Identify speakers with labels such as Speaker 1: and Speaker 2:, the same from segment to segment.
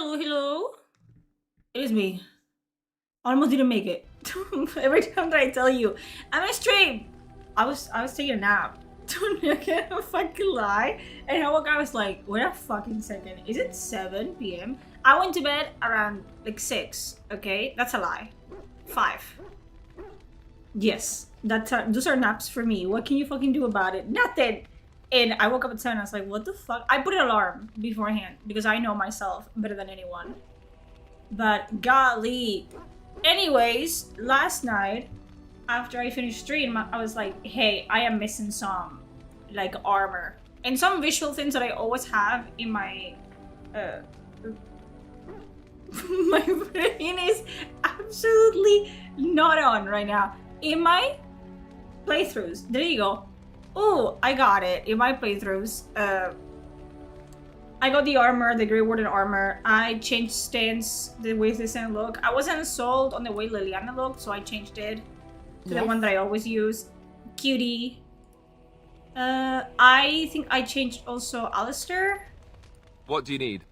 Speaker 1: Hello, hello. It is me. Almost didn't make it. Every time that I tell you, I'm a stream. I was taking a nap. I can't fucking lie. And I woke up, I was like, wait a fucking second. Is it 7 p.m.? I went to bed around like 6. Okay, that's a lie. 5. Yes, those are naps for me. What can you fucking do about it? Nothing. And I woke up at 7. I was like, what the fuck? I put an alarm beforehand because I know myself better than anyone. But golly. Anyways, last night, after I finished stream, I was like, hey, I am missing some, like, armor. And some visual things that I always have in my... my brain is absolutely not on right now. In my playthroughs, there you go. Oh, I got it. In my playthroughs, I got the armor, the Greagoir armor. I changed stance, the way this look. I wasn't sold on the way Liliana looked, so I changed it to the one that I always use. Cutie. I think I changed also Alistair.
Speaker 2: What do you need?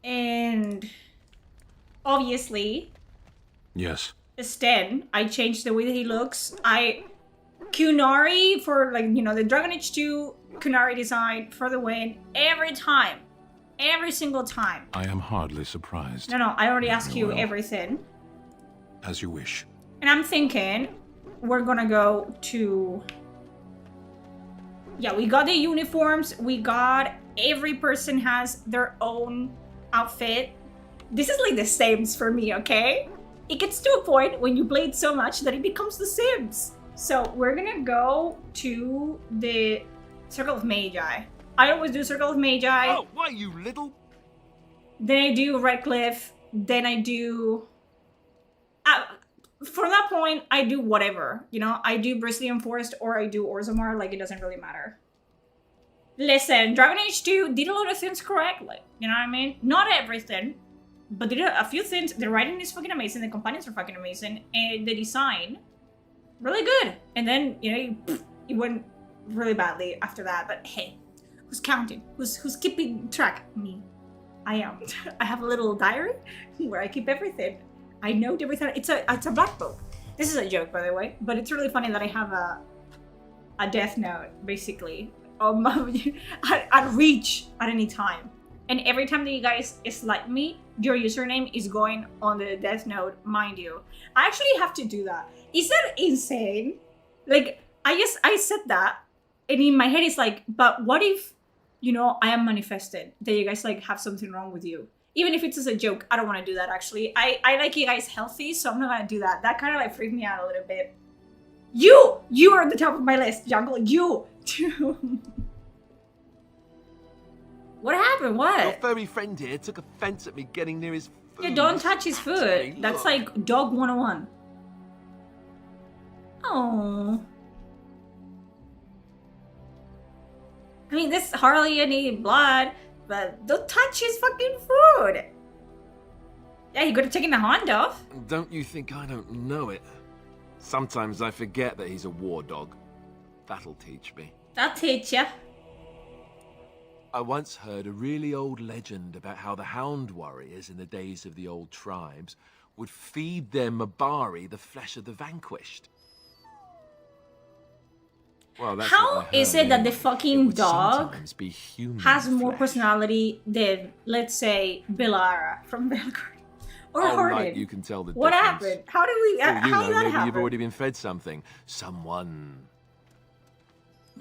Speaker 1: And obviously,
Speaker 2: yes.
Speaker 1: Sten. I changed the way that he looks. Kunari for, like, you know, the Dragon Age 2 Kunari design for the win every time. Every single time.
Speaker 2: I am hardly surprised.
Speaker 1: No, I already asked you everything.
Speaker 2: As you wish.
Speaker 1: And I'm thinking we're gonna go to... Yeah, we got the uniforms. We got... Every person has their own outfit. This is like the Sims for me, okay? It gets to a point when you play it so much that it becomes the Sims. So we're gonna go to the Circle of Magi. I always do Circle of Magi.
Speaker 2: Oh, why you little?
Speaker 1: Then I do Redcliffe. Then I do... from that point, I do whatever. You know, I do Bristolian Forest or I do Orzammar. Like, it doesn't really matter. Listen, Dragon Age 2 did a lot of things correctly. You know what I mean? Not everything, but they did a few things. The writing is fucking amazing. The companions are fucking amazing. And the design, really good. And then, you know, it went really badly after that. But hey, who's counting? Who's keeping track? Me. I am. I have a little diary where I keep everything. I note everything. It's a black book. This is a joke, by the way. But it's really funny that I have a death note, basically. I'd reach at any time. And every time that you guys select me, your username is going on the death note, mind you. I actually have to do that. Is that insane? Like, I said that, and in my head it's like, but what if, you know, I am manifested that you guys like have something wrong with you? Even if it's just a joke, I don't want to do that actually. I like you guys healthy, so I'm not gonna do that. That kind of like freaked me out a little bit. You are at the top of my list, Jungle. You. What happened? What?
Speaker 2: Your furry friend here took offense at me getting near his food.
Speaker 1: Yeah, don't touch his food. That's like dog 101. Oh. I mean, there's hardly any blood, but don't touch his fucking food. Yeah, he could have taken the hand off.
Speaker 2: Don't you think I don't know it? Sometimes I forget that he's a war dog. That'll teach me.
Speaker 1: That'll teach ya.
Speaker 2: I once heard a really old legend about how the hound warriors in the days of the old tribes would feed their Mabari the flesh of the vanquished. Well, that's
Speaker 1: how is it that the fucking dog has more
Speaker 2: flesh.
Speaker 1: Personality than, let's say, Belara from Belgrade? Or Hardin?
Speaker 2: Right, you can tell the
Speaker 1: what
Speaker 2: difference.
Speaker 1: Happened? How did we?
Speaker 2: Well,
Speaker 1: how did that
Speaker 2: maybe
Speaker 1: happen?
Speaker 2: you've already been fed something. Someone.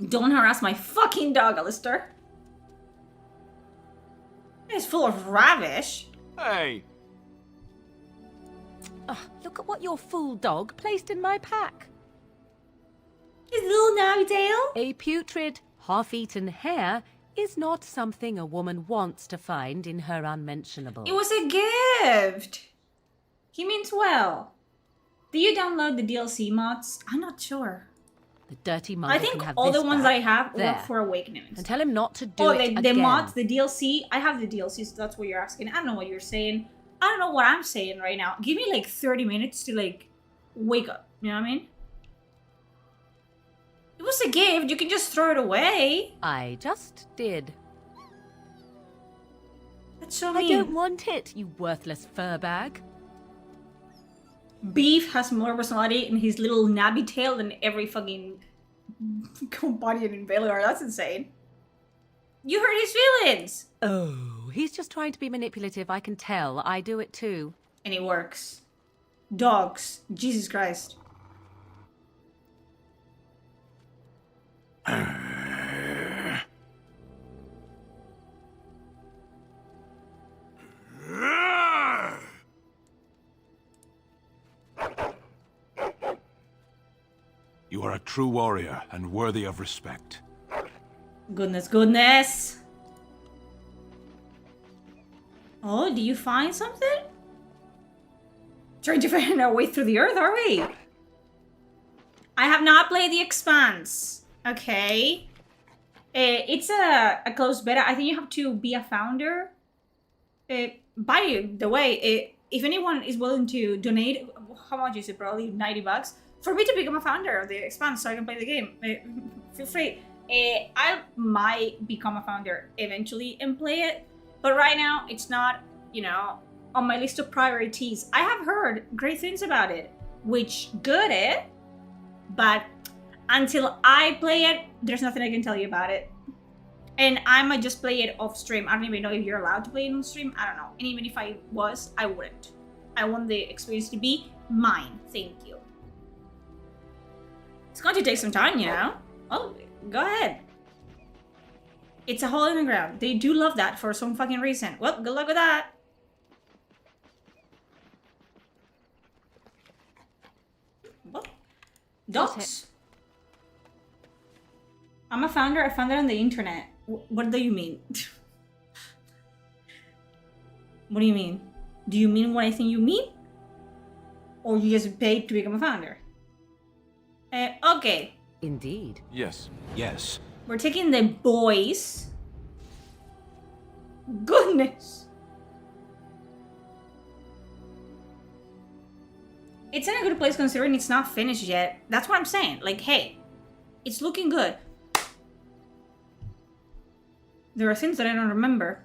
Speaker 1: Don't harass my fucking dog, Alistair. It's full of rubbish.
Speaker 2: Hey.
Speaker 3: Look at what your fool dog placed in my pack.
Speaker 1: His little nubby tail.
Speaker 3: A putrid, half-eaten hare is not something a woman wants to find in her unmentionable.
Speaker 1: It was a gift. He means well. Did you download the DLC mods? I'm not sure.
Speaker 3: The dirty monkey
Speaker 1: I think
Speaker 3: can have
Speaker 1: all
Speaker 3: this
Speaker 1: the ones
Speaker 3: back.
Speaker 1: I have
Speaker 3: There.
Speaker 1: were for Awakenings.
Speaker 3: And tell him not to do it
Speaker 1: the
Speaker 3: again.
Speaker 1: mods, the DLC. I have the DLC, so that's what you're asking. I don't know what you're saying. I don't know what I'm saying right now. Give me like 30 minutes to like wake up. You know what I mean? It was a gift. You can just throw it away.
Speaker 3: I just did.
Speaker 1: That's so
Speaker 3: I
Speaker 1: mean.
Speaker 3: don't want it, you worthless fur bag.
Speaker 1: Beef has more personality in his little nabby tail than every fucking companion in Valar. That's insane. You hurt his feelings!
Speaker 3: Oh, he's just trying to be manipulative, I can tell. I do it too.
Speaker 1: And it works. Dogs. Jesus Christ.
Speaker 4: You are a true warrior and worthy of respect.
Speaker 1: Goodness, goodness. Oh, do you find something? Trying to find our way through the earth, are we? I have not played The Expanse. Okay. It's a closed beta. I think you have to be a founder. By the way, if anyone is willing to donate, how much is it? Probably $90 for me to become a founder of The Expanse so I can play the game. Feel free. I might become a founder eventually and play it, but right now it's not, you know, on my list of priorities. I have heard great things about it, which good but until I play it, there's nothing I can tell you about it. And I might just play it off stream. I don't even know if you're allowed to play it on stream. I don't know. And even if I was, I wouldn't. I want the experience to be mine. Thank you. It's going to take some time, you know? Oh, go ahead. It's a hole in the ground. They do love that for some fucking reason. Well, good luck with that. What? Dogs. I'm a founder. I found it on the internet. What do you mean? What do you mean? Do you mean what I think you mean? Or you just paid to become a founder? Okay.
Speaker 3: Indeed.
Speaker 4: Yes. Yes.
Speaker 1: We're taking the boys. Goodness. It's in a good place considering it's not finished yet. That's what I'm saying. Like, hey, it's looking good. There are things that I don't remember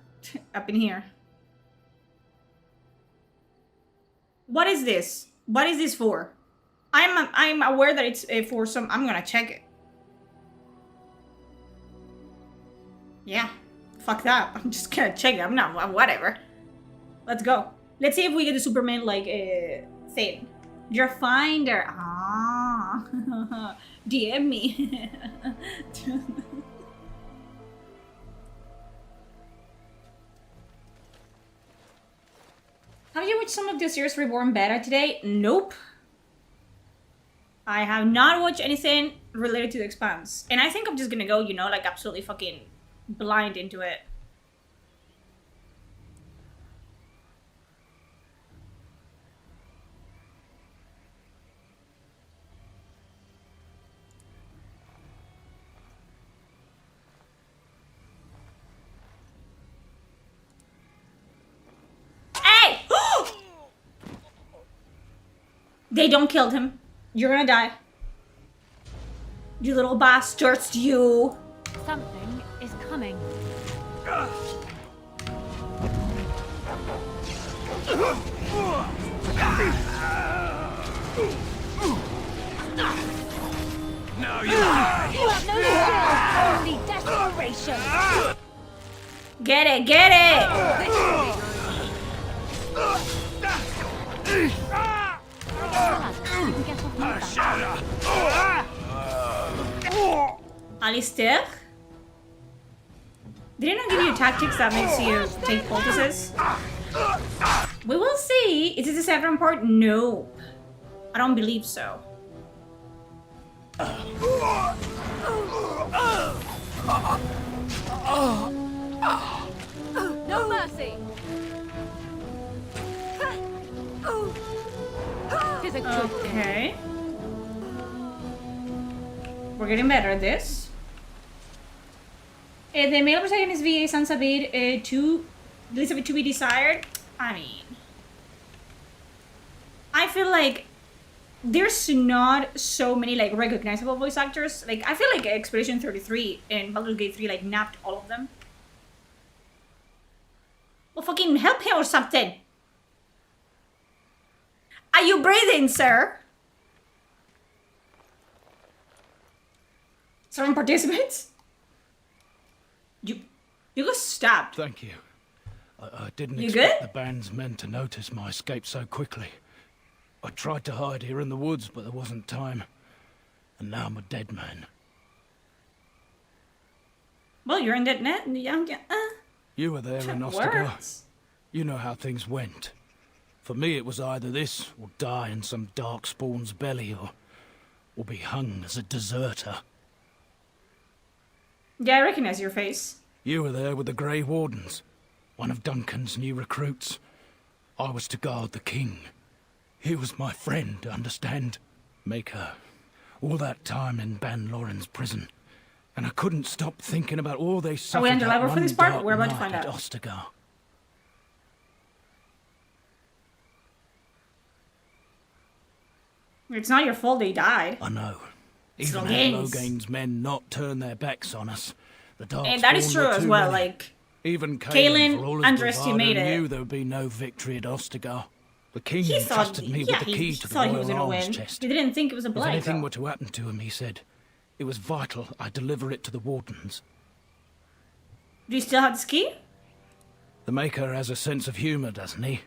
Speaker 1: up in here. What is this? What is this for? I'm aware that it's for some... I'm gonna check it. Yeah. Fuck that. I'm just gonna check it. I'm not... Whatever. Let's go. Let's see if we get the Superman, like, thing. Your finder. Ah. DM me. Have you watched some of the series Reborn beta today? Nope. I have not watched anything related to The Expanse. And I think I'm just gonna go, you know, like absolutely fucking blind into it. Hey! They don't kill him. You're gonna die. You little bastards, you.
Speaker 5: Something is coming.
Speaker 4: Now you die.
Speaker 5: You have no skill, only desperation.
Speaker 1: Get it, get it! Alistair? Did it not give you tactics that makes you take poultices? We will see. Is it the Severn part? No. I don't believe so.
Speaker 5: No mercy. Tis a good thing.
Speaker 1: Okay. We're getting better at this. The male protagonist VA Sansa bid to Elizabeth to be desired. I mean, I feel like there's not so many like recognizable voice actors. Like I feel like Expedition 33 and Baldur's Gate 3 like napped all of them. Well, fucking help him or something. Are you breathing, sir? Certain participants? You got stabbed.
Speaker 6: Thank you. I didn't
Speaker 1: You
Speaker 6: expect
Speaker 1: good?
Speaker 6: the band's men to notice my escape so quickly. I tried to hide here in the woods, but there wasn't time. And now I'm a dead man.
Speaker 1: Well, you're in that net.
Speaker 6: You were there in Ostagar.
Speaker 1: Words.
Speaker 6: You know how things went. For me, it was either this, or die in some darkspawn's belly, or be hung as a deserter.
Speaker 1: Yeah, I recognize your face.
Speaker 6: You were there with the Grey Wardens, one of Duncan's new recruits. I was to guard the king. He was my friend, understand? Maker. All that time in Ban Loren's prison. And I couldn't stop thinking about all they suffered.
Speaker 1: Are we under
Speaker 6: that
Speaker 1: level for
Speaker 6: one
Speaker 1: this part?
Speaker 6: dark
Speaker 1: We're about to
Speaker 6: night
Speaker 1: find
Speaker 6: at
Speaker 1: out.
Speaker 6: Ostagar.
Speaker 1: It's not your fault they died.
Speaker 6: I know.
Speaker 1: It's
Speaker 6: Even had Loghain's men not turned their backs on us. The dark
Speaker 1: And that is true as well, like...
Speaker 6: even
Speaker 1: Kaelin
Speaker 6: for all his
Speaker 1: underestimated
Speaker 6: bravado,
Speaker 1: it.
Speaker 6: knew there would be no victory at Ostagar. The king
Speaker 1: He thought,
Speaker 6: entrusted me
Speaker 1: yeah,
Speaker 6: with the key to the
Speaker 1: thought he was
Speaker 6: royal
Speaker 1: gonna
Speaker 6: arms
Speaker 1: win.
Speaker 6: chest.
Speaker 1: He didn't think it was a
Speaker 6: If
Speaker 1: blight.
Speaker 6: anything
Speaker 1: though.
Speaker 6: were to happen to him, he said, it was vital I deliver it to the wardens.
Speaker 1: Do you still have this key?
Speaker 6: The Maker has a sense of humour, doesn't he?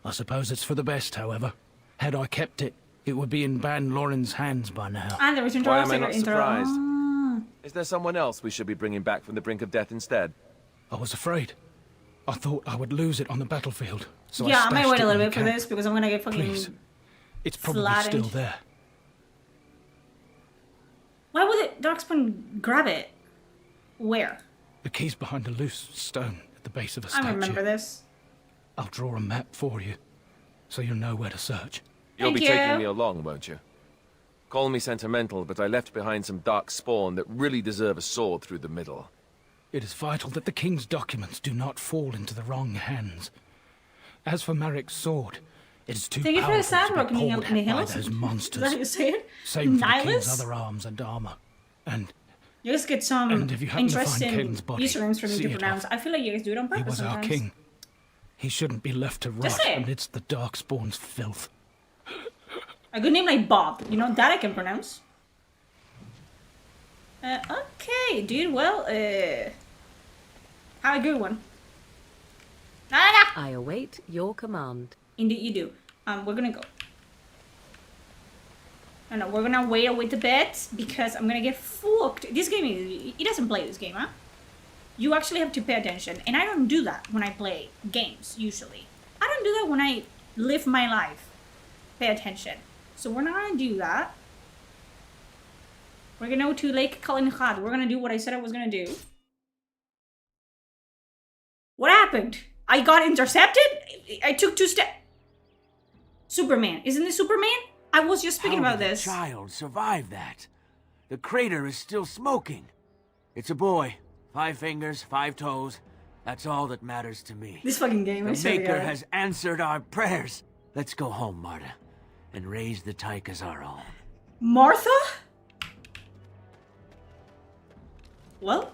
Speaker 6: I suppose it's for the best, however. Had I kept it, it would be in Ban Loren's hands by now.
Speaker 1: And the return to
Speaker 2: Why
Speaker 1: us
Speaker 2: am I not
Speaker 1: intro.
Speaker 2: surprised?
Speaker 1: Ah.
Speaker 2: Is there someone else we should be bringing back from the brink of death instead?
Speaker 6: I was afraid. I thought I would lose it on the battlefield. So
Speaker 1: Yeah, I
Speaker 6: I
Speaker 1: might
Speaker 6: stashed
Speaker 1: wait a
Speaker 6: it
Speaker 1: little
Speaker 6: in
Speaker 1: bit for
Speaker 6: camp.
Speaker 1: this because I'm gonna get fucking...
Speaker 6: Please. It's probably
Speaker 1: flattened.
Speaker 6: still there.
Speaker 1: Why would it Darkspawn grab it? Where?
Speaker 6: The key's behind a loose stone at the base of a
Speaker 1: I
Speaker 6: statue.
Speaker 1: remember this.
Speaker 6: I'll draw a map for you, so you'll know where to search.
Speaker 2: You'll
Speaker 1: Thank
Speaker 2: be
Speaker 1: you.
Speaker 2: taking me along, won't you? Call me sentimental, but I left behind some dark spawn that really deserve a sword through the middle.
Speaker 6: It is vital that the king's documents do not fall into the wrong hands. As for Marik's sword, it is too
Speaker 1: Thank you for the
Speaker 6: powerful
Speaker 1: sad
Speaker 6: to
Speaker 1: rock
Speaker 6: be
Speaker 1: in the
Speaker 6: pulled at by
Speaker 1: hills.
Speaker 6: those
Speaker 1: Is that
Speaker 6: monsters.
Speaker 1: how you say it?
Speaker 6: Same for the king's
Speaker 1: Nihilus?
Speaker 6: other arms and armor. And
Speaker 1: You guys get some
Speaker 6: And if you happen to find
Speaker 1: interesting
Speaker 6: Kane's body,
Speaker 1: usernames for me
Speaker 6: see
Speaker 1: to
Speaker 6: it
Speaker 1: pronounce.
Speaker 6: off.
Speaker 1: I feel like you guys do it on
Speaker 6: he
Speaker 1: purpose
Speaker 6: was our
Speaker 1: sometimes.
Speaker 6: king. He shouldn't be left to rot
Speaker 1: say it.
Speaker 6: amidst the darkspawn's filth.
Speaker 1: A good name like Bob. You know, that I can pronounce. Okay, dude. Well, have a good one. No.
Speaker 3: I await your command.
Speaker 1: Indeed you do. We're gonna go. No, we're gonna wait a bit because I'm gonna get fucked. This game is... He doesn't play this game, huh? You actually have to pay attention. And I don't do that when I play games, usually. I don't do that when I live my life. Pay attention. So we're not gonna do that. We're gonna go to Lake Kaliningrad. We're gonna do what I said I was gonna do. What happened? I got intercepted? I took 2 steps. Superman. Isn't this Superman? I was just speaking about this.
Speaker 7: How did a child survive that? The crater is still smoking. It's a boy. 5 fingers, 5 toes. That's all that matters to me.
Speaker 1: This fucking game, I
Speaker 7: The
Speaker 1: swear to
Speaker 7: Maker
Speaker 1: God.
Speaker 7: has answered our prayers. Let's go home, Marta, and raise the tyke as our own.
Speaker 1: Martha? Well,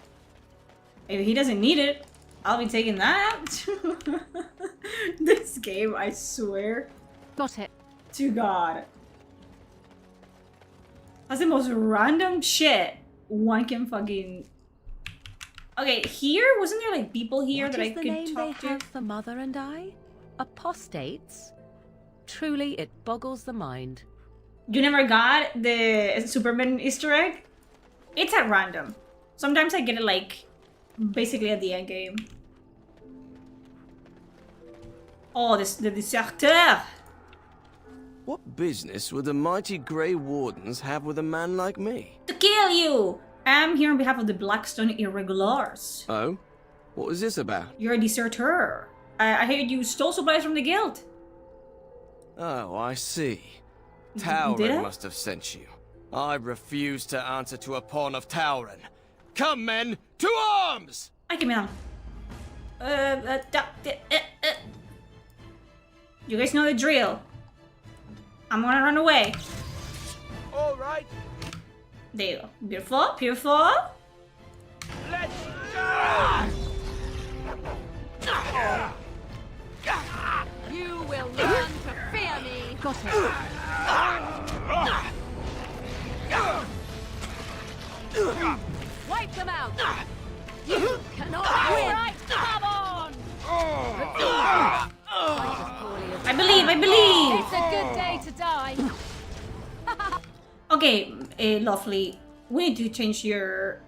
Speaker 1: if he doesn't need it, I'll be taking that. This game, I swear
Speaker 5: Got it.
Speaker 1: to God. That's the most random shit one can fucking... Okay, here? Wasn't there like people here
Speaker 3: What
Speaker 1: that I
Speaker 3: is the
Speaker 1: could
Speaker 3: name
Speaker 1: talk
Speaker 3: they
Speaker 1: to?
Speaker 3: have for Mother and I? Apostates? Truly, it boggles the mind.
Speaker 1: You never got the Superman Easter egg? It's at random. Sometimes I get it like basically at the end game. Oh, this the deserteur.
Speaker 8: What business would the mighty Grey Wardens have with a man like me?
Speaker 1: To kill you! I'm here on behalf of the Blackstone Irregulars.
Speaker 8: Oh? What is this about?
Speaker 1: You're a deserteur. I heard you stole supplies from the guild.
Speaker 8: Oh, I see.
Speaker 1: Did
Speaker 8: Tauren
Speaker 1: I?
Speaker 8: must have sent you. I refuse to answer to a pawn of Tauren. Come, men, to arms!
Speaker 1: I came down. You guys know the drill. I'm gonna run away.
Speaker 8: All right,
Speaker 1: There you go. Beautiful, beautiful.
Speaker 8: let's go!
Speaker 3: Got it. Wipe them out. You cannot win.
Speaker 5: Right, come on!
Speaker 1: I believe.
Speaker 5: It's a good day to die.
Speaker 1: Okay, lovely. We need to change your...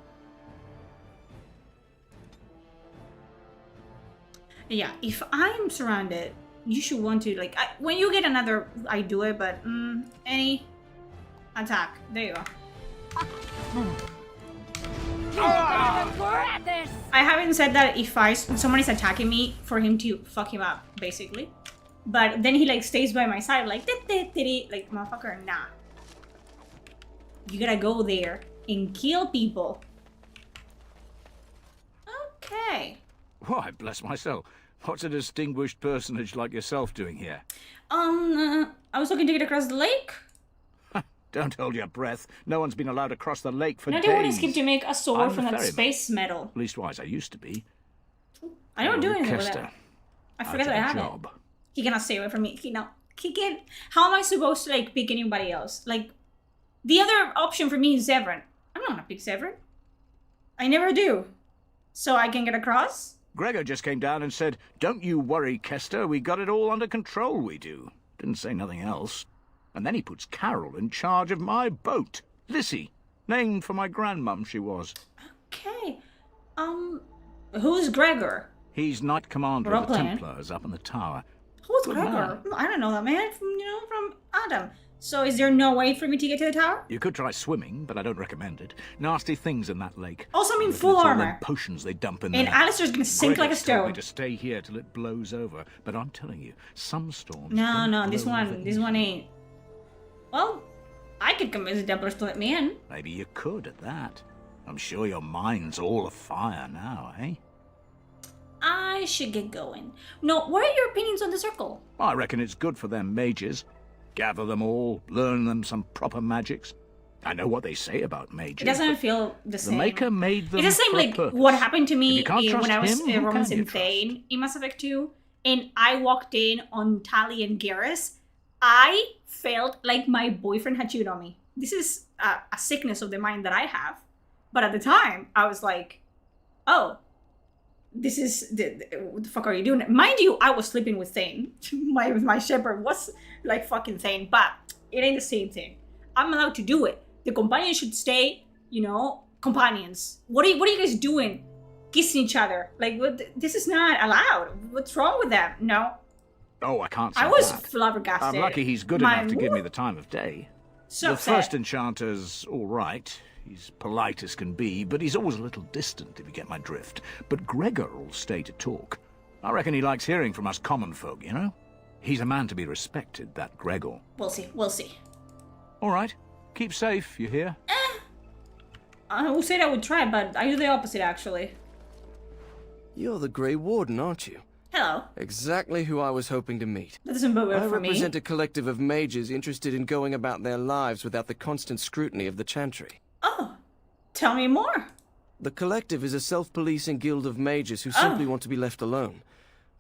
Speaker 1: Yeah, if I'm surrounded, you should want to, like, when you get another, I do it, but, any attack. There you go.
Speaker 5: You're gonna regret this.
Speaker 1: I haven't said that if someone is attacking me, for him to fuck him up, basically. But then he, like, stays by my side, like, like, motherfucker, nah. You gotta go there and kill people. Okay.
Speaker 6: Why, bless my soul. What's a distinguished personage like yourself doing here?
Speaker 1: I was looking to get across the lake.
Speaker 6: Don't hold your breath. No one's been allowed across the lake for
Speaker 1: And I
Speaker 6: days.
Speaker 1: do want to skip to make a sword
Speaker 6: I'm
Speaker 1: from
Speaker 6: the
Speaker 1: that
Speaker 6: ferryman.
Speaker 1: space metal.
Speaker 6: Leastwise, I used to be.
Speaker 1: I don't do anything with
Speaker 6: Kester.
Speaker 1: that. I forgot that I have
Speaker 6: job.
Speaker 1: it. He cannot stay away from me. He can. How am I supposed to, like, pick anybody else? Like, the other option for me is Severin. I'm not gonna pick Severin. I never do. So I can get across?
Speaker 6: Gregoir just came down and said, "Don't you worry, Kester. We got it all under control, we do." Didn't say nothing else. And then he puts Carol in charge of my boat. Lissy. Named for my grandmum, she was.
Speaker 1: Okay. Who's Gregoir?
Speaker 6: He's Knight Commander of the
Speaker 1: Rockland.
Speaker 6: Templars up in the tower.
Speaker 1: Who's
Speaker 6: Good
Speaker 1: Gregoir?
Speaker 6: man.
Speaker 1: I don't know that man from Adam. So is there no way for me to get to the tower?
Speaker 6: You could try swimming, but I don't recommend it. Nasty things in that lake.
Speaker 1: Also, I'm in
Speaker 6: It's
Speaker 1: full
Speaker 6: all
Speaker 1: armor.
Speaker 6: them potions they dump in
Speaker 1: And
Speaker 6: there.
Speaker 1: Alistair's gonna sink like a
Speaker 6: Gregor's told me
Speaker 1: stone.
Speaker 6: to stay here till it blows over, but I'm telling you, some storms.
Speaker 1: No,
Speaker 6: don't
Speaker 1: this
Speaker 6: blow over
Speaker 1: one
Speaker 6: easy.
Speaker 1: ain't. Well, I could convince the Templars to let me in.
Speaker 6: Maybe you could at that. I'm sure your mind's all afire now, eh?
Speaker 1: I should get going. No, what are your opinions on the circle?
Speaker 6: I reckon it's good for them mages. Gather them all, learn them some proper magics. I know what they say about mages.
Speaker 1: It doesn't
Speaker 6: but
Speaker 1: feel the
Speaker 6: the
Speaker 1: same.
Speaker 6: Maker made them
Speaker 1: It's the same,
Speaker 6: for a
Speaker 1: like,
Speaker 6: purpose.
Speaker 1: what happened to
Speaker 6: If
Speaker 1: me
Speaker 6: you can't trust
Speaker 1: when I was
Speaker 6: him, who
Speaker 1: Romans
Speaker 6: can you
Speaker 1: and Thane in Mass Effect 2, and I walked in on Tali and Garrus. I felt like my boyfriend had cheated on me. This is a sickness of the mind that I have. But at the time, I was like, oh, this is, what the fuck are you doing? Mind you, I was sleeping with Thane. my shepherd was like fucking Thane, but it ain't the same thing. I'm allowed to do it. The companions should stay, companions. What are you guys doing? Kissing each other. Like, what, this is not allowed. What's wrong with that? No.
Speaker 6: Oh, I can't say
Speaker 1: I was
Speaker 6: that.
Speaker 1: flabbergasted.
Speaker 6: I'm lucky he's good
Speaker 1: My
Speaker 6: enough to give me
Speaker 1: lord.
Speaker 6: the time of day.
Speaker 1: So
Speaker 6: The
Speaker 1: upset.
Speaker 6: first enchanter's all right. He's polite as can be, but he's always a little distant, if you get my drift. But Gregoir will stay to talk. I reckon he likes hearing from us common folk, you know? He's a man to be respected, that Gregoir.
Speaker 1: We'll see.
Speaker 6: All right. Keep safe, you hear?
Speaker 1: I would say I would try, but I do the opposite, actually.
Speaker 8: You're the Grey Warden, aren't you?
Speaker 1: Hello.
Speaker 8: Exactly who I was hoping to meet.
Speaker 1: That doesn't bode
Speaker 8: I
Speaker 1: well for me.
Speaker 8: represent a collective of mages interested in going about their lives without the constant scrutiny of the Chantry.
Speaker 1: Oh, tell me more.
Speaker 8: The collective is a self-policing guild of mages who
Speaker 1: Oh.
Speaker 8: simply want to be left alone.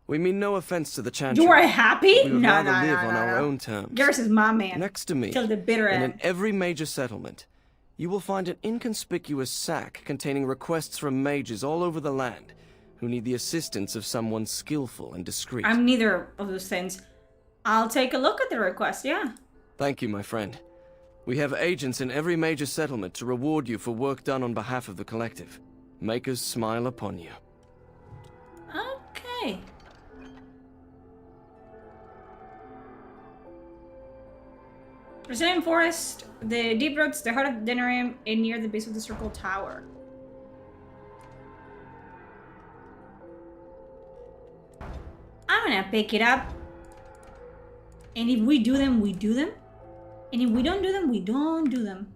Speaker 8: We mean no offense to the Chantry.
Speaker 1: You are happy?
Speaker 8: We would
Speaker 1: No,
Speaker 8: rather
Speaker 1: no,
Speaker 8: live
Speaker 1: no,
Speaker 8: on
Speaker 1: no,
Speaker 8: our
Speaker 1: no.
Speaker 8: own terms.
Speaker 1: Garrus is my man.
Speaker 8: Next to me,
Speaker 1: Till the bitter
Speaker 8: and
Speaker 1: end.
Speaker 8: in every major settlement, you will find an inconspicuous sack containing requests from mages all over the land who need the assistance of someone skillful and discreet.
Speaker 1: I'm neither of those things. I'll take a look at the request, yeah.
Speaker 8: Thank you, my friend. We have agents in every major settlement to reward you for work done on behalf of the collective. Make us smile upon you.
Speaker 1: Okay. Brazilian Forest, the deep roads, the heart of Denerim, and near the base of the Circle Tower. I'm gonna pick it up. And if we do them, we do them. And if we don't do them, we don't do them.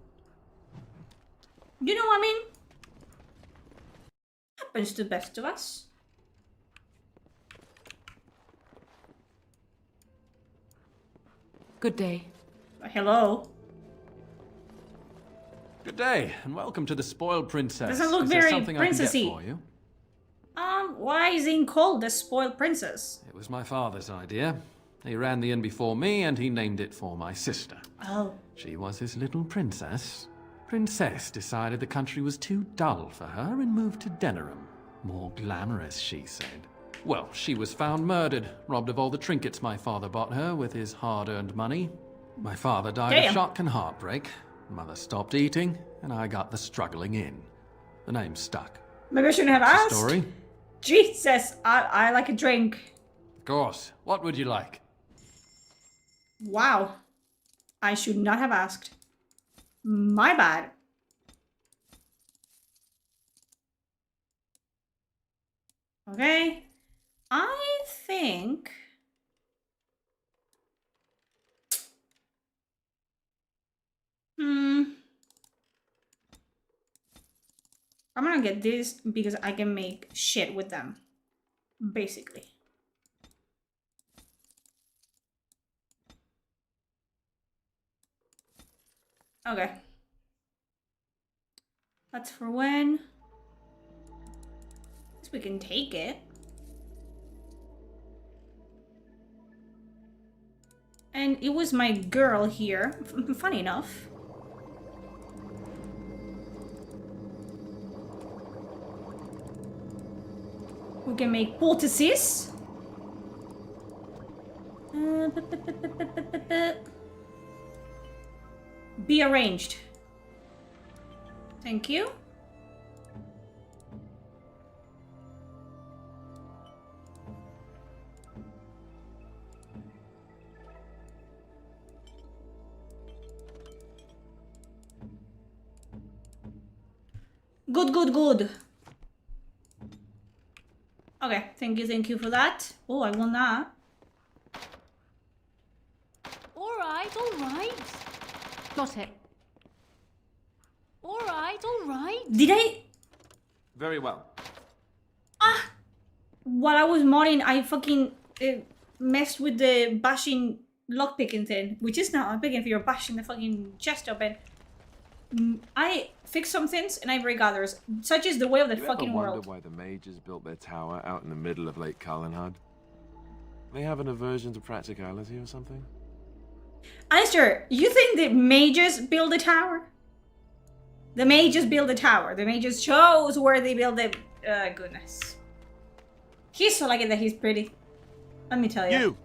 Speaker 1: You know what I mean? Happens to the best of us.
Speaker 3: Good day.
Speaker 1: Hello.
Speaker 9: Good day, and welcome to the Spoiled Princess.
Speaker 1: Doesn't look
Speaker 9: Is there
Speaker 1: very
Speaker 9: something I can get
Speaker 1: princessy.
Speaker 9: for you?
Speaker 1: Why is Zane called the spoiled princess?
Speaker 9: It was my father's idea. He ran the inn before me, and he named it for my sister.
Speaker 1: Oh.
Speaker 9: She was his little princess. Princess decided the country was too dull for her and moved to Denerim. More glamorous, she said. Well, she was found murdered, robbed of all the trinkets my father bought her with his hard-earned money. My father died of shock and heartbreak. Mother stopped eating, and I got the struggling in. The name stuck.
Speaker 1: Maybe I shouldn't have
Speaker 9: That's
Speaker 1: asked.
Speaker 9: the story.
Speaker 1: Jesus, I like a drink.
Speaker 9: Of course. What would you like?
Speaker 1: Wow. I should not have asked. My bad. Okay. I think... I'm gonna get this because I can make shit with them. Basically. Okay. That's for when. I guess we can take it. And it was my girl here. Funny enough. We can make poultices. Be arranged. Thank you. Good. Okay, thank you for that. Oh, I will not.
Speaker 3: All right. Got it. All right.
Speaker 1: Did I?
Speaker 9: Very well.
Speaker 1: While I was modding, I fucking messed with the bashing lockpicking thing, which is not lockpicking if you're bashing the fucking chest open. I fixed some things and I break others. Such is the way of the fucking
Speaker 2: world.
Speaker 1: world.
Speaker 2: Why the mages built their tower out in the middle of Lake Calenhad? They have an aversion to practicality or something?
Speaker 1: Alistair, you think the mages build a tower? The mages build a tower. The mages chose where they build it. Goodness. He's so lucky that he's pretty. Let me tell you.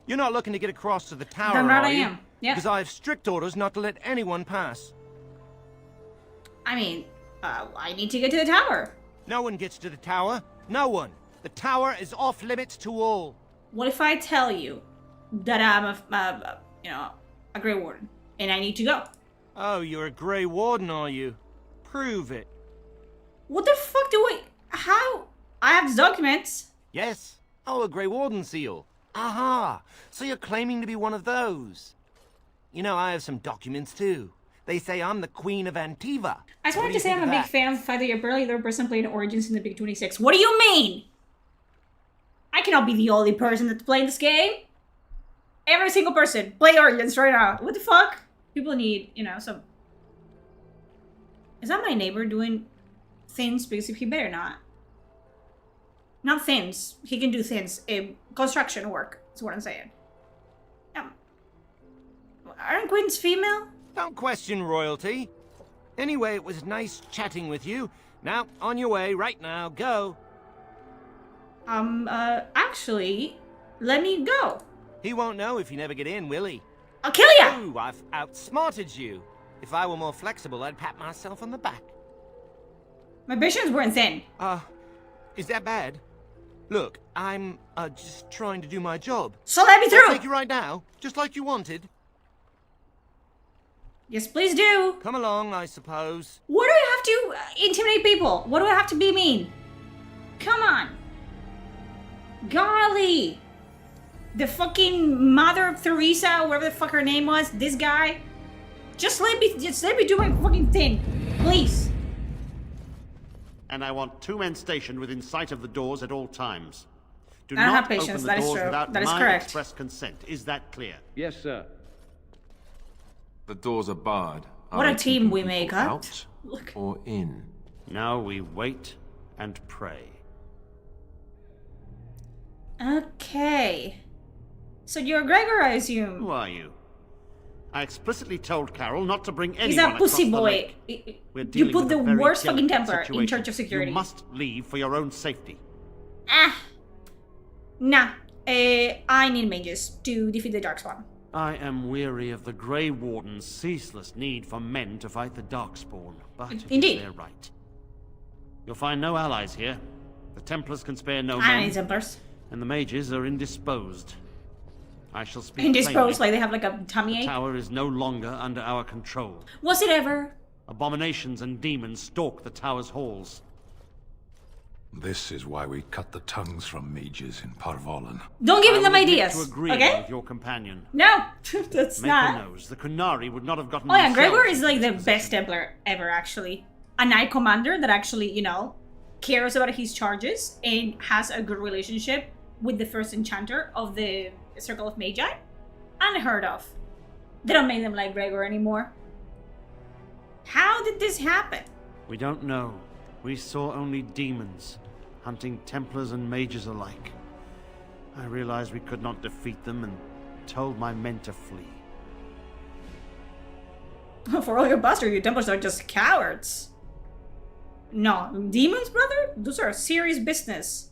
Speaker 10: You're not looking to get across to the tower,
Speaker 1: Damn right
Speaker 10: are
Speaker 1: I
Speaker 10: you?
Speaker 1: am. Yeah.
Speaker 10: Because I have strict orders not to let anyone pass.
Speaker 1: I mean, I need to get to the tower.
Speaker 10: No one gets to the tower. No one. The tower is off limits to all.
Speaker 1: What if I tell you that I'm a Grey Warden and I need to go?
Speaker 10: Oh, you're a Grey Warden, are you? Prove it.
Speaker 1: What the fuck do I... How? I have the documents.
Speaker 10: Yes. Oh, a Grey Warden seal. Aha. So you're claiming to be one of those. You know, I have some documents too. They say I'm the Queen of Antiva.
Speaker 1: I just wanted
Speaker 10: What do
Speaker 1: to
Speaker 10: you
Speaker 1: say
Speaker 10: think
Speaker 1: I'm
Speaker 10: of
Speaker 1: a big
Speaker 10: that?
Speaker 1: fan of the fact that you're barely the person playing Origins in the Big 26. What do you mean? I cannot be the only person that's playing this game. Every single person. Play Origins right now. What the fuck? People need, some... Is that my neighbor doing things? Because he better not. Not things. He can do things. Construction work is what I'm saying. Aren't queens female?
Speaker 10: Don't question royalty. Anyway, it was nice chatting with you. Now, on your way, right now, go.
Speaker 1: Actually, let me go.
Speaker 10: He won't know if you never get in, will he?
Speaker 1: I'll kill ya!
Speaker 10: Ooh, I've outsmarted you. If I were more flexible, I'd pat myself on the back.
Speaker 1: My visions weren't thin.
Speaker 10: Is that bad? Look, I'm, just trying to do my job.
Speaker 1: So let me
Speaker 10: I'll
Speaker 1: through!
Speaker 10: take you right now, just like you wanted.
Speaker 1: Yes, please do.
Speaker 10: Come along, I suppose.
Speaker 1: What do I have to intimidate people? What do I have to be mean? Come on. Golly. The fucking Mother of Teresa, whatever the fuck her name was, this guy. Just let me do my fucking thing. Please.
Speaker 11: And I want 2 men stationed within sight of the doors at all times. Do
Speaker 1: I don't
Speaker 11: not
Speaker 1: have patience,
Speaker 11: open the
Speaker 1: that is
Speaker 11: doors
Speaker 1: true.
Speaker 11: without
Speaker 1: That is
Speaker 11: my
Speaker 1: correct.
Speaker 11: express consent. Is that clear?
Speaker 9: Yes, sir.
Speaker 2: The doors are barred.
Speaker 1: What
Speaker 2: Are
Speaker 1: a
Speaker 2: they
Speaker 1: team
Speaker 2: keeping
Speaker 1: we
Speaker 2: people
Speaker 1: make, huh?
Speaker 2: Out
Speaker 1: Look.
Speaker 2: or in?
Speaker 11: Now we wait and pray.
Speaker 1: Okay. So you're Greagoir, I assume.
Speaker 11: Who are you? I explicitly told Carol not to bring anyone
Speaker 1: He's a
Speaker 11: across
Speaker 1: pussy
Speaker 11: the
Speaker 1: boy.
Speaker 11: lake. We're
Speaker 1: You
Speaker 11: dealing
Speaker 1: put
Speaker 11: with
Speaker 1: the
Speaker 11: a very
Speaker 1: worst fucking
Speaker 11: delicate
Speaker 1: temper in
Speaker 11: situation.
Speaker 1: charge of security.
Speaker 11: You must leave for your own safety.
Speaker 1: Nah. I need mages to defeat the Darkspawn.
Speaker 11: I am weary of the Grey Warden's ceaseless need for men to fight the Darkspawn, but it
Speaker 1: Indeed.
Speaker 11: is their right. You'll find no allies here. The Templars can spare no
Speaker 1: I
Speaker 11: men,
Speaker 1: need Templars.
Speaker 11: and the mages are indisposed. I shall speak
Speaker 1: Indisposed,
Speaker 11: plainly.
Speaker 1: like they have like a tummy
Speaker 11: The
Speaker 1: ache.
Speaker 11: tower is no longer under our control.
Speaker 1: Was it ever?
Speaker 11: Abominations and demons stalk the tower's halls.
Speaker 4: This is why we cut the tongues from mages in Parvolan.
Speaker 1: Don't give
Speaker 11: I
Speaker 1: them
Speaker 11: will admit
Speaker 1: ideas,
Speaker 11: to agree
Speaker 1: okay?
Speaker 11: with your companion.
Speaker 1: No, that's
Speaker 11: Maker
Speaker 1: not.
Speaker 11: knows the Kunari would not have gotten
Speaker 1: Oh yeah,
Speaker 11: themselves
Speaker 1: Greagoir is
Speaker 11: into
Speaker 1: like the
Speaker 11: this
Speaker 1: best
Speaker 11: position.
Speaker 1: Templar ever, actually. A Knight Commander that actually, you know, cares about his charges and has a good relationship with the first Enchanter of the Circle of Magi. Unheard of. They don't make them like Greagoir anymore. How did this happen?
Speaker 11: We don't know. We saw only demons, hunting Templars and mages alike. I realized we could not defeat them and told my men to flee.
Speaker 1: For all your buster, you Templars are just cowards. No, demons, brother? Those are serious business.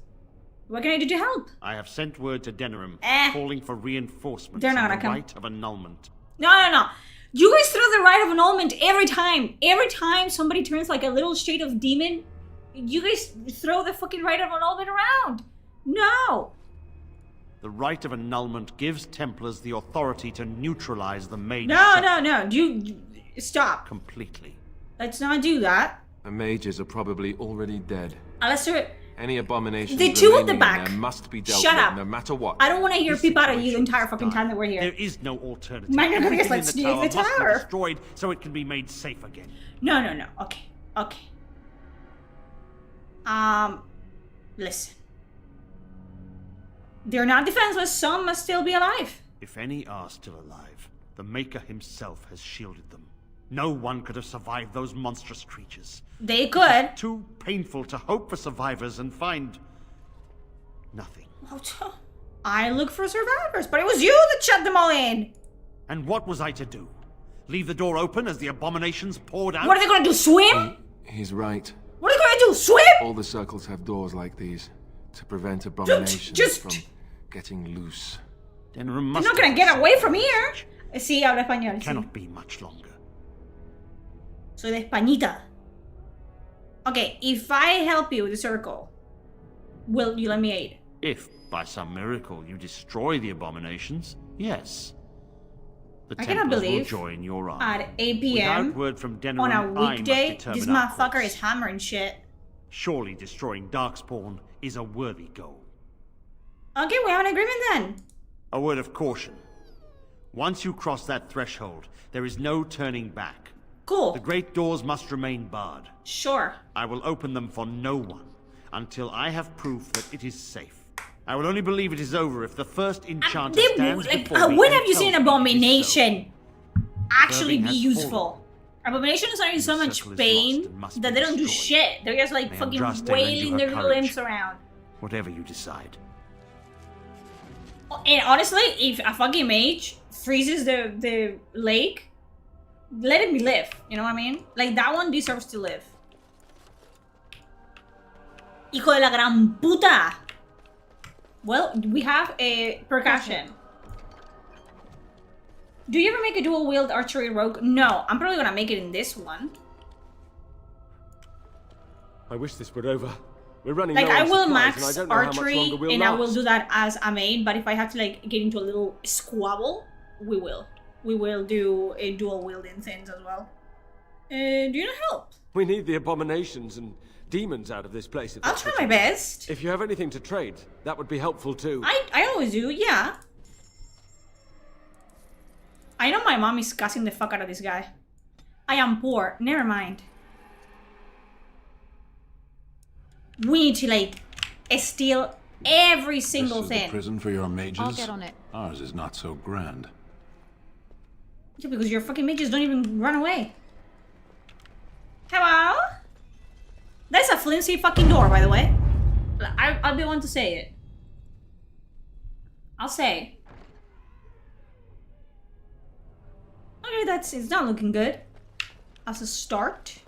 Speaker 1: What can I do to help?
Speaker 11: I have sent word to Denerim, calling for reinforcements
Speaker 1: They're not
Speaker 11: and
Speaker 1: gonna
Speaker 11: the
Speaker 1: come.
Speaker 11: right of annulment.
Speaker 1: No. You guys throw the right of annulment every time. Every time somebody turns like a little shade of demon, you guys throw the fucking right of annulment around. No.
Speaker 11: The right of annulment gives Templars the authority to neutralize the mage
Speaker 1: No. You stop.
Speaker 11: completely.
Speaker 1: Let's not do that.
Speaker 2: The mages are probably already dead.
Speaker 1: Alistair,
Speaker 2: Any abominations
Speaker 1: the two at the
Speaker 2: remaining in
Speaker 1: back.
Speaker 2: there must be dealt
Speaker 1: Shut
Speaker 2: with,
Speaker 1: up.
Speaker 2: no matter what.
Speaker 1: I don't want to hear
Speaker 11: This
Speaker 1: peep out of you the
Speaker 11: situation
Speaker 1: entire
Speaker 11: is
Speaker 1: fucking time that we're here.
Speaker 11: There is no alternative.
Speaker 1: My God,
Speaker 11: Everything
Speaker 1: let's
Speaker 11: in the
Speaker 1: leave
Speaker 11: tower
Speaker 1: the
Speaker 11: must
Speaker 1: tower.
Speaker 11: be destroyed so it can be made safe again.
Speaker 1: No. Okay. Listen. They're not defenseless. Some must still be alive.
Speaker 11: If any are still alive, the Maker himself has shielded them. No one could have survived those monstrous creatures.
Speaker 1: They could.
Speaker 11: Too painful to hope for survivors and find nothing.
Speaker 1: I look for survivors, but it was you that shut them all in.
Speaker 11: And what was I to do? Leave the door open as the abominations poured out?
Speaker 1: What are they gonna do? Swim?
Speaker 2: He's right.
Speaker 1: What are they gonna do? Swim?
Speaker 2: All the circles have doors like these to prevent abominations from getting loose.
Speaker 11: They're
Speaker 1: They're not gonna get away from here. Sí, habla español. Sí.
Speaker 11: Cannot be much longer.
Speaker 1: Soy de Españita. Okay, if I help you with the circle, will you let me aid?
Speaker 11: If, by some miracle, you destroy the abominations, yes. The
Speaker 1: I cannot
Speaker 11: Templars will
Speaker 1: believe
Speaker 11: join your army.
Speaker 1: at 8 p.m.
Speaker 11: Without word from Denerim,
Speaker 1: on a
Speaker 11: I must
Speaker 1: weekday,
Speaker 11: determine
Speaker 1: this
Speaker 11: our
Speaker 1: motherfucker
Speaker 11: course.
Speaker 1: is hammering shit.
Speaker 11: Surely destroying Darkspawn is a worthy goal.
Speaker 1: Okay, we have an agreement then.
Speaker 11: A word of caution. Once you cross that threshold, there is no turning back.
Speaker 1: Cool.
Speaker 11: The great doors must remain barred.
Speaker 1: Sure.
Speaker 11: I will open them for no one until I have proof that it is safe. I will only believe it is over if the first enchanter stands before me
Speaker 1: when
Speaker 11: and
Speaker 1: have you
Speaker 11: tells
Speaker 1: seen an
Speaker 11: me it is so.
Speaker 1: abomination actually
Speaker 11: Serving
Speaker 1: be
Speaker 11: has
Speaker 1: useful? Abominations are in so
Speaker 11: The
Speaker 1: much
Speaker 11: circle is
Speaker 1: pain
Speaker 11: lost and must
Speaker 1: that
Speaker 11: be
Speaker 1: they don't do
Speaker 11: destroyed.
Speaker 1: shit. They're just like
Speaker 11: May
Speaker 1: fucking
Speaker 11: Andraste lend you
Speaker 1: wailing
Speaker 11: her
Speaker 1: their little
Speaker 11: courage.
Speaker 1: imps around.
Speaker 11: Whatever you decide.
Speaker 1: And honestly, if a fucking mage freezes the lake, let it be live. You know what I mean? Like, that one deserves to live. Hijo de la gran puta! Well, we have a percussion. Do you ever make a dual wield archery rogue? No, I'm probably gonna make it in this one.
Speaker 12: I wish this were over. We're running
Speaker 1: Like,
Speaker 12: low
Speaker 1: I
Speaker 12: on
Speaker 1: will
Speaker 12: supplies,
Speaker 1: max
Speaker 12: and I don't know how much
Speaker 1: archery,
Speaker 12: longer we'll
Speaker 1: and I will
Speaker 12: last.
Speaker 1: do that as a main, but if I have to, like, get into a little squabble, we will. We will do a dual wielding things as well. Do you need help?
Speaker 12: We need the abominations and demons out of this place. If
Speaker 1: I'll
Speaker 12: that's
Speaker 1: try
Speaker 12: what
Speaker 1: my
Speaker 12: you-
Speaker 1: best.
Speaker 12: If you have anything to trade, that would be helpful too.
Speaker 1: I always do, yeah. I know my mom is cussing the fuck out of this guy. I am poor. Never mind. We need to, like, steal every single
Speaker 4: This is the
Speaker 1: thing.
Speaker 4: prison for your mages?
Speaker 5: I'll get on it.
Speaker 4: Ours is not so grand.
Speaker 1: Yeah, because your fucking mages don't even run away. Hello? That's a flimsy fucking door, by the way. I'll be one to say it. I'll say. it's not looking good. As a start.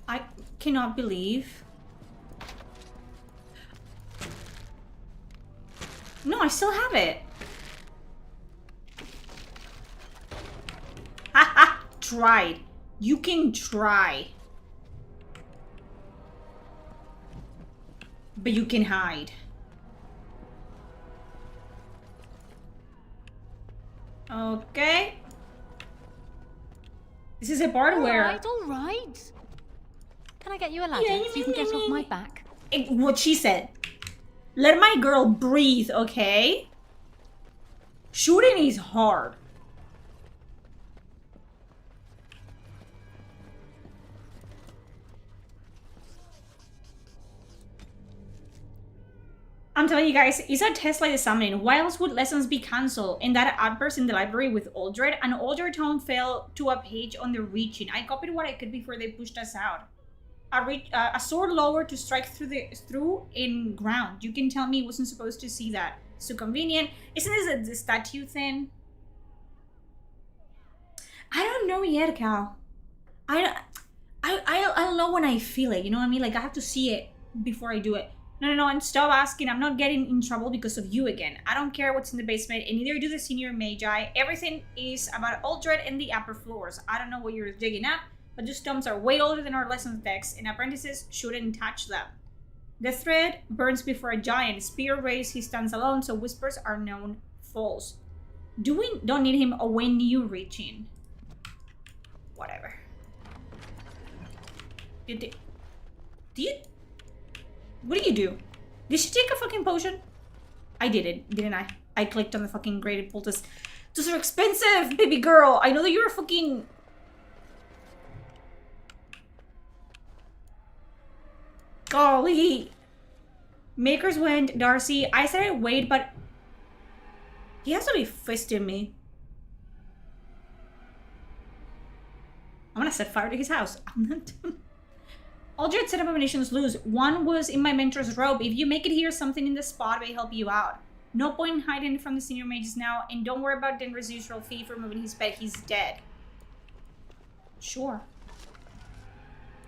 Speaker 1: I cannot believe. No, I still have it. Haha, tried. You can try. But you can hide. Okay. This is a part where...
Speaker 5: All right. Can I get you a ladder so you can get off my back?
Speaker 1: What she said. Let my girl breathe, okay? Shooting is hard. I'm telling you guys, it's a test like the summoning. Why else would lessons be cancelled? In that outburst in the library with Uldred, an older tone fell to a page on the reaching. I copied what I could before they pushed us out. A sword lowered to strike through in ground. You can tell me it wasn't supposed to see that. So convenient. Isn't this a statue thing? I don't know yet, Cal. I don't know when I feel it. You know what I mean? Like I have to see it before I do it. No, and stop asking. I'm not getting in trouble because of you again. I don't care what's in the basement, and neither do the senior magi. Everything is about Uldred and the upper floors. I don't know what you're digging up. But those tomes are way older than our lessons decks, and apprentices shouldn't touch them. The thread burns before a giant. Spear raised, he stands alone, so whispers are known false. Don't need him when you reaching. Whatever. What do you do? Did she take a fucking potion? I did it, didn't I? I clicked on the fucking graded poultice. Those are expensive, baby girl. I know that you're a fucking... Golly. Makers went, Darcy. I said I'd wait, but he has to be fisting me. I'm gonna set fire to his house. I'm not. Uldred set abominations loose. One was in my mentor's robe. If you make it here, something in the spot may help you out. No point in hiding from the senior mages now, and don't worry about Denver's usual fee for moving his bed. He's dead. Sure.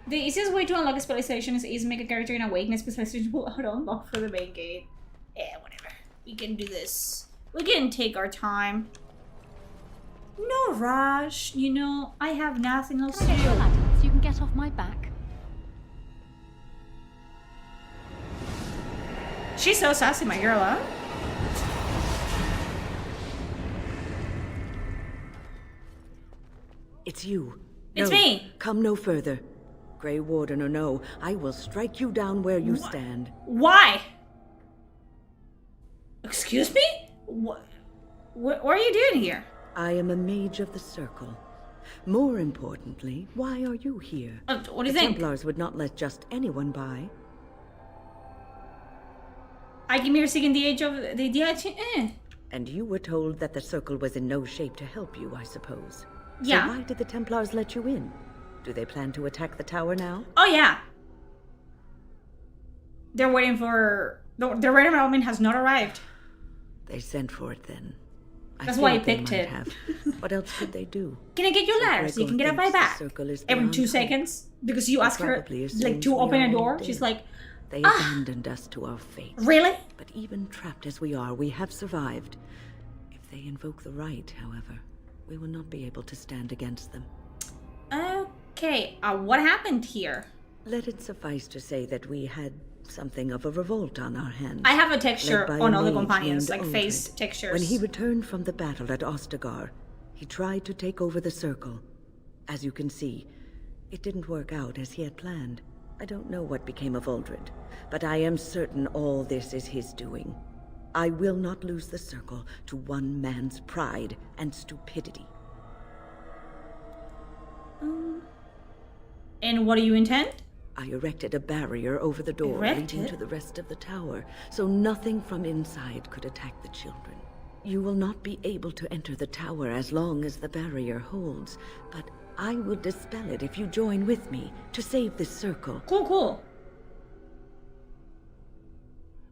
Speaker 1: The easiest way to unlock a specialization is make a character in a weakness specialization will auto-unlock for the main gate. Yeah, whatever. We can do this. We can take our time. No rush, you know, I have nothing else to do.
Speaker 5: Can I get you a ladder so you can get off my back?
Speaker 1: She's so sassy, my girl, huh?
Speaker 13: It's you.
Speaker 1: It's
Speaker 13: no,
Speaker 1: me.
Speaker 13: Come no further. Grey Warden or no, I will strike you down where you stand.
Speaker 1: Why? Excuse me? What are you doing here?
Speaker 13: I am a mage of the Circle. More importantly, why are you here?
Speaker 1: What do you
Speaker 13: the
Speaker 1: think?
Speaker 13: Templars would not let just anyone by.
Speaker 1: I came here seeking the age of the
Speaker 13: And you were told that the Circle was in no shape to help you, I suppose.
Speaker 1: Yeah.
Speaker 13: So why did the Templars let you in? Do they plan to attack the tower now?
Speaker 1: Oh, yeah. They're waiting for... The random element has not arrived.
Speaker 13: They sent for it then.
Speaker 1: That's why I picked it.
Speaker 13: What else could they do?
Speaker 1: Can I get your ladder so you can get up my back? Every 2 seconds? Because you ask her, like, to open a door? She's like,
Speaker 13: they abandoned us to our fate.
Speaker 1: Really?
Speaker 13: But even trapped as we are, we have survived. If they invoke the right, however, we will not be able to stand against them.
Speaker 1: Okay, what happened here?
Speaker 13: Let it suffice to say that we had something of a revolt on our hands.
Speaker 1: I have a texture on all the
Speaker 13: mage
Speaker 1: companions,
Speaker 13: named
Speaker 1: like
Speaker 13: Uldred.
Speaker 1: face textures.
Speaker 13: When he returned from the battle at Ostagar, he tried to take over the Circle. As you can see, it didn't work out as he had planned. I don't know what became of Uldred, but I am certain all this is his doing. I will not lose the Circle to one man's pride and stupidity.
Speaker 1: And what do you intend?
Speaker 13: I erected a barrier over the door leading to the rest of the tower, so nothing from inside could attack the children. You will not be able to enter the tower as long as the barrier holds, but I will dispel it if you join with me to save this Circle.
Speaker 1: Cool.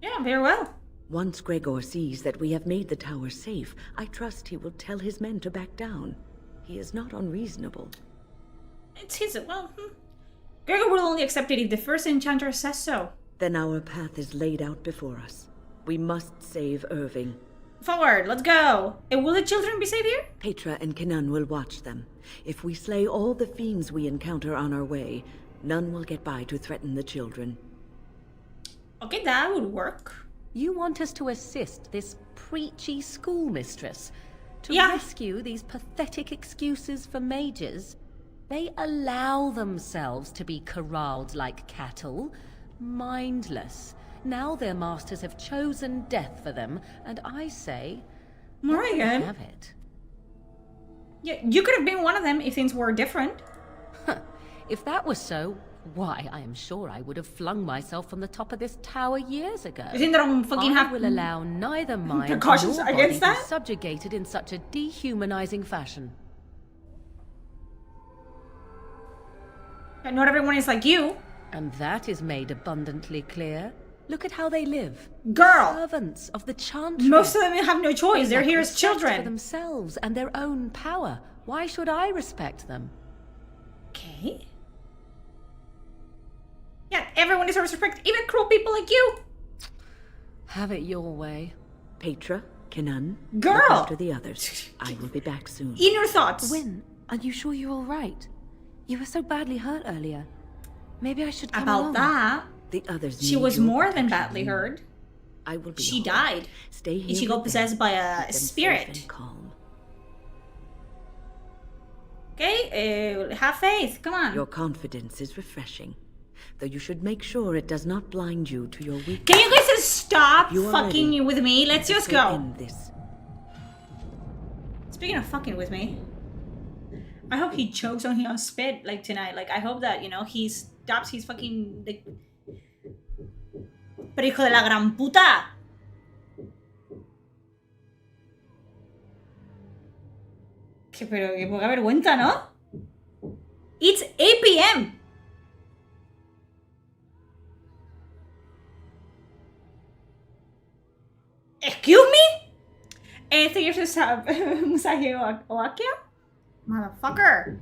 Speaker 1: Yeah, very well.
Speaker 13: Once Greagoir sees that we have made the tower safe, I trust he will tell his men to back down. He is not unreasonable.
Speaker 1: It's his, well, Greagoir will only accept it if the first enchanter says so.
Speaker 13: Then our path is laid out before us. We must save Irving.
Speaker 1: Forward, let's go. And will the children be safe here?
Speaker 13: Petra and Kenan will watch them. If we slay all the fiends we encounter on our way, none will get by to threaten the children.
Speaker 1: Okay, that would work.
Speaker 3: You want us to assist this preachy schoolmistress to
Speaker 1: Yeah.
Speaker 3: rescue these pathetic excuses for mages? They allow themselves to be corralled like cattle, mindless. Now their masters have chosen death for them, and I say,
Speaker 1: Morrigan,
Speaker 3: have it.
Speaker 1: Yeah, you could have been one of them if things were different.
Speaker 3: If that was so, why, I am sure I would have flung myself from the top of this tower years ago.
Speaker 1: You think they don't fucking
Speaker 3: I
Speaker 1: have
Speaker 3: will allow neither mind
Speaker 1: precautions
Speaker 3: nor
Speaker 1: against
Speaker 3: body
Speaker 1: that?
Speaker 3: be subjugated in such a dehumanizing fashion.
Speaker 1: Not everyone is like you.
Speaker 3: And that is made abundantly clear. Look at how they live.
Speaker 1: Girl!
Speaker 3: Servants of the Chantry.
Speaker 1: Most of them have no choice. They're
Speaker 3: lack
Speaker 1: here as
Speaker 3: respect
Speaker 1: children.
Speaker 3: for themselves and their own power. Why should I respect them?
Speaker 1: Okay. Yeah, everyone deserves respect, even cruel people like you.
Speaker 3: Have it your way.
Speaker 13: Petra, Kenan,
Speaker 1: Girl!
Speaker 13: look after the others. I will be back soon.
Speaker 1: In your thoughts.
Speaker 5: Wynne, are you sure you're all right? You were so badly hurt earlier. Maybe I should come
Speaker 1: About
Speaker 5: along.
Speaker 1: that,
Speaker 13: The others
Speaker 1: she
Speaker 13: need
Speaker 1: was
Speaker 13: your
Speaker 1: more than
Speaker 13: protection.
Speaker 1: badly hurt.
Speaker 13: I will be
Speaker 1: She
Speaker 13: all
Speaker 1: died.
Speaker 13: right. Stay here
Speaker 1: And she
Speaker 13: with
Speaker 1: got
Speaker 13: them.
Speaker 1: possessed by
Speaker 13: Keep
Speaker 1: a
Speaker 13: them safe
Speaker 1: spirit.
Speaker 13: and calm.
Speaker 1: Okay, have faith. Come on.
Speaker 13: Your confidence is refreshing, though you should make sure it does not blind you to your weakness.
Speaker 1: Can you guys just stop
Speaker 13: You are
Speaker 1: fucking
Speaker 13: ready.
Speaker 1: with me? Let's just
Speaker 13: We'll
Speaker 1: go.
Speaker 13: end this.
Speaker 1: Speaking of fucking with me, I hope he chokes on his spit like tonight. Like I hope that, you know, he stops his fucking like. Pero hijo de la gran puta. Pero qué poca vergüenza, ¿no? It's 8 p.m. Excuse me? Thank you for Musashi Oakia? Motherfucker.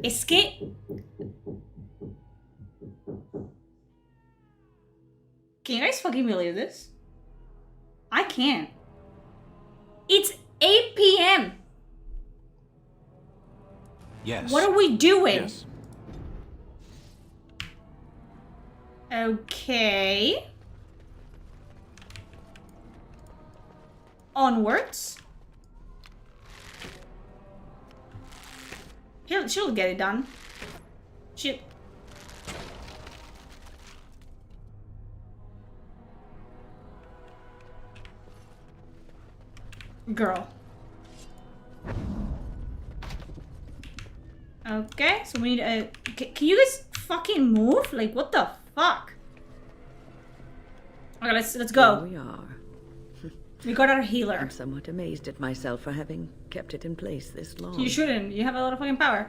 Speaker 1: Es que... Can you guys fucking believe this? I can't. It's 8 p.m.
Speaker 2: Yes.
Speaker 1: What are we doing?
Speaker 2: Yes.
Speaker 1: Okay. Onwards. She'll get it done. She... Girl. Okay, so we need a... Can you guys fucking move? Like, what the fuck? Okay, let's go.
Speaker 13: Here we are.
Speaker 1: We got our healer.
Speaker 13: I'm somewhat amazed at myself for having kept it in place this long.
Speaker 1: You shouldn't. You have a lot of fucking power.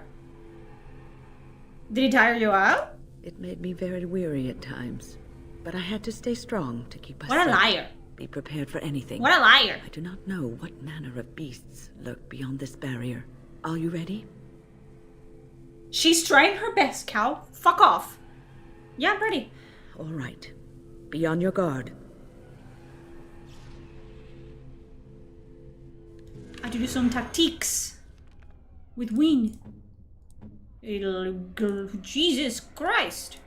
Speaker 1: Did he tire you out?
Speaker 13: It made me very weary at times, but I had to stay strong to keep us
Speaker 1: What a
Speaker 13: safe.
Speaker 1: liar.
Speaker 13: Be prepared for anything.
Speaker 1: What a liar.
Speaker 13: I do not know what manner of beasts lurk beyond this barrier. Are you ready?
Speaker 1: She's trying her best, Cal. Fuck off. Yeah, I'm ready.
Speaker 13: All right. Be on your guard.
Speaker 1: I have to do some tactics with Wynne. Jesus Christ.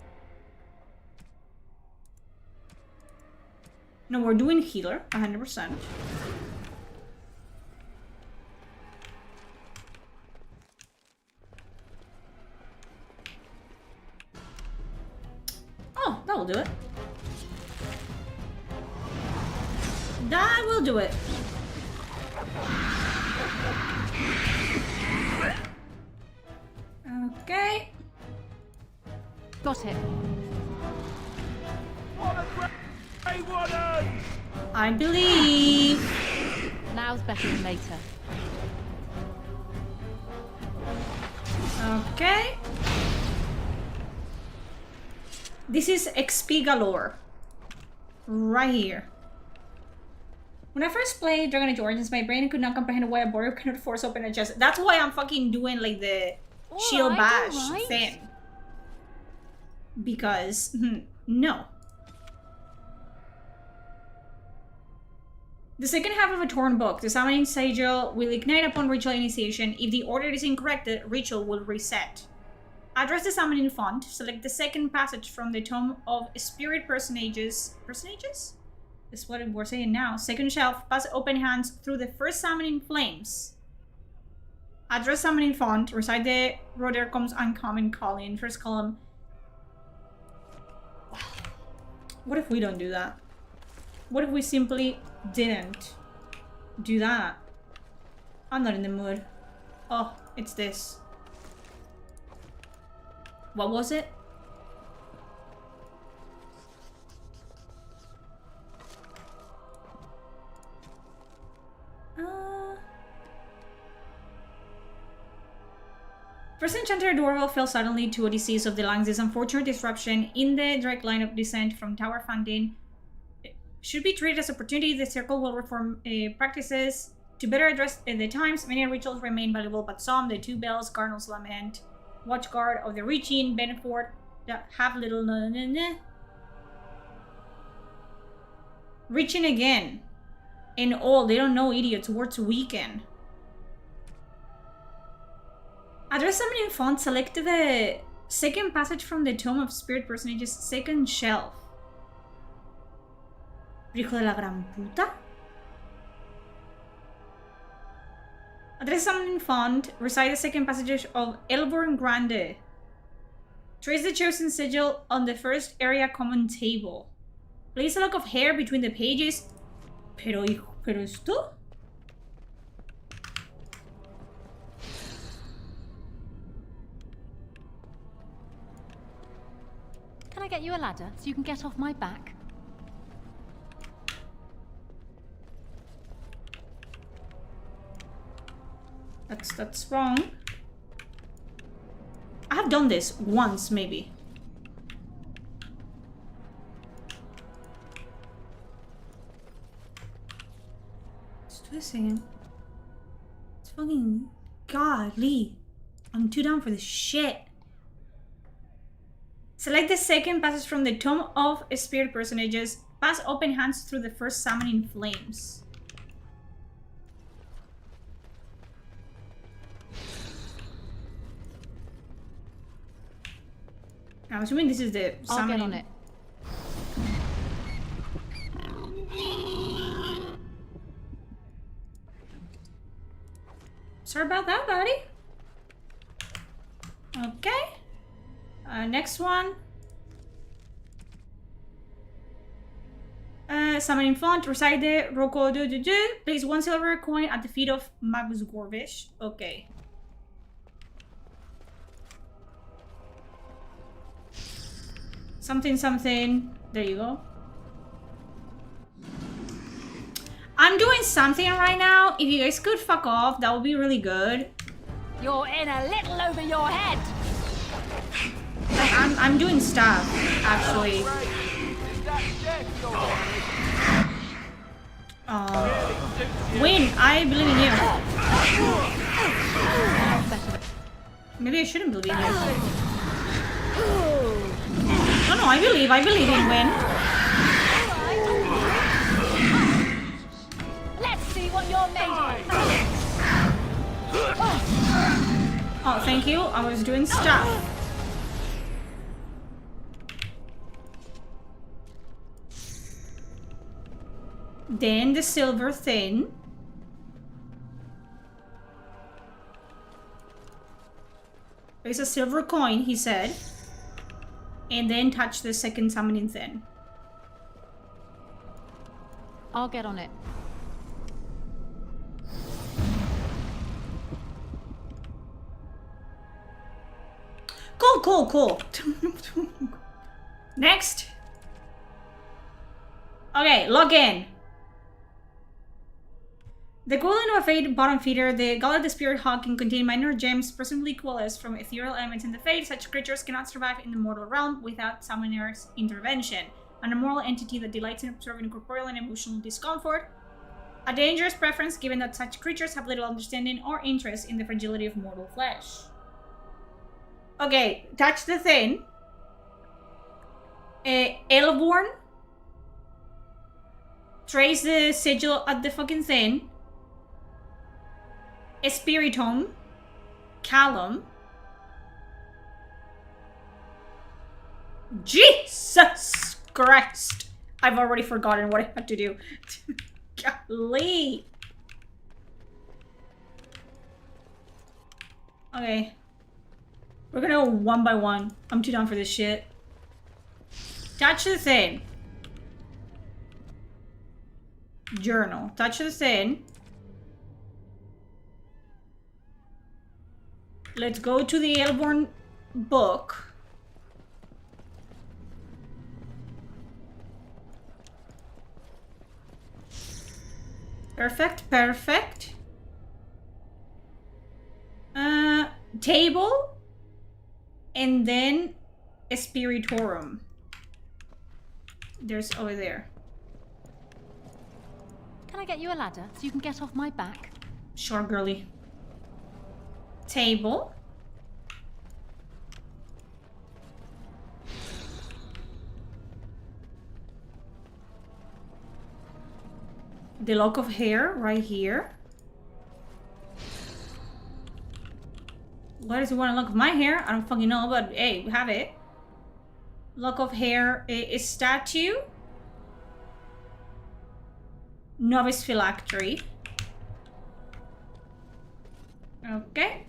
Speaker 1: No, we're doing healer, 100%. Oh, that will do it. That will do it. Okay.
Speaker 5: Got it.
Speaker 1: I believe.
Speaker 5: Now's better than later.
Speaker 1: Okay. This is XP galore. Right here. When I first played Dragon Age Origins, my brain could not comprehend why a border could not force open a chest. That's why I'm fucking doing like the shield bash thing. Because, no. The second half of a torn book, the summoning sigil will ignite upon ritual initiation. If the order is incorrect, the ritual will reset. Address the summoning font. Select the second passage from the Tome of Spirit Personages. Personages? That's what we're saying now. Second shelf. Pass open hands through the first summoning flames. Address summoning font. Recite the Roder comes uncommon calling. First column. What if we don't do that? What if we simply didn't do that? I'm not in the mood. Oh, it's this. What was it? First Enchanter Dorval fell suddenly to a disease of the lungs. This unfortunate disruption in the direct line of descent from Tower Fountain should be treated as opportunity. The Circle will reform practices to better address the times. Many rituals remain valuable, but some, the Two Bells, Cardinal's Lament, Watchguard of the Reaching, Benefort, that have little Reaching again. And all, they don't know, idiots. Words weaken. Address summoning font. Select the second passage from the Tome of Spirit Personages' second shelf. Hijo de la gran puta. Address summoning font. Recite the second passage of Elborn Grande. Trace the chosen sigil on the first area common table. Place a lock of hair between the pages. Pero esto?
Speaker 5: Can I get you a ladder so you can get off my back?
Speaker 1: That's wrong. I have done this once, maybe. Let's do this again. It's fucking godly. I'm too down for this shit. Select the second passage from the Tome of Spirit Personages. Pass open hands through the first summoning flames. I'm assuming this is the summoning.
Speaker 5: I'll get on it.
Speaker 1: Sorry about that, buddy. Okay. Next one. Summoning font. Recite the Roko do do do. Place 1 silver coin at the feet of Magus Gorvish. Okay. Something, something. There you go. I'm doing something right now. If you guys could fuck off, that would be really good.
Speaker 5: You're in a little over your head.
Speaker 1: I'm doing stuff, actually. Win, I believe in you. Maybe I shouldn't believe in you. No, I believe in Win.
Speaker 5: Let's see what you're made of.
Speaker 1: Oh, thank you. I was doing stuff. Then the silver thing. There's a silver coin, he said. And then touch the second summoning thing.
Speaker 5: I'll get on it.
Speaker 1: Cool. Next. Okay, log in. The equivalent of a Fade bottom feeder, the Gauntlet of the Spirit Hawk can contain minor gems, presumably coalesced from ethereal elements in the Fade. Such creatures cannot survive in the mortal realm without summoner's intervention. An immoral entity that delights in observing corporeal and emotional discomfort. A dangerous preference given that such creatures have little understanding or interest in the fragility of mortal flesh. Okay, touch the thing. Elborn. Trace the sigil at the fucking thing. Espiriton. Callum. Jesus Christ! I've already forgotten what I had to do. Golly! Okay. We're gonna go one by one. I'm too down for this shit. Touch the thing. Journal. Touch the thing. Let's go to the Elborn book. Perfect, perfect. Table. And then Espiritorum. There's over there.
Speaker 14: Can I get you a ladder so you can get off my back?
Speaker 1: Sure, girly. Table. The lock of hair right here. Why does he want to look of my hair? I don't fucking know, but hey, we have it. Lock of hair is statue. Novice phylactery. Okay.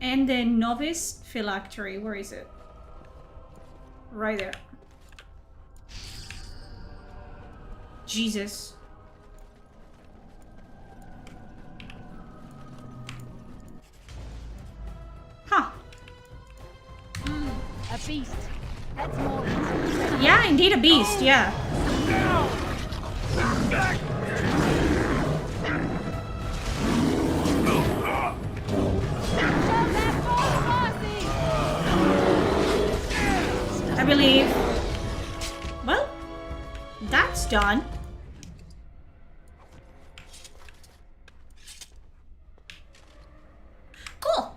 Speaker 1: And the novice phylactery, where is it? Right there. Jesus. Huh.
Speaker 14: A beast. That's more.
Speaker 1: Yeah, indeed a beast, yeah. I believe. Well, that's done. Cool.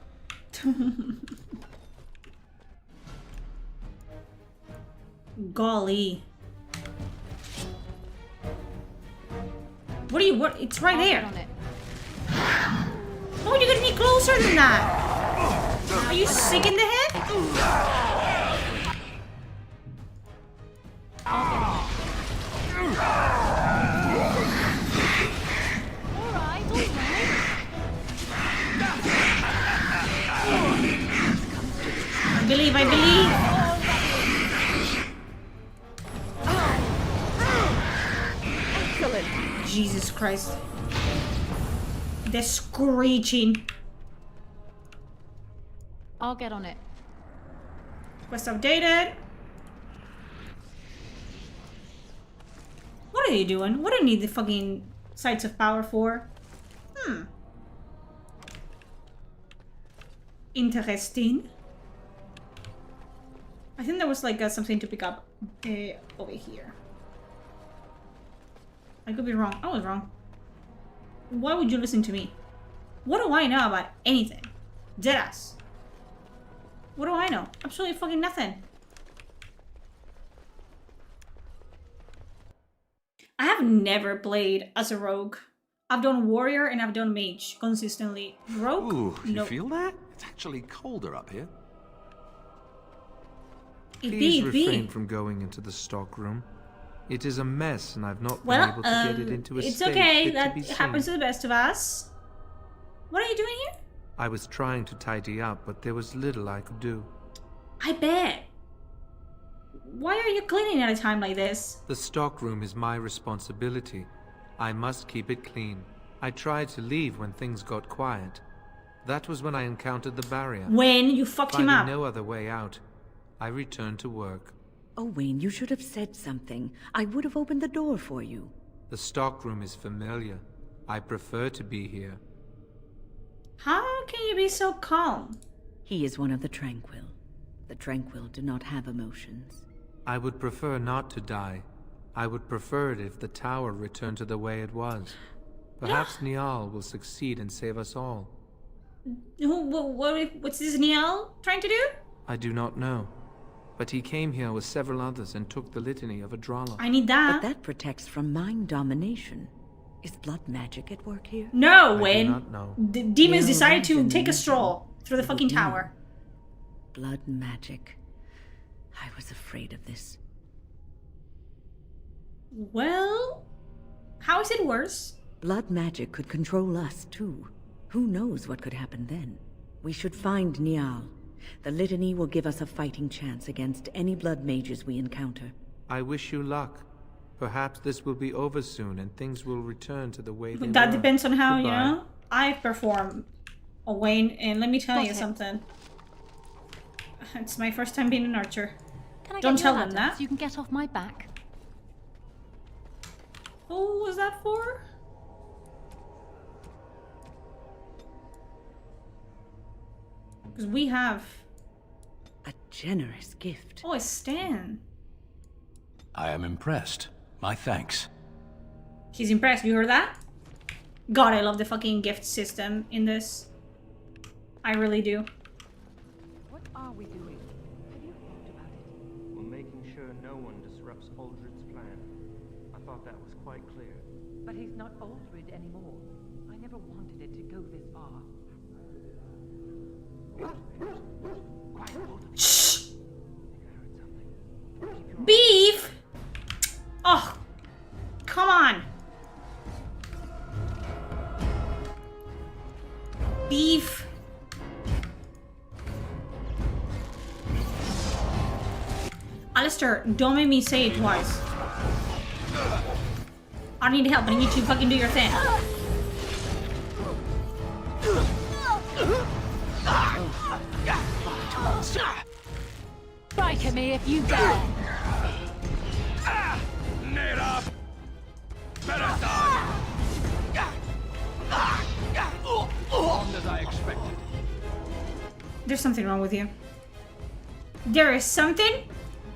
Speaker 1: Golly. What are you, what? It's right there. Oh, you're getting me closer than that. Are you sick in the head? I believe. Excellent. Jesus Christ. The screeching.
Speaker 14: I'll get on it.
Speaker 1: Quest updated. What are you doing? What do you need the fucking Sites of Power for? Interesting. I think there was like something to pick up over here. I could be wrong. I was wrong. Why would you listen to me? What do I know about anything? Deadass. What do I know? Absolutely fucking nothing. I have never played as a rogue. I've done warrior and I've done mage consistently. Rogue?
Speaker 2: Ooh, you
Speaker 1: nope.
Speaker 2: feel that? It's actually colder up here.
Speaker 15: Please refrain from going into the stockroom. It is a mess, and I've not been able to get it into a
Speaker 1: it's
Speaker 15: state
Speaker 1: okay.
Speaker 15: fit
Speaker 1: That
Speaker 15: to be seen.
Speaker 1: happens to the best of us. What are you doing here?
Speaker 15: I was trying to tidy up, but there was little I could do.
Speaker 1: I bet. Why are you cleaning at a time like this?
Speaker 15: The stockroom is my responsibility. I must keep it clean. I tried to leave when things got quiet. That was when I encountered the barrier.
Speaker 1: When you fucked him up.
Speaker 15: Finding no other way out, I returned to work.
Speaker 13: Oh, Wayne, you should have said something. I would have opened the door for you.
Speaker 15: The stockroom is familiar. I prefer to be here.
Speaker 1: How can you be so calm?
Speaker 13: He is one of the Tranquil. The tranquil do not have emotions.
Speaker 15: I would prefer not to die. I would prefer it if the tower returned to the way it was. Perhaps Niall will succeed and save us all.
Speaker 1: What's this Niall trying to do?
Speaker 15: I do not know. But he came here with several others and took the litany of a Drala.
Speaker 1: I need that.
Speaker 13: But that protects from mind domination. Is blood magic at work here?
Speaker 1: No,
Speaker 15: I
Speaker 1: Wayne.
Speaker 15: do not know.
Speaker 1: The demons decided to take a stroll through the fucking tower.
Speaker 13: Blood magic. I was afraid of this.
Speaker 1: Well, how is it worse?
Speaker 13: Blood magic could control us, too. Who knows what could happen then? We should find Niall. The litany will give us a fighting chance against any blood mages we encounter.
Speaker 15: I wish you luck. Perhaps this will be over soon and things will return to the way they
Speaker 1: That
Speaker 15: were.
Speaker 1: depends on how,
Speaker 15: Goodbye.
Speaker 1: you know, I perform, Wayne. And let me tell you
Speaker 14: Got it.
Speaker 1: something. It's my first time being an archer.
Speaker 14: Can I
Speaker 1: Don't
Speaker 14: get you
Speaker 1: tell
Speaker 14: a
Speaker 1: them
Speaker 14: ladder
Speaker 1: that.
Speaker 14: so you can get off my back?
Speaker 1: Who was that for? Because we have...
Speaker 13: A generous gift.
Speaker 1: Oh, it's Stan.
Speaker 4: I am impressed. My thanks.
Speaker 1: He's impressed. You heard that? God, I love the fucking gift system in this. I really do.
Speaker 5: What are we doing? Have you thought about it?
Speaker 16: We're making sure no one disrupts Aldred's plan. I thought that was quite clear.
Speaker 5: But he's not Aldred anymore. I never wanted it to go this far.
Speaker 1: Shh! Beef! Oh, come on. Beef. Alistair, don't make me say it twice. I need help. I need you to fucking do your thing.
Speaker 14: Strike at me if you dare.
Speaker 4: As I expected.
Speaker 1: There's something wrong with you. There is something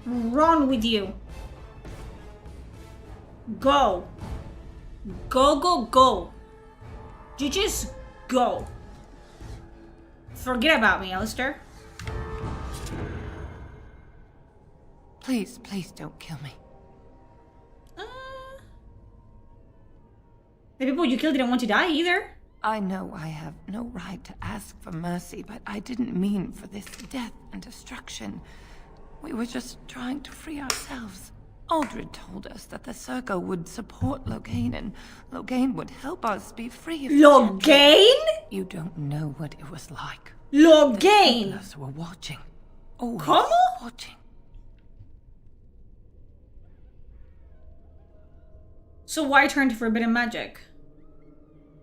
Speaker 1: wrong with you. Go. Go, go, go. You just go. Forget about me, Alistair.
Speaker 5: Please, please don't kill me.
Speaker 1: The people you killed didn't want to die either.
Speaker 5: I know I have no right to ask for mercy, but I didn't mean for this death and destruction. We were just trying to free ourselves. Aldred told us that the Circle would support Loghain, and Loghain would help us be free of
Speaker 1: Loghain?
Speaker 5: You don't know what it was like.
Speaker 1: Loghain?
Speaker 5: The Templars were watching. Always
Speaker 1: Como?
Speaker 5: watching.
Speaker 1: So why turn to forbidden magic?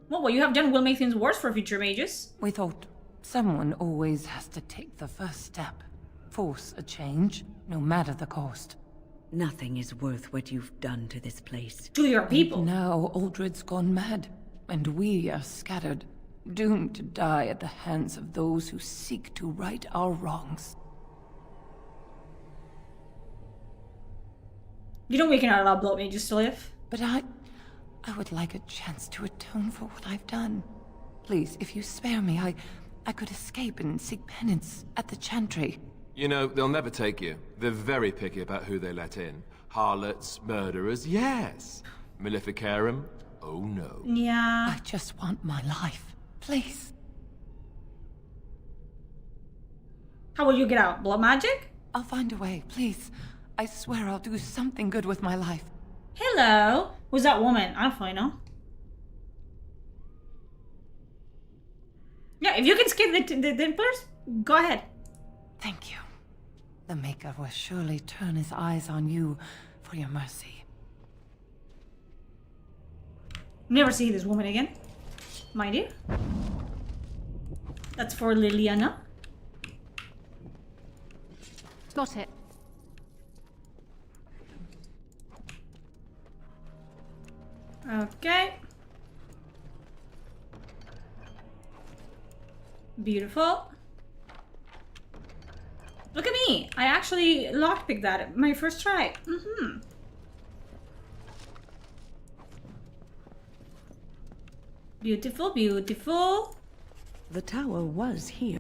Speaker 1: Well, what you have done will make things worse for future mages.
Speaker 5: We thought someone always has to take the first step. Force a change, no matter the cost.
Speaker 13: Nothing is worth what you've done to this place.
Speaker 1: To your people.
Speaker 5: And now Aldred's gone mad, and we are scattered, doomed to die at the hands of those who seek to right our wrongs.
Speaker 1: You know we cannot allow blood mages to live.
Speaker 5: But I would like a chance to atone for what I've done. Please, if you spare me, I could escape and seek penance at the Chantry.
Speaker 2: You know, they'll never take you. They're very picky about who they let in. Harlots, murderers, yes. Maleficarum, oh no.
Speaker 1: Yeah.
Speaker 5: I just want my life. Please.
Speaker 1: How will you get out? Blood magic?
Speaker 5: I'll find a way, please. I swear I'll do something good with my life.
Speaker 1: Hello. Who's that woman? I don't fucking know. Yeah, if you can skip the Templars, go ahead.
Speaker 5: Thank you. The Maker will surely turn his eyes on you for your mercy.
Speaker 1: Never see this woman again. Mind you. That's for Liliana.
Speaker 14: Got it.
Speaker 1: Okay. Beautiful. Look at me! I actually lockpicked that my first try. Beautiful, beautiful.
Speaker 13: The tower was here.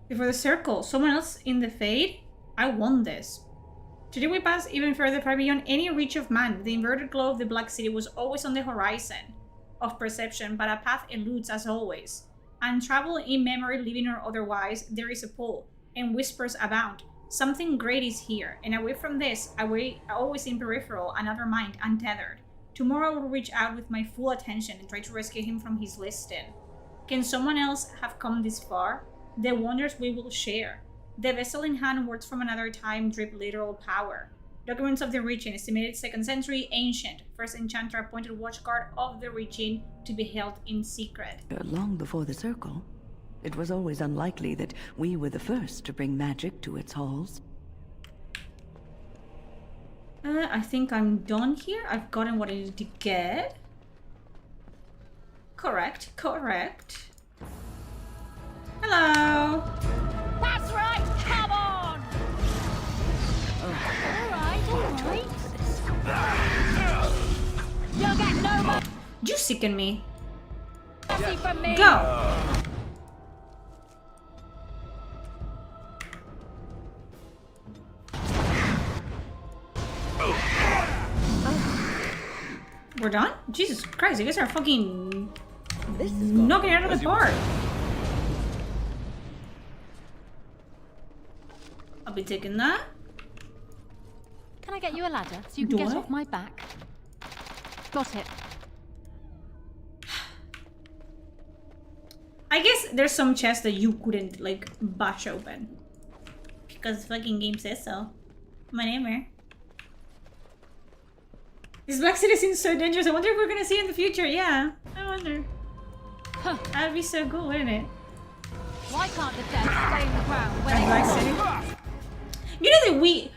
Speaker 1: Before the circle, someone else in the fade? I won this. Today we pass even further, far beyond any reach of man. The inverted glow of the Black City was always on the horizon of perception, but a path eludes as always. And travel in memory, living or otherwise, there is a pull, and whispers abound. Something great is here, and away from this, away always in peripheral, another mind, untethered. Tomorrow I will reach out with my full attention and try to rescue him from his listing. Can someone else have come this far? The wonders we will share. The vessel in hand, words from another time, drip literal power. Documents of the region, estimated 2nd century, ancient. First enchanter appointed watchguard of the region to be held in secret.
Speaker 13: Long before the circle, it was always unlikely that we were the first to bring magic to its halls.
Speaker 1: I think I'm done here. I've gotten what I needed to get. Correct, correct. Hello.
Speaker 14: That's right, come on! Alright. You'll get no more.
Speaker 1: You sicken me.
Speaker 14: Mercy from me.
Speaker 1: Go. We're done? Jesus Christ, you guys are fucking knocking it out of the park. I'll be taking that.
Speaker 14: Can I get you a ladder so you can get off my back? Got it.
Speaker 1: I guess there's some chests that you couldn't, like, bash open. Because the fucking game says so. My nightmare. This Black City seems so dangerous. I wonder if we're gonna see it in the future. Yeah, I wonder. Huh, that'd be so cool, wouldn't it?
Speaker 14: Why can't the dead stay in the ground when
Speaker 1: Black City? You know that we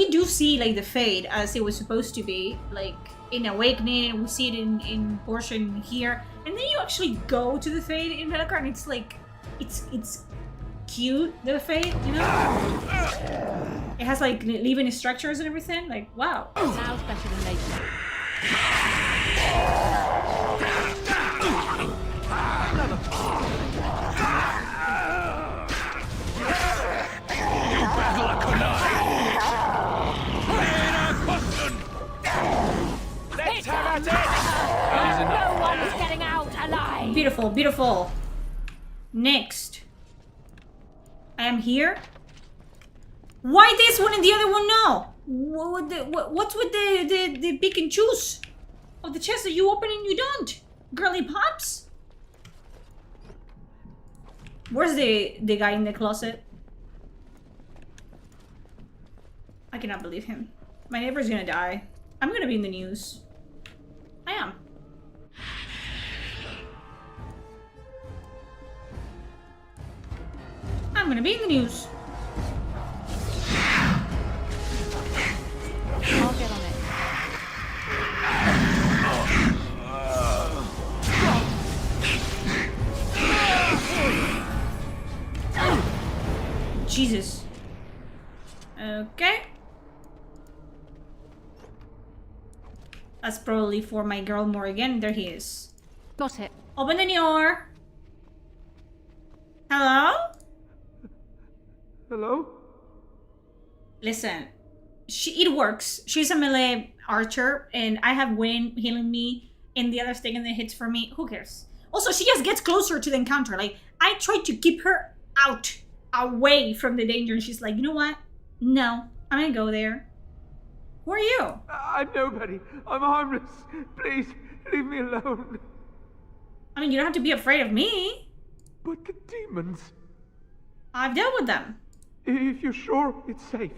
Speaker 1: do see like the fade as it was supposed to be, like in Awakening. We see it in portion here, and then you actually go to the fade in Belakar, and it's like it's cute, the fade, you know. It has like living structures and everything. Like wow.
Speaker 14: Sounds better than later.
Speaker 7: Let's have at it!
Speaker 14: No one's getting out alive!
Speaker 1: Beautiful, beautiful. Next. I am here. Why this one and the other one no? What's with the pick and choose of the chest that you open and you don't? Girly pops? Where's the guy in the closet? I cannot believe him. My neighbor's gonna die. I'm gonna be in the news. I am. I'm gonna be in the news.
Speaker 14: I'll get on it.
Speaker 1: Jesus. Okay. That's probably for my girl Morrigan. There he is.
Speaker 14: Got it.
Speaker 1: Open the door. Hello?
Speaker 12: Hello?
Speaker 1: Listen. It works. She's a melee archer, and I have Wayne healing me, and the other's taking the hits for me. Who cares? Also, she just gets closer to the encounter. Like, I tried to keep her out, away from the danger, and she's like, you know what? No, I'm gonna go there. Who are you?
Speaker 12: I'm nobody. I'm harmless. Please, leave me alone.
Speaker 1: I mean, you don't have to be afraid of me.
Speaker 12: But the demons...
Speaker 1: I've dealt with them.
Speaker 12: If you're sure it's safe,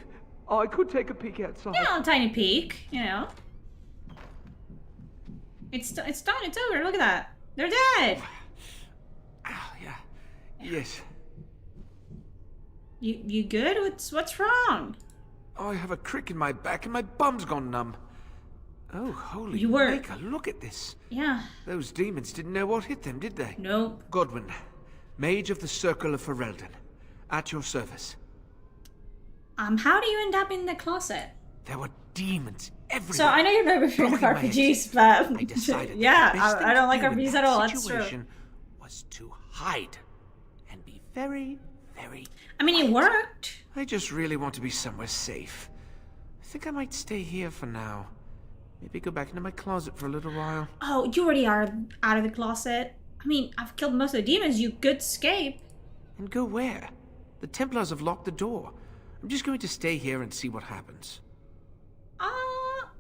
Speaker 12: I could take a peek outside.
Speaker 1: Yeah, a tiny peek, you know. It's done, it's over, look at that. They're dead.
Speaker 2: Yeah. Yes.
Speaker 1: You good? What's wrong?
Speaker 2: I have a crick in my back and my bum's gone numb.
Speaker 15: Oh, holy
Speaker 1: You were-
Speaker 15: maker, look at this.
Speaker 1: Yeah.
Speaker 15: Those demons didn't know what hit them, did they?
Speaker 1: No.
Speaker 15: Godwin, Mage of the Circle of Ferelden. At your service.
Speaker 1: How do you end up in the closet?
Speaker 15: There were demons everywhere.
Speaker 1: So I know you're not a fan of
Speaker 15: blocking my
Speaker 1: RPGs, but
Speaker 15: I decided
Speaker 1: yeah,
Speaker 15: the best thing
Speaker 1: I don't
Speaker 15: to
Speaker 1: like
Speaker 15: do in
Speaker 1: RPGs
Speaker 15: that
Speaker 1: at all. That's true.
Speaker 15: situation was to hide and be very, very.
Speaker 1: I mean, it worked.
Speaker 15: I just really want to be somewhere safe. I think I might stay here for now. Maybe go back into my closet for a little while.
Speaker 1: Oh, you already are out of the closet. I mean, I've killed most of the demons. You could escape.
Speaker 15: And go where? The Templars have locked the door. I'm just going to stay here and see what happens.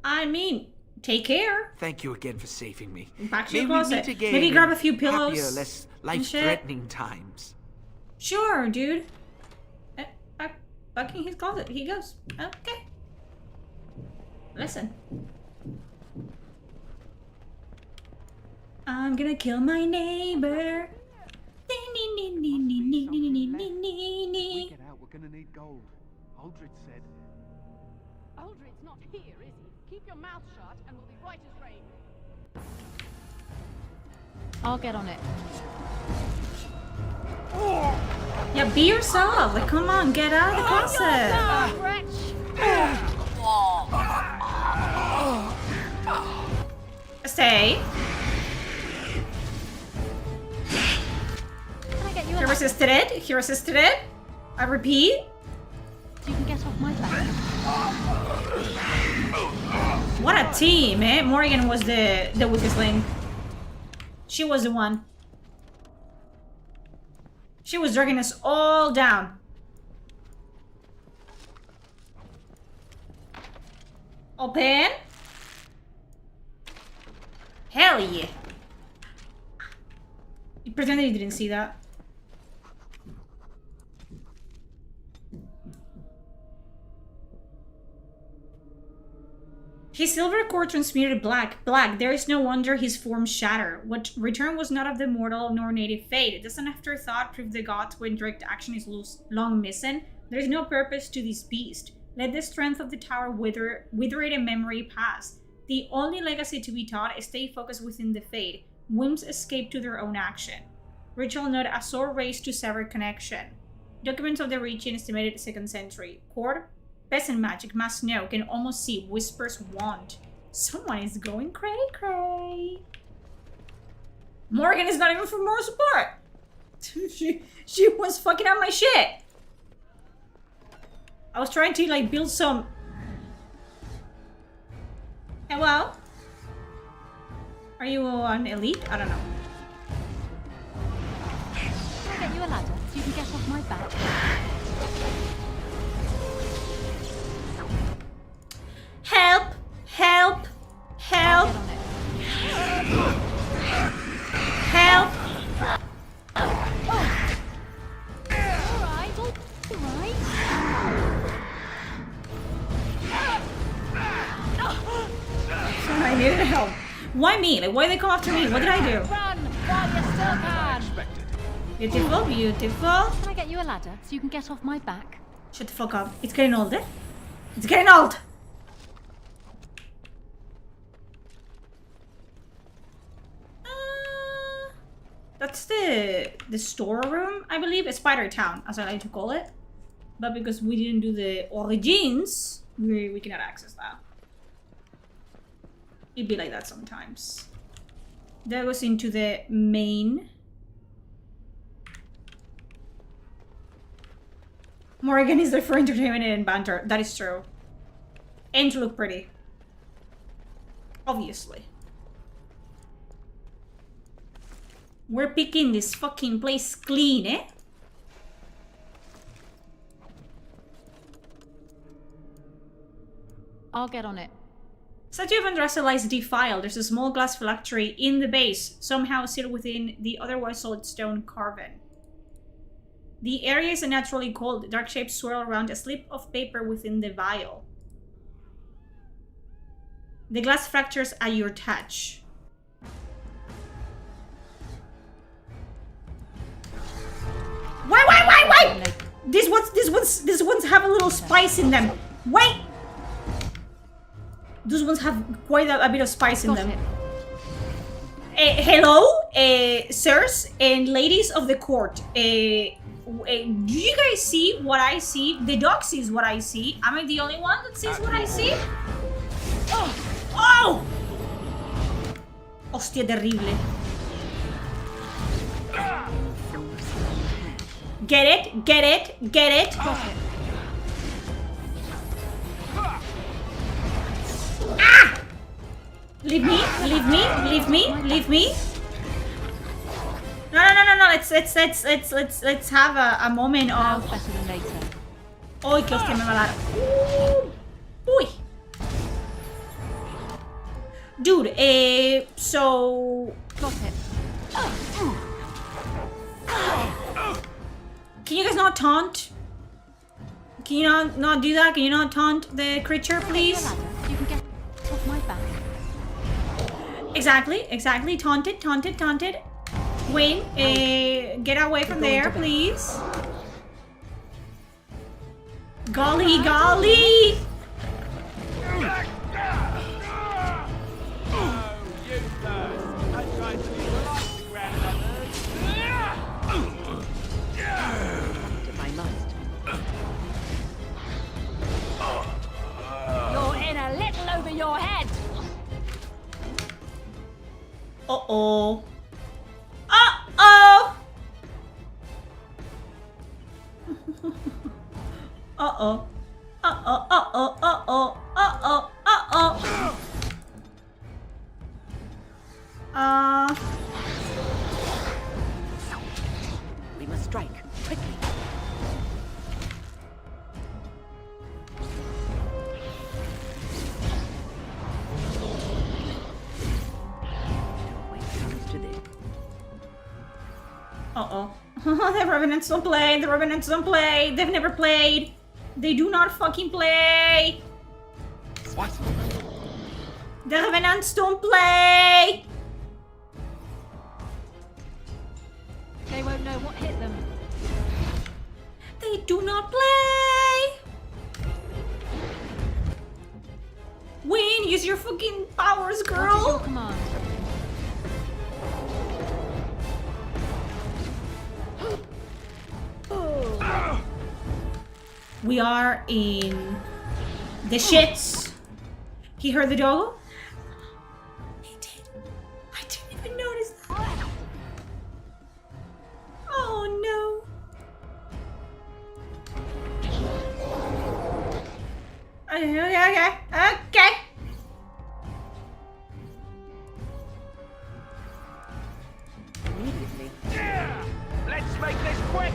Speaker 1: I mean, take care.
Speaker 15: Thank you again for saving me.
Speaker 1: Back to your
Speaker 15: Maybe we
Speaker 1: closet.
Speaker 15: meet again
Speaker 1: Maybe grab a
Speaker 15: in
Speaker 1: few pillows.
Speaker 15: Happier, less
Speaker 1: and shit.
Speaker 15: life-threatening times.
Speaker 1: Sure, dude. Back in his closet. He goes. Okay. Listen. I'm gonna kill my neighbor.
Speaker 16: We get out, we're gonna need gold. Aldred said.
Speaker 14: Aldred's not here, is he? Keep your mouth shut and we'll be right as rain. I'll get on it.
Speaker 1: Yeah, be yourself. Like, come on, get out of the closet. Stay.
Speaker 14: Can I get you
Speaker 1: He resisted it. He resisted it. I repeat.
Speaker 14: You can get off my back.
Speaker 1: What a team, eh? Morrigan was the weakest link. She was the one. She was dragging us all down. Open. Hell yeah. You pretended you didn't see that. His silver core transmuted black. There is no wonder his form shattered. What return was not of the mortal nor native fate. Does an afterthought prove the gods when direct action is long missing? There is no purpose to this beast. Let the strength of the tower wither it in memory pass. The only legacy to be taught is stay focused within the fate. Whims escape to their own action. Ritual note, a sore race to sever connection. Documents of the region estimated 2nd century. Court, peasant magic, must know, can almost see, whispers want. Someone is going cray-cray. Morgan is not even for moral support. she was fucking up my shit. I was trying to like build some. Hello? Are you an elite? I don't know.
Speaker 14: Can I get you a ladder so you can get off my back?
Speaker 1: Help! Help! Help! Help!
Speaker 14: Alright, alright.
Speaker 1: I needed help. Why me? Like, why they come after me? What did I do?
Speaker 14: Run while you still can.
Speaker 1: Beautiful, beautiful.
Speaker 14: Can I get you a ladder so you can get off my back?
Speaker 1: Shut the fuck up. It's getting old, eh? It's getting old! That's the storeroom, I believe. A Spider Town, as I like to call it. But because we didn't do the origins, we cannot access that. It'd be like that sometimes. That goes into the main. Morrigan is there for entertainment and banter. That is true. And to look pretty. Obviously. We're picking this fucking place clean, eh?
Speaker 14: I'll get on it.
Speaker 1: Statue of Andrasila is defiled. There's a small glass phylactery in the base, somehow sealed within the otherwise solid stone carven. The area is unnaturally cold. Dark shapes swirl around a slip of paper within the vial. The glass fractures at your touch. Wait! These ones have a little spice in them. Wait! Those ones have quite a bit of spice in
Speaker 14: Got
Speaker 1: them.
Speaker 14: it.
Speaker 1: Hello, sirs and ladies of the court. Do you guys see what I see? The dog sees what I see. Am I the only one that sees what I see? Oh! Oh! Hostia, terrible. Get it? Get it? Get it?
Speaker 14: Got it.
Speaker 1: Ah! Leave me, leave me, leave me, leave me. No. Let's have a moment
Speaker 14: Now's
Speaker 1: of.
Speaker 14: better than later.
Speaker 1: Uy, que hostia me va a dar. Uy. Dude, so.
Speaker 14: Got it.
Speaker 1: Can you guys not taunt? Can you not do that? Can you not taunt the creature, please?
Speaker 14: You can get off my back.
Speaker 1: Exactly. Taunted. Wayne, get away from there, please. Golly!
Speaker 14: You're in a little over your head.
Speaker 1: Uh-oh.
Speaker 13: We must strike quickly. When it comes to this.
Speaker 1: Uh-oh. The Revenants don't play. They've never played. They do not fucking play.
Speaker 10: What?
Speaker 1: The Revenants don't play.
Speaker 14: They won't know what hit them.
Speaker 1: They do not play. Wayne, use your fucking powers, girl.
Speaker 14: What is your command?
Speaker 1: We are in the shits. He heard the doggo? He did. I didn't even notice that. Oh no. Okay.
Speaker 13: Immediately.
Speaker 10: Let's make this quick!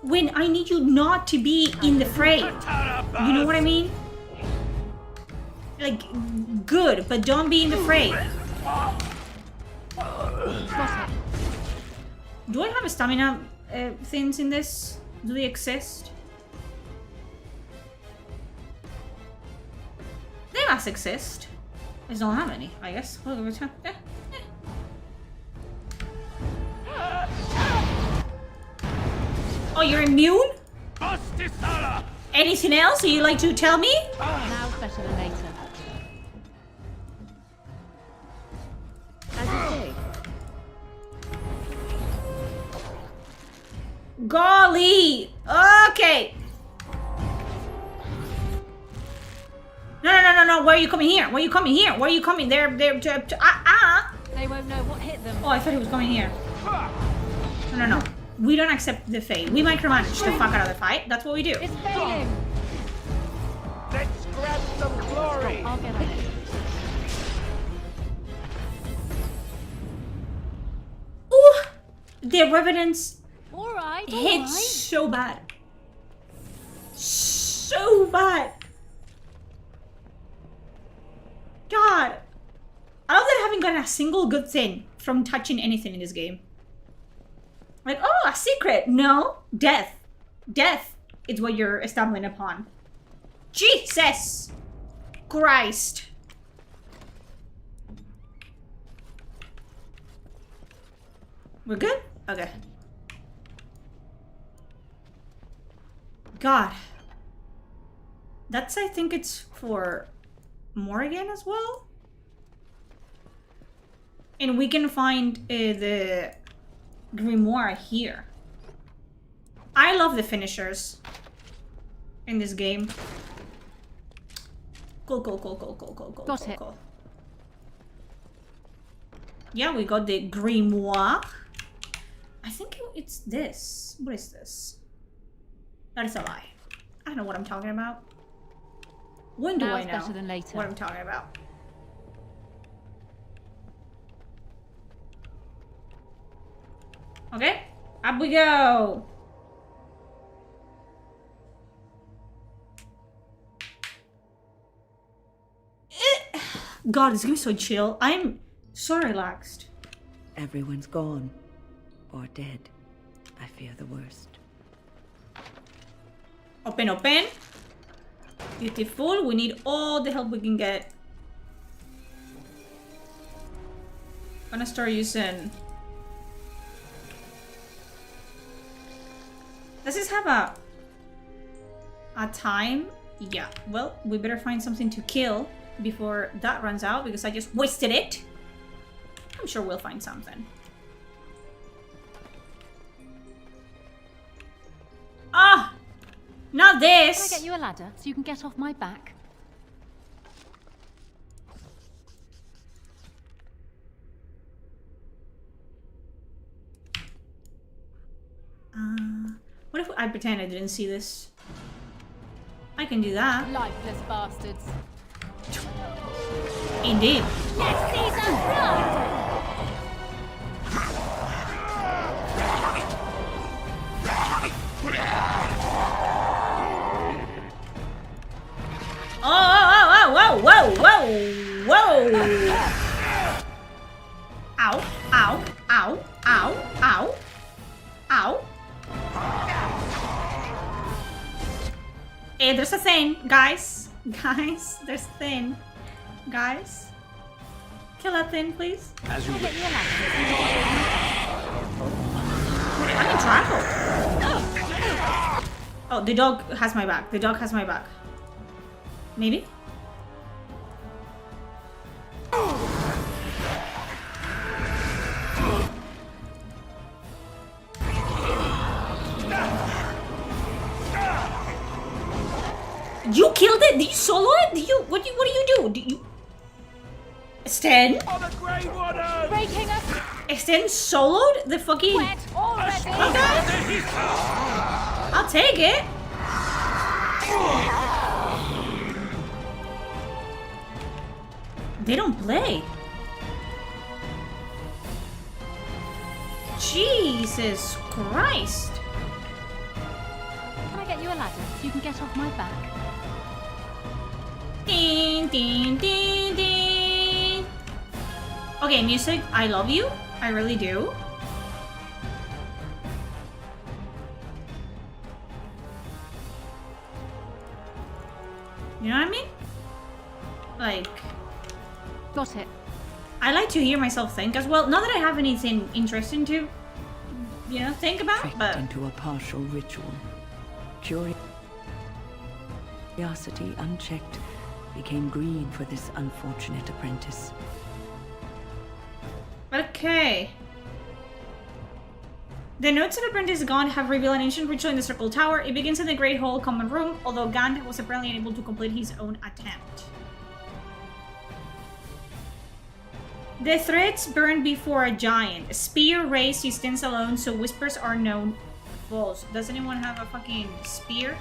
Speaker 1: Win, I need you not to be in the fray. You know what I mean? Like, good, but don't be in the fray. Do I have a stamina things in this? Do they exist? They must exist. I just don't have any, I guess. Oh, you're immune? Anything else that you'd like to tell me?
Speaker 14: Now's better than later.
Speaker 13: As you say.
Speaker 1: Golly! Okay. No. Why are you coming here? Why are you coming here? Why are you coming? They're
Speaker 14: They won't know what hit them.
Speaker 1: Oh, I thought he was coming here. No. We don't accept the fate. We micromanage the fuck out of the fight. That's what we do.
Speaker 14: It's failing.
Speaker 10: Let's grab some glory!
Speaker 14: I'll get it.
Speaker 1: Ooh! The Revenants
Speaker 14: All right.
Speaker 1: hit so bad. So bad. God. I love that I haven't gotten a single good thing from touching anything in this game. Like, oh, a secret. No. Death. Death is what you're stumbling upon. Jesus Christ. We're good? Okay. God. That's, I think it's for Morgan as well. And we can find the Grimoire here. I love the finishers in this game. Cool.
Speaker 14: Got it.
Speaker 1: Cool. Yeah, we got the Grimoire. I think it's this. What is this? That is a lie. I don't know what I'm talking about. When do I know
Speaker 14: better than later.
Speaker 1: what I'm talking about? Okay, up we go. God, this game is so chill. I'm so relaxed.
Speaker 13: Everyone's gone. Or dead. I fear the worst.
Speaker 1: Open. Beautiful. We need all the help we can get. I'm gonna start using... Does this have a time? Yeah. Well, we better find something to kill before that runs out because I just wasted it. I'm sure we'll find something. Ah! Not this!
Speaker 14: Can I get you a ladder so you can get off my back?
Speaker 1: What if I pretend I didn't see this? I can do that.
Speaker 14: Lifeless bastards.
Speaker 1: Indeed.
Speaker 14: Let's see some blood!
Speaker 1: Oh, whoa. Ow. Hey, there's a thing, guys. There's a thing. Guys. Kill that thing, please.
Speaker 14: As you wish.
Speaker 1: I'm in trouble. Oh, the dog has my back. Maybe? You killed it? Did you solo it? What do you do? Did you... Sten?
Speaker 14: Breaking us.
Speaker 1: Sten soloed the fucking...
Speaker 14: Wet already.
Speaker 1: Okay. I'll take it. They don't play. Jesus Christ.
Speaker 14: Can I get you a ladder so you can get off my back?
Speaker 1: Ding. Okay, music, I love you. I really do. You know what I mean? Like...
Speaker 14: Got it.
Speaker 1: I like to hear myself think as well. Not that I have anything interesting to, think about,
Speaker 13: Tricked
Speaker 1: but...
Speaker 13: into a partial ritual. Curiosity unchecked became green for this unfortunate apprentice.
Speaker 1: Okay. The notes of Apprentice Gaunt have revealed an ancient ritual in the Circle Tower. It begins in the Great Hall Common Room, although Gaunt was apparently unable to complete his own attempt. The threats burn before a giant. A spear raised, he stands alone, so whispers are known false. Does anyone have a fucking spear?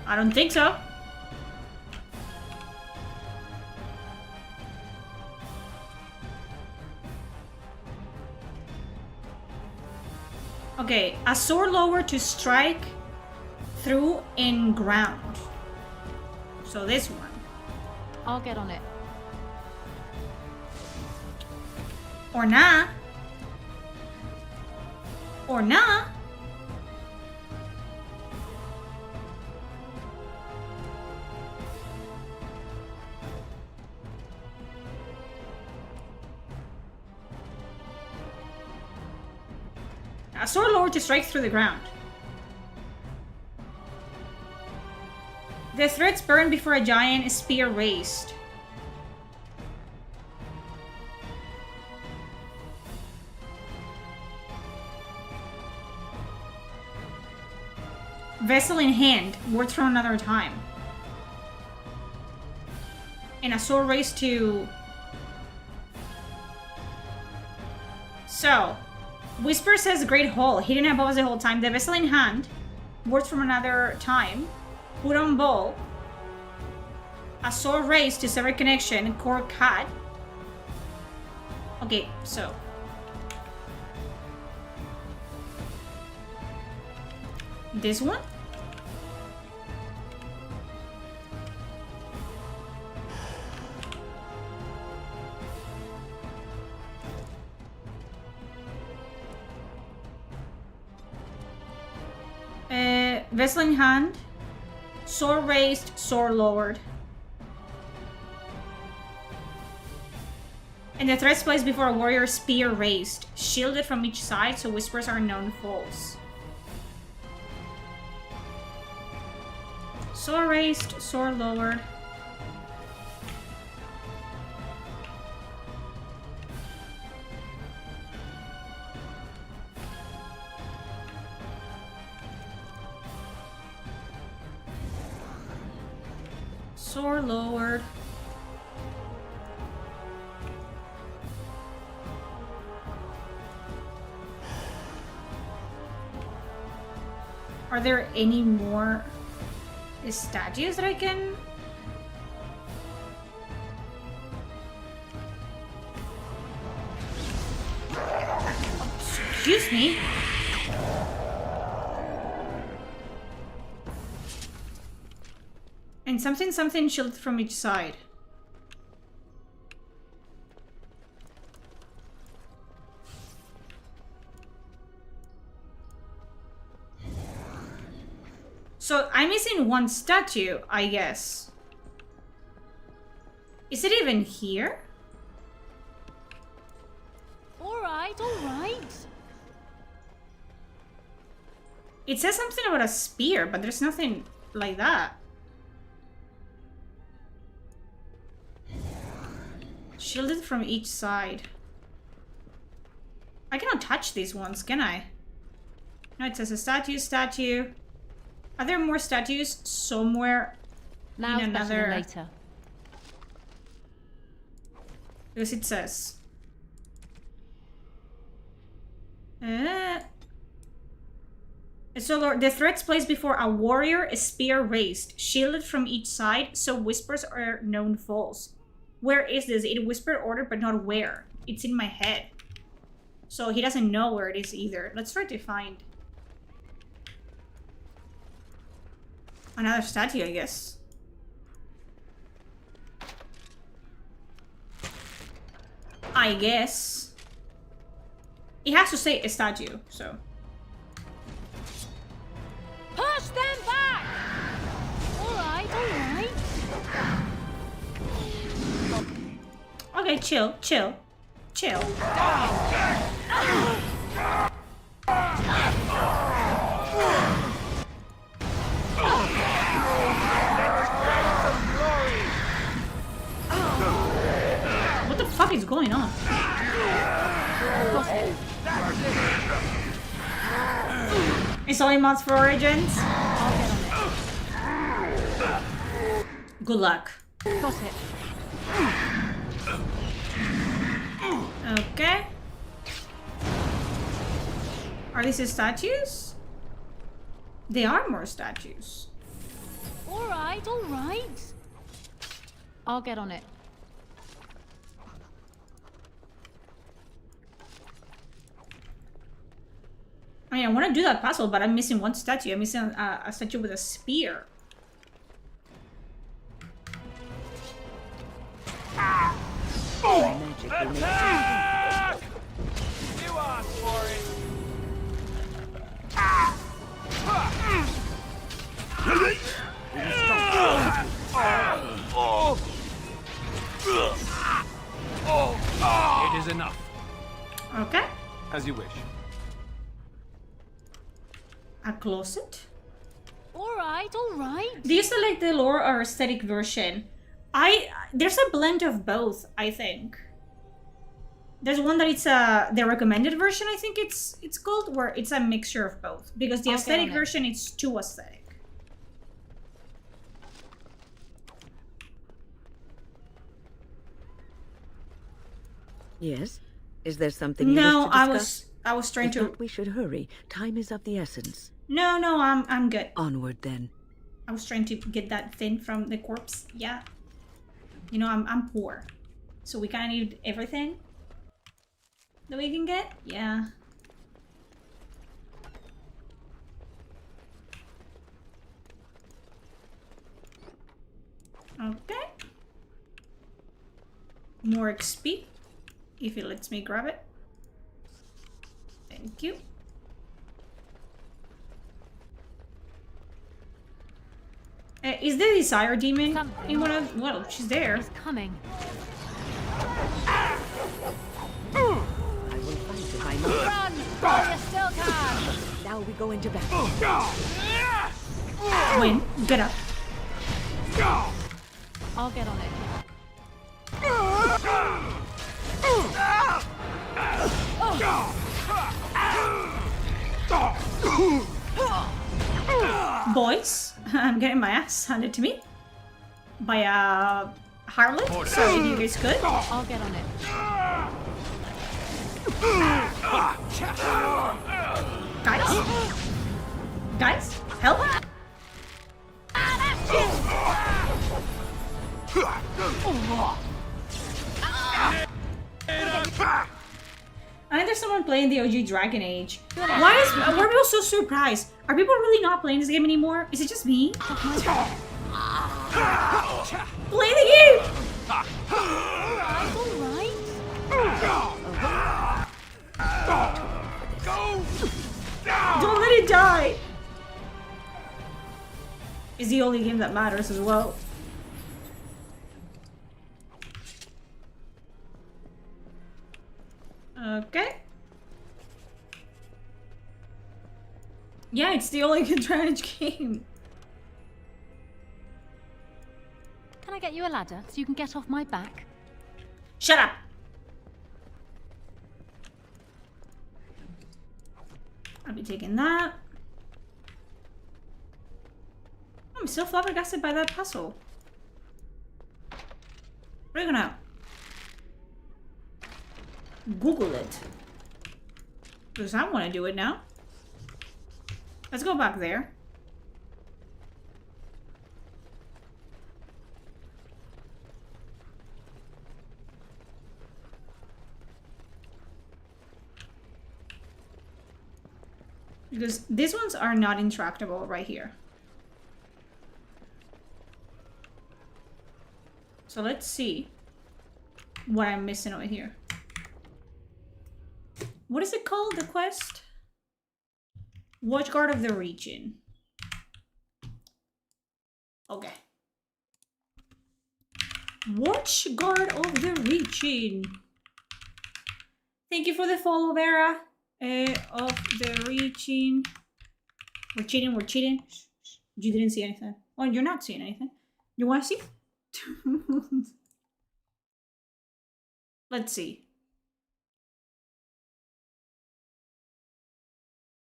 Speaker 1: I don't think so. Okay, a sword lower to strike through in ground. So this one.
Speaker 14: I'll get on it.
Speaker 1: Or nah. Or nah. A sword lowered to strike through the ground. The threats burn before a giant spear raised. Vessel in hand, words from another time. And a sword raised to... So, Whisper says Great Hall, hidden above us the whole time. The vessel in hand, words from another time. Put on ball. A sword raised to sever connection, core cut. Okay, so... This one? Vessel in hand, sword raised, sword lowered. And the threats placed before a warrior, spear raised, shielded from each side so whispers are known false. Sword raised, sword lowered. Sword lowered. Are there any more statues that I can... Excuse me. And something shielded from each side. So I'm missing one statue, I guess. Is it even here?
Speaker 14: All right, all right.
Speaker 1: It says something about a spear, but there's nothing like that. Shielded from each side. I cannot touch these ones, can I? No, it says a statue. Are there more statues somewhere
Speaker 14: Now
Speaker 1: in another...
Speaker 14: later.
Speaker 1: Because it says... So Lord, the threats placed before a warrior, a spear raised, shielded from each side, so whispers are known false. Where is this? It whispered order, but not where. It's in my head. So he doesn't know where it is either. Let's try to find another statue, I guess. I guess. It has to say a statue, so.
Speaker 14: Push them back! All right, all right.
Speaker 1: Okay, chill. What the fuck is going on? It's only mods for Origins? Good luck.
Speaker 14: Got it.
Speaker 1: Okay. Are these statues? They are more statues.
Speaker 14: All right, all right. I'll get on it.
Speaker 1: I mean, I want to do that puzzle, but I'm missing one statue. I'm missing a statue with a spear.
Speaker 2: Attack! You asked for it.
Speaker 12: It is enough.
Speaker 1: Okay.
Speaker 12: As you wish.
Speaker 1: A closet?
Speaker 14: Alright, alright.
Speaker 1: Do you select the lore or aesthetic version? There's a blend of both, I think. There's one that it's the recommended version, I think it's called, where it's a mixture of both. Because the aesthetic version, it's too aesthetic.
Speaker 13: Yes? Is there something you
Speaker 1: No,
Speaker 13: wish to discuss?
Speaker 1: I was trying to...
Speaker 13: We should hurry. Time is of the essence.
Speaker 1: No, I'm good.
Speaker 13: Onward, then.
Speaker 1: I was trying to get that thing from the corpse. Yeah. You know, I'm poor. So we kind of need everything that we can get. Yeah. Okay. More XP. If it lets me grab it. Thank you. Is the desire demon in one of... Well, she's there.
Speaker 14: He's coming.
Speaker 13: I will fight if I must.
Speaker 14: Run! While you still can!
Speaker 13: Now we go into battle.
Speaker 1: Win. Get up.
Speaker 14: I'll get on it.
Speaker 1: Boys, I'm getting my ass handed to me by a harlot, so you guys good?
Speaker 14: I'll get on it.
Speaker 1: Guys, help! I think there's someone playing the OG Dragon Age. Why are people so surprised? Are people really not playing this game anymore? Is it just me? Play the game! Don't let it die! It's the only game that matters as well. Okay. Yeah, it's the only advantage game.
Speaker 14: Can I get you a ladder so you can get off my back?
Speaker 1: Shut up! I'll be taking that. I'm still flabbergasted by that puzzle. We're gonna Google it. Because I want to do it now. Let's go back there. Because these ones are not intractable right here. So let's see what I'm missing over here. What is it called, the quest? Watchguard of the region. Okay. Watchguard of the region. Thank you for the follow, Vera. Of the region. We're cheating, we're cheating. You didn't see anything. Oh, you're not seeing anything. You want to see? Let's see.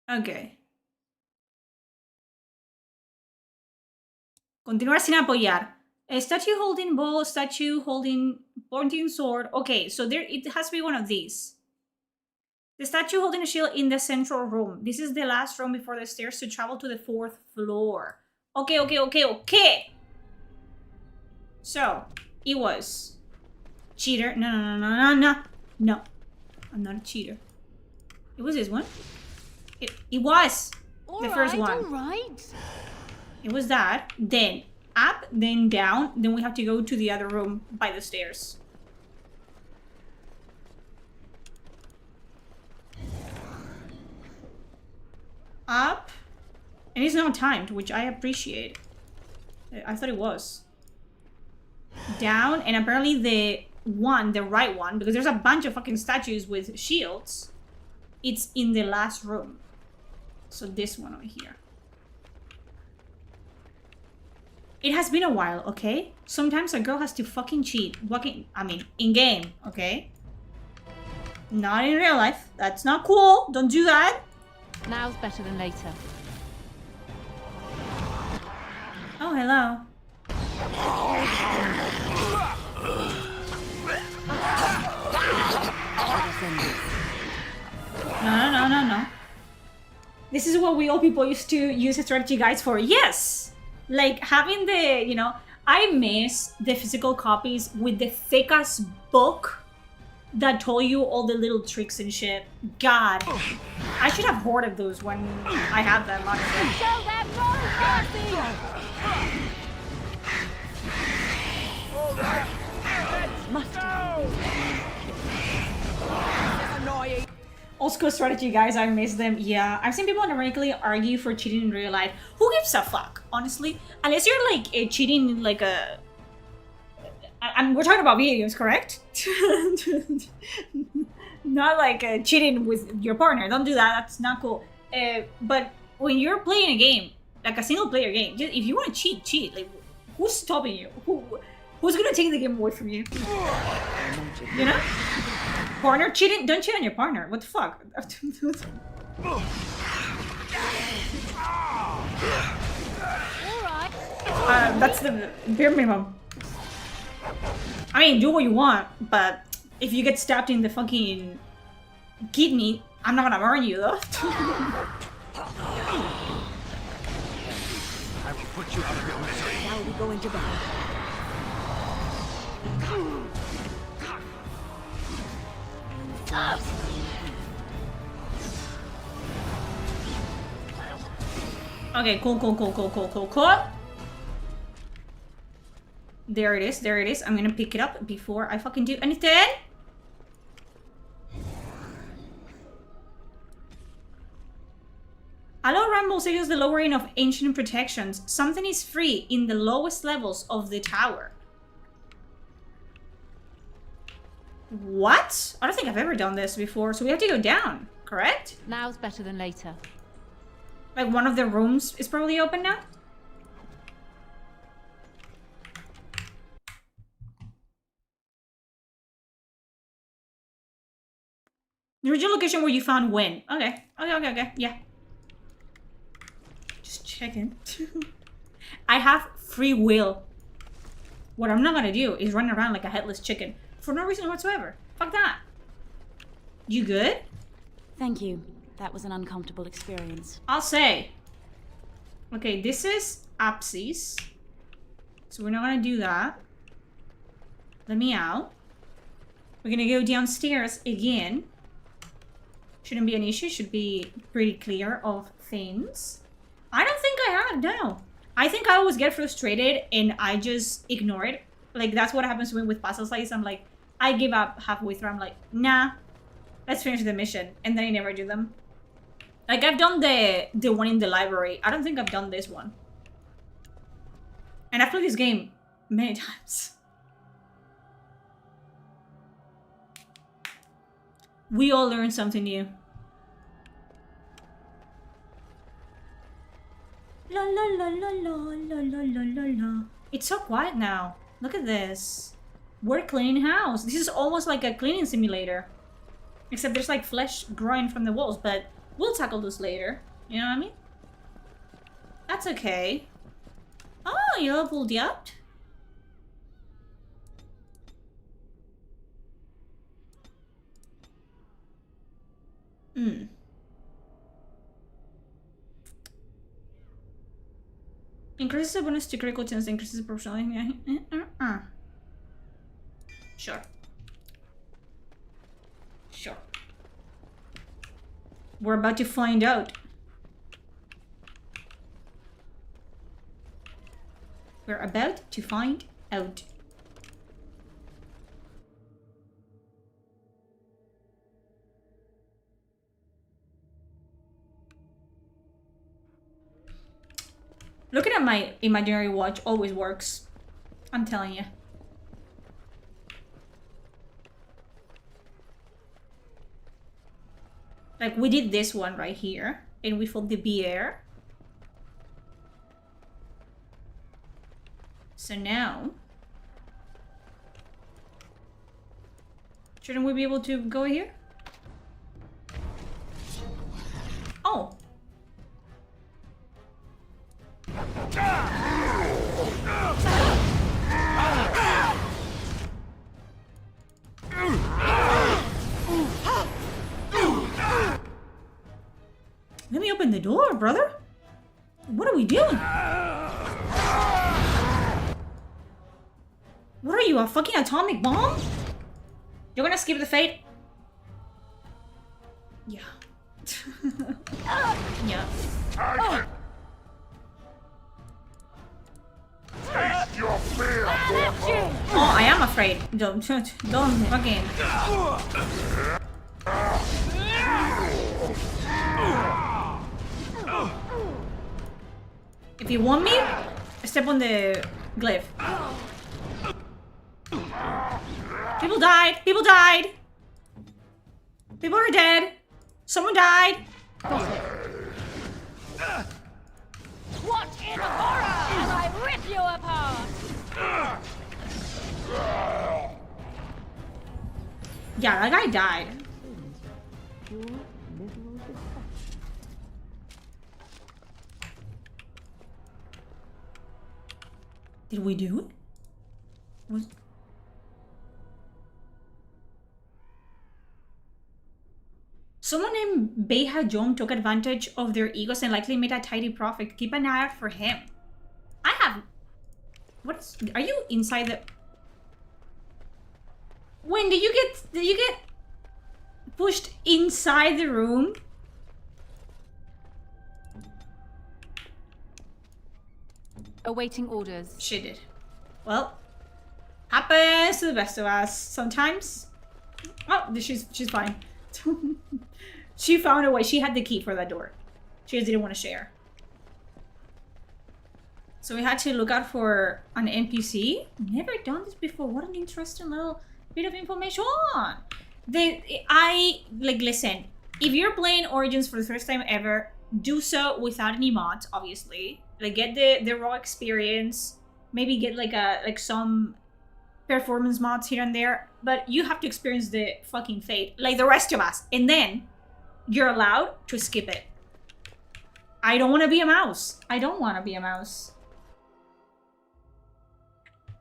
Speaker 1: Ok. Continuar sin apoyar. A statue holding ball, statue holding pointing sword. Okay, so there it has to be one of these. The statue holding a shield in the central room. This is the last room before the stairs to travel to the 4th floor. Okay, okay, okay, okay. So, it was cheater. No, no, no, no, no, no. No, I'm not a cheater. It was this one. It was the first one.
Speaker 14: Alright.
Speaker 1: It was that. Then up, then down. Then we have to go to the other room by the stairs. Up. And it's not timed, which I appreciate. I thought it was. Down. And apparently the right one, because there's a bunch of fucking statues with shields. It's in the last room. So this one over here. It has been a while, okay? Sometimes a girl has to fucking cheat. In game, okay? Not in real life. That's not cool. Don't do that.
Speaker 14: Now's better than later.
Speaker 1: Oh, hello. No. This is what we old people used to use strategy guides for. Yes! Like, having the, you know, I miss the physical copies with the thick-ass book that told you all the little tricks and shit. God. I should have hoarded those when I had them, honestly.
Speaker 14: Show them
Speaker 1: Old school strategy guys, I miss them. Yeah, I've seen people ironically argue for cheating in real life. Who gives a fuck, honestly? Unless you're like cheating like a... we're talking about video games, correct? Not like cheating with your partner. Don't do that. That's not cool. But when you're playing a game, like a single player game, just, if you want to cheat, cheat. Like, who's stopping you? Who's gonna take the game away from you? You know? Partner cheating? Don't cheat on your partner. What the fuck? That's the bare minimum. I mean, do what you want, but if you get stabbed in the fucking kidney, I'm not gonna burn you though.
Speaker 10: I will put you out of your misery.
Speaker 13: Now we go into battle.
Speaker 1: Okay, cool. There it is. I'm gonna pick it up before I fucking do anything. Allow Rumble signals the lowering of ancient protections. Something is free in the lowest levels of the tower. What? I don't think I've ever done this before, so we have to go down, correct?
Speaker 14: Now's better than later.
Speaker 1: Like one of the rooms is probably open now? The original location where you found when? Okay, yeah. Just checking. I have free will. What I'm not gonna do is run around like a headless chicken. For no reason whatsoever. Fuck that. You good?
Speaker 17: Thank you. That was an uncomfortable experience.
Speaker 1: I'll say. Okay, this is Apsis. So we're not gonna do that. Let me out. We're gonna go downstairs again. Shouldn't be an issue. Should be pretty clear of things. I don't think I have, no. I think I always get frustrated and I just ignore it. Like, that's what happens to me with puzzle sites. I'm like, I give up halfway through. I'm like, nah, let's finish the mission. And then I never do them. Like, I've done the one in the library. I don't think I've done this one. And I've played this game many times. We all learn something new. La la la la la la la la la la. It's so quiet now. Look at this. We're cleaning house. This is almost like a cleaning simulator. Except there's like flesh growing from the walls, but we'll tackle this later. You know what I mean? That's okay. Oh, you leveled up? Increases the bonus to critical chance, increases the proportionality. Sure. Sure. We're about to find out. We're about to find out. Looking at my imaginary watch always works. I'm telling you. Like, we did this one right here. and we fought the bear. So now, shouldn't we be able to go here? Oh. Let me open the door, brother. What are we doing? What are you, a fucking atomic bomb? You're gonna skip the fate? Yeah. Yeah.
Speaker 18: Taste your fear,
Speaker 1: Oh, I am afraid. Don't fucking. If you want me, step on the glyph. People died. People died. People are dead. Someone died.
Speaker 14: What in horror as I rip you apart?
Speaker 1: Yeah, that guy died. Did we do it? Was... Someone named Beha Jom took advantage of their egos and likely made a tidy profit. Keep an eye out for him. I have... What is... Are you inside the... When did you get pushed inside the room?
Speaker 14: Awaiting orders.
Speaker 1: She did. Well, happens to the best of us sometimes. Oh, she's fine. She found a way. She had the key for that door. She just didn't want to share. So we had to look out for an NPC. Never done this before. What an interesting little bit of information. Listen, if you're playing Origins for the first time ever, do so without any mods, obviously. Like, get the raw experience. Maybe get like some performance mods here and there. But you have to experience the fucking fate, like the rest of us. And then you're allowed to skip it. I don't want to be a mouse. I don't want to be a mouse.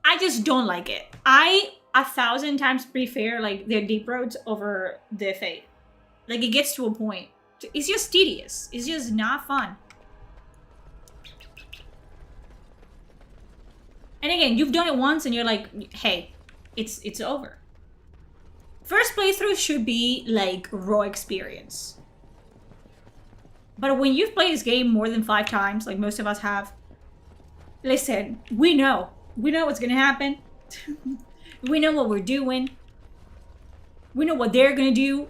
Speaker 1: I just don't like it. I 1,000 times prefer like the deep roads over the fate. Like, it gets to a point. It's just tedious. It's just not fun. And again, you've done it once and you're like, hey, it's over. First playthrough should be like raw experience. But when you've played this game more than 5 times, like most of us have, listen, we know what's gonna happen. We know what we're doing. We know what they're gonna do.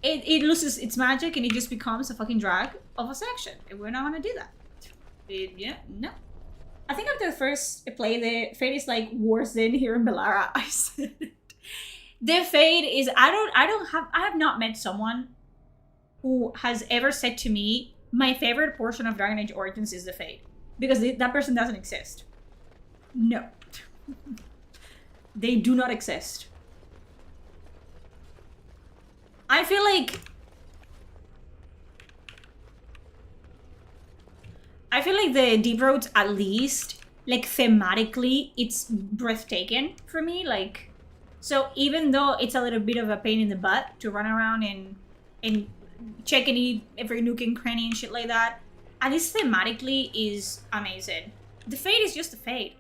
Speaker 1: It loses its magic and it just becomes a fucking drag of a section. And we're not gonna do that. Yeah, no. I think after the first play, the fate is like worse than here in Bellara. I said the fate is I have not met someone who has ever said to me my favorite portion of Dragon Age Origins is the fate, because that person doesn't exist. No. They do not exist. I feel like the deep roads, at least, like thematically, it's breathtaking for me. Like, so even though it's a little bit of a pain in the butt to run around and check every nook and cranny and shit like that, at least thematically is amazing. The fate is just a fate.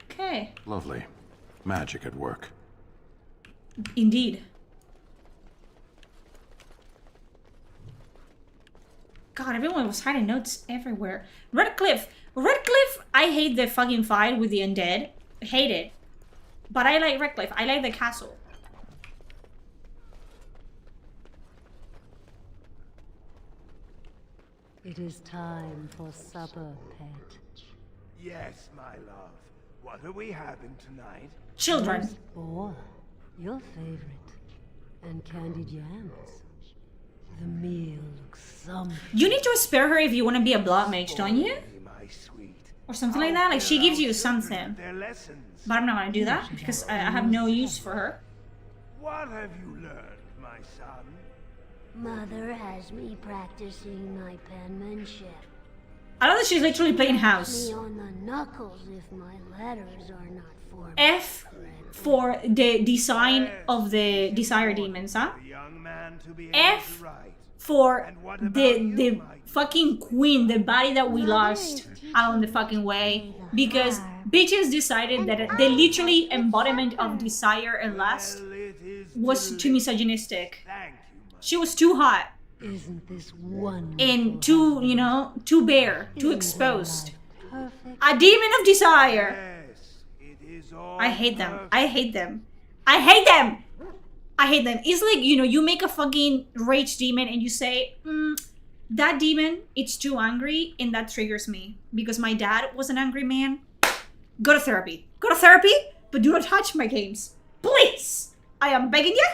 Speaker 1: Okay.
Speaker 4: Lovely. Magic at work.
Speaker 1: Indeed. God, everyone was hiding notes everywhere. Redcliffe, I hate the fucking fight with the undead. I hate it. But I like Redcliffe. I like the castle.
Speaker 3: It is time for supper, pet.
Speaker 18: Yes, my love. What are we having tonight?
Speaker 1: Children.
Speaker 19: Boar, your favorite, and candied yams. The meal looks sumptuous.
Speaker 1: You need to spare her if you want to be a blood mage, don't you?
Speaker 18: My sweet.
Speaker 1: Or something like that. Like she gives you something.
Speaker 18: Their lessons.
Speaker 1: But I'm not gonna do that because I have no use for her.
Speaker 18: What have you learned, my son?
Speaker 19: Mother has me practicing my penmanship.
Speaker 1: I love that she's literally playing house.
Speaker 19: Me on the knuckles if my letters are not formed.
Speaker 1: F for the design of the desire demons, huh? F for the fucking queen, the body that we lost along the fucking way. Because bitches decided that the literally embodiment of desire and lust was too misogynistic. She was too hot.
Speaker 19: Isn't this wonderful?
Speaker 1: And too, you know, too bare, too exposed. A demon of desire. I hate them. I hate them. I hate them. I hate them. It's like, you know, you make a fucking rage demon and you say, that demon, it's too angry and that triggers me. Because my dad was an angry man. Go to therapy. Go to therapy, but do not touch my games. Please. I am begging you.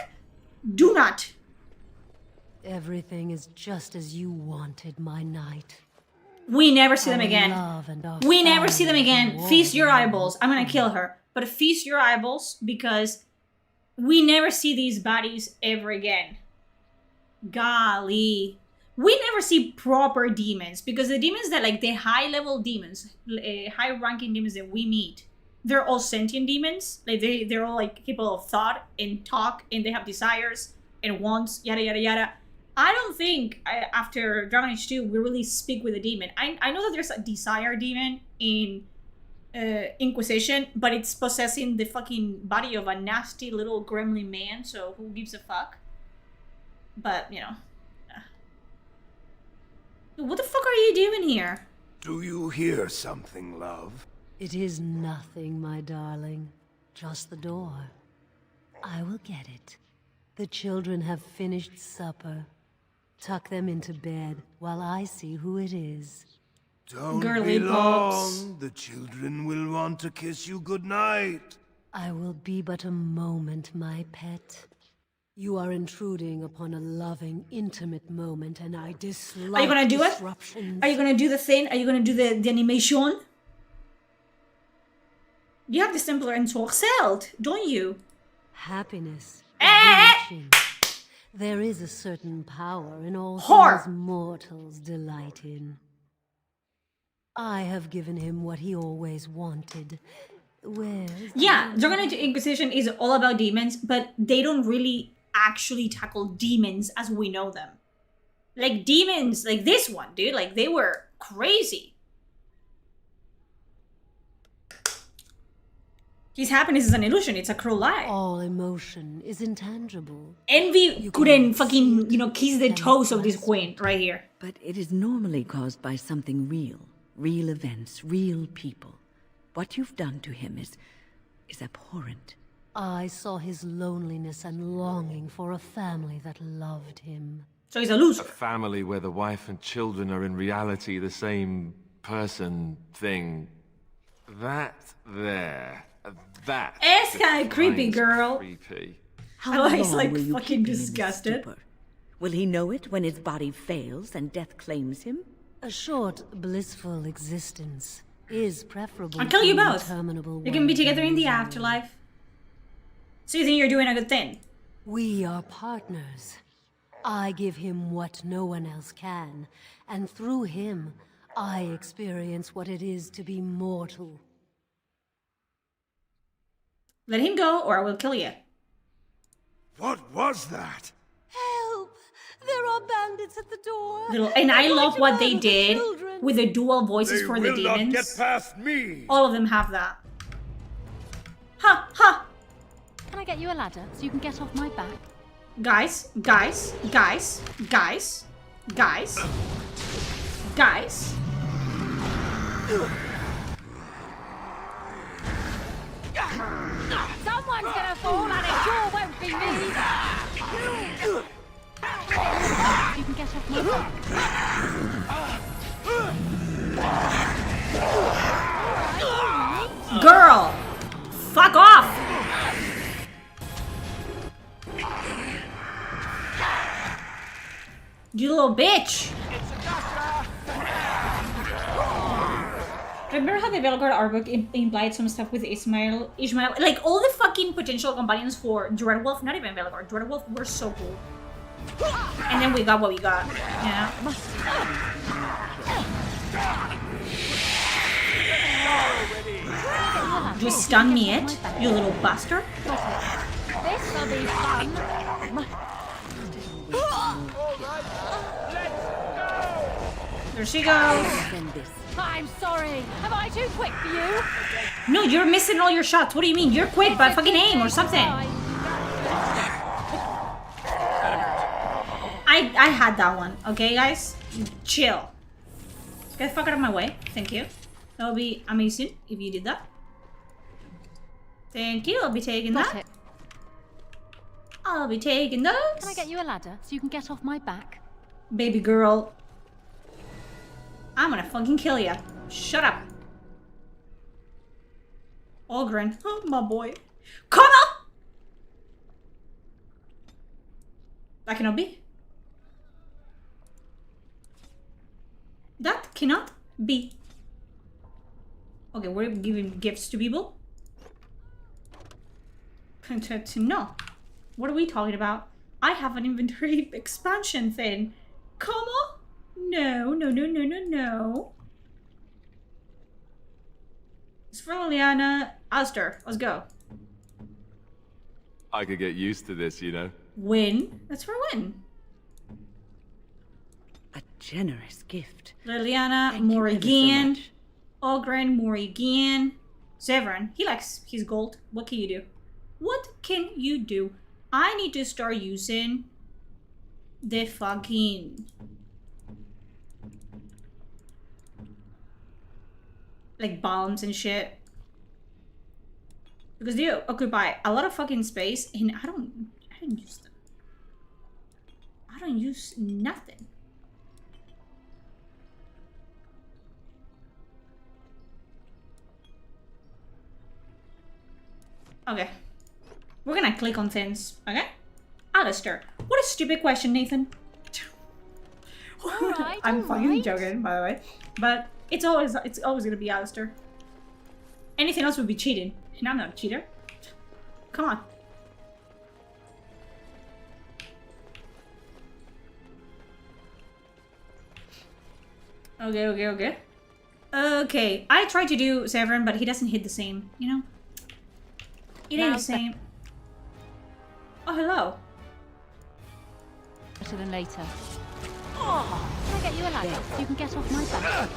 Speaker 1: Do not.
Speaker 19: Everything is just as you wanted, my knight.
Speaker 1: We never see them again. We never see them again. Feast your eyeballs. I'm gonna kill her. But feast your eyeballs because we never see these bodies ever again. Golly. We never see proper demons because the demons that, like, the high-level demons, high-ranking demons that we meet, they're all sentient demons. Like, they're all, like, capable of thought and talk, and they have desires and wants, yada, yada, yada. I don't think after Dragon Age 2 we really speak with a demon. I know that there's a desire demon in Inquisition, but it's possessing the fucking body of a nasty little gremlin man, so who gives a fuck? But, you know. What the fuck are you doing here?
Speaker 18: Do you hear something, love?
Speaker 19: It is nothing, my darling. Just the door. I will get it. The children have finished supper. Tuck them into bed while I see who it is.
Speaker 18: Don't
Speaker 1: Girly
Speaker 18: be
Speaker 1: pops.
Speaker 18: long. The children will want to kiss you goodnight.
Speaker 19: I will be but a moment, my pet. You are intruding upon a loving, intimate moment, and I dislike
Speaker 1: Are you gonna do it?
Speaker 19: disruptions.
Speaker 1: Are you gonna do the thing? Are you gonna do the animation? You have the simpler and Sorcelled, don't you?
Speaker 19: Happiness.
Speaker 1: Eh!
Speaker 19: Reaching. There is a certain power in all
Speaker 1: Whore!
Speaker 19: things mortals delight in. I have given him what he always wanted. Where's
Speaker 1: Yeah, Dragon Age Inquisition is all about demons, but they don't really actually tackle demons as we know them. Like demons, like this one, dude, like they were crazy. His happiness is an illusion, it's a cruel lie.
Speaker 19: All emotion is intangible.
Speaker 1: Envy couldn't fucking, you know, kiss the toes of this queen right here.
Speaker 13: But it is normally caused by something real. Real events, real people. What you've done to him is abhorrent.
Speaker 19: I saw his loneliness and longing for a family that loved him.
Speaker 1: So he's a loser.
Speaker 2: A family where the wife and children are in reality the same person, thing. That there. That.
Speaker 1: It's kind of creepy, girl.
Speaker 2: Creepy.
Speaker 13: How
Speaker 1: He's
Speaker 13: long
Speaker 1: like
Speaker 13: will you
Speaker 1: fucking
Speaker 13: keep him in this
Speaker 1: disgusted.
Speaker 13: stupor? Will he know it when his body fails and death claims him?
Speaker 19: A short, blissful existence is preferable.
Speaker 1: I'll kill you
Speaker 19: to an
Speaker 1: both.
Speaker 19: interminable
Speaker 1: You can be
Speaker 19: one
Speaker 1: together in the
Speaker 19: misery.
Speaker 1: afterlife. So you think you're doing a good thing?
Speaker 19: We are partners. I give him what no one else can, and through him, I experience what it is to be mortal.
Speaker 1: Let him go or I will kill you.
Speaker 18: What was that?
Speaker 19: Help! There are bandits at the door.
Speaker 1: And I
Speaker 19: They're
Speaker 1: love
Speaker 19: going to
Speaker 1: what they
Speaker 19: murder the
Speaker 1: did
Speaker 19: children.
Speaker 1: with the dual voices
Speaker 18: They
Speaker 1: for the
Speaker 18: will not
Speaker 1: demons.
Speaker 18: get past me.
Speaker 1: All of them have that. Ha ha!
Speaker 14: Can I get you a ladder so you can get off my back?
Speaker 1: Guys, guys, guys, guys, guys, guys.
Speaker 14: Someone's gonna fall and it sure won't be me! You can get off my back.
Speaker 1: You little bitch! Remember how the Belgard art book implied some stuff with Ishmael? Like, all the fucking potential companions for Dreadwolf, not even Belgard, Dreadwolf were so cool. And then we got what we got, yeah. You stun me it, you little bastard.
Speaker 14: This'll be fun.
Speaker 1: There she goes.
Speaker 14: I'm sorry. Am I too quick for you?
Speaker 1: No, you're missing all your shots. What do you mean? You're quick, but fucking aim or something. I had that one. Okay, guys? Chill. Get the fuck out of my way. Thank you. That would be amazing if you did that. Thank you. I'll be taking that. I'll be taking those.
Speaker 14: Can I get you a ladder so you can get off my back?
Speaker 1: Baby girl. I'm gonna fucking kill ya. Shut up. Ogren. Oh, my boy. Come on! That cannot be. That cannot be. Okay, we're giving gifts to people. No. What are we talking about? I have an inventory expansion thing. Come on. No, no, no, no, no, no. It's for Liliana. Alistair, let's go.
Speaker 2: I could get used to this, you know.
Speaker 1: Win? That's for win.
Speaker 13: A generous gift.
Speaker 1: Liliana, Morrigan. Ogren, Morrigan. Severin, he likes his gold. What can you do? What can you do? I need to start using the fucking... like bombs and shit. Because they occupy a lot of fucking space and I don't use them. I don't use nothing. Okay. We're gonna click on things, okay? Alistair. What a stupid question, Nathan.
Speaker 14: Alright,
Speaker 1: I'm fucking joking, by the way. But it's always gonna be Alistair. Anything else would be cheating. And I'm not a cheater. Come on. Okay. Okay, I tried to do Severin, but he doesn't hit the same, you know? It ain't the same. Oh, hello.
Speaker 14: Better than later. Oh, can I get you a ladder so you can get off my back?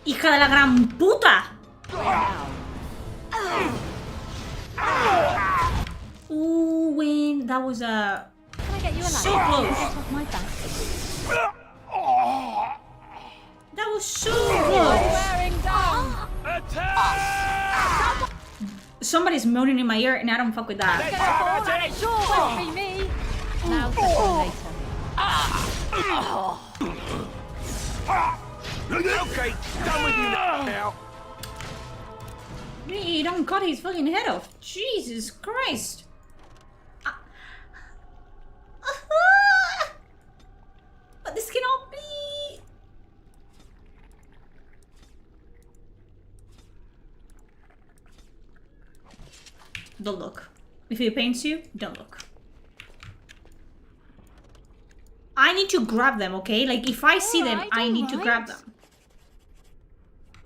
Speaker 1: ¡Hija de la gran puta! Ooh, Wayne, that was a...
Speaker 14: Can I get you a ladder
Speaker 1: so close.
Speaker 14: Get off my back?
Speaker 1: That was so close.
Speaker 14: Wearing down.
Speaker 1: Somebody's moaning in my ear and I don't fuck with that.
Speaker 14: Sure won't be me. Now later.
Speaker 10: Okay, done with you now.
Speaker 1: He don't cut his fucking head off. Jesus Christ. But this cannot be. Don't look. If it pains you, don't look. I need to grab them, okay? Like, if I see them, I need to grab them.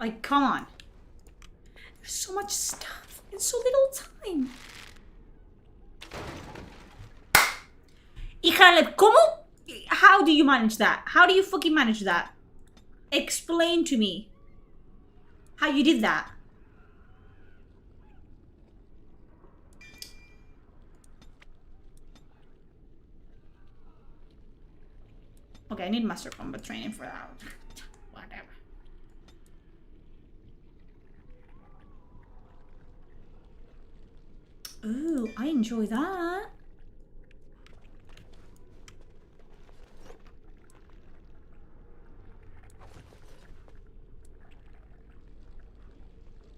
Speaker 1: Like, come on. There's so much stuff in so little time. Hija de... ¿Cómo? How do you manage that? How do you fucking manage that? Explain to me how you did that. Okay, I need Master Combat training for that. Whatever. Ooh, I enjoy that.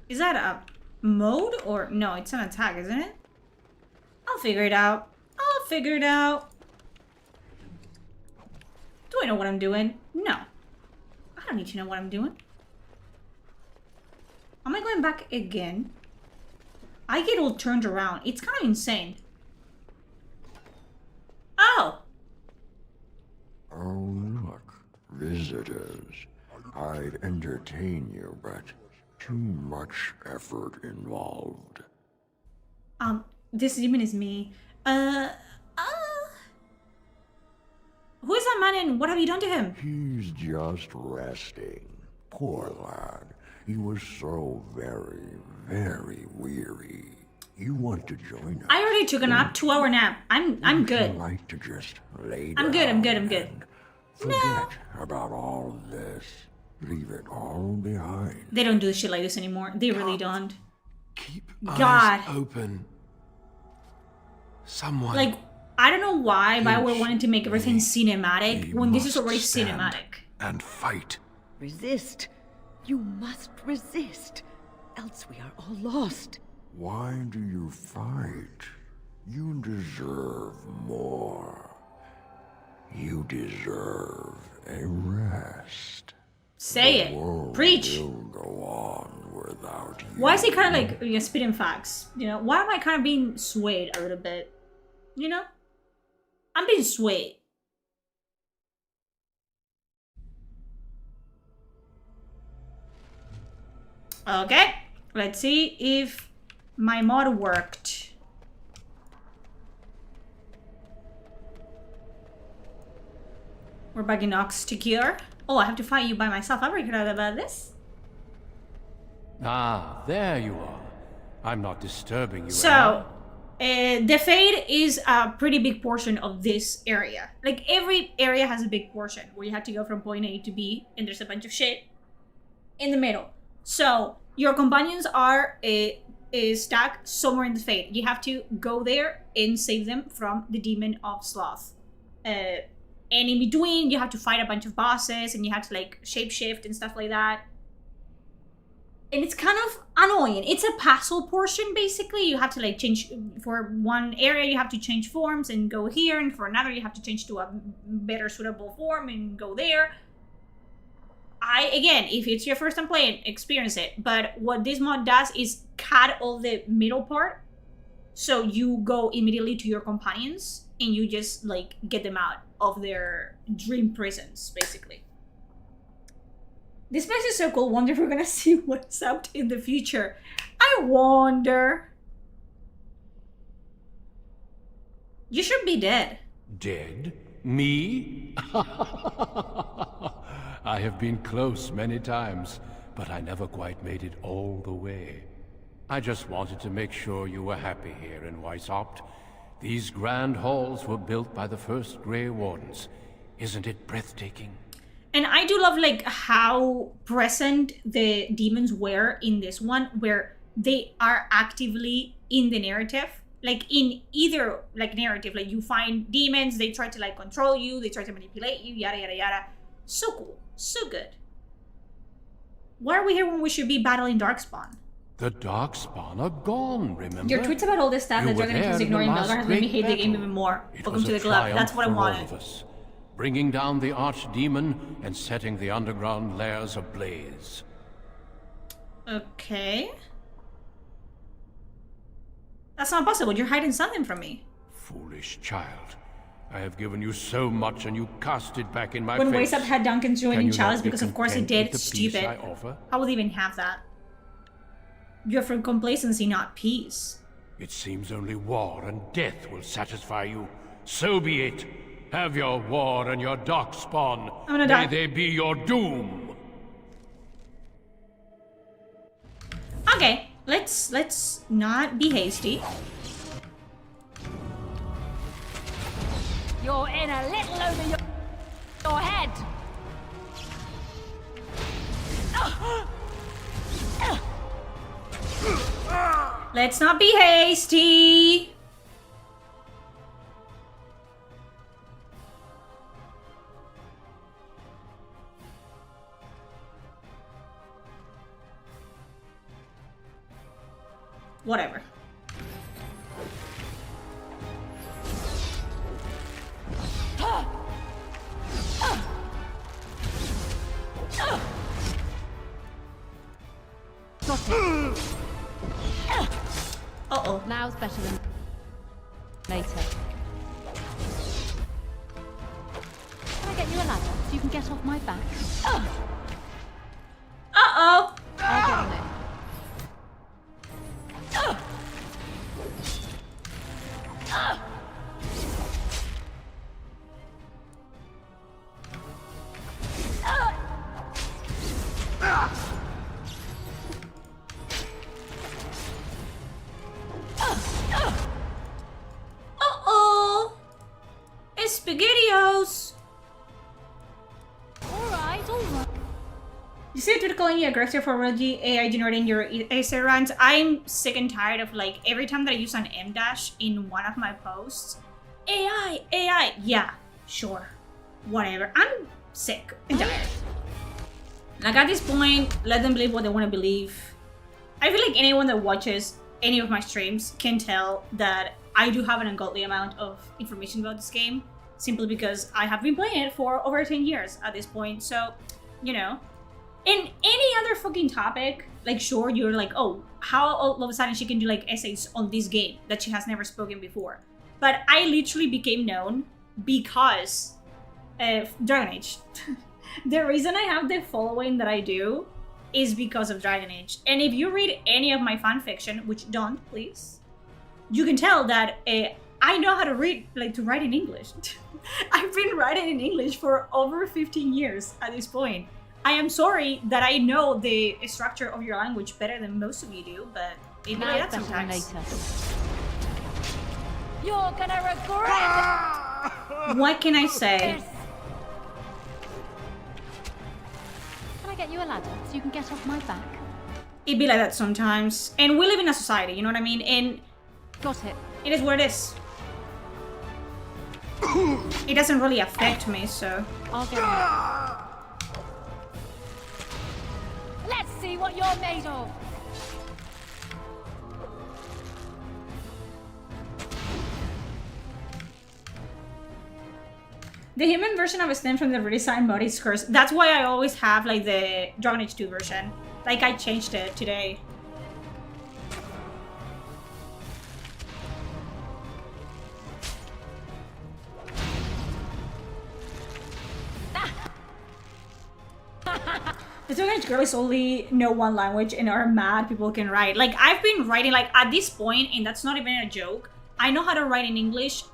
Speaker 1: Is that a mode or no? It's an attack, isn't it? I'll figure it out. I'll figure it out. Do I know what I'm doing? No. I don't need to know what I'm doing. Am I going back again? I get all turned around. It's kind of insane. Oh!
Speaker 20: Oh, look. Visitors. I'd entertain you, but too much effort involved.
Speaker 1: This demon is me. Who is that man and what have you done to him?
Speaker 20: He's just resting. Poor lad. He was so very, very weary. You want to join us?
Speaker 1: I already took a nap, 2-hour nap. I'm good.
Speaker 20: I'd like to just lay
Speaker 1: I'm good, I'm good, I'm good.
Speaker 20: Forget about all of this. Leave it all behind.
Speaker 1: They don't do shit like this anymore. They really don't.
Speaker 2: Keep
Speaker 1: God.
Speaker 2: eyes open. Someone.
Speaker 1: Like, I don't know why BioWare wanted to make everything cinematic when this is already cinematic.
Speaker 2: And fight.
Speaker 13: Resist. You must resist. Else we are all lost.
Speaker 20: Why do you fight? You deserve more. You deserve a rest.
Speaker 1: Say it. Preach.
Speaker 20: Will go on without you.
Speaker 1: Why is he kind of like spitting facts? You know, why am I kind of being swayed a little bit? You know? I'm being swayed. Okay, let's see if my mod worked. We're bugging Ox to cure. Oh, I have to fight you by myself. I already heard about this.
Speaker 6: Ah, there you are. I'm not disturbing you.
Speaker 1: So, the Fade is a pretty big portion of this area. Like, every area has a big portion where you have to go from point A to B, and there's a bunch of shit in the middle. So, your companions are stacked somewhere in the Fade. You have to go there and save them from the Demon of Sloth. And in between, you have to fight a bunch of bosses, and you have to, like, shapeshift and stuff like that. And it's kind of annoying. It's a puzzle portion, basically. You have to, like, change... For one area, you have to change forms and go here. And for another, you have to change to a better suitable form and go there. Again, if it's your first time playing, experience it. But what this mod does is cut all the middle part. So you go immediately to your companions. And you just, like, get them out of their dream prisons, basically. This place is so cool. Wonder if we're gonna see what's up in the future. I wonder. You should be dead.
Speaker 6: Dead? Me? I have been close many times, but I never quite made it all the way. I just wanted to make sure you were happy here in Weishaupt. These grand halls were built by the first Grey Wardens. Isn't it breathtaking?
Speaker 1: And I do love, like, how present the demons were in this one, where they are actively in the narrative. Like, in either, like, narrative, like, you find demons, they try to, like, control you, they try to manipulate you, yada, yada, yada. So cool. So good. Why are we here when we should be battling Darkspawn?
Speaker 6: The Darkspawn are gone, remember?
Speaker 1: Your tweets about all this stuff that Dragon Age is ignoring Belgar has made me hate the game even more. Welcome to the club. That's what I wanted.
Speaker 6: Bringing down the Archdemon and setting the underground lairs ablaze.
Speaker 1: Okay. That's not possible. You're hiding something from me.
Speaker 6: Foolish child. I have given you so much and you cast it back in my
Speaker 1: when
Speaker 6: face.
Speaker 1: When Waysub had Duncan's joining Chalice, because of course it did.
Speaker 6: With the
Speaker 1: Stupid.
Speaker 6: peace I offer?
Speaker 1: How would they even have that? You're from complacency, not peace.
Speaker 6: It seems only war and death will satisfy you. So be it. Have your war and your Darkspawn.
Speaker 1: I'm gonna die.
Speaker 6: May they be your doom.
Speaker 1: Okay, let's not be hasty.
Speaker 17: You're in a little over your head.
Speaker 1: Let's not be hasty. Whatever. Uh-oh.
Speaker 14: Now's better than later. Can I get you a ladder so you can get off my back?
Speaker 1: Uh-oh.
Speaker 14: I'll get on it.
Speaker 1: Uh-oh. It's SpaghettiOs.
Speaker 14: Alright, alright.
Speaker 1: You see Twitter calling you aggressive for already AI generating your essay runs? I'm sick and tired of like every time that I use an M dash in one of my posts. AI. Yeah, sure. Whatever. I'm sick and tired. Like at this point, let them believe what they want to believe. I feel like anyone that watches any of my streams can tell that I do have an ungodly amount of information about this game, simply because I have been playing it for over 10 years at this point. So, you know, in any other fucking topic, like sure, you're like, oh, how all of a sudden she can do like essays on this game that she has never spoken before. But I literally became known because of Dragon Age. The reason I have the following that I do is because of Dragon Age. And if you read any of my fanfiction, which don't, please, you can tell that I know how to read, like to write in English. I've been writing in English for over 15 years at this point. I am sorry that I know the structure of your language better than most of you do, but it may that sometimes.
Speaker 14: You're gonna regret.
Speaker 1: What can I say?
Speaker 14: Can I get you a ladder so you can get off my back?
Speaker 1: It be like that sometimes. And we live in a society, you know what I mean? And
Speaker 14: got it.
Speaker 1: It is what it is. It doesn't really affect me, so.
Speaker 14: I'll get on it. Let's see what you're made of.
Speaker 1: The human version of it stemmed from the redesigned mod is cursed. That's why I always have like the Dragon Age 2 version. Like I changed it today. The Dragon Age girlies only know one language and are mad people can write. Like I've been writing like at this point, and that's not even a joke, I know how to write in English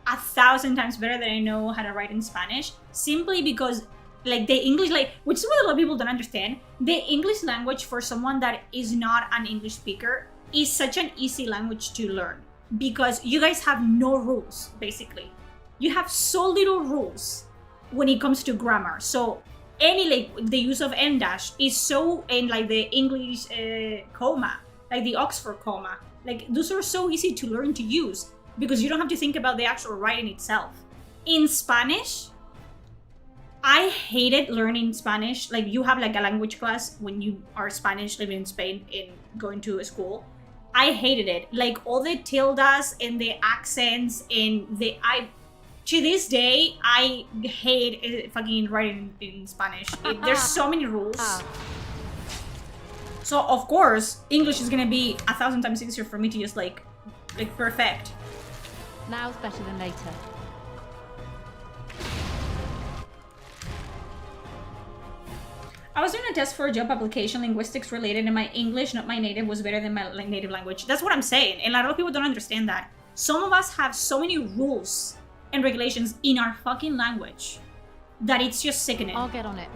Speaker 1: 1,000 times better than I know how to write in Spanish, simply because like the English, like, which is what a lot of people don't understand, the English language for someone that is not an English speaker is such an easy language to learn because you guys have no rules, basically. You have so little rules when it comes to grammar. So any like the use of M dash is so, and like the English comma, like the Oxford comma, like those are so easy to learn to use because you don't have to think about the actual writing itself. In Spanish, I hated learning Spanish. Like you have like a language class when you are Spanish living in Spain and going to a school. I hated it. Like all the tildes and the accents and to this day, I hate fucking writing in Spanish. There's so many rules. So of course, English is gonna be 1,000 times easier for me to just like perfect.
Speaker 14: Now's better than later.
Speaker 1: I was doing a test for a job application, linguistics related, and my English, not my native, was better than my native language. That's what I'm saying, and a lot of people don't understand that. Some of us have so many rules and regulations in our fucking language that it's just sickening.
Speaker 14: I'll get on it.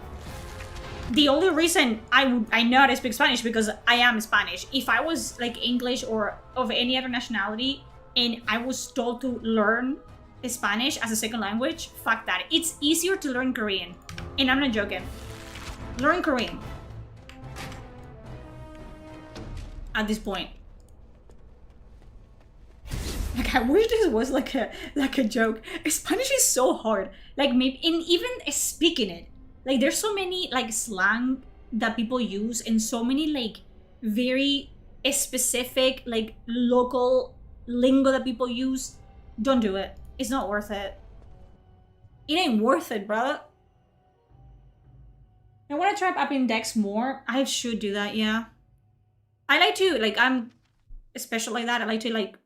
Speaker 1: The only reason I know how to speak Spanish because I am Spanish. If I was like English or of any other nationality and I was told to learn Spanish as a second language, fuck that. It's easier to learn Korean. And I'm not joking. Learn Korean. At this point. Like I wish this was like a joke. Spanish is so hard. Like maybe in even speaking it. Like there's so many like slang that people use and so many like very a specific, like, local lingo that people use, don't do it. It's not worth it. It ain't worth it, brother. I want to try up index more. I should do that, yeah. I like to, like, I'm special like that. I like to, like,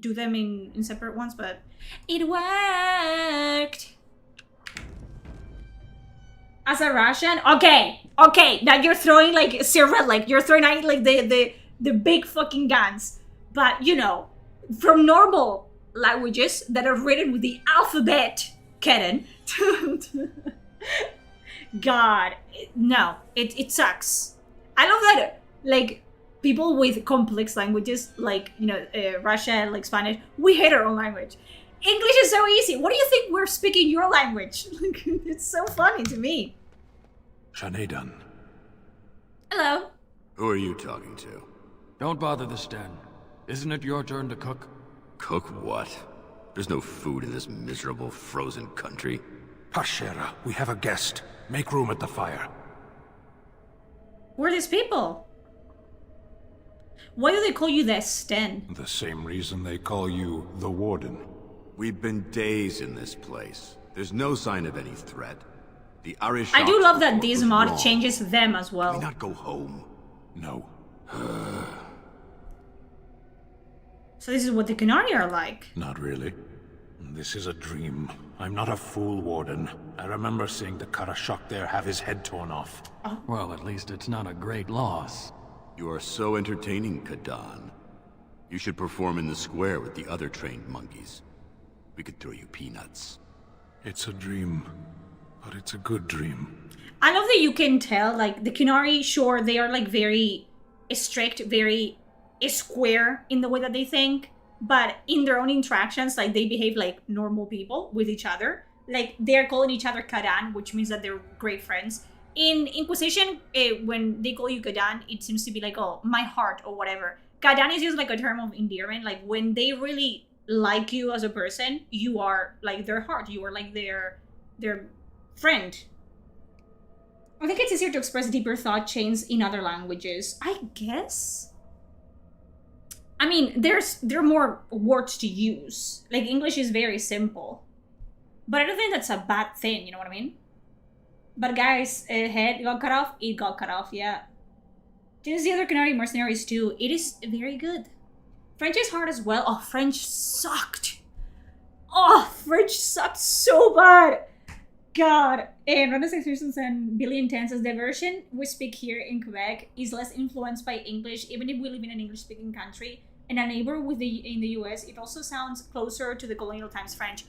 Speaker 1: do them in separate ones, but it worked. As a Russian? Okay, now you're throwing, like, Cyrillic. You're throwing out, like, the big fucking guns. But, you know, from normal languages that are written with the alphabet, Karen, God, no, it sucks. I love that, like, people with complex languages, like, you know, Russian, like Spanish, we hate our own language. English is so easy. What do you think we're speaking your language? It's so funny to me.
Speaker 4: Shanedan.
Speaker 1: Hello.
Speaker 21: Who are you talking to?
Speaker 22: Don't bother the Sten. Isn't it your turn to cook?
Speaker 21: Cook what? There's no food in this miserable, frozen country.
Speaker 4: Pashera, we have a guest. Make room at the fire.
Speaker 1: Who are these people? Why do they call you the Sten?
Speaker 4: The same reason they call you the Warden.
Speaker 21: We've been days in this place. There's no sign of any threat. The Irish.
Speaker 1: I do love that this mod changes them as well.
Speaker 21: Can we not go home?
Speaker 4: No.
Speaker 1: So this is what the Canary are like.
Speaker 4: Not really. This is a dream. I'm not a fool, Warden. I remember seeing the Karashok there have his head torn off.
Speaker 1: Oh.
Speaker 9: Well, at least it's not a great loss.
Speaker 21: You are so entertaining, Kadan. You should perform in the square with the other trained monkeys. We could throw you peanuts.
Speaker 4: It's a dream, but it's a good dream.
Speaker 1: I love that you can tell, like, the Canary, sure, they are, like, very strict, very square in the way that they think, but in their own interactions, like, they behave like normal people with each other. Like, they're calling each other Kadan, which means that they're great friends. In Inquisition, when they call you Kadan, it seems to be like, oh, my heart or whatever. Kadan is just like a term of endearment. Like, when they really like you as a person, you are like their heart. You are like their friend. I think it's easier to express deeper thought chains in other languages. I guess. I mean, there are more words to use. Like, English is very simple. But I don't think that's a bad thing, you know what I mean? But guys, head got cut off, it got cut off, yeah. There's the other Canary Mercenaries too. It is very good. French is hard as well. Oh, French sucked. Oh, French sucked so bad. God. And Ronda Sexuations and Billy Intense's the version we speak here in Quebec is less influenced by English, even if we live in an English-speaking country. And a neighbor in the US, it also sounds closer to the colonial times French.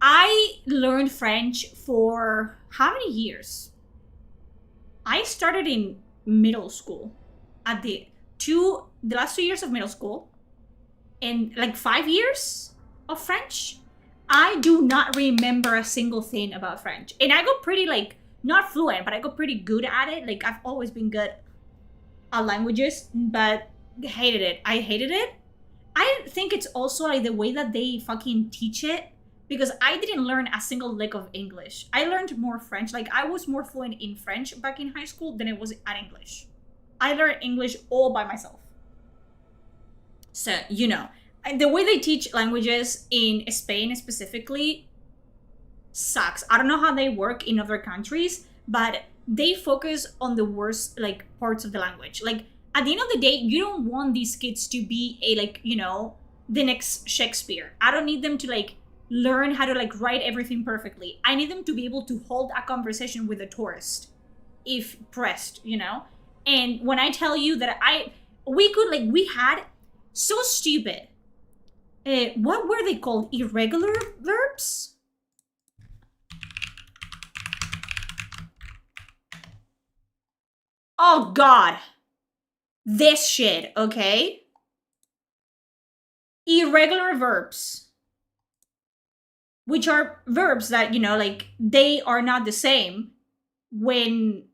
Speaker 1: I learned French for how many years? I started in middle school at the last 2 years of middle school and like 5 years of French. I do not remember a single thing about French. And I got pretty, like, not fluent, but I got pretty good at it. Like, I've always been good at languages, but hated it. I hated it. I think it's also like the way that they fucking teach it, because I didn't learn a single lick of English. I learned more French. Like, I was more fluent in French back in high school than I was at English. I learned English all by myself. So, you know, the way they teach languages in Spain specifically sucks. I don't know how they work in other countries, but they focus on the worst, like, parts of the language. Like, at the end of the day, you don't want these kids to be the next Shakespeare. I don't need them to, like, learn how to, like, write everything perfectly. I need them to be able to hold a conversation with a tourist if pressed, you know? And when I tell you that we had so stupid, what were they called? Irregular verbs? Oh God. This shit, okay? Irregular verbs. Which are verbs that, you know, like, they are not the same when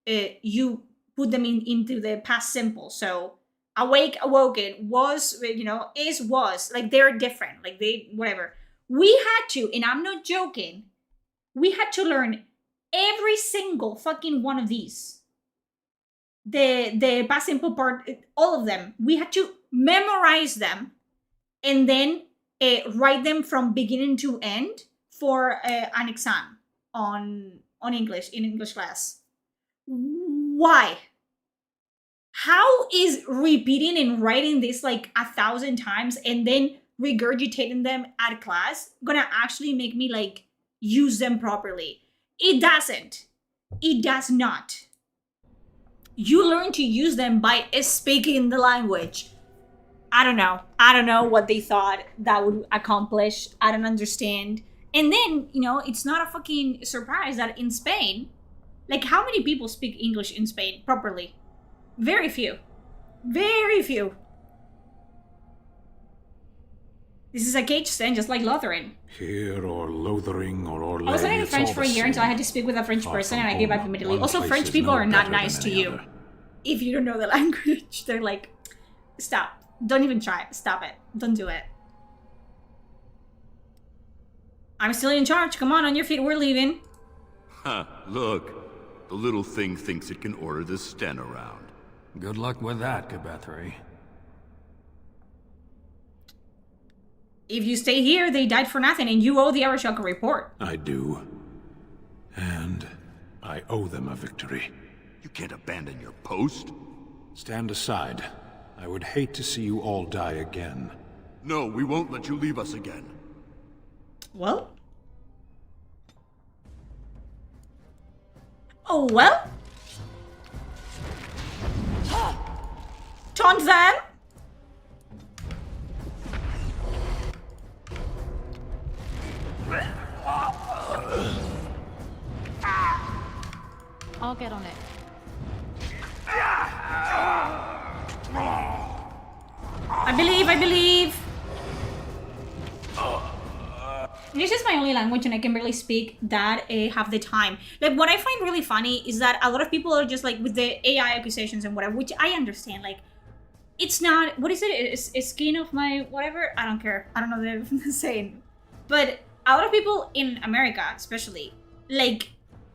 Speaker 1: you put them into the past simple. So, awake, awoken, was, you know, is, was. Like, they're different. Like, they, whatever. We had to, and I'm not joking, we had to learn every single fucking one of these the past simple part, all of them. We had to memorize them and then write them from beginning to end for an exam on English, in English class. Why? How is repeating and writing this like 1,000 times and then regurgitating them at class gonna actually make me like use them properly? It doesn't. It does not. You learn to use them by speaking the language. I don't know. I don't know what they thought that would accomplish. I don't understand. And then, you know, it's not a fucking surprise that in Spain, like how many people speak English in Spain properly? Very few. Very few. This is a cage stand just like Lothering.
Speaker 4: Here or Lothering or Orlais.
Speaker 1: I was learning French for a year until I had to speak with a French person and I gave up immediately. Also, French people are not nice to you. If you don't know the language, they're like, stop. Don't even try. Stop it. Don't do it. I'm still in charge. Come on your feet. We're leaving.
Speaker 21: Ha, look. The little thing thinks it can order the Sten around.
Speaker 22: Good luck with that, Cabethry.
Speaker 1: If you stay here, they died for nothing, and you owe the Arashaka report.
Speaker 4: I do. And I owe them a victory.
Speaker 21: You can't abandon your post.
Speaker 4: Stand aside. I would hate to see you all die again.
Speaker 21: No, we won't let you leave us again.
Speaker 1: Well? Oh, well? Taunt them?
Speaker 14: I'll get on it.
Speaker 1: I believe. This is my only language and I can barely speak that half the time. Like, what I find really funny is that a lot of people are just like, with the AI accusations and whatever, which I understand, like, it's not, what is it? It's skin of my whatever? I don't care. I don't know the saying. But a lot of people in America, especially, like,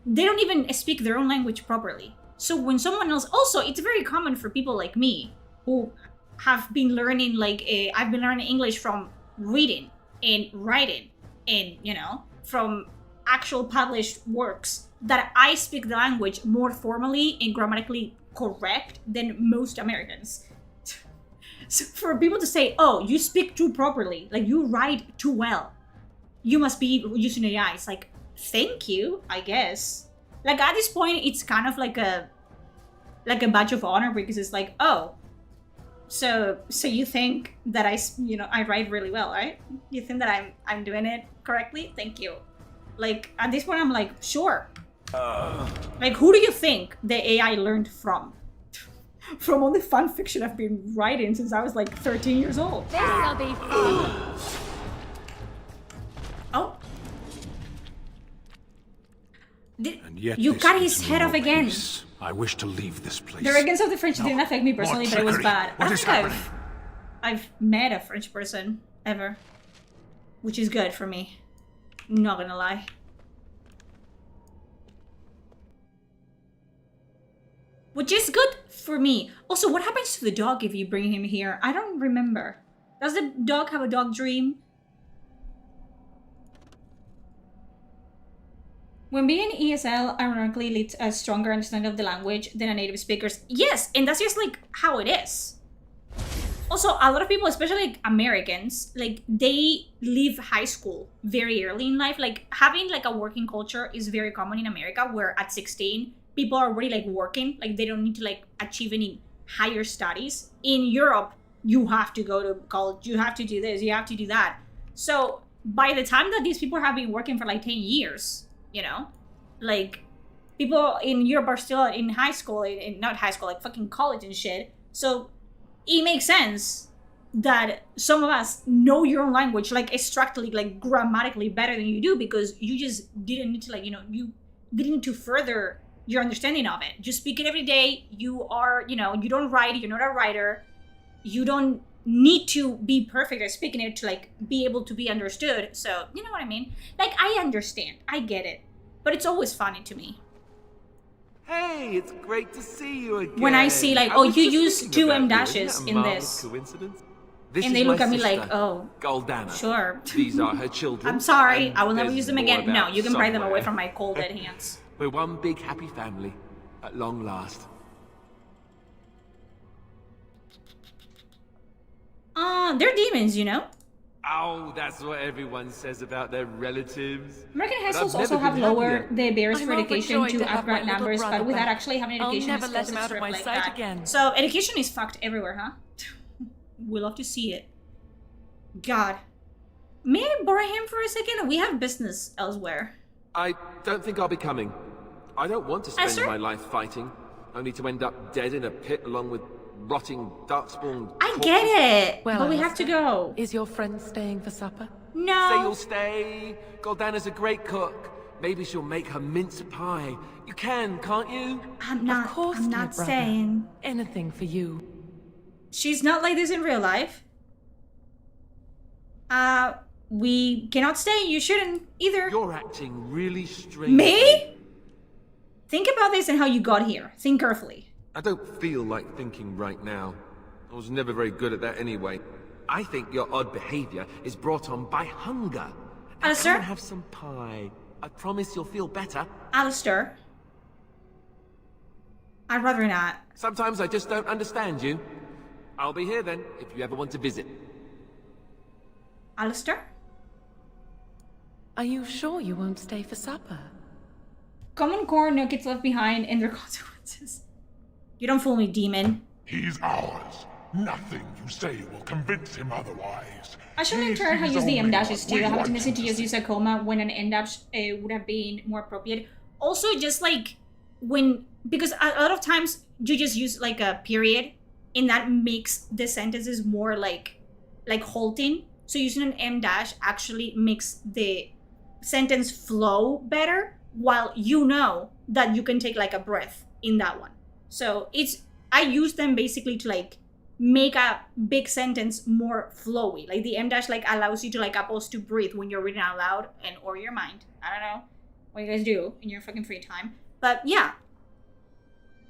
Speaker 1: they don't even speak their own language properly. So when someone else, also, it's very common for people like me who have been learning, like, I've been learning English from reading and writing and, you know, from actual published works, that I speak the language more formally and grammatically correct than most Americans. So for people to say, oh, you speak too properly, like you write too well, you must be using AI, it's like, thank you, I guess. Like at this point, it's kind of like a badge of honor, because it's like, oh, so you think that I write really well, right? You think that I'm doing it correctly? Thank you. Like at this point, I'm like, sure. Like, who do you think the AI learned from? From all the fan fiction I've been writing since I was like 13 years old.
Speaker 14: This'll be fun.
Speaker 1: Oh.
Speaker 4: And yet
Speaker 1: You
Speaker 4: this
Speaker 1: cut
Speaker 4: gives
Speaker 1: his
Speaker 4: me
Speaker 1: head
Speaker 4: no
Speaker 1: off again.
Speaker 4: peace. I wish to leave this place.
Speaker 1: The arrogance of the French didn't affect me personally, but it was
Speaker 4: trickery.
Speaker 1: bad. I
Speaker 4: What
Speaker 1: don't
Speaker 4: is
Speaker 1: think
Speaker 4: happening?
Speaker 1: I've met a French person ever, which is good for me. Not gonna lie. Which is good for me. Also, what happens to the dog if you bring him here? I don't remember. Does the dog have a dog dream? When being ESL, ironically leads a stronger understanding of the language than a native speaker's. Yes, and that's just like how it is. Also, a lot of people, especially like Americans, like they leave high school very early in life. Like having like a working culture is very common in America, where at 16, people are already like working, like they don't need to like achieve any higher studies. In Europe, you have to go to college, you have to do this, you have to do that. So by the time that these people have been working for like 10 years, you know, like people in Europe are still in high school, not high school, like fucking college and shit. So it makes sense that some of us know your own language, like extractly, like grammatically better than you do, because you just didn't need to, like, you know, you didn't need to further your understanding of it. You speak it every day. You are, you know, you don't write, you're not a writer. You don't need to be perfect at speaking it to like be able to be understood. So, you know what I mean? Like, I understand, I get it, but it's always funny to me.
Speaker 2: Hey, it's great to see you again.
Speaker 1: When I see like,
Speaker 2: I
Speaker 1: oh,
Speaker 2: was
Speaker 1: you
Speaker 2: just
Speaker 1: use
Speaker 2: thinking
Speaker 1: 2
Speaker 2: about
Speaker 1: M
Speaker 2: you.
Speaker 1: dashes
Speaker 2: Isn't that a
Speaker 1: in
Speaker 2: marvelous
Speaker 1: this.
Speaker 2: coincidence? This
Speaker 1: And
Speaker 2: is
Speaker 1: they look
Speaker 2: my
Speaker 1: at me
Speaker 2: sister,
Speaker 1: like, oh,
Speaker 2: Goldana.
Speaker 1: sure.
Speaker 2: These are her children.
Speaker 1: I'm sorry,
Speaker 2: and
Speaker 1: I will never
Speaker 2: there's
Speaker 1: use them
Speaker 2: more
Speaker 1: again. No,
Speaker 2: about
Speaker 1: you can pry them away
Speaker 2: somewhere.
Speaker 1: from my cold dead hands.
Speaker 2: We're one big happy family, at long last.
Speaker 1: They're demons, you know?
Speaker 2: Oh, that's what everyone says about their relatives.
Speaker 1: American
Speaker 2: But
Speaker 1: households
Speaker 2: I've
Speaker 1: also
Speaker 2: never
Speaker 1: have
Speaker 2: been
Speaker 1: lowered
Speaker 2: happier.
Speaker 1: their barriers for
Speaker 8: I'm
Speaker 1: education
Speaker 8: overjoyed
Speaker 1: to
Speaker 8: to have my
Speaker 1: upright
Speaker 8: little
Speaker 1: numbers,
Speaker 8: brother
Speaker 1: but without
Speaker 8: back.
Speaker 1: actually having
Speaker 8: I'll
Speaker 1: education
Speaker 8: never
Speaker 1: and
Speaker 8: let
Speaker 1: skills
Speaker 8: him
Speaker 1: and
Speaker 8: out of
Speaker 1: strip
Speaker 8: my
Speaker 1: like
Speaker 8: sight
Speaker 1: that.
Speaker 8: again.
Speaker 1: So education is fucked everywhere, huh? We love to see it. God. May I borrow him for a second? We have business elsewhere.
Speaker 2: I don't think I'll be coming. I don't want to spend
Speaker 1: Esther?
Speaker 2: my life fighting, only to end up dead in a pit along with rotting darkspawn.
Speaker 1: I get it,
Speaker 8: Well,
Speaker 1: but we have to go.
Speaker 8: Is your friend staying for supper?
Speaker 1: No.
Speaker 2: Say you'll stay. Goldana's a great cook. Maybe she'll make her mince pie. You can't you?
Speaker 1: I'm not.
Speaker 8: Of course,
Speaker 1: I'm
Speaker 8: dear
Speaker 1: not
Speaker 8: brother.
Speaker 1: saying.
Speaker 8: Anything for you.
Speaker 1: She's not like this in real life. We cannot stay. You shouldn't either.
Speaker 2: You're acting really strange.
Speaker 1: Me? Think about this and how you got here. Think carefully.
Speaker 2: I don't feel like thinking right now. I was never very good at that anyway. I think your odd behavior is brought on by hunger. Now
Speaker 1: Alistair?
Speaker 2: come and have some pie. I promise you'll feel better.
Speaker 1: Alistair. I'd rather not.
Speaker 2: Sometimes I just don't understand you. I'll be here then, if you ever want to visit.
Speaker 1: Alistair?
Speaker 8: Are you sure you won't stay for supper?
Speaker 1: Common core, no kids left behind, and their consequences. You don't fool me, demon.
Speaker 11: He's ours. Nothing you say will convince him otherwise.
Speaker 1: I should have learned how to use the M dashes too. I have a tendency to just use a comma when an M dash would have been more appropriate. Also, just like when, because a lot of times you just use like a period, and that makes the sentences more like halting. So using an M dash actually makes the sentence flow better, while you know that you can take like a breath in that one. So I use them basically to like make a big sentence more flowy. Like the M dash like allows you to like pause to breathe when you're reading out loud or your mind. I don't know what you guys do in your fucking free time. But yeah.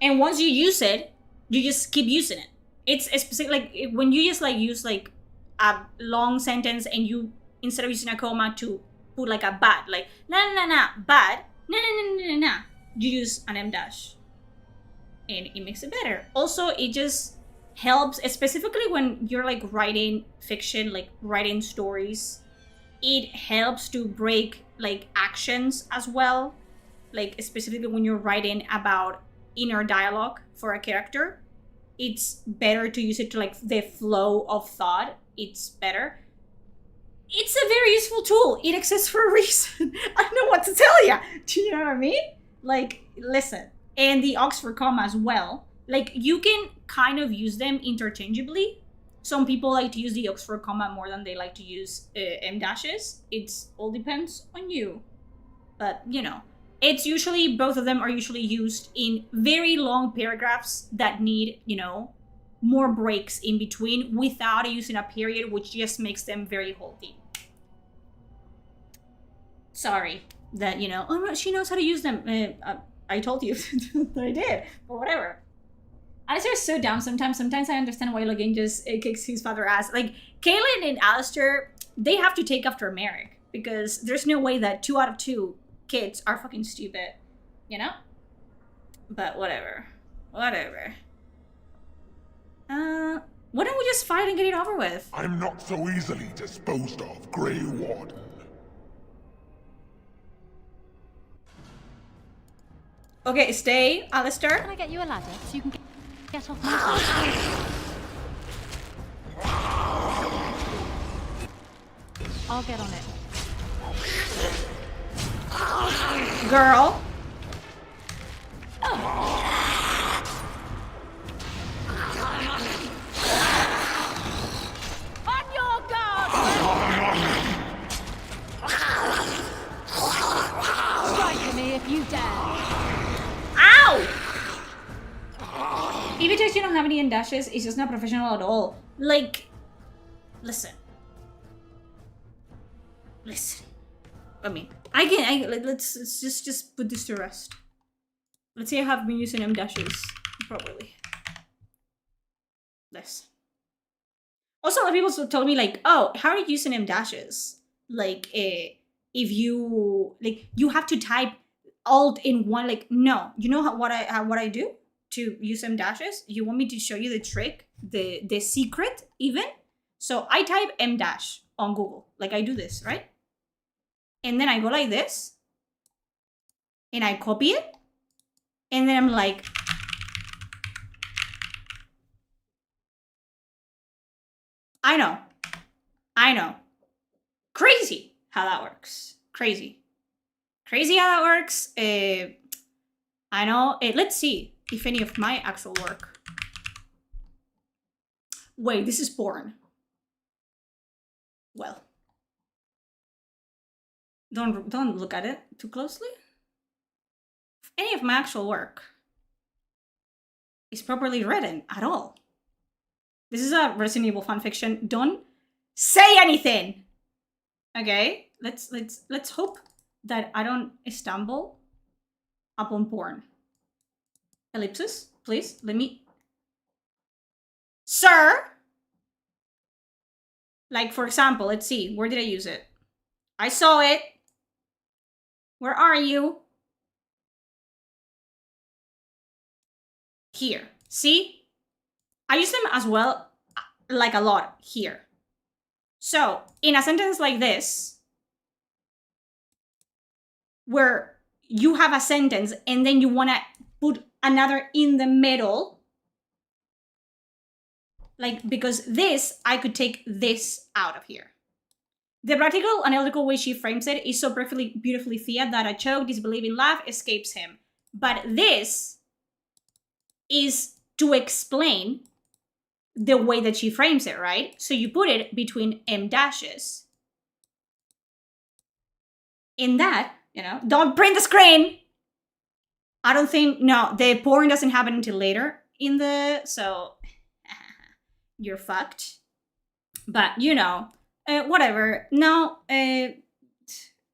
Speaker 1: And once you use it, you just keep using it. It's a specific, like when you just like use like a long sentence and you, instead of using a comma to put like a bad, like bad, you use an M dash. And it makes it better. Also, it just helps, specifically when you're like writing fiction, like writing stories, it helps to break like actions as well. Like specifically when you're writing about inner dialogue for a character, it's better to use it to like the flow of thought. It's better. It's a very useful tool. It exists for a reason. I don't know what to tell you. Do you know what I mean? Like, listen. And the Oxford comma as well. Like, you can kind of use them interchangeably. Some people like to use the Oxford comma more than they like to use M dashes. It all depends on you. But, you know, it's usually, both of them are usually used in very long paragraphs that need, you know, more breaks in between without using a period, which just makes them very halting. Sorry that, you know, oh no, she knows how to use them. I told you that I did, but whatever. Alistair is so dumb sometimes. Sometimes I understand why Logan just kicks his father ass. Like, Kaylin and Alistair, they have to take after Merrick, because there's no way that 2 out of 2 kids are fucking stupid, you know? But whatever. Whatever. Why don't we just fight and get it over with?
Speaker 11: I'm not so easily disposed of, Grey Warden.
Speaker 1: Okay, stay, Alistair.
Speaker 14: Can I get you a ladder so you can get off my back? I'll get on it.
Speaker 1: Girl.
Speaker 14: On your guard! Strike me if you dare.
Speaker 1: Ow! If it tells you don't have any in dashes, it's just not professional at all. Like, listen. Listen. I mean, let's just put this to rest. Let's see if I have been using M dashes properly. This. Also, a lot of people told me like, oh, how are you using M dashes? Like, if you like, you have to type alt in one. Like, no, you know what I do to use M dashes? You want me to show you the trick, the secret even? So I type M dash on Google. Like I do this, right? And then I go like this, and I copy it, and then I'm like, I know. Crazy how that works. Crazy how that works. I know. Let's see if any of my actual work. Wait, this is porn. Well, don't look at it too closely. If any of my actual work is properly written at all. This is a Resident Evil fanfiction. Don't say anything. Okay, let's hope that I don't stumble upon porn. Ellipsis, please. Let me. Sir. Like for example, let's see. Where did I use it? I saw it. Where are you? Here. See? I use them as well, like a lot here. So, in a sentence like this, where you have a sentence and then you want to put another in the middle, like, because this, I could take this out of here. The practical, analytical way she frames it is so perfectly, beautifully Thea that a choke, disbelieving laugh escapes him. But this is to explain the way that she frames it, right? So you put it between M dashes. In that, you know, don't print the screen. I don't think, no, the porn doesn't happen until later in the, so you're fucked. But, you know, whatever. No, you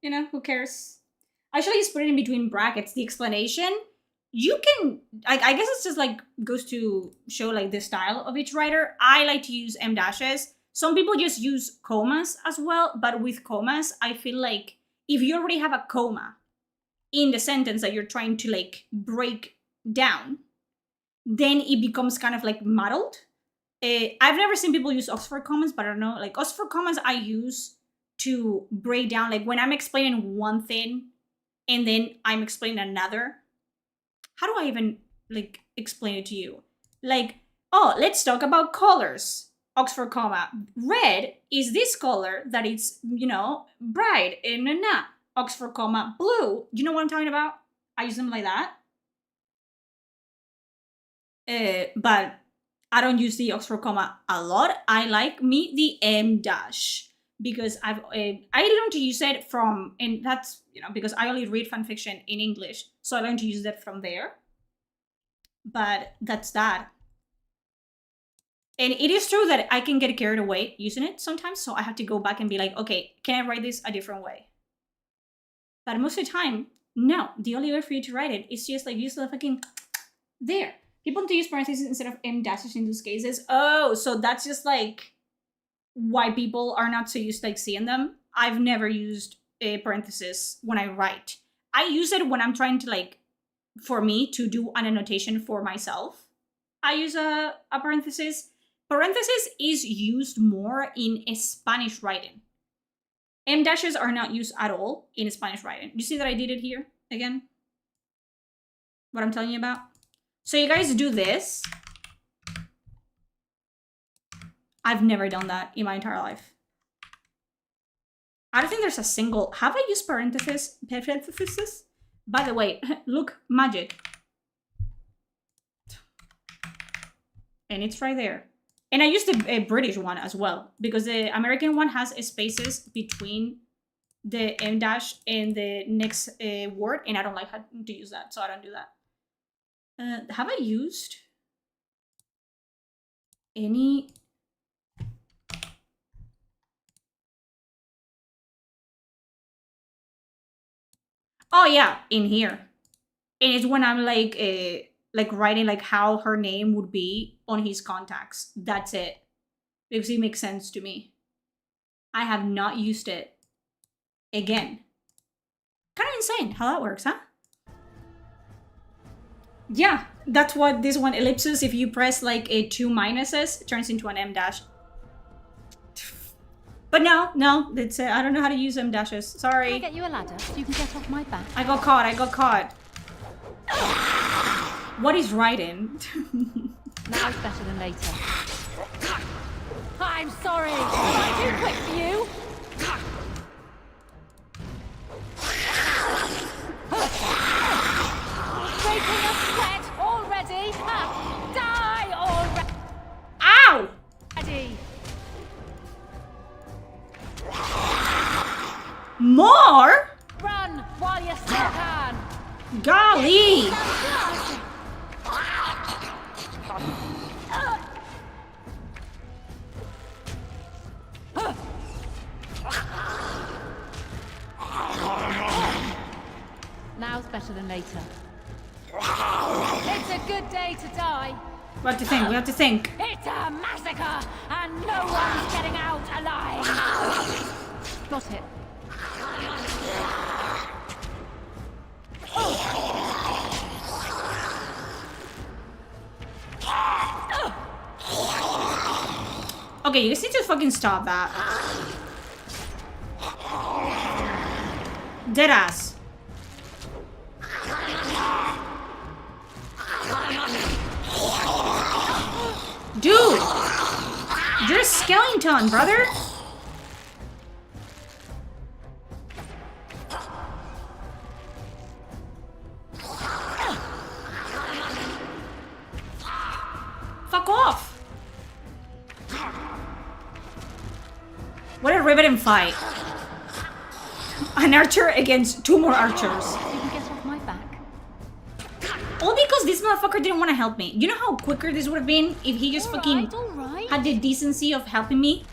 Speaker 1: know, who cares? I should just put it in between brackets, the explanation. You can, I guess it's just like, goes to show like the style of each writer. I like to use M dashes. Some people just use commas as well, but with commas, I feel like if you already have a comma in the sentence that you're trying to like break down, then it becomes kind of like muddled. I've never seen people use Oxford commas, but I don't know, like Oxford commas I use to break down, like when I'm explaining one thing and then I'm explaining another. How do I even like explain it to you? Like, oh, let's talk about colors. Oxford comma. Red is this color that it's, you know, bright and Oxford comma. Blue. You know what I'm talking about? I use them like that. But I don't use the Oxford comma a lot. I like the M dash because I learned to use it from, and that's, you know, because I only read fanfiction in English, so I learned to use that from there. But that's that. And it is true that I can get carried away using it sometimes, so I have to go back and be like, okay, can I write this a different way? But most of the time, no. The only way for you to write it is just like use the fucking there. People want to use parentheses instead of M dashes in those cases. Oh, so that's just like why people are not so used to like seeing them. I've never used a parenthesis when I write. I use it when I'm trying to like, for me to do an annotation for myself. I use a parenthesis. Parenthesis is used more in Spanish writing. M dashes are not used at all in Spanish writing. You see that I did it here again? What I'm telling you about? So you guys do this. I've never done that in my entire life. I don't think there's a single... Have I used parentheses? By the way, look, magic. And it's right there. And I used a British one as well, because the American one has spaces between the M dash and the next word, and I don't like how to use that, so I don't do that. Have I used any... Oh yeah, in here. And it's when I'm like writing like how her name would be on his contacts. That's it. Because it makes sense to me. I have not used it again. Kind of insane how that works, huh? Yeah, that's what this one ellipsis, if you press like a 2 minuses, it turns into an M dash. But no, it's I don't know how to use M dashes. Sorry.
Speaker 14: Can I get you a ladder so you can get off my back?
Speaker 1: I got caught. What is writing?
Speaker 14: Now it's better than later. I'm sorry. Was I too quick for you? Breaking a sweat already? Die already!
Speaker 1: Ow! More?
Speaker 14: Run while you still can.
Speaker 1: Golly!
Speaker 14: Now's better than later. It's a good day to die.
Speaker 1: We have to think.
Speaker 14: It's a massacre, and no one's getting out alive. Got it.
Speaker 1: Okay, you guys need to fucking stop that. Deadass. Dude! You're a skeleton, brother! Fuck off! What a riveting fight. An archer against 2 more archers.
Speaker 14: You can get off my back.
Speaker 1: All because this motherfucker didn't want to help me. You know how quicker this would have been if he just fucking had the decency of helping me?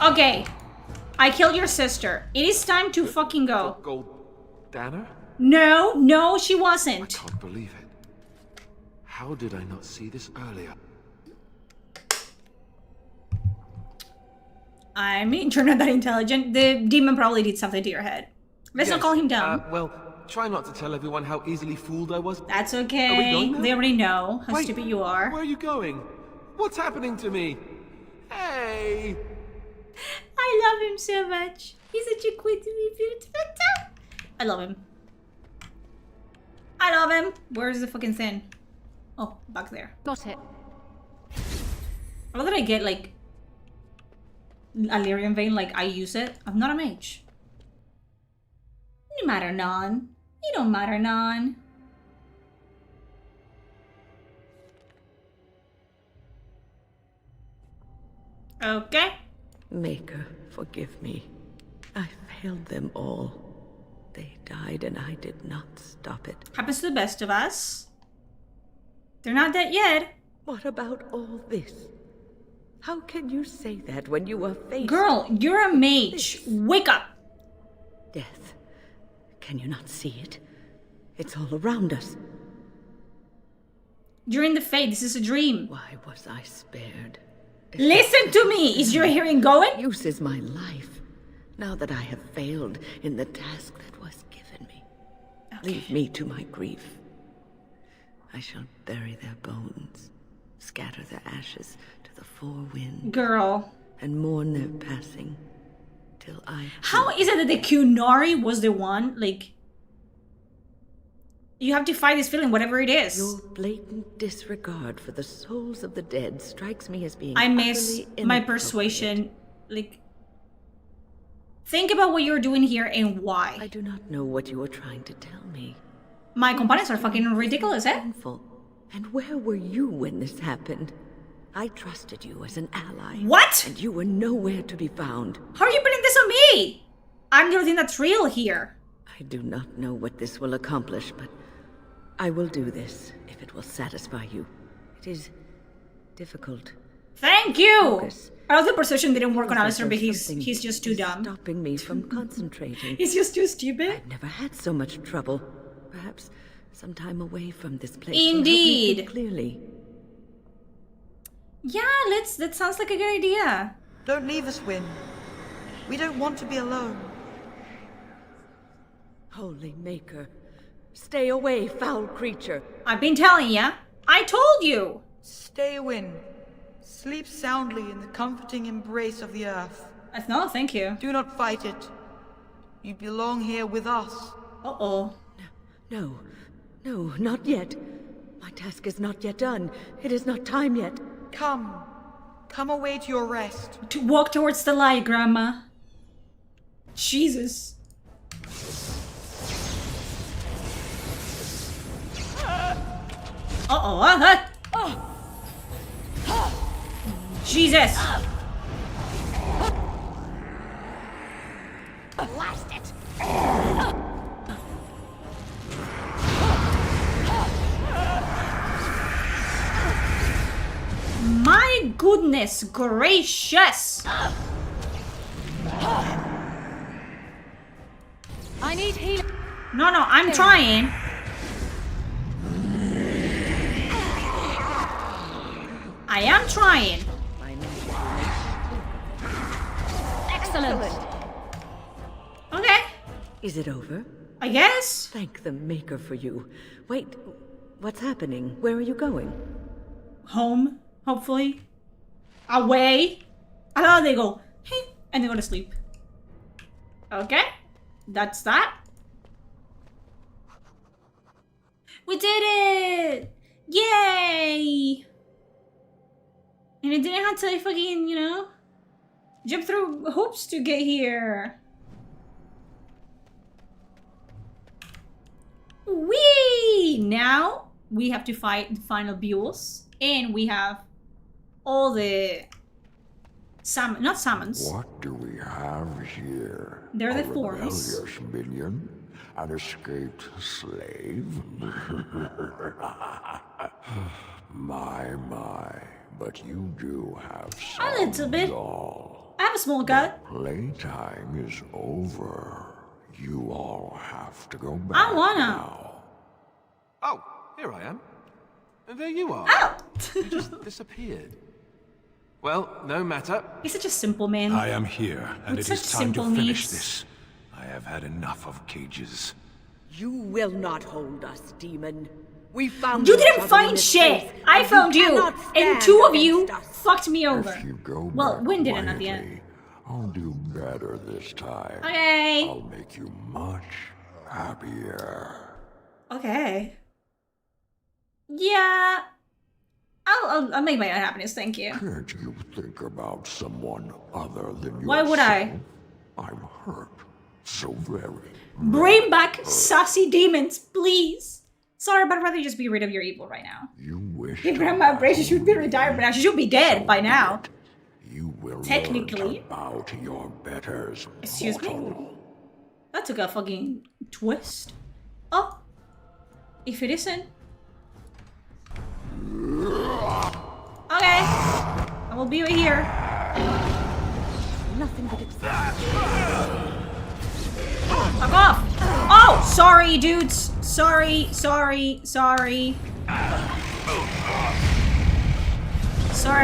Speaker 1: Okay. I killed your sister. It is time to fucking go.
Speaker 2: Gold Danner?
Speaker 1: No, she wasn't.
Speaker 2: I can't believe it. How did I not see this earlier?
Speaker 1: I mean, you're not that intelligent. The demon probably did something to your head. Let's not call him dumb.
Speaker 2: Well, try not to tell everyone how easily fooled I was.
Speaker 1: That's okay.
Speaker 2: Are we going now?
Speaker 1: They already know how
Speaker 2: Wait,
Speaker 1: stupid you are.
Speaker 2: Where are you going? What's happening to me? Hey!
Speaker 1: I love him so much. He's such a quintily beautiful. I love him. I love him. Where's the fucking thing? Oh, back there.
Speaker 14: Got it.
Speaker 1: How did I get like a lyrium vein? Like I use it. I'm not a mage. You matter none. You don't matter none. Okay.
Speaker 13: Maker, forgive me. I failed them all. They died and I did not stop it.
Speaker 1: Happens to the best of us. They're not dead yet.
Speaker 13: What about all this? How can you say that when you are faced...
Speaker 1: Girl, you're a mage. Wake up.
Speaker 13: Death. Can you not see it? It's all around us.
Speaker 1: You're in the fate. This is a dream.
Speaker 13: Why was I spared?
Speaker 1: Listen to me! Is your hearing going?
Speaker 13: Use is my life. Now that I have failed in the task that was given me. Okay. Leave me to my grief. I shall bury their bones, scatter their ashes to the 4 winds.
Speaker 1: Girl.
Speaker 13: And mourn their passing till I...
Speaker 1: How is it that the Kunari was the one? Like... You have to fight this feeling, whatever it is.
Speaker 13: Your blatant disregard for the souls of the dead strikes me as being...
Speaker 1: I miss my persuasion. Like... Think about what you're doing here and why.
Speaker 13: I do not know what you are trying to tell me.
Speaker 1: My components are fucking ridiculous, eh?
Speaker 13: And where were you when this happened? I trusted you as an ally.
Speaker 1: What?
Speaker 13: And you were nowhere to be found.
Speaker 1: How are you putting this on me? I'm the only thing that's real here.
Speaker 13: I do not know what this will accomplish, but I will do this if it will satisfy you. It is difficult.
Speaker 1: Thank you!
Speaker 13: Focus.
Speaker 1: I know the precision didn't work on
Speaker 13: Feels like
Speaker 1: Alistair, but
Speaker 13: there's
Speaker 1: he's just too dumb.
Speaker 13: Stopping me from concentrating.
Speaker 1: He's just too stupid.
Speaker 13: I've never had so much trouble. Perhaps some time away from this place
Speaker 1: Indeed.
Speaker 13: will help me think clearly.
Speaker 1: Yeah, that sounds like a good idea.
Speaker 5: Don't leave us, Wynne. We don't want to be alone.
Speaker 13: Holy Maker. Stay away, foul creature.
Speaker 1: I've been telling ya. I told you.
Speaker 5: Stay, Wynne. Sleep soundly in the comforting embrace of the earth.
Speaker 1: No, thank you.
Speaker 5: Do not fight it. You belong here with us.
Speaker 1: Uh-oh.
Speaker 13: No, not yet. My task is not yet done. It is not time yet.
Speaker 5: Come away to your rest.
Speaker 1: To walk towards the light, Grandma. Jesus. Uh-oh. Jesus.
Speaker 7: Blast it.
Speaker 1: My goodness gracious.
Speaker 14: I need healing.
Speaker 1: No, I'm trying. I am trying.
Speaker 14: Excellent.
Speaker 1: Okay.
Speaker 13: Is it over?
Speaker 1: I guess.
Speaker 13: Thank the Maker for you. Wait, what's happening? Where are you going?
Speaker 1: Home, hopefully. Away. I thought they go, hey, and they go to sleep. Okay. That's that. We did it! Yay! And I didn't have to fucking, jump through hoops to get here. Whee! Now we have to fight the final Buells, and we have all the not summons.
Speaker 20: What do we have here?
Speaker 1: They're the
Speaker 20: A
Speaker 1: forms.
Speaker 20: rebellious minion? An escaped slave? My, but you do have some
Speaker 1: A little bit.
Speaker 20: gall.
Speaker 1: I have a small gut.
Speaker 20: Playtime is over. You all have to go back
Speaker 1: I wanna.
Speaker 20: now.
Speaker 2: Oh, here I am. And there you are.
Speaker 1: Oh!
Speaker 2: You just disappeared. Well, no matter.
Speaker 1: He's such a simple man.
Speaker 4: I am here, and
Speaker 1: With
Speaker 4: it is
Speaker 1: such
Speaker 4: time to
Speaker 1: simple
Speaker 4: finish
Speaker 1: needs.
Speaker 4: this. I have had enough of cages.
Speaker 13: You will not hold us, demon. We found
Speaker 1: You
Speaker 13: each
Speaker 1: didn't
Speaker 13: other in
Speaker 1: find
Speaker 13: this
Speaker 1: shit.
Speaker 13: place,
Speaker 1: I
Speaker 13: and
Speaker 1: found you,
Speaker 13: cannot
Speaker 1: and
Speaker 13: stand
Speaker 1: two of you
Speaker 13: against us.
Speaker 1: fucked me over.
Speaker 20: If you go
Speaker 1: Well,
Speaker 20: back
Speaker 1: Wynn didn't at the
Speaker 20: quietly,
Speaker 1: end.
Speaker 20: I'll do better this time.
Speaker 1: Okay.
Speaker 20: I'll make you much happier.
Speaker 1: Okay. Yeah. I'll make my own happiness, thank you.
Speaker 20: Can't you think about someone other than yourself?
Speaker 1: Why would I?
Speaker 20: I'm hurt. So very.
Speaker 1: Bring back sassy demons, please. Sorry, but I'd rather just be rid of your evil right now.
Speaker 20: You wish
Speaker 1: Your grandma Brace should be retired by now. She should be dead by now.
Speaker 20: you will
Speaker 1: Technically.
Speaker 20: learn to bow to your betters.
Speaker 1: Excuse me?
Speaker 20: mortal.
Speaker 1: That took a fucking twist. Oh. If it isn't. Okay. I will be right here.
Speaker 13: Nothing but
Speaker 1: Fuck off! Oh! Sorry, dudes. Sorry. Sorry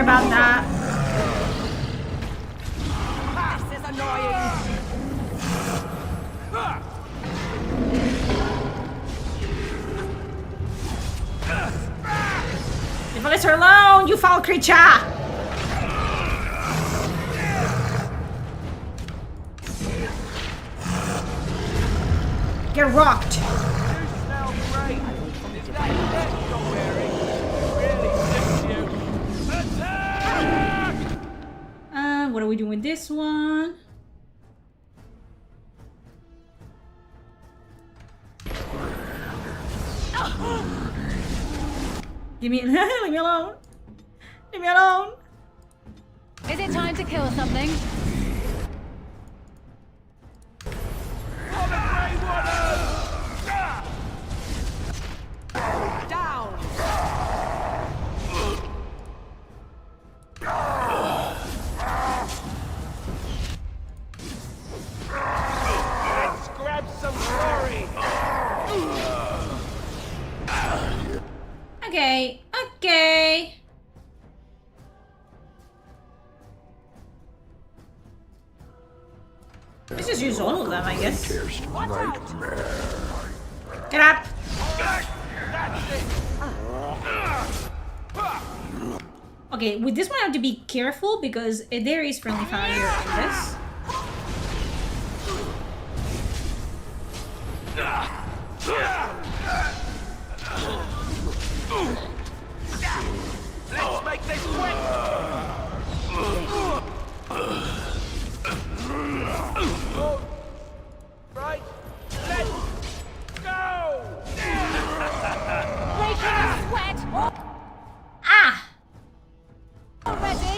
Speaker 1: about that.
Speaker 7: This is annoying.
Speaker 1: Leave her alone, you foul creature! Get rocked. What are we doing with this one? Give me, leave me alone. Leave me alone.
Speaker 14: Is it time to kill something?
Speaker 7: Down.
Speaker 1: Let's just use all of them, I guess.
Speaker 20: Nightmare.
Speaker 1: Get up! Okay, with this one I have to be careful because there is friendly fire in this.
Speaker 7: Let's make this quick! Right, let's go!
Speaker 14: Breaking a sweat!
Speaker 1: Ah!
Speaker 14: Already?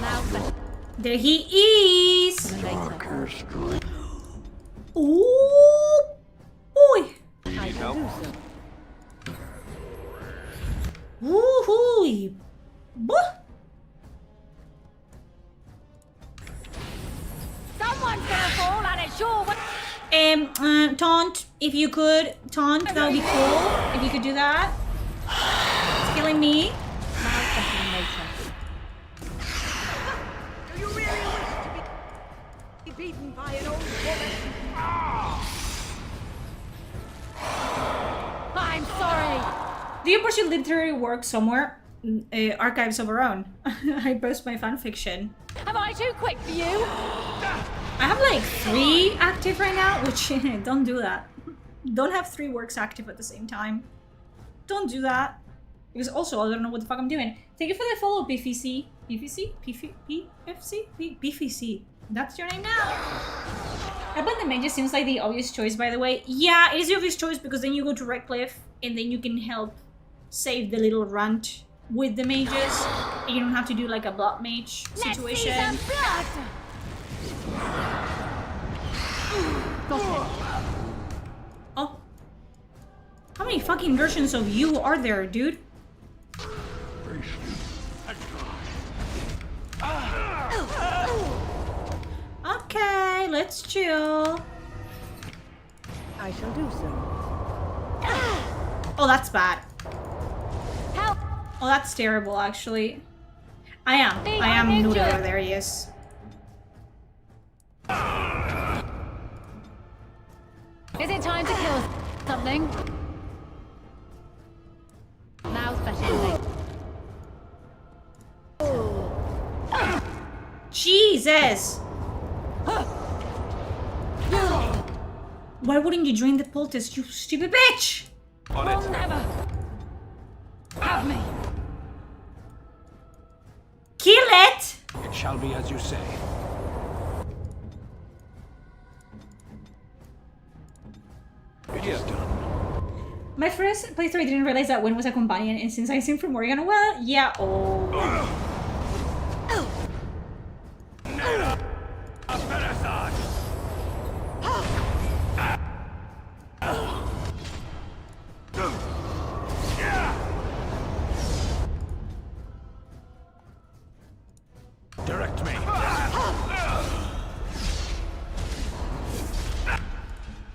Speaker 14: Now,
Speaker 1: there he is! Ooh! Boy!
Speaker 7: You need help?
Speaker 1: Woohoo!
Speaker 14: someone's gonna fall and it's your way.
Speaker 1: Taunt, if you could. Taunt, that would be cool. If you could do that. It's killing me.
Speaker 7: Do you really wish to be beaten by an old woman?
Speaker 14: I'm sorry.
Speaker 1: Do you pursue literary work somewhere? Archives of our own. I post my fanfiction.
Speaker 14: Am I too quick for you?
Speaker 1: I have like 3 active right now, which don't do that. Don't have 3 works active at the same time. Don't do that. Because also, I don't know what the fuck I'm doing. Thank you for the follow, PFC. PFC? PFC? PFC. That's your name now. But the mage seems like the obvious choice, by the way. Yeah, it is the obvious choice because then you go to Redcliffe and then you can help save the little runt with the mages. And you don't have to do like a blood mage situation.
Speaker 14: Let's see some blood. Got it.
Speaker 1: Oh. How many fucking versions of you are there, dude? Okay, let's chill.
Speaker 13: I shall do so.
Speaker 1: Oh, that's bad.
Speaker 14: Help.
Speaker 1: Oh, that's terrible, actually. I am Nuda. There he is.
Speaker 14: Is it time to kill something? Now's better.
Speaker 1: Jesus! Why wouldn't you join the poultice, you stupid bitch?
Speaker 14: Will never have me.
Speaker 1: Kill it!
Speaker 6: It shall be as you say. It is done.
Speaker 1: My first playthrough, I didn't realize that Wynn was a companion, and since I seem from Oregon, well, yeah, oh.
Speaker 6: Direct me.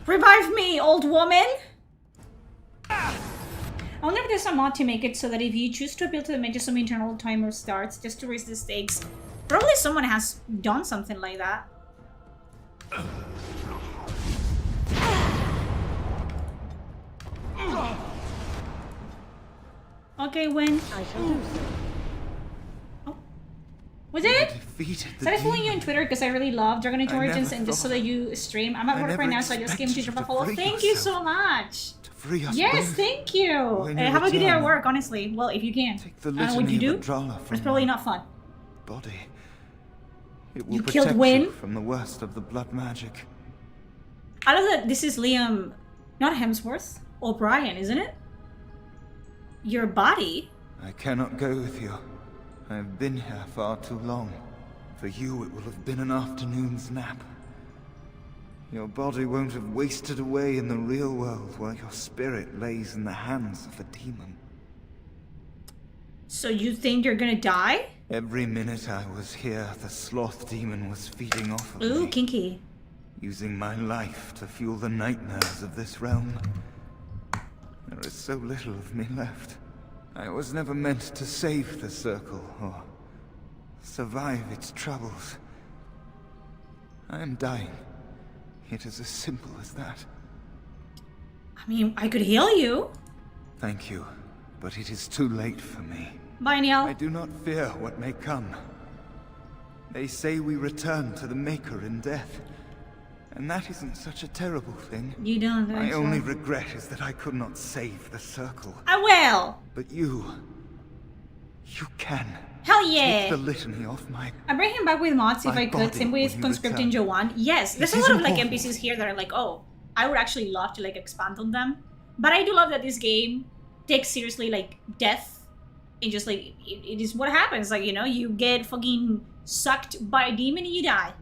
Speaker 1: Revive me, old woman! I wonder if there's a mod to make it so that if you choose to appeal to the mages, some internal timer starts just to raise the stakes. Probably someone has done something like that. Okay, Wynn.
Speaker 13: I shall do so.
Speaker 1: Oh. Was it? Started following you on Twitter because I really love Dragon Age Origins and just so that you stream. I'm at work right now, so I just came to drop a follow. Thank you so much. Yes, thank you. Have a good day at work, honestly. Well, if you can. I don't know what you do. It's probably not fun.
Speaker 15: Body. It will
Speaker 1: You killed
Speaker 15: protect
Speaker 1: Wynn?
Speaker 15: you from the worst of the blood magic.
Speaker 1: I love that this is Liam, not Hemsworth, O'Brien, isn't it? Your body?
Speaker 15: I cannot go with you. I have been here far too long. For you, it will have been an afternoon's nap. Your body won't have wasted away in the real world while your spirit lays in the hands of a demon.
Speaker 1: So you think you're gonna die?
Speaker 15: Every minute I was here, the sloth demon was feeding off of
Speaker 1: Ooh,
Speaker 15: me,
Speaker 1: kinky.
Speaker 15: using my life to fuel the nightmares of this realm. There is so little of me left. I was never meant to save the circle or survive its troubles. I am dying. It is as simple as that.
Speaker 1: I mean, I could heal you.
Speaker 15: Thank you, but it is too late for me.
Speaker 1: Bye, Neil.
Speaker 15: I do not fear what may come. They say we return to the Maker in death. And that isn't such a terrible thing.
Speaker 1: You don't think
Speaker 15: My
Speaker 1: so.
Speaker 15: only regret is that I could not save the circle.
Speaker 1: I will.
Speaker 15: But you can.
Speaker 1: Hell yeah.
Speaker 15: Take the litany off my...
Speaker 1: I bring him back with mods if
Speaker 15: My
Speaker 1: I could.
Speaker 15: body
Speaker 1: Same with
Speaker 15: when you
Speaker 1: Conscripting
Speaker 15: return.
Speaker 1: Joanne. Yes, there's
Speaker 15: It
Speaker 1: a
Speaker 15: is
Speaker 1: lot of like
Speaker 15: important.
Speaker 1: NPCs here that are like, oh, I would actually love to like expand on them. But I do love that this game takes seriously like death and just like it is what happens. Like, you know, you get fucking sucked by a demon and you die.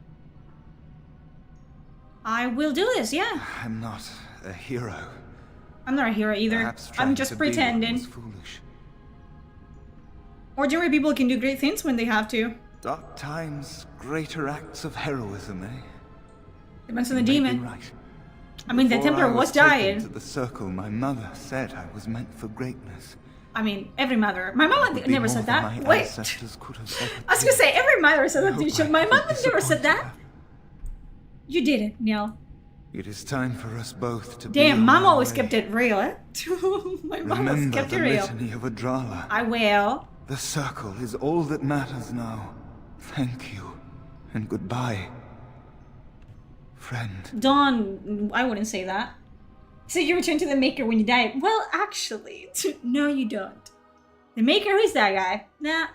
Speaker 1: I will do this, yeah.
Speaker 15: I'm not a hero.
Speaker 1: I'm not a hero either.
Speaker 15: Perhaps
Speaker 1: I'm
Speaker 15: trying
Speaker 1: just
Speaker 15: to be was
Speaker 1: pretending.
Speaker 15: foolish.
Speaker 1: Ordinary people can do great things when they have to.
Speaker 15: Dark times, greater acts of heroism, eh?
Speaker 1: Depends on the
Speaker 15: You may be
Speaker 1: demon.
Speaker 15: right.
Speaker 1: I mean, the
Speaker 15: Before
Speaker 1: Templar
Speaker 15: I
Speaker 1: was
Speaker 15: taken
Speaker 1: dying.
Speaker 15: To the circle, my mother said I was meant for greatness.
Speaker 1: I mean, every mother. My mom
Speaker 15: Would be
Speaker 1: never
Speaker 15: more
Speaker 1: said
Speaker 15: than
Speaker 1: that.
Speaker 15: my
Speaker 1: Wait.
Speaker 15: ancestors could have ever
Speaker 1: I was gonna say, every mother said that
Speaker 15: hope
Speaker 1: to you.
Speaker 15: I
Speaker 1: My mom
Speaker 15: haven't
Speaker 1: never said that.
Speaker 15: disappointed
Speaker 1: You did it, Neil.
Speaker 15: It is time for us both to be
Speaker 1: Damn,
Speaker 15: on
Speaker 1: mom
Speaker 15: our
Speaker 1: always
Speaker 15: way.
Speaker 1: kept it real, eh? My mom always
Speaker 15: Remember
Speaker 1: kept
Speaker 15: the
Speaker 1: it real.
Speaker 15: litany of Adrala.
Speaker 1: I will.
Speaker 15: The circle is all that matters now. Thank you, and goodbye, friend.
Speaker 1: Dawn, I wouldn't say that. So you return to the Maker when you die. Well, actually, no you don't. The Maker, who's that guy? Nah.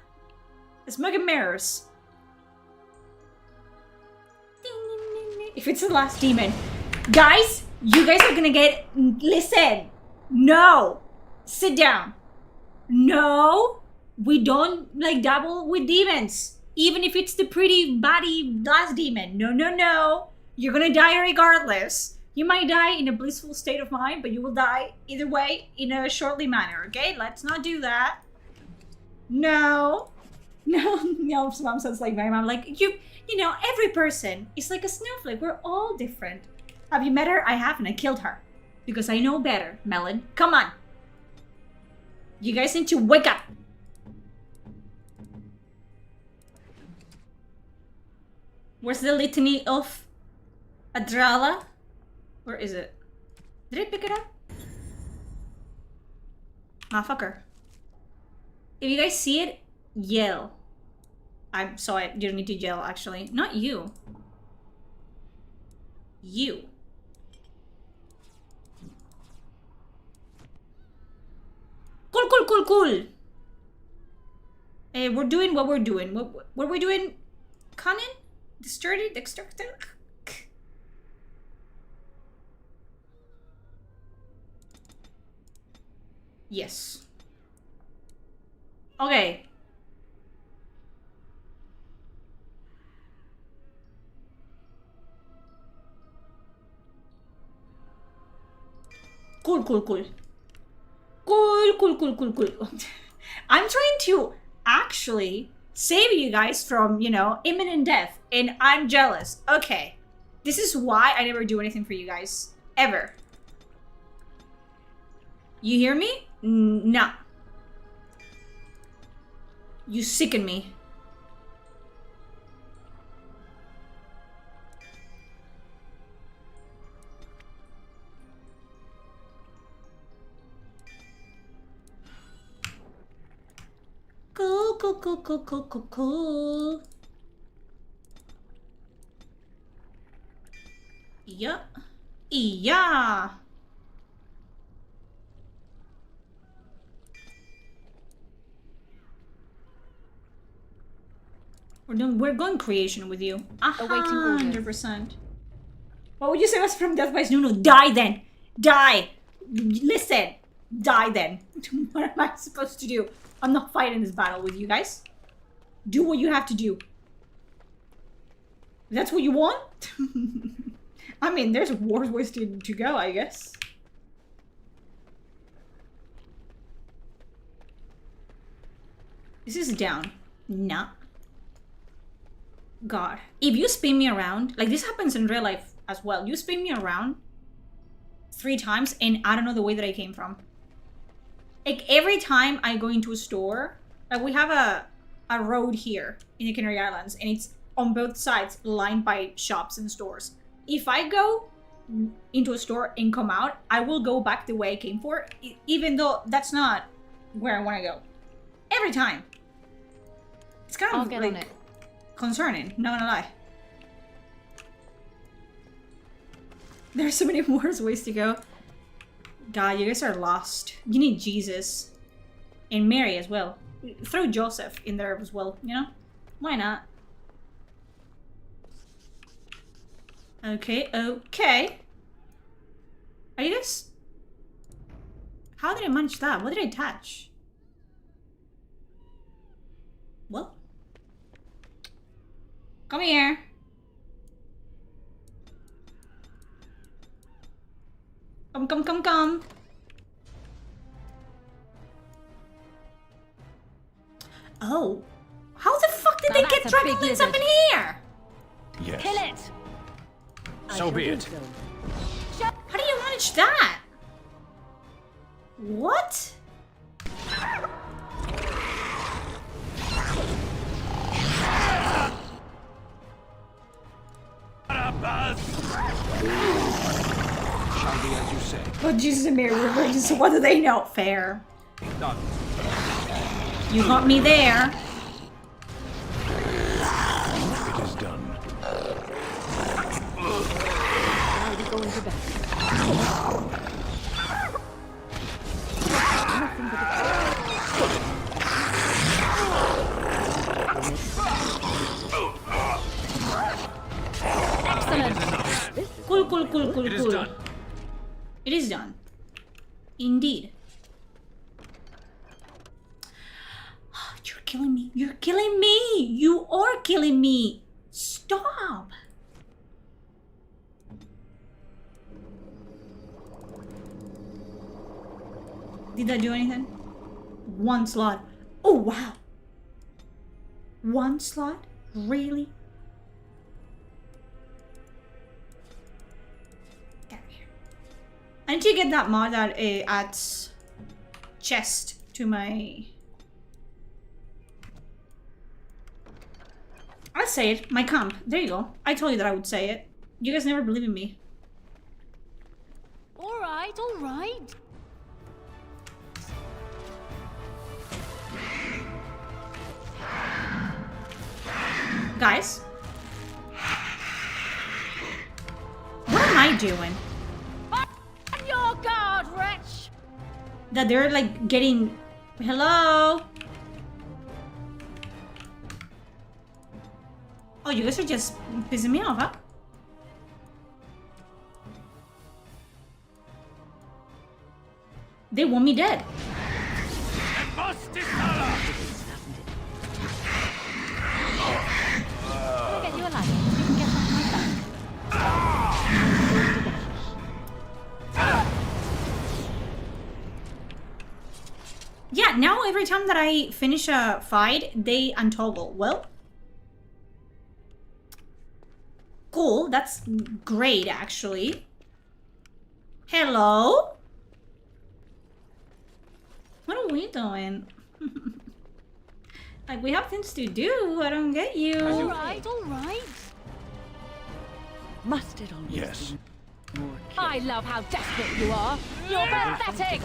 Speaker 1: The Smoke and Mirrors. If it's the last demon. Guys, you guys are gonna get... Listen. No. Sit down. No. We don't, like, dabble with demons. Even if it's the pretty body last demon. No, no, no. You're gonna die regardless. You might die in a blissful state of mind, but you will die either way in a shortly manner, okay? Let's not do that. No. No, no, mom sounds like my mom. Like, you know, every person is like a snowflake. We're all different. Have you met her? I haven't. I killed her. Because I know better, Melon. Come on. You guys need to wake up. Where's the litany of Adrala? Where is it? Did I pick it up? Motherfucker. If you guys see it, yell. I'm sorry, you don't need to yell actually. Not you. You. Cool, cool, cool, cool. We're doing what we're doing. What are we doing? Cunning? Dexterity? Dexterity? Yes. Okay. Cool, cool, cool. Cool, cool, cool, cool, cool. I'm trying to actually save you guys from, you know, imminent death. And I'm jealous. Okay. This is why I never do anything for you guys. Ever. You hear me? No. You sicken me. Cool, cool, cool, cool, cool, cool, cool. Yeah. Yeah. We're going creation with you. 100%. What would you say was from Death by Snoo? Die then. Die. Listen. Die then. What am I supposed to do? I'm not fighting this battle with you guys. Do what you have to do. That's what you want? I mean, there's worse ways to go, I guess. This is down. Nah. God. If you spin me around, like this happens in real life as well. You spin me around 3 times and I don't know the way that I came from. Like every time I go into a store, like we have a road here in the Canary Islands and it's on both sides lined by shops and stores. If I go into a store and come out, I will go back the way I came for, even though that's not where I want to go. Every time. It's kind of like concerning, not gonna lie. There's so many more ways to go. God, you guys are lost. You need Jesus. And Mary as well. Throw Joseph in there as well, you know? Why not? Okay, okay. Are you guys... How did I manage that? What did I touch? Well. Come here. Come. Oh. How the fuck did they get dragonlings up in here?
Speaker 6: Yes.
Speaker 14: Kill it!
Speaker 6: So be it.
Speaker 1: How do you manage that? What?
Speaker 6: Shall be as you say.
Speaker 1: Oh, Jesus and Mary were virgins, so what do they know? Fair.
Speaker 6: Done.
Speaker 1: You got me there.
Speaker 6: It is done.
Speaker 14: Now we go into bed. Nothing but excellent.
Speaker 1: Cool.
Speaker 6: It is done.
Speaker 1: It is done. Indeed. You're killing me. You're killing me. You are killing me. Stop. Did that do anything? One slot. Oh, wow. One slot? Really? Get here. I need to get that mod that adds chest to my... I'll say it. My camp. There you go. I told you that I would say it. You guys never believe in me.
Speaker 14: All right.
Speaker 1: Guys. What am I doing?
Speaker 14: On your guard, wretch!
Speaker 1: That they're like getting... Hello? Oh, you guys are just pissing me off, huh? They want me dead.
Speaker 14: I'll get you a ladder so you can get off my back.
Speaker 1: Yeah, now every time that I finish a fight, they untoggle. Well... Cool, that's great, actually. Hello? What are we doing? Like, we have things to do. I don't get you.
Speaker 14: All right.
Speaker 13: Must it always
Speaker 6: Yes.
Speaker 13: be more
Speaker 14: I love how desperate you are. You're pathetic.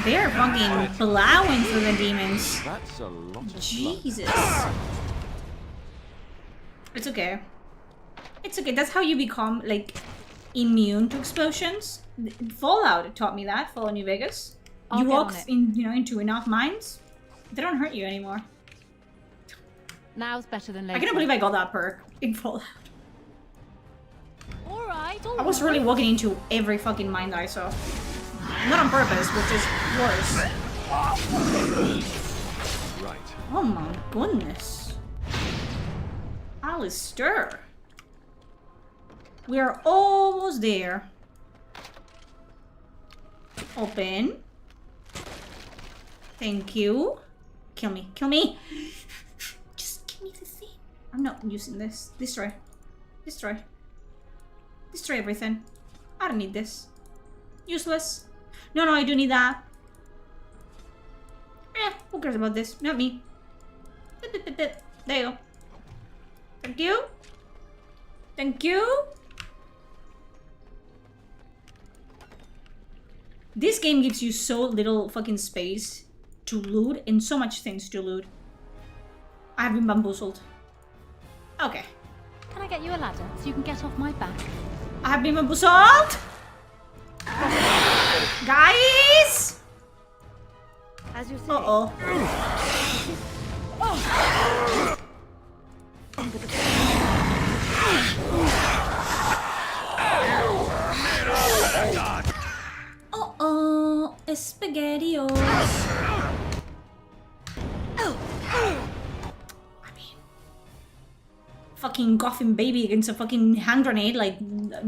Speaker 1: They're fucking plowing through the demons.
Speaker 2: That's a lot of
Speaker 1: Jesus. It's okay. It's okay. That's how you become, like, immune to explosions. Fallout taught me that. Fallout New Vegas.
Speaker 14: I'll
Speaker 1: You
Speaker 14: get
Speaker 1: walk
Speaker 14: on it.
Speaker 1: into enough mines, they don't hurt you anymore.
Speaker 14: Now's better than later.
Speaker 1: I cannot believe I got that perk in Fallout.
Speaker 14: All right.
Speaker 1: I was really walking into every fucking mine that I saw. Not on purpose, which is worse.
Speaker 2: Right.
Speaker 1: Oh my goodness. Alistair. We are almost there. Open. Thank you. Kill me. Kill me. Just give me the thing. I'm not using this. Destroy. Destroy. Destroy everything. I don't need this. Useless. No, I do need that. Who cares about this? Not me. There you go. Thank you. Thank you. This game gives you so little fucking space to loot and so much things to loot. I have been bamboozled. Okay.
Speaker 14: Can I get you a ladder so you can get off my back?
Speaker 1: I have been bamboozled! Guys!
Speaker 13: As you say.
Speaker 1: Uh-oh. Uh-oh. Spaghettios. Fucking goffin baby against a fucking hand grenade, like,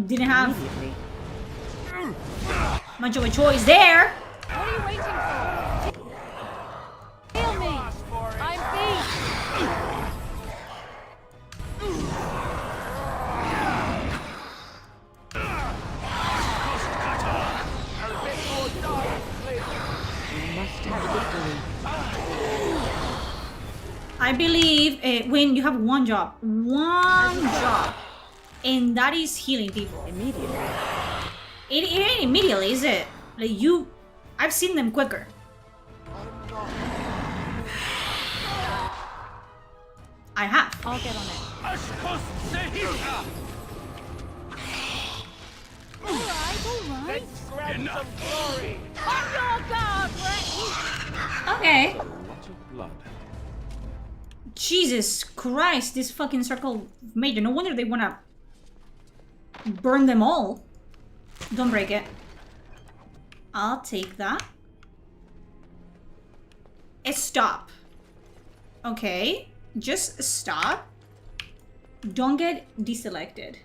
Speaker 1: didn't have much of a choice there.
Speaker 14: What are you waiting for? Heal me! I'm beat!
Speaker 1: I believe, Win, you have one job. One job. And that is healing people.
Speaker 13: Immediately.
Speaker 1: It ain't immediately, is it? Like, I've seen them quicker. I have.
Speaker 14: I'll get on it. Alright.
Speaker 2: Enough.
Speaker 14: On your guard, Rex!
Speaker 1: Okay.
Speaker 2: A lot of blood.
Speaker 1: Jesus Christ, this fucking circle major. No wonder they wanna burn them all. Don't break it. I'll take that. Stop. Okay. Just stop. Don't get deselected.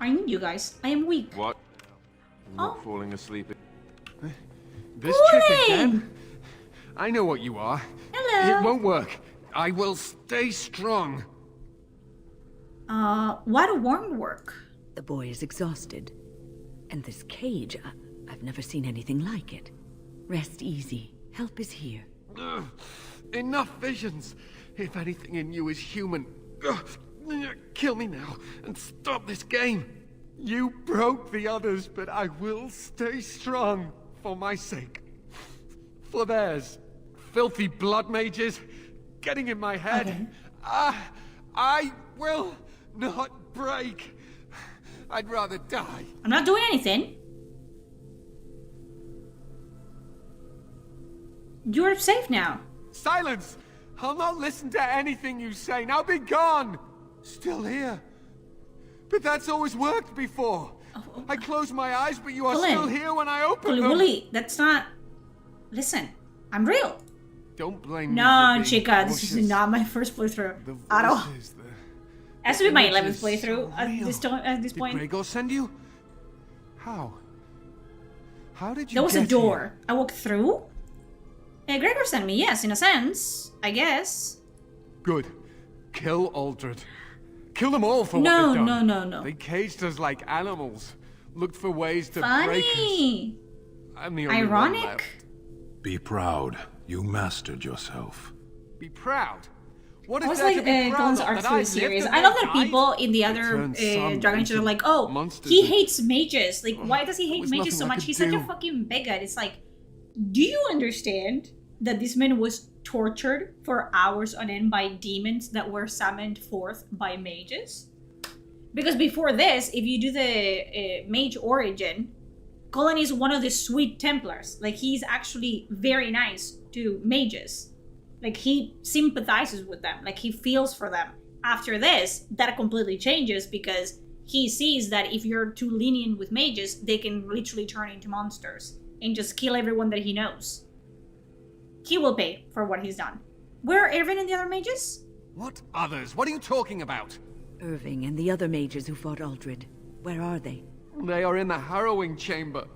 Speaker 1: I need you guys. I am weak.
Speaker 2: What? I'm not falling asleep.
Speaker 12: This trick again? I know what you are.
Speaker 1: Hello.
Speaker 12: It won't work. I will stay strong.
Speaker 1: Why won't work?
Speaker 13: The boy is exhausted. And this cage, I've never seen anything like it. Rest easy. Help is here.
Speaker 12: Ugh, enough visions. If anything in you is human, kill me now and stop this game. You broke the others, but I will stay strong for my sake. For theirs. Filthy blood mages getting in my head.
Speaker 1: Okay.
Speaker 12: I will not break. I'd rather die.
Speaker 1: I'm not doing anything. You're safe now.
Speaker 12: Silence! I'll not listen to anything you say. Now be gone! Still here. But that's always worked before. I close my eyes, but you are still here when I open them.
Speaker 1: Wooly, that's not... Listen, I'm real.
Speaker 12: Don't blame me.
Speaker 1: No,
Speaker 12: for being
Speaker 1: chica, this
Speaker 12: cautious.
Speaker 1: is not my first playthrough at all. Has to be my 11th playthrough at this point.
Speaker 12: Did Greagoir send you? How? How did you
Speaker 1: There was a
Speaker 12: get
Speaker 1: door.
Speaker 12: here?
Speaker 1: I walked through. Greagoir sent me, yes, in a sense. I guess.
Speaker 12: Good. Kill Aldred. Kill them all for
Speaker 1: No,
Speaker 12: what they've done.
Speaker 1: no.
Speaker 12: They caged us like animals. Looked for ways to break us.
Speaker 1: Funny.
Speaker 12: I'm the only
Speaker 1: Ironic.
Speaker 12: one left.
Speaker 4: Be proud. You mastered yourself.
Speaker 12: Be proud. What
Speaker 1: I
Speaker 12: is
Speaker 1: was
Speaker 12: there
Speaker 1: like
Speaker 12: to be proud
Speaker 1: Colin's
Speaker 12: of?
Speaker 1: art
Speaker 12: That
Speaker 1: through the
Speaker 12: I've
Speaker 1: series.
Speaker 12: lived
Speaker 1: I
Speaker 12: and
Speaker 1: love
Speaker 12: then
Speaker 1: that
Speaker 12: died?
Speaker 1: people in the other
Speaker 12: Turned some
Speaker 1: Dragon Age are
Speaker 12: into
Speaker 1: like, oh,
Speaker 12: monsters
Speaker 1: he
Speaker 12: and-
Speaker 1: hates mages. Like, why does he hate
Speaker 12: was
Speaker 1: mages so
Speaker 12: nothing I
Speaker 1: much?
Speaker 12: could
Speaker 1: He's such a
Speaker 12: do.
Speaker 1: fucking bigot. It's like, do you understand that this man was tortured for hours on end by demons that were summoned forth by mages? Because before this, if you do the mage origin, Colin is one of the sweet Templars. Like, he's actually very nice to mages. Like, he sympathizes with them. Like, he feels for them. After this, that completely changes because he sees that if you're too lenient with mages, they can literally turn into monsters and just kill everyone that he knows. He will pay for what he's done. Where are Irvin and the other mages?
Speaker 12: What others? What are you talking about?
Speaker 13: Irving and the other mages who fought Aldred. Where are they?
Speaker 12: They are in the harrowing chamber.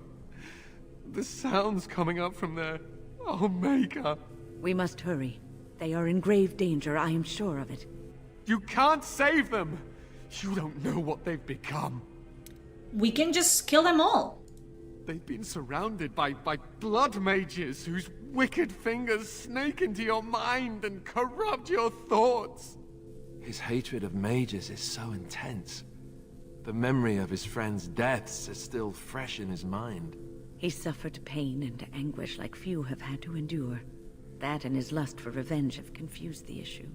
Speaker 12: The sounds coming up from there. Oh, Maker.
Speaker 13: We must hurry. They are in grave danger, I am sure of it.
Speaker 12: You can't save them. You don't know what they've become.
Speaker 1: We can just kill them all.
Speaker 12: They've been surrounded by blood mages whose wicked fingers snake into your mind and corrupt your thoughts.
Speaker 2: His hatred of mages is so intense. The memory of his friends' deaths is still fresh in his mind.
Speaker 13: He suffered pain and anguish like few have had to endure. That and his lust for revenge have confused the issue.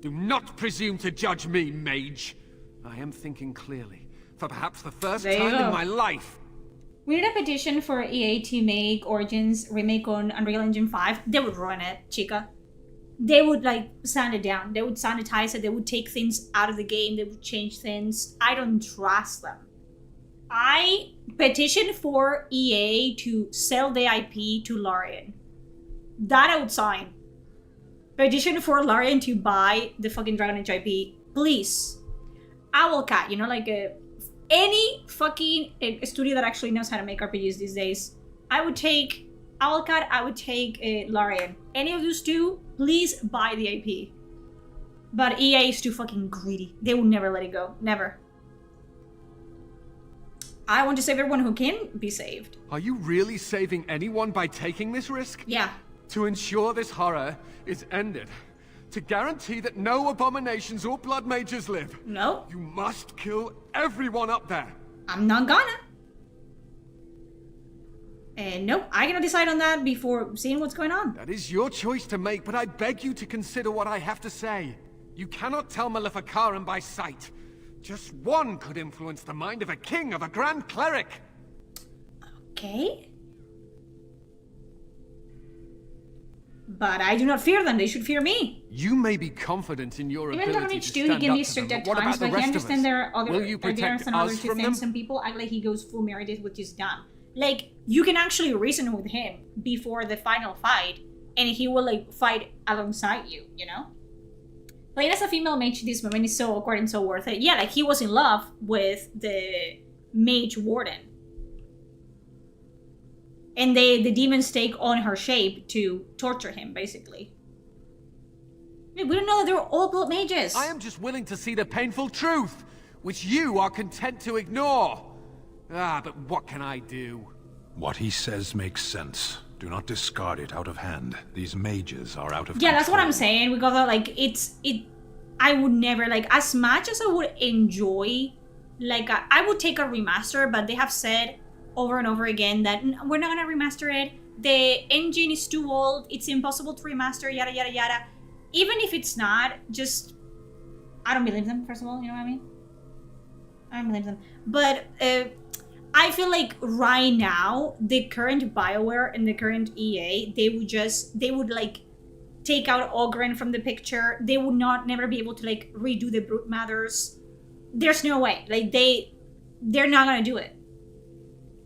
Speaker 12: Do not presume to judge me, mage. I am thinking clearly, for perhaps the first
Speaker 1: There you
Speaker 12: time
Speaker 1: go.
Speaker 12: in my life.
Speaker 1: We need a petition for EA to make Origins remake on Unreal Engine 5. They would ruin it, chica. They would like sand it down. They would sanitize it. They would take things out of the game. They would change things. I don't trust them. I petition for EA to sell the IP to Larian. That I would sign. Petition for Larian to buy the fucking Dragon Age IP. Please. Owlcat, you know, like any fucking studio that actually knows how to make RPGs these days. I would take Owlcat, I would take Larian. Any of those two, please buy the IP. But EA is too fucking greedy. They will never let it go. Never. I want to save everyone who can be saved.
Speaker 12: Are you really saving anyone by taking this risk?
Speaker 1: Yeah.
Speaker 12: To ensure this horror is ended. To guarantee that no abominations or blood mages live.
Speaker 1: No.
Speaker 12: You must kill everyone up there.
Speaker 1: I'm not gonna. And nope, I cannot decide on that before seeing what's going on.
Speaker 12: That is your choice to make, but I beg you to consider what I have to say. You cannot tell Maleficarum by sight. Just one could influence the mind of a king, of a grand cleric.
Speaker 1: Okay. But I do not fear them. They should fear me.
Speaker 12: You may be confident in your
Speaker 1: Even
Speaker 12: ability
Speaker 1: Dragon
Speaker 12: to
Speaker 1: Age 2, he
Speaker 12: stand
Speaker 1: can
Speaker 12: up
Speaker 1: be
Speaker 12: to them,
Speaker 1: strict at
Speaker 12: but what
Speaker 1: times,
Speaker 12: about the
Speaker 1: but he
Speaker 12: rest of
Speaker 1: understands
Speaker 12: us?
Speaker 1: there are other
Speaker 12: Will you
Speaker 1: ideas
Speaker 12: protect
Speaker 1: and other
Speaker 12: us
Speaker 1: to
Speaker 12: from them?
Speaker 1: things. Some people act like he goes full Meredith, which is dumb. Like, you can actually reason with him before the final fight, and he will, like, fight alongside you, you know? Playing as a female mage this moment is so awkward and so worth it. Yeah, like, he was in love with the mage warden. And the demons take on her shape to torture him, basically. We don't know that they're all blood mages.
Speaker 12: I am just willing to see the painful truth, which you are content to ignore. Ah, but what can I do?
Speaker 4: What he says makes sense. Do not discard it out of hand. These mages are out of
Speaker 1: Yeah, that's what
Speaker 4: control.
Speaker 1: I'm saying. We got that, like, I would never, like, as much as I would enjoy, like, I would take a remaster, but they have said over and over again that we're not gonna remaster it. The engine is too old. It's impossible to remaster, yada, yada, yada. Even if it's not, just, I don't believe them, first of all, you know what I mean? I don't believe them. But I feel like right now, the current BioWare and the current EA, they would like take out Ogren from the picture. They would never be able to like redo the Brute Matters. There's no way. Like they're not gonna do it.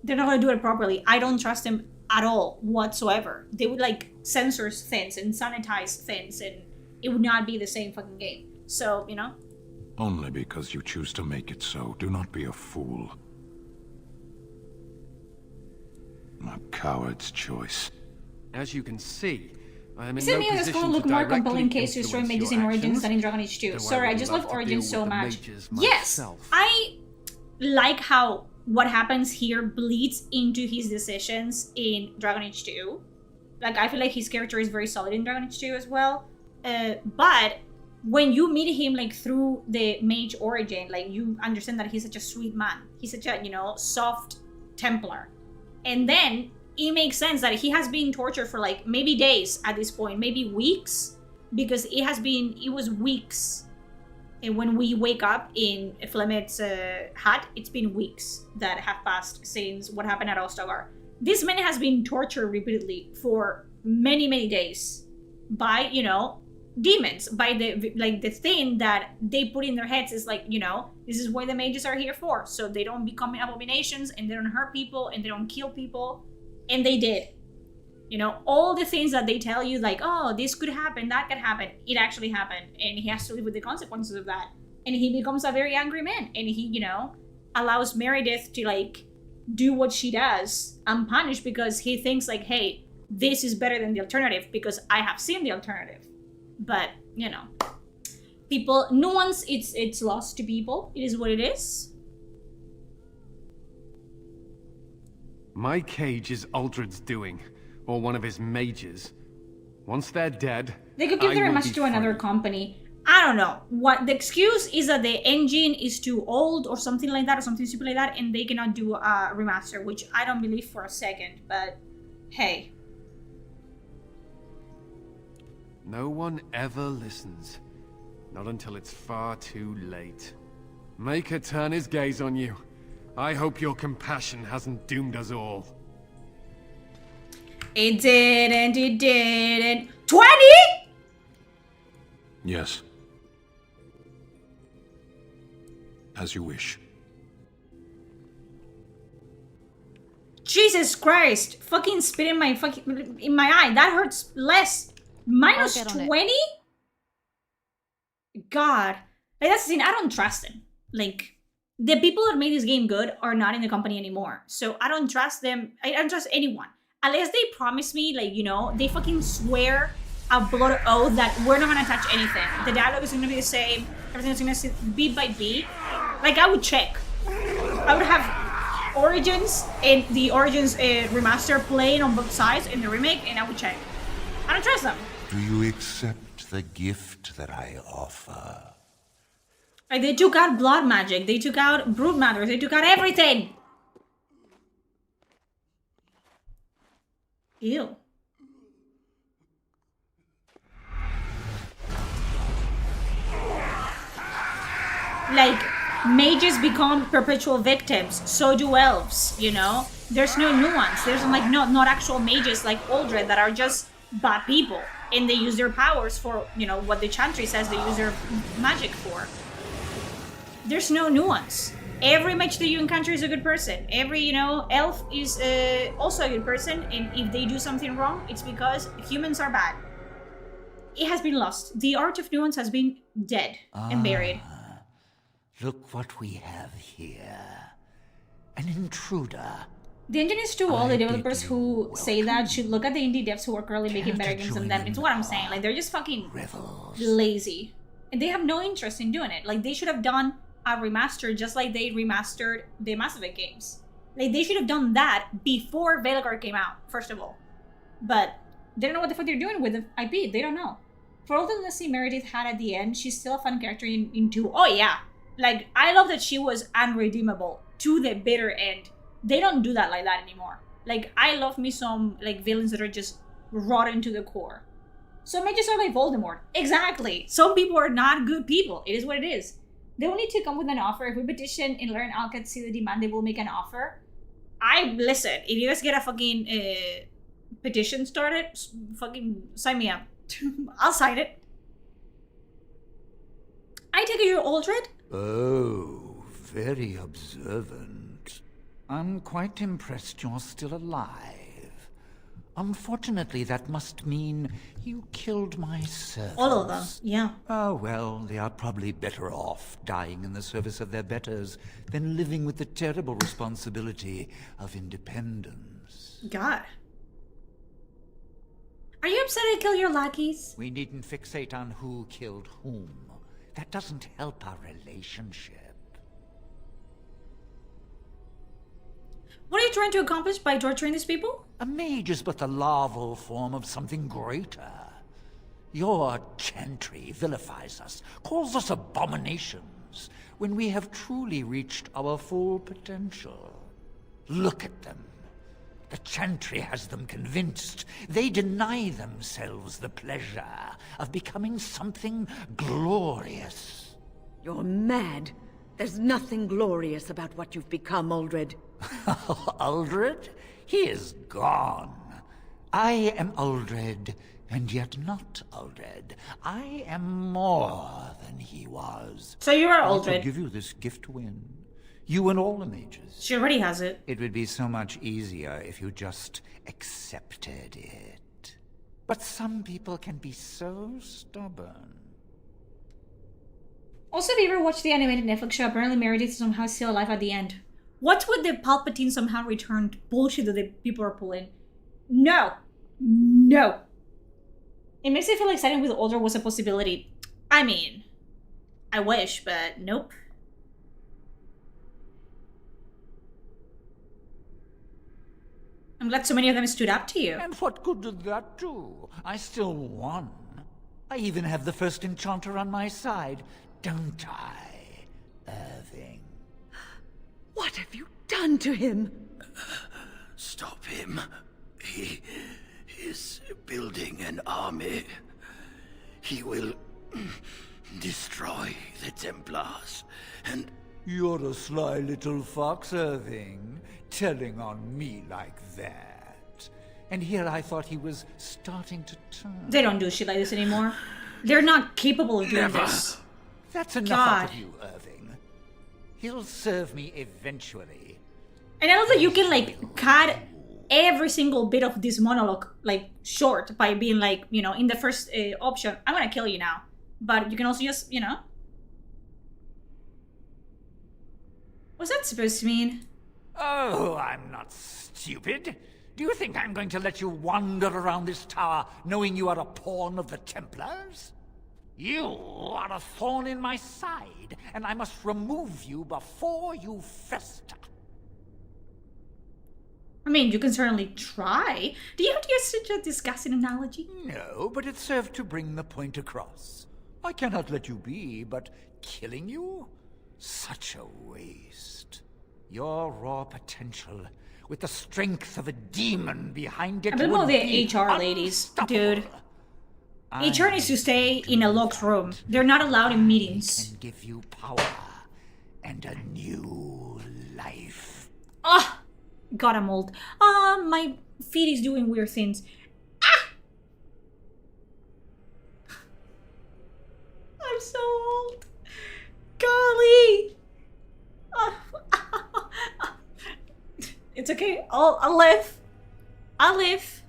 Speaker 1: They're not gonna do it properly. I don't trust them at all whatsoever. They would like censor things and sanitize things, and it would not be the same fucking game. So, you know?
Speaker 4: Only because you choose to make it so. Do not be a fool. A coward's choice.
Speaker 12: As you can see, I am in
Speaker 1: Is it
Speaker 12: no
Speaker 1: me or does
Speaker 12: position
Speaker 1: Call look
Speaker 12: to
Speaker 1: more
Speaker 12: directly
Speaker 1: compelling case to destroy
Speaker 12: influence
Speaker 1: mages
Speaker 12: your
Speaker 1: in Origins
Speaker 12: actions,
Speaker 1: than in Dragon Age 2?
Speaker 12: though I
Speaker 1: Sorry, I
Speaker 12: would
Speaker 1: just
Speaker 12: love
Speaker 1: love
Speaker 12: to
Speaker 1: Origins
Speaker 12: deal
Speaker 1: so
Speaker 12: with the
Speaker 1: much.
Speaker 12: mages
Speaker 1: Yes,
Speaker 12: myself.
Speaker 1: I like how what happens here bleeds into his decisions in Dragon Age 2. Like, I feel like his character is very solid in Dragon Age 2 as well. But when you meet him, like, through the mage origin, like, you understand that he's such a sweet man. He's such a, you know, soft Templar. And then it makes sense that he has been tortured for, like, maybe days at this point, maybe weeks, because it was weeks. And when we wake up in Flemet's hut, it's been weeks that have passed since what happened at Ostagar. This man has been tortured repeatedly for many, many days by, you know, demons, by the thing that they put in their heads is like, you know, this is what the mages are here for, so they don't become abominations and they don't hurt people and they don't kill people. And they did. You know, all the things that they tell you, like, oh, this could happen, that could happen, it actually happened, and he has to live with the consequences of that. And he becomes a very angry man, and he, you know, allows Meredith to, like, do what she does unpunished because he thinks, like, hey, this is better than the alternative because I have seen the alternative. But, you know, people, nuance, it's lost to people. It is what it is.
Speaker 12: My cage is Aldred's doing, or one of his mages. Once they're dead,
Speaker 1: They could give
Speaker 12: I
Speaker 1: their
Speaker 12: will
Speaker 1: match
Speaker 12: be
Speaker 1: to another
Speaker 12: free.
Speaker 1: company. I I don't know. What the excuse is that the engine is too old or something like that, or something stupid like that, and they cannot do a remaster, which I don't believe for a second, but hey.
Speaker 12: No one ever listens. Not until it's far too late. Maker turn his gaze on you. I hope your compassion hasn't doomed us all.
Speaker 1: It didn't. 20?!
Speaker 4: Yes. As you wish.
Speaker 1: Jesus Christ! Fucking spit in my eye. That hurts less. Minus 20? God. Like, that's the thing. I don't trust them. Like, the people that made this game good are not in the company anymore. So I don't trust them. I don't trust anyone. Unless they promise me, like, you know, they fucking swear a blood oath that we're not gonna touch anything. The dialogue is gonna be the same. Everything is gonna be beat by beat. Like, I would check. I would have Origins and the Origins remaster playing on both sides in the remake, and I would check. I don't trust them.
Speaker 20: Do you accept the gift that I offer?
Speaker 1: Like, they took out blood magic, they took out brood matters, they took out everything. Ew. Like, mages become perpetual victims, so do elves, you know? There's no nuance. There's like not actual mages like Uldred that are just bad people, and they use their powers for, you know, what the Chantry says they use their magic for. There's no nuance. Every mage that you encounter is a good person. Every, you know, elf is also a good person, and if they do something wrong, it's because humans are bad. It has been lost. The art of nuance has been dead and buried.
Speaker 3: Look what we have here. An intruder.
Speaker 1: The engine is too old. The developers who say that should look at the indie devs who are currently making better games than them. It's what I'm saying. Like, they're just fucking lazy. And they have no interest in doing it. Like, they should have done a remaster just like they remastered the Mass Effect games. Like, they should have done that before Veilguard came out, first of all. But they don't know what the fuck they're doing with the IP. They don't know. For all the Leslie Meredith had at the end, she's still a fun character in 2. Oh, yeah. Like, I love that she was unredeemable to the bitter end. They don't do that like that anymore. Like, I love me some, like, villains that are just rotten to the core. So mages are like Voldemort. Exactly. Some people are not good people. It is what it is. They will need to come with an offer. If we petition and learn Alcat see the demand, they will make an offer. Listen, if you guys get a fucking petition started, fucking sign me up. I'll sign it. I take it you're Uldred?
Speaker 3: Oh, very observant. I'm quite impressed you're still alive. Unfortunately, that must mean you killed my servants.
Speaker 1: All of them, yeah.
Speaker 3: Oh, well, they are probably better off dying in the service of their betters than living with the terrible responsibility of independence.
Speaker 1: God. Are you upset I killed your lackeys?
Speaker 3: We needn't fixate on who killed whom. That doesn't help our relationship.
Speaker 1: What are you trying to accomplish by torturing these people?
Speaker 3: A mage is but the larval form of something greater. Your Chantry vilifies us, calls us abominations, when we have truly reached our full potential. Look at them. The Chantry has them convinced. They deny themselves the pleasure of becoming something glorious.
Speaker 13: You're mad. There's nothing glorious about what you've become, Uldred.
Speaker 3: Uldred? He is gone. I am Uldred, and yet not Uldred. I am more than he was.
Speaker 1: So you are Uldred.
Speaker 3: I will give you this gift to win. You and all the mages.
Speaker 1: She already has it.
Speaker 3: It would be so much easier if you just accepted it. But some people can be so stubborn.
Speaker 1: Also, if you ever watched the animated Netflix show, apparently Meredith is somehow still alive at the end. What's with the Palpatine somehow returned bullshit that the people are pulling? No. No. It makes me feel like siding with Uldred was a possibility. I mean, I wish, but nope. I'm glad so many of them stood up to you.
Speaker 3: And what good did that do? I still won. I even have the first enchanter on my side, don't I, Irving?
Speaker 13: What have you done to him?
Speaker 20: Stop him. He is building an army. He will destroy the Templars, and...
Speaker 3: You're a sly little fox, Irving, telling on me like that. And here I thought he was starting to turn.
Speaker 1: They don't do shit like this anymore. They're not capable of doing this.
Speaker 3: That's enough out of you, Irving. He'll serve me eventually.
Speaker 1: And I love that you can, like, cut every single bit of this monologue, like, short by being like, you know, in the first option, I'm gonna kill you now. But you can also just, you know. What's that supposed to mean?
Speaker 3: Oh, I'm not stupid. Do you think I'm going to let you wander around this tower knowing you are a pawn of the Templars? You are a thorn in my side, and I must remove you before you fester.
Speaker 1: I mean, you can certainly try. Do you have to use such a disgusting analogy?
Speaker 3: No, but it served to bring the point across. I cannot let you be, but killing you? Such a waste. Your raw potential, with the strength of a demon behind it,
Speaker 1: I believe all the HR ladies, dude. HR needs to stay in a locked room. They're not allowed in meetings.
Speaker 3: Can give you power and a new life.
Speaker 1: Ah, God, I'm old. My feet is doing weird things. Ah! I'm so old. Golly. It's okay. I'll live. I'll live.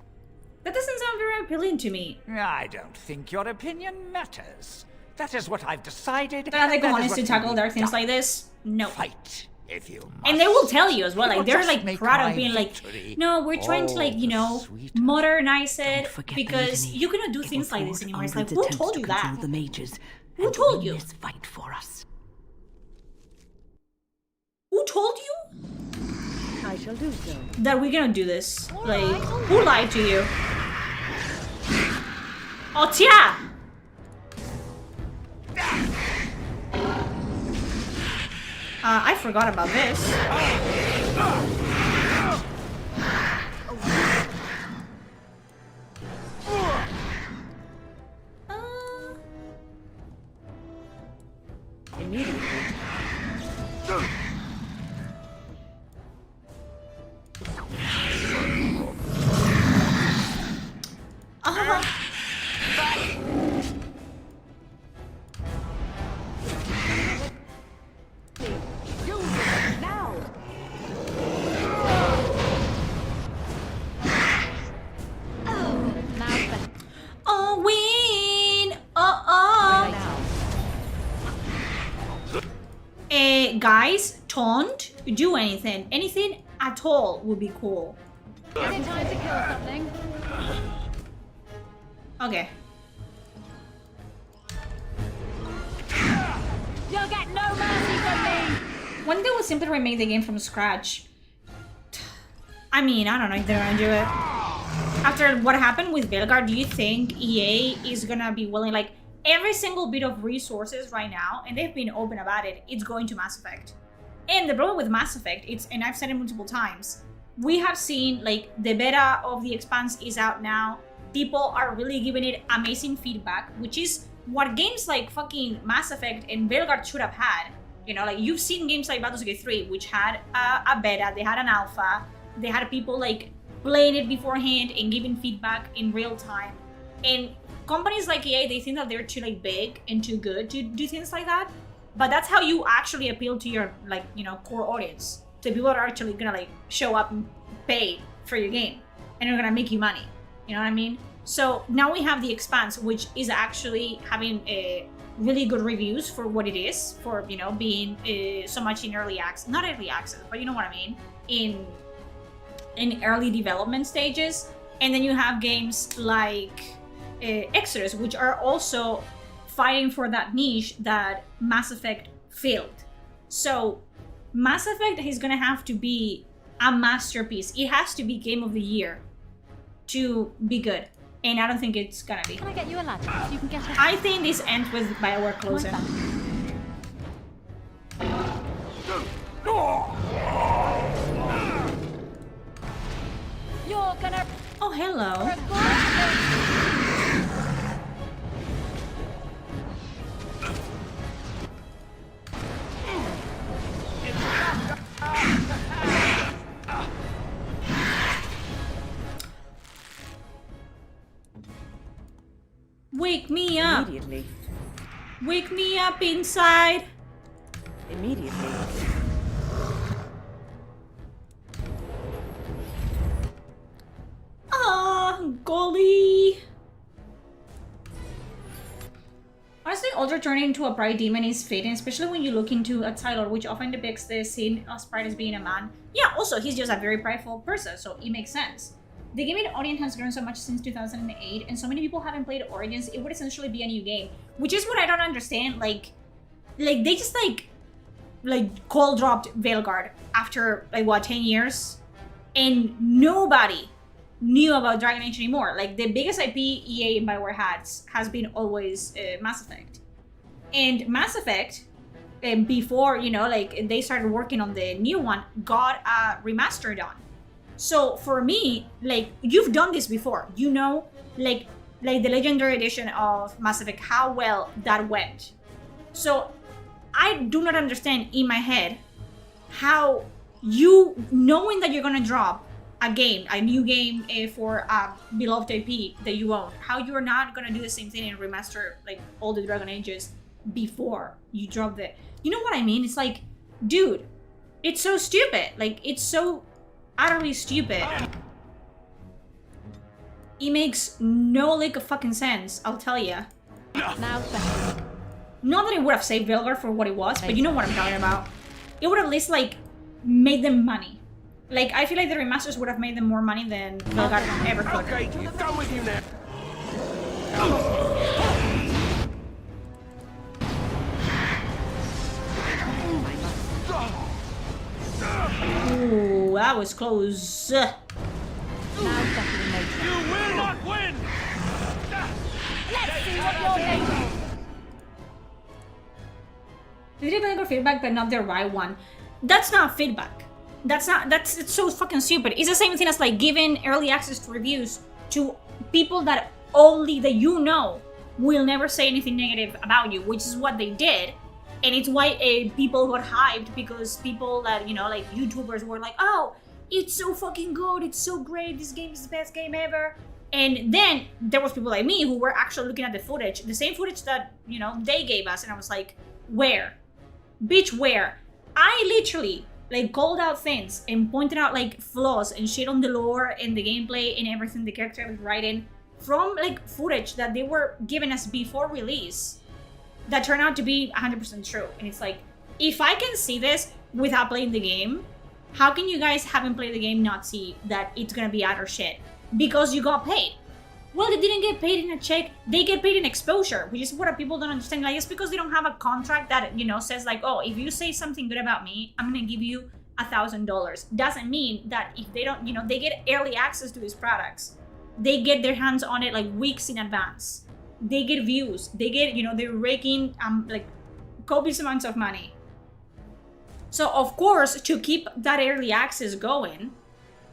Speaker 1: That doesn't sound very appealing to me.
Speaker 3: I don't think your opinion matters. That is what I've decided.
Speaker 1: Are they going to tackle their things like this? No.
Speaker 3: Fight, if you must.
Speaker 1: And they will tell you as well. Like, they're like
Speaker 3: Make
Speaker 1: proud
Speaker 3: my
Speaker 1: of being
Speaker 3: victory
Speaker 1: like, no, we're trying to, like, you know, modernize it because you cannot do things like this anymore. It's like, who told you that?
Speaker 13: The mages.
Speaker 1: Who told you?
Speaker 13: This fight for us.
Speaker 1: Who told you?
Speaker 13: I shall do so.
Speaker 1: That we're gonna do this. Like, who lied to you? Oh, tia! I forgot about this.
Speaker 13: Immediately.
Speaker 1: Oh, win! Guys, taunt, do anything. Anything at all would be cool.
Speaker 14: Is it time to kill something?
Speaker 1: Okay.
Speaker 14: You'll get no mercy from me!
Speaker 1: When they will simply remake the game from scratch. I mean, I don't know if they're gonna do it. After what happened with Greagoir, do you think EA is gonna be willing, like, every single bit of resources right now, and they've been open about it, it's going to Mass Effect. And the problem with Mass Effect, and I've said it multiple times, we have seen, like, the beta of The Expanse is out now. People are really giving it amazing feedback, which is what games like fucking Mass Effect and Greagoir should have had. You know, like, you've seen games like Baldur's Gate 3, which had a beta, they had an alpha, they had people, like, playing it beforehand and giving feedback in real time. And companies like EA, they think that they're too, like, big and too good to do things like that. But that's how you actually appeal to your, like, you know, core audience. To people that are actually gonna, like, show up and pay for your game. And are gonna make you money. You know what I mean? So now we have The Expanse, which is actually having really good reviews for what it is. For, you know, being so much in early access. Not early access, but you know what I mean. In early development stages. And then you have games like Exodus, which are also fighting for that niche that Mass Effect failed. So Mass Effect is gonna have to be a masterpiece. It has to be Game of the Year to be good. And I don't think it's gonna be.
Speaker 14: Can I get you a ladder so you can get up?
Speaker 1: I think this ends with BioWare closing.
Speaker 14: You're gonna.
Speaker 1: Oh, hello. Wake me up.
Speaker 13: Immediately.
Speaker 1: Wake me up inside.
Speaker 13: Immediately.
Speaker 1: Ah, golly. Honestly, Ultra turning into a pride demon is fitting, especially when you look into a title which often depicts the scene of pride as being a man. Yeah, also, he's just a very prideful person, so it makes sense. The gaming audience has grown so much since 2008, and so many people haven't played Origins, it would essentially be a new game. Which is what I don't understand, like they just cold dropped Veilguard after, like, what, 10 years? And nobody knew about Dragon Age anymore. Like, the biggest IP EA and BioWare has been always Mass Effect. And Mass Effect, before, you know, like, they started working on the new one, got a remaster done. So for me, like, you've done this before, you know, like the Legendary Edition of Mass Effect, how well that went. So I do not understand in my head how you, knowing that you're gonna drop a new game for a beloved IP that you own, how you're not gonna do the same thing and remaster, like, all the Dragon Ages before you drop the, you know what I mean? It's like, dude, it's so stupid. Like, it's so utterly stupid. It makes no lick of fucking sense, I'll tell ya.
Speaker 14: Now,
Speaker 1: not that it would have saved Veilguard for what it was, but you know what I'm talking about. It would at least, like, made them money. Like, I feel like the remasters would have made them more money than Veilguard ever could.
Speaker 12: Okay, I'm done with you now.
Speaker 1: Ooh, that was close.
Speaker 14: now definitely makes sense.
Speaker 12: You will not win!
Speaker 14: Let's see what you're made of.
Speaker 1: They did Veilguard feedback, but not the right one. That's not feedback. It's so fucking stupid. It's the same thing as, like, giving early access to reviews to people that only that you know will never say anything negative about you, which is what they did. And it's why people got hyped, because people that, you know, like, YouTubers were like, oh, it's so fucking good, it's so great, this game is the best game ever. And then there was people like me who were actually looking at the footage, the same footage that, you know, they gave us, and I was like, where? Bitch, where? I literally, like, called out things and pointed out, like, flaws and shit on the lore and the gameplay and everything the character was writing from, like, footage that they were giving us before release that turned out to be 100% true. And it's like, if I can see this without playing the game, how can you guys haven't played the game not see that it's gonna be utter shit? Because you got paid. Well, they didn't get paid in a check, they get paid in exposure, which is what people don't understand. Like, it's because they don't have a contract that, you know, says, like, oh, if you say something good about me, I'm gonna give you $1,000. Doesn't mean that if they don't, you know, they get early access to these products. They get their hands on it, like, weeks in advance. They get views, they get, you know, they're raking, like, copious amounts of money. So, of course, to keep that early access going,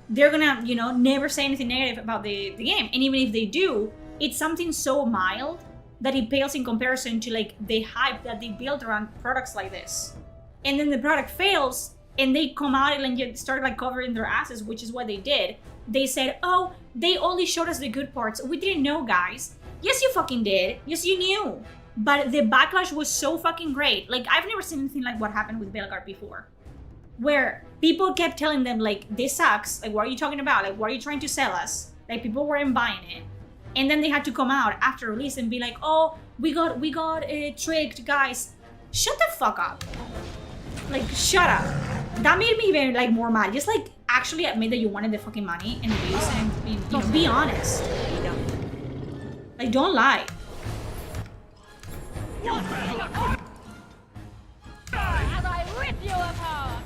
Speaker 1: they're gonna, you know, never say anything negative about the game. And even if they do, it's something so mild that it pales in comparison to, like, the hype that they build around products like this. And then the product fails, and they come out and just start, like, covering their asses, which is what they did. They said, oh, they only showed us the good parts. We didn't know, guys. Yes, you fucking did. Yes, you knew. But the backlash was so fucking great. Like, I've never seen anything like what happened with Veilguard before. Where people kept telling them, like, this sucks. Like, what are you talking about? Like, what are you trying to sell us? Like, people weren't buying it. And then they had to come out after release and be like, oh, we got tricked, guys. Shut the fuck up. Like, shut up. That made me even, like, more mad. Just, like, actually admit that you wanted the fucking money and the views and, you know, be honest. Like, don't lie.
Speaker 14: As I rip you apart.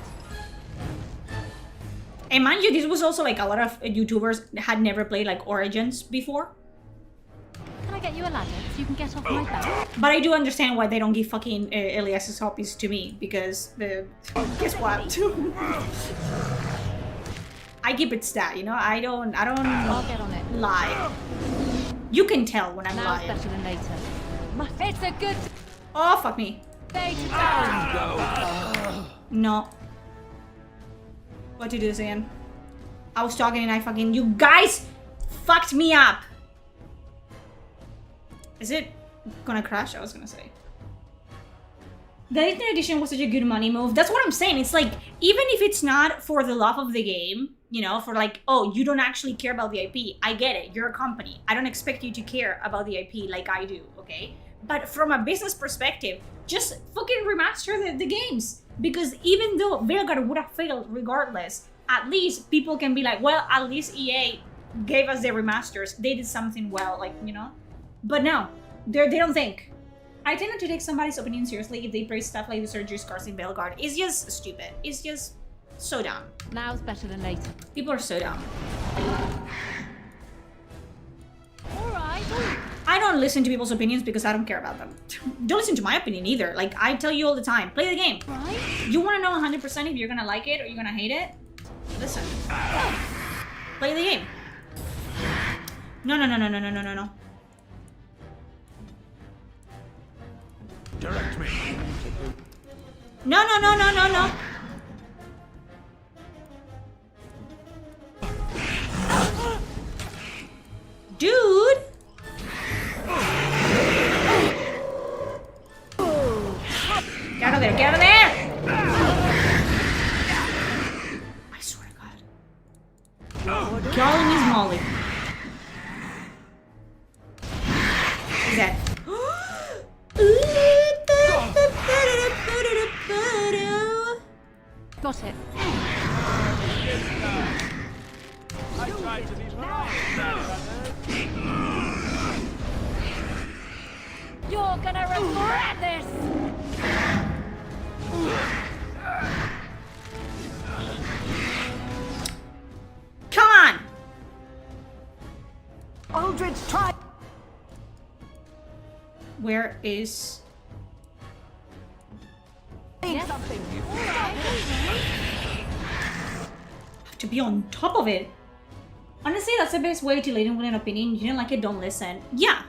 Speaker 1: And mind you, this was also, like, a lot of YouTubers had never played, like, Origins before.
Speaker 14: you a ladder so you can get off my back?
Speaker 1: But I do understand why they don't give fucking Elias's copies to me, because guess what? I keep it stat, you know. I don't
Speaker 14: I'll get on it.
Speaker 1: lie. You can tell when I'm
Speaker 14: Now's
Speaker 1: lying.
Speaker 14: better than later. It's a good
Speaker 1: Oh fuck me.
Speaker 14: day to die.
Speaker 1: No. What to do this again? I was talking and I fucking... You guys fucked me up! Is it gonna crash? I was gonna say. The 18th edition was such a good money move. That's what I'm saying. It's like, even if it's not for the love of the game, you know, for like, oh, you don't actually care about the IP. I get it. You're a company. I don't expect you to care about the IP like I do, okay? But from a business perspective, just fucking remaster the games. Because even though Veilguard would have failed regardless, at least people can be like, well, at least EA gave us their remasters. They did something well, like, you know? But no, they don't think. I tend not to take somebody's opinion seriously if they praise stuff like the surgery scars in Veilguard. It's just stupid. It's just so dumb.
Speaker 14: Now's better than later.
Speaker 1: People are so dumb.
Speaker 14: Alright.
Speaker 1: I don't listen to people's opinions because I don't care about them. Don't listen to my opinion either. Like, I tell you all the time, play the game.
Speaker 14: Right?
Speaker 1: You want to know 100% if you're gonna like it or you're gonna hate it? Listen. Play the game. No.
Speaker 11: Direct me.
Speaker 1: No. Dude! Get out of there, get out of there! I swear to God. Golly Miss Molly. Who's that?
Speaker 14: Got it.
Speaker 11: I tried to be
Speaker 14: You're gonna regret this!
Speaker 1: Come on!
Speaker 7: Aldridge, try.
Speaker 1: Where is...
Speaker 14: Yes.
Speaker 7: Something.
Speaker 1: Have to be on top of it. Honestly, that's the best way to lead in with an opinion. You don't like it, don't listen. Yeah.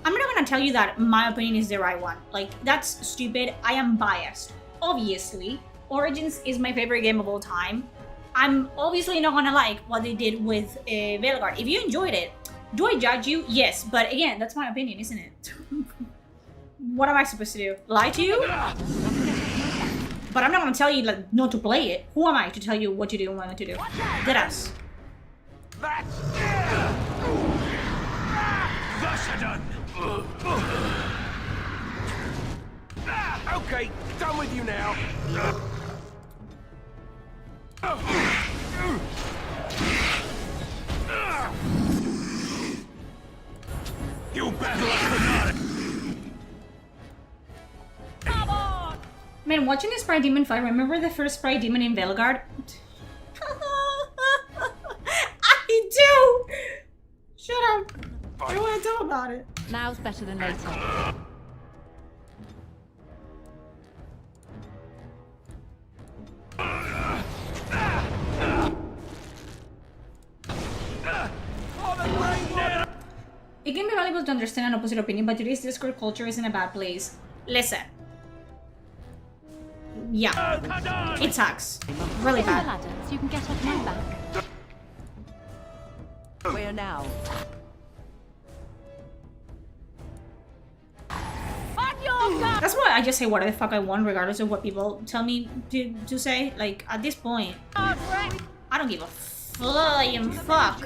Speaker 1: I'm not gonna tell you that my opinion is the right one. Like, that's stupid. I am biased. Obviously. Origins is my favorite game of all time. I'm obviously not gonna like what they did with Veilguard. If you enjoyed it, do I judge you? Yes. But again, that's my opinion, isn't it? What am I supposed to do? Lie to you? But I'm not gonna tell you like not to play it. Who am I to tell you what to do and what not to do? Deadass.
Speaker 11: Okay, done with you now. You battle us.
Speaker 14: Come on!
Speaker 1: Man, watching the Sprite Demon fight, remember the first Sprite Demon in Veilguard? I do! Shut up. I don't want to talk about it.
Speaker 14: Now's better than later.
Speaker 1: It can be valuable to understand an opposite opinion, but today's Discord culture is in a bad place. Listen. Yeah. It sucks. Really
Speaker 14: Get on the
Speaker 1: bad.
Speaker 14: ladder so you can get off my back.
Speaker 7: Where now?
Speaker 14: On your gun!
Speaker 1: That's why I just say whatever the fuck I want, regardless of what people tell me to say. Like, at this point, I don't give a flying fuck.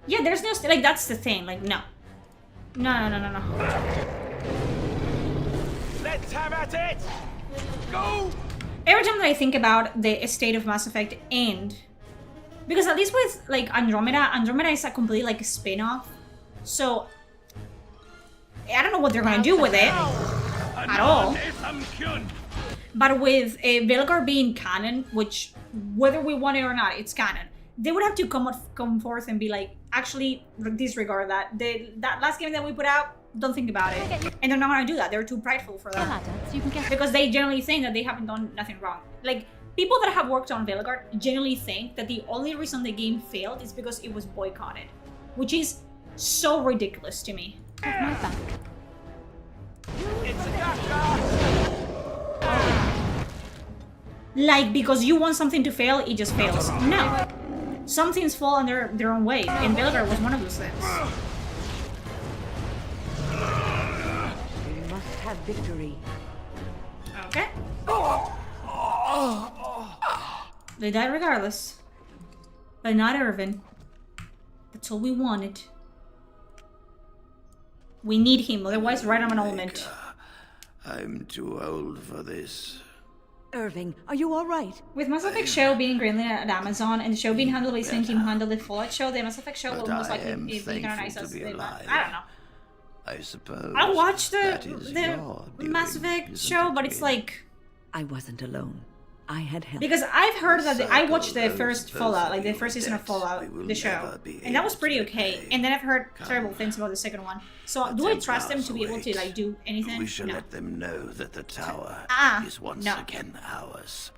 Speaker 1: Yeah, there's no like that's the thing. Like, no. No.
Speaker 11: Let's have at it. Go.
Speaker 1: Every time that I think about the state of Mass Effect and because at least with like Andromeda is a complete like spin-off. So I don't know what they're gonna do with it at all. But with Belgar being canon, which whether we want it or not, it's canon. They would have to come forth and be like, actually disregard that. That last game that we put out, don't think about it. And they're not gonna do that. They're too prideful for that. Because they generally think that they haven't done nothing wrong. Like, people that have worked on Veilguard generally think that the only reason the game failed is because it was boycotted. Which is so ridiculous to me. Like, because you want something to fail, it just fails. No. Some things fall on their own way, and Veilguard was one of those things.
Speaker 13: We must have victory.
Speaker 1: Okay. They died regardless. But not Irvin. That's all we wanted. We need him, otherwise right on an element.
Speaker 18: I'm too old for this.
Speaker 13: Irving, are you alright?
Speaker 1: With Mass Effect show being greenlit at Amazon and the show being handled by the same team who handled the Fallout show, the Mass Effect show will most likely be canonized as the... I don't know.
Speaker 18: I suppose.
Speaker 1: I watched the Mass Effect show, but it's like...
Speaker 13: I wasn't alone. I had help.
Speaker 1: Because I've heard that I watched the first Fallout, like the first season of Fallout, the show, and that was pretty okay. And then I've heard terrible things about the second one. So do I trust them to be able to like do anything?
Speaker 18: We shall let them know that the tower is once again ours.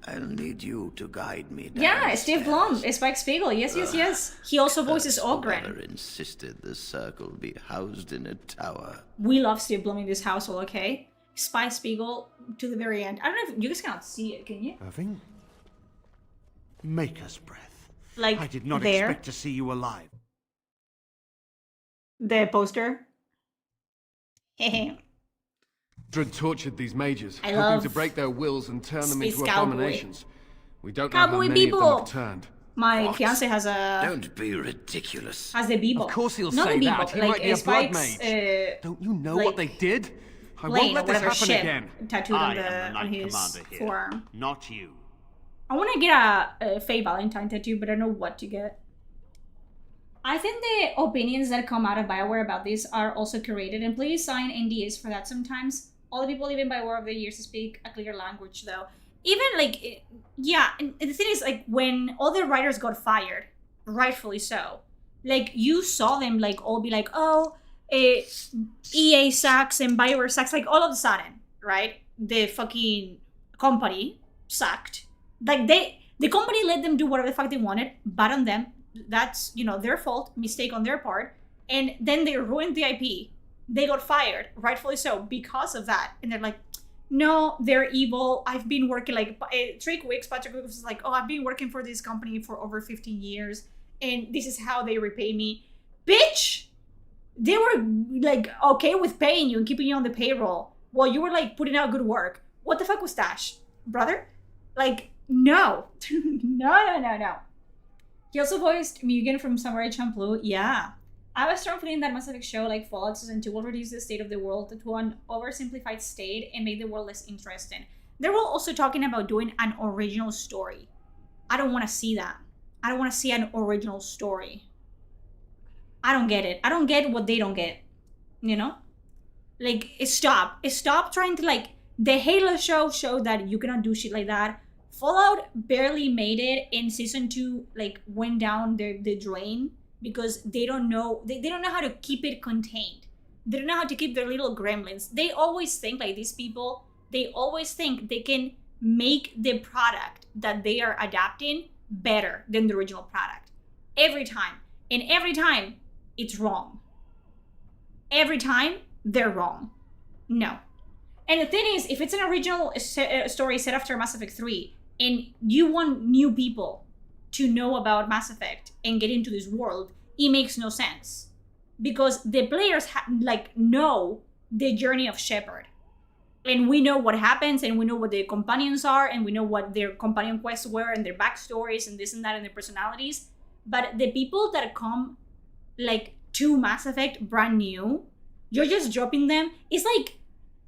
Speaker 18: I'll need you to guide me down.
Speaker 1: Yeah, Steve Blum, Spike Spiegel. Yes, yes, yes. He also voices Ogren.
Speaker 18: Insisted the circle be housed in a tower.
Speaker 1: We love Steve Blum in this household, okay? Spike Spiegel to the very end. I don't know if you guys cannot see it, can you?
Speaker 16: Irving? Maker's breath.
Speaker 1: Like,
Speaker 16: I did not
Speaker 1: there.
Speaker 16: expect to see you alive.
Speaker 1: The poster. Hehe.
Speaker 12: Drud tortured these mages,
Speaker 1: I
Speaker 12: hoping
Speaker 1: love
Speaker 12: to break their wills and turn them
Speaker 1: Space
Speaker 12: into
Speaker 1: Cowboy.
Speaker 12: abominations. We don't know how
Speaker 1: Cowboy
Speaker 12: many of them
Speaker 1: Bebop.
Speaker 12: have turned.
Speaker 1: My fiance has a...
Speaker 18: Don't be ridiculous.
Speaker 1: Has the Bebop.
Speaker 12: Of course he'll
Speaker 1: Not
Speaker 12: say
Speaker 1: the
Speaker 12: that.
Speaker 1: Bebop,
Speaker 12: He
Speaker 1: like,
Speaker 12: might be a blood
Speaker 1: Spike's,
Speaker 12: mage. Don't you know
Speaker 1: like,
Speaker 12: what they did? I
Speaker 1: Lane,
Speaker 12: won't let
Speaker 1: or
Speaker 12: this
Speaker 1: whatever
Speaker 12: happen
Speaker 1: ship
Speaker 12: again.
Speaker 1: tattooed on his forearm.
Speaker 16: Not you.
Speaker 1: I want to get a Faye Valentine tattoo, but I don't know what to get. I think the opinions that come out of BioWare about this are also curated, and please sign NDAs for that sometimes. All the people living BioWare over the years speak a clear language, though. Even, like, yeah, and the thing is, like, when all the writers got fired, rightfully so, like, you saw them, like, all be like, oh, EA sucks and BioWare sucks, like, all of a sudden, right? The fucking company sucked. Like, the company let them do whatever the fuck they wanted, bad on them. That's, you know, their fault, mistake on their part. And then they ruined the IP. They got fired, rightfully so, because of that. And they're like, no, they're evil. I've been working, like, Patrick Wicks was like, oh, I've been working for this company for over 15 years, and this is how they repay me. Bitch! They were, like, okay with paying you and keeping you on the payroll while you were, like, putting out good work. What the fuck was Dash? Brother? Like, no. No. He also voiced Mugen from Samurai Champloo. Yeah. I have a strong feeling that Mass Effect show, like Fallout Season 2, will reduce the state of the world to an oversimplified state and make the world less interesting. They were also talking about doing an original story. I don't want to see that. I don't want to see an original story. I don't get it. I don't get what they don't get. You know? Like, stop. Stop trying to, like, the Halo show showed that you cannot do shit like that. Fallout barely made it, and Season 2, like, went down the drain because they don't know, they don't know how to keep it contained. They don't know how to keep their little gremlins. They always think, like, these people, they always think they can make the product that they are adapting better than the original product. Every time. And every time, it's wrong. Every time, they're wrong. No. And the thing is, if it's an original story set after Mass Effect 3, and you want new people to know about Mass Effect and get into this world, it makes no sense. Because the players, know the journey of Shepard. And we know what happens, and we know what their companions are, and we know what their companion quests were, and their backstories, and this and that, and their personalities. But the people that come, like, to Mass Effect brand new, you're just dropping them. It's like,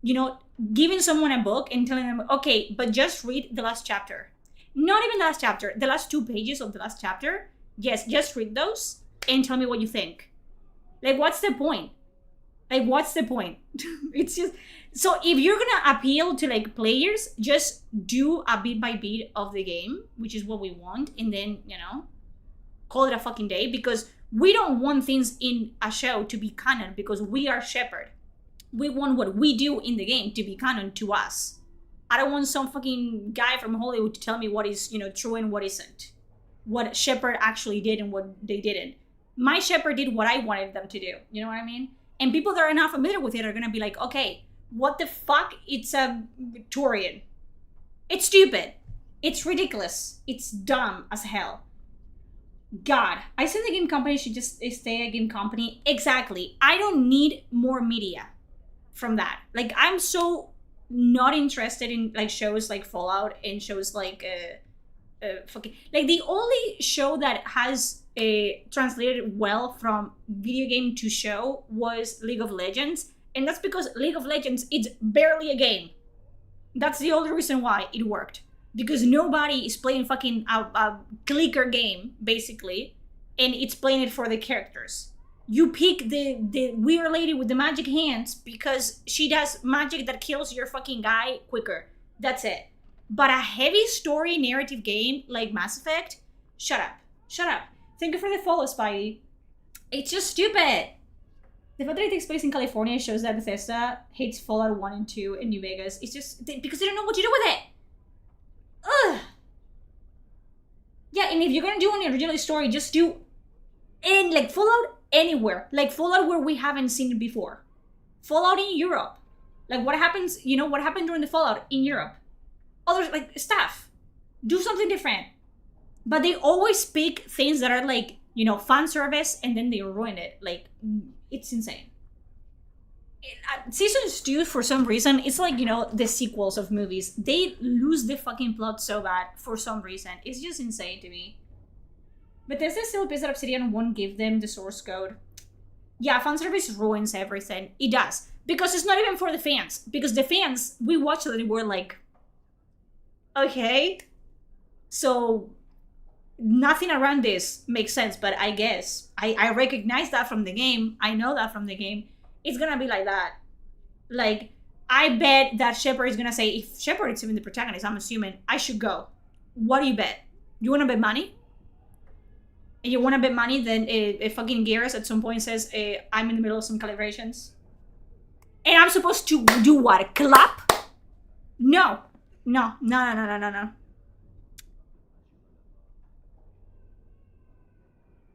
Speaker 1: you know, giving someone a book and telling them, okay, but just read the last chapter. Not even the last chapter, the last 2 pages of the last chapter. Yes, just read those and tell me what you think. Like, what's the point? Like, what's the point? It's just... So if you're gonna appeal to, like, players, just do a bit by bit of the game, which is what we want, and then, you know, call it a fucking day, because we don't want things in a show to be canon because we are Shepard. We want what we do in the game to be canon to us. I don't want some fucking guy from Hollywood to tell me what is, you know, true and what isn't. What Shepard actually did and what they didn't. My Shepard did what I wanted them to do. You know what I mean? And people that are not familiar with it are gonna be like, okay, what the fuck? It's a Victorian. It's stupid. It's ridiculous. It's dumb as hell. God, I think the game company should just stay a game company. Exactly. I don't need more media from that. Like, I'm so not interested in, like, shows like Fallout and shows like fucking, like, the only show that has translated well from video game to show was League of Legends, and that's because League of Legends, it's barely a game. That's the only reason why it worked, because nobody is playing fucking a clicker game basically, and it's playing it for the characters. You pick the weird lady with the magic hands because she does magic that kills your fucking guy quicker. That's it. But a heavy story narrative game like Mass Effect, shut up. Shut up. Thank you for the follow, Spidey. It's just stupid. The fact that it takes place in California shows that Bethesda hates Fallout 1 and 2 in New Vegas. It's just because they don't know what to do with it. Ugh. Yeah, and if you're gonna do an original story, just do in, like, Fallout anywhere. Like Fallout where we haven't seen it before. Fallout in Europe. Like, what happens, you know, what happened during the Fallout in Europe? Other, like, stuff. Do something different. But they always pick things that are, like, you know, fan service, and then they ruin it. Like, it's insane. Seasons 2, for some reason, it's like, you know, the sequels of movies. They lose the fucking plot so bad for some reason. It's just insane to me. Bethesda still pissed that Obsidian won't give them the source code. Yeah, fan service ruins everything. It does. Because it's not even for the fans. Because the fans, we watched it and we're like, okay, so nothing around this makes sense, but I guess I recognize that from the game. I know that from the game. It's gonna be like that. Like, I bet that Shepard is gonna say, if Shepard is even the protagonist, I'm assuming, I should go. What do you bet? You wanna bet money? And you wanna bet money, then fucking Garrus at some point says, I'm in the middle of some calibrations. And I'm supposed to do what? Clap? No. No.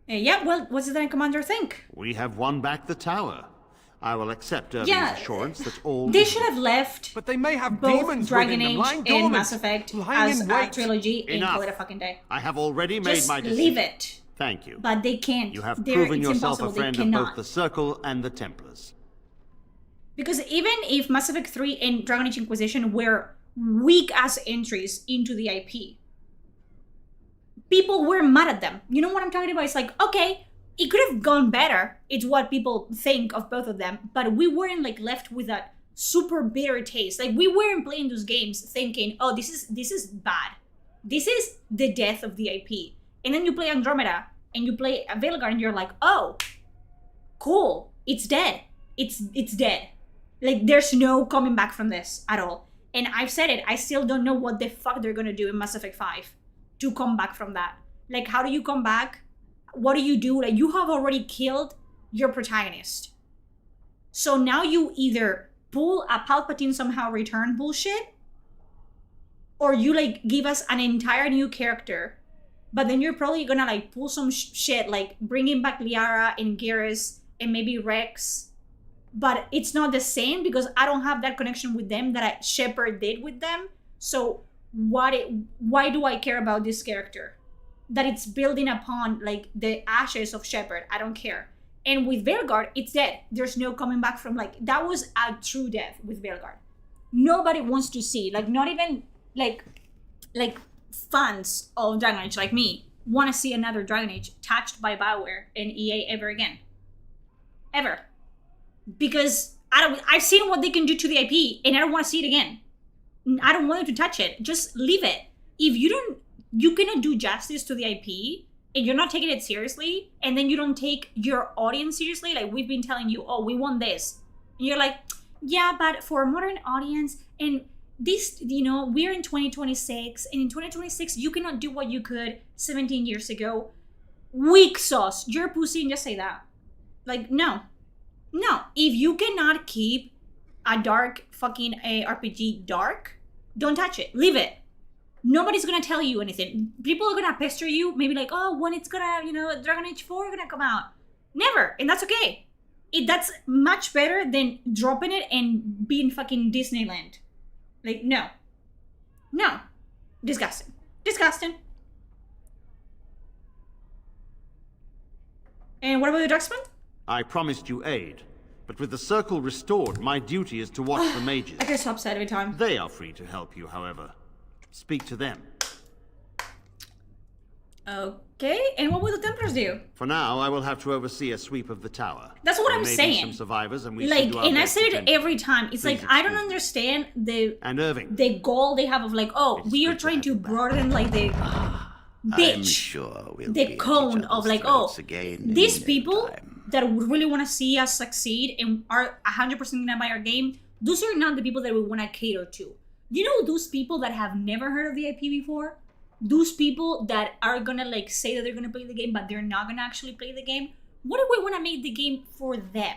Speaker 1: Yeah, well, what does the Commander think?
Speaker 16: We have won back the tower. I will accept Irving's assurance that all...
Speaker 1: They should have left,
Speaker 12: but they may have
Speaker 1: both
Speaker 12: demons
Speaker 1: Dragon
Speaker 12: within them, lying
Speaker 1: Age and
Speaker 12: dormant,
Speaker 1: Mass Effect
Speaker 12: lying
Speaker 1: as
Speaker 12: in
Speaker 1: a
Speaker 12: wait.
Speaker 1: trilogy and
Speaker 16: Enough.
Speaker 1: call it a fucking day.
Speaker 16: I have already made
Speaker 1: Just
Speaker 16: my decision.
Speaker 1: leave it.
Speaker 16: Thank you.
Speaker 1: But they can't.
Speaker 16: You have
Speaker 1: They're-
Speaker 16: proven
Speaker 1: it's
Speaker 16: yourself a
Speaker 1: impossible. They
Speaker 16: friend of
Speaker 1: cannot.
Speaker 16: both the Circle and the Templars.
Speaker 1: Because even if Mass Effect 3 and Dragon Age Inquisition were weak-ass entries into the IP, people were mad at them. You know what I'm talking about? It's like, okay, it could have gone better. It's what people think of both of them. But we weren't, like, left with that super bitter taste. Like, we weren't playing those games thinking, oh, this is bad. This is the death of the IP. And then you play Andromeda and you play Veilguard and you're like, oh, cool. It's dead. It's dead. Like, there's no coming back from this at all. And I've said it, I still don't know what the fuck they're gonna do in Mass Effect 5 to come back from that. Like, how do you come back? What do you do? Like, you have already killed your protagonist. So now you either pull a Palpatine somehow return bullshit, or you, like, give us an entire new character, but then you're probably gonna, like, pull some shit, like bringing back Liara and Garrus and maybe Rex. But it's not the same because I don't have that connection with them that Shepard did with them. So why do I care about this character? That it's building upon, like, the ashes of Shepard. I don't care. And with Veilguard, it's dead. There's no coming back from, like, that was a true death with Veilguard. Nobody wants to see, like, not even like fans of Dragon Age like me want to see another Dragon Age touched by BioWare and EA ever again. Ever. Because I've seen what they can do to the IP and I don't want to see it again. I don't want them to touch it. Just leave it. If you cannot do justice to the IP and you're not taking it seriously, and then you don't take your audience seriously, like we've been telling you, oh, we want this. And you're like, yeah, but for a modern audience, and this, you know, we're in 2026, and in 2026, you cannot do what you could 17 years ago. Weak sauce. You're a pussy and just say that. Like, no. No. If you cannot keep a dark fucking RPG dark, don't touch it. Leave it. Nobody's gonna tell you anything. People are gonna pester you, maybe like, oh, when it's gonna, you know, Dragon Age 4 gonna come out. Never. And that's okay. That's much better than dropping it and being fucking Disneyland. Like, no. No. Disgusting. Disgusting. And what about the Ducksman?
Speaker 16: I promised you aid, but with the circle restored, my duty is to watch the mages.
Speaker 1: I get so upset every time.
Speaker 16: They are free to help you, however. Speak to them.
Speaker 1: Okay, and what will the Templars do?
Speaker 16: For now, I will have to oversee a sweep of the tower.
Speaker 1: That's what I'm
Speaker 16: There may be
Speaker 1: saying.
Speaker 16: some survivors, and we
Speaker 1: Like,
Speaker 16: should do our
Speaker 1: and I
Speaker 16: best
Speaker 1: said
Speaker 16: to
Speaker 1: it
Speaker 16: tend to
Speaker 1: every time. It's
Speaker 16: Please
Speaker 1: like, I don't understand the
Speaker 16: Irving.
Speaker 1: the goal they have of like, oh, we are trying to broaden like the
Speaker 18: I'm
Speaker 1: bitch,
Speaker 18: sure we'll
Speaker 1: the cone of like, oh, these people that would really want to see us succeed and are 100% gonna buy our game, those are not the people that we want to cater to. You know, those people that have never heard of the IP before? Those people that are gonna like say that they're gonna play the game, but they're not gonna actually play the game. What if we want to make the game for them?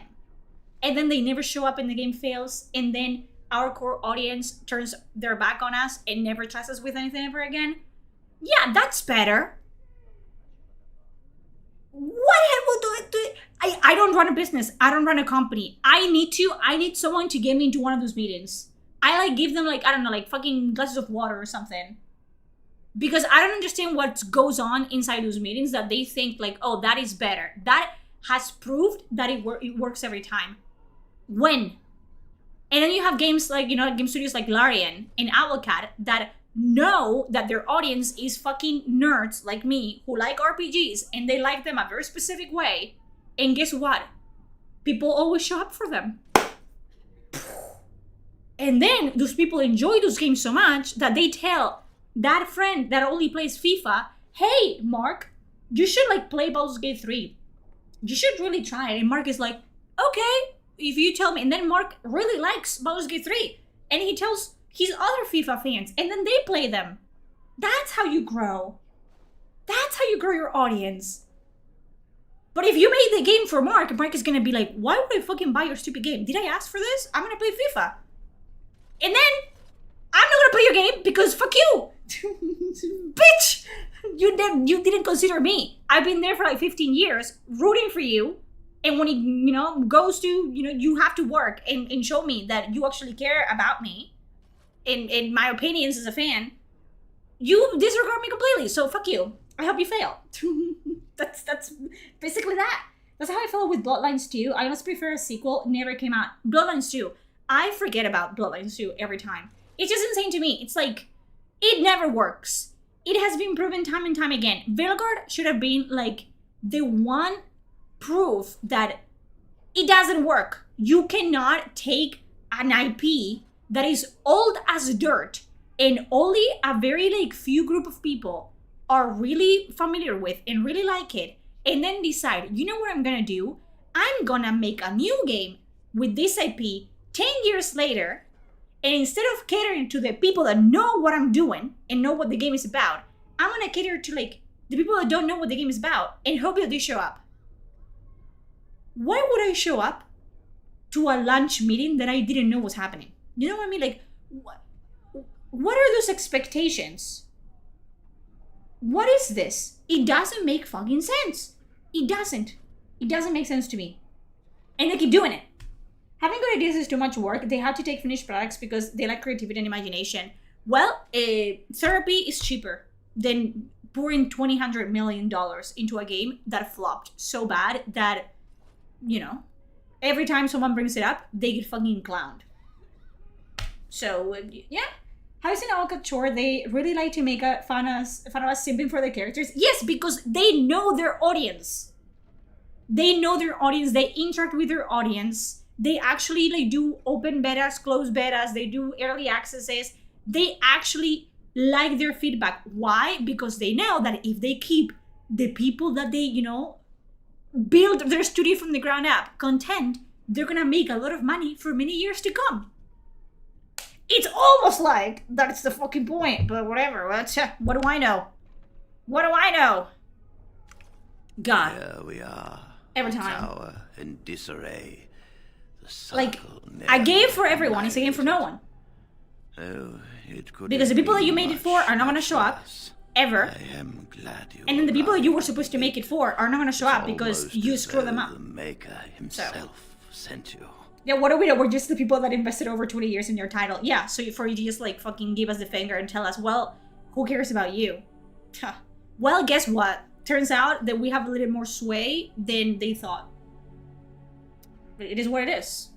Speaker 1: And then they never show up and the game fails, and then our core audience turns their back on us and never trusts us with anything ever again? Yeah, that's better. What will do it? I don't run a business. I don't run a company. I need someone to get me into one of those meetings. I like give them like, I don't know, like fucking glasses of water or something. Because I don't understand what goes on inside those meetings that they think like, oh, that is better. That has proved that it works every time. When? And then you have games like, you know, game studios like Larian and Owlcat that know that their audience is fucking nerds like me who like RPGs and they like them a very specific way. And guess what? People always show up for them. And then those people enjoy those games so much that they tell that friend that only plays FIFA, hey, Mark, you should like play Baldur's Gate 3. You should really try it. And Mark is like, okay, if you tell me. And then Mark really likes Baldur's Gate 3. And he tells his other FIFA fans. And then they play them. That's how you grow. That's how you grow your audience. But if you made the game for Mark is going to be like, why would I fucking buy your stupid game? Did I ask for this? I'm going to play FIFA. And then I'm not going to play your game because fuck you. Bitch! You didn't consider me. I've been there for like 15 years rooting for you. And when it, you know, goes to, you know, you have to work and show me that you actually care about me and my opinions as a fan, you disregard me completely. So fuck you. I hope you fail. That's basically that. That's how I felt with Bloodlines 2. I almost prefer a sequel. Never came out. Bloodlines 2. I forget about Bloodlines 2 every time. It's just insane to me. It's like, it never works. It has been proven time and time again. Veilguard should have been like the one proof that it doesn't work. You cannot take an IP that is old as dirt and only a very like few group of people are really familiar with and really like it, and then decide, you know what I'm gonna do? I'm gonna make a new game with this IP 10 years later, and instead of catering to the people that know what I'm doing and know what the game is about, I'm gonna cater to like the people that don't know what the game is about and hope that they show up. Why would I show up to a lunch meeting that I didn't know was happening? You know what I mean? Like, what are those expectations? What is this? It doesn't make fucking sense. It doesn't. It doesn't make sense to me. And they keep doing it. Having good ideas is too much work. They have to take finished products because they like creativity and imagination. Well, therapy is cheaper than pouring $200 million into a game that flopped so bad that, you know, every time someone brings it up, they get fucking clowned. So, yeah. House and Alcatraz, they really like to make fun of us simping for their characters. Yes, because they know their audience. They know their audience. They interact with their audience. They actually like do open betas, closed betas. They do early accesses. They actually like their feedback. Why? Because they know that if they keep the people that they, you know, build their studio from the ground up, content, they're gonna make a lot of money for many years to come. It's almost like that's the fucking point, but whatever. What do I know? What do I know? God.
Speaker 18: Here we are.
Speaker 1: Every time.
Speaker 18: Tower in disarray. The
Speaker 1: like, a game for everyone is a game for no one.
Speaker 18: Oh, it could
Speaker 1: because the people that you made it for are not gonna show up. Ever.
Speaker 18: I am glad you
Speaker 1: and then the people that you were supposed to make it for are not gonna show up because you screwed them up.
Speaker 18: The maker himself sent you.
Speaker 1: Yeah, what do we know? We're just the people that invested over 20 years in your title. Yeah, so for you to just like fucking give us the finger and tell us, well, who cares about you? Well, guess what? Turns out that we have a little more sway than they thought. But it is what it is.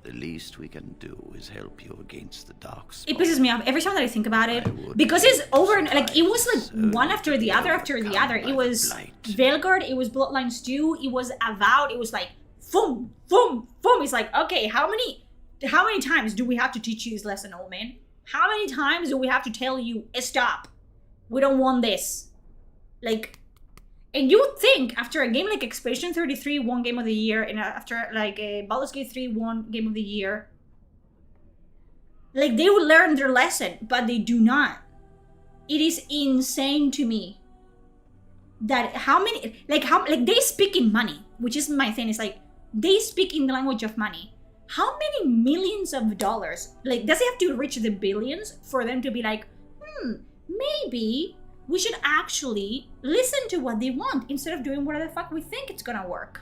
Speaker 18: The least we can do is help you against the dark spot.
Speaker 1: It pisses me off every time that I think about it. Because it's over and like it was like one after the other after the other. It was Veilguard, it was Bloodlines 2, it was Avowed, it was like boom, boom, boom. It's like, okay, how many times do we have to teach you this lesson, old man? How many times do we have to tell you, stop? We don't want this. Like, and you would think after a game like Expedition 33 won Game of the Year, and after like Baldur's Gate 3 won Game of the Year, like they would learn their lesson, but they do not. It is insane to me that how they speak in money, which is my thing. It's like they speak in the language of money. How many millions of dollars? Like, does it have to reach the billions for them to be like, maybe we should actually listen to what they want instead of doing whatever the fuck we think it's gonna work?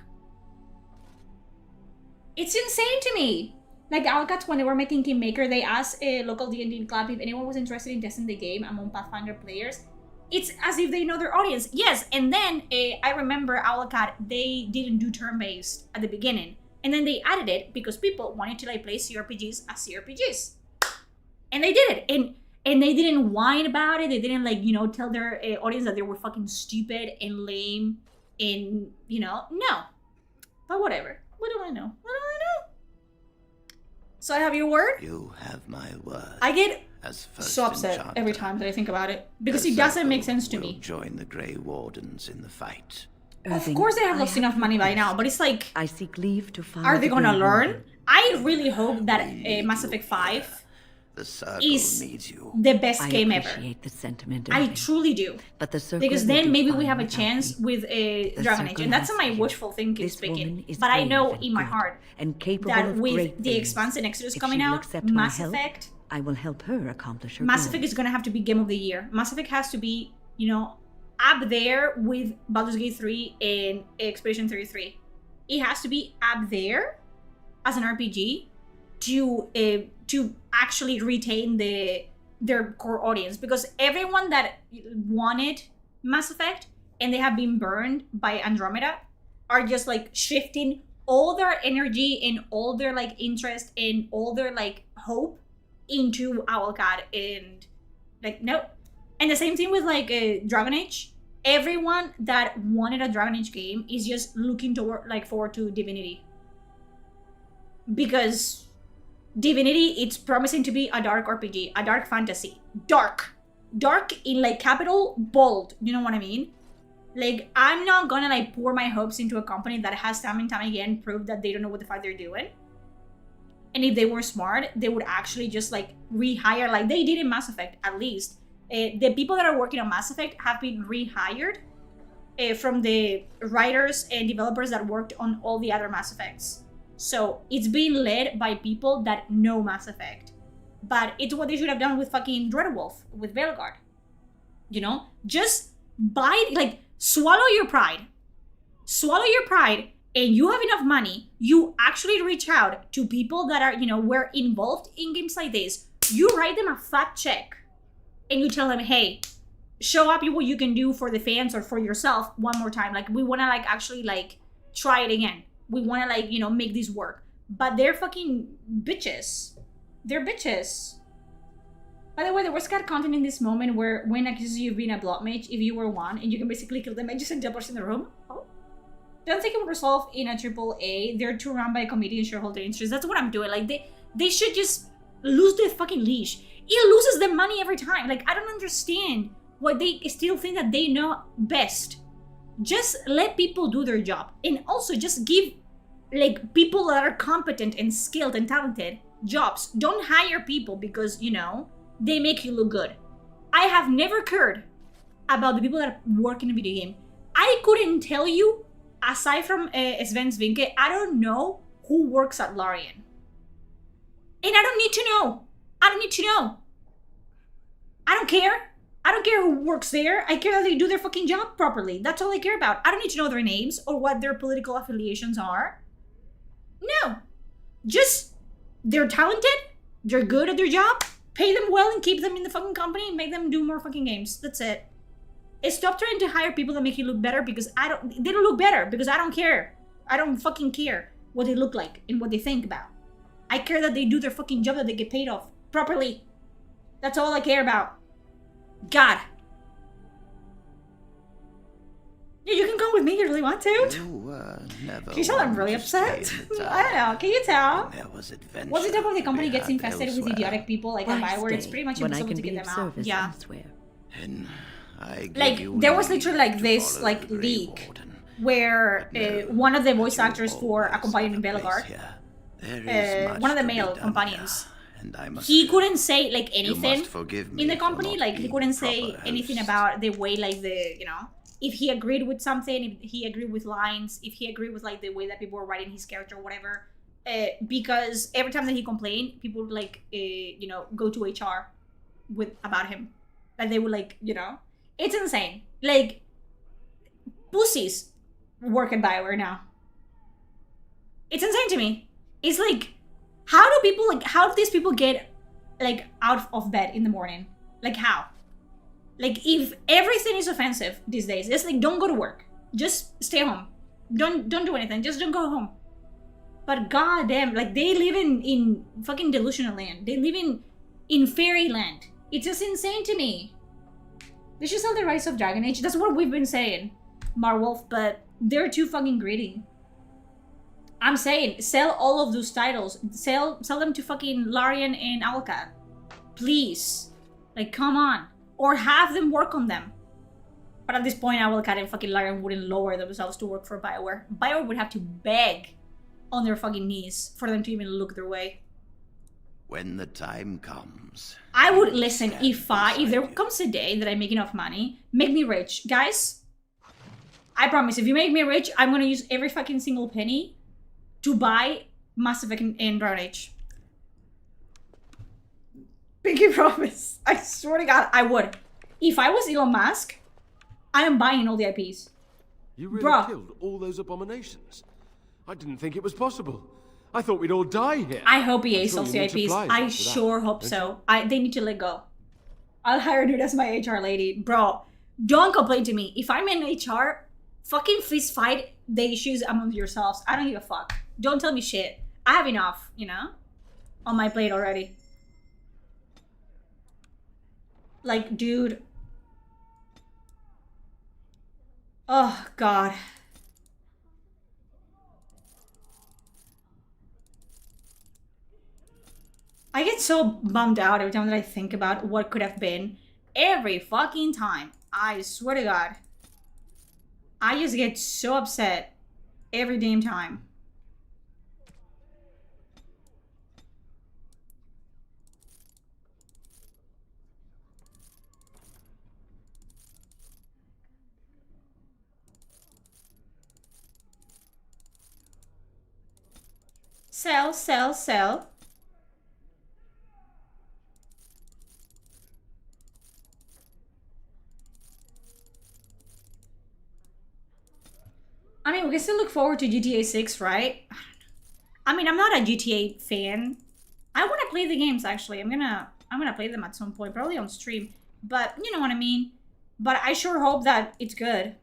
Speaker 1: It's insane to me. Like, Alcats, when they were making Kingmaker, they asked a local D&D club if anyone was interested in testing the game among Pathfinder players. It's as if they know their audience. Yes, and then I remember Owlcat, they didn't do turn-based at the beginning. And then they added it because people wanted to like play CRPGs as CRPGs. And they did it. And they didn't whine about it. They didn't like, you know, tell their audience that they were fucking stupid and lame and, you know, no. But whatever. What do I know? What do I know? So I have your word?
Speaker 18: You have my word.
Speaker 1: I get so upset every time that I think about it. Because it doesn't make sense to me.
Speaker 18: Join the Grey Wardens in the fight.
Speaker 1: Of course they have lost enough money by now, but it's like...
Speaker 13: I seek leave to follow.
Speaker 1: Are they gonna learn? I really hope that Mass Effect 5 is the best game ever.
Speaker 13: I appreciate the sentiment.
Speaker 1: I truly do.
Speaker 13: But the circle
Speaker 1: because then maybe we have a chance with Dragon Age. And that's my wishful thinking speaking. But I know in my heart that with the Expanse and Exodus coming out, Mass Effect...
Speaker 13: I will help her accomplish her
Speaker 1: Mass Effect is gonna have to be Game of the Year. Mass Effect has to be, you know, up there with Baldur's Gate 3 and Expedition 33. It has to be up there as an RPG to actually retain their core audience, because everyone that wanted Mass Effect and they have been burned by Andromeda are just like shifting all their energy and all their like interest and all their like hope into Owlcat, and like no. And the same thing with like Dragon Age. Everyone that wanted a Dragon Age game is just looking forward to Divinity, because Divinity, it's promising to be a dark RPG, a dark fantasy, dark in like capital bold. You know what I mean? Like, I'm not gonna like pour my hopes into a company that has time and time again proved that they don't know what the fuck they're doing. And if they were smart, they would actually just like rehire, like they did in Mass Effect at least. The people that are working on Mass Effect have been rehired from the writers and developers that worked on all the other Mass Effects. So it's being led by people that know Mass Effect. But it's what they should have done with fucking Dreadwolf, with Veilguard. You know? Just swallow your pride. Swallow your pride, and you have enough money, you actually reach out to people that are, you know, were involved in games like this. You write them a fat check. And you tell them, hey, show up what you can do for the fans or for yourself one more time. Like, we want to like actually like try it again. We want to like, you know, make this work. But they're fucking bitches. They're bitches. By the way, there was cat content in this moment where when accuses you of being a blood mage, if you were one, and you can basically kill them and just send the person in the room. Oh. Don't think it would resolve in a AAA. They're too run by a committee and shareholder interests. That's what I'm doing. Like, they should just lose their fucking leash. It loses them money every time. Like, I don't understand why they still think that they know best. Just let people do their job, and also just give like people that are competent and skilled and talented jobs. Don't hire people because, you know, they make you look good. I have never cared about the people that work in a video game. I couldn't tell you, aside from Sven Svinke, I don't know who works at Larian. And I don't need to know. I don't need to know. I don't care. I don't care who works there. I care that they do their fucking job properly. That's all I care about. I don't need to know their names or what their political affiliations are. No. Just, they're talented. They're good at their job. Pay them well and keep them in the fucking company and make them do more fucking games. That's it. And stop trying to hire people that make you look better because they don't look better because I don't care. I don't fucking care what they look like and what they think about. I care that they do their fucking job that they get paid off properly. That's all I care about. God. Yeah, you can come with me if you really want to. Can you tell I'm really upset? I don't know. Can you tell? Once the top of the company gets infested with idiotic people like on Bioware, it's pretty much impossible to get them out. Yeah. Like, there was literally like this like leak where one of the voice actors for a companion in Bellegarde, one of the male companions, he couldn't say like anything in the company. Like, he couldn't say anything about the way like the, you know, if he agreed with something, if he agreed with lines, if he agreed with like the way that people were writing his character or whatever, because every time that he complained, people would like you know, go to HR about him. Like, they would like, you know, it's insane. Like, pussies work at Bioware now. It's insane to me. It's like, how do these people get like out of bed in the morning? Like, how? Like, if everything is offensive these days, it's like, don't go to work. Just stay home. Don't do anything. Just don't go home. But goddamn, like, they live in fucking delusional land. They live in fairyland. It's just insane to me. They should sell the rights of Dragon Age. That's what we've been saying, Marwolf, but they're too fucking greedy. I'm saying, sell all of those titles. Sell them to fucking Larian and Owlcat. Please. Like, come on. Or have them work on them. But at this point, Owlcat and fucking Larian wouldn't lower themselves to work for Bioware. Bioware would have to beg on their fucking knees for them to even look their way.
Speaker 18: When the time comes,
Speaker 1: I would listen. If there comes a day that I make enough money, make me rich, guys. I promise, if you make me rich, I'm gonna use every fucking single penny to buy Mass Effect and Dragon Age. Pinky promise. I swear to God, I would. If I was Elon Musk, I am buying all the IPs.
Speaker 2: You really killed all those abominations? I didn't think it was possible. I thought we'd all die here.
Speaker 1: I hope EA sells the IPs. I sure hope so. They need to let go. I'll hire dude as my HR lady. Bro, don't complain to me. If I'm in HR, fucking fist fight the issues among yourselves. I don't give a fuck. Don't tell me shit. I have enough, you know, on my plate already. Like, dude. Oh, God. I get so bummed out every time that I think about what could have been. Every fucking time. I swear to God. I just get so upset every damn time. Sell, sell, sell. I mean, we can still look forward to GTA 6, right? I mean, I'm not a GTA fan. I want to play the games, actually. I'm gonna play them at some point, probably on stream. But, you know what I mean? But I sure hope that it's good.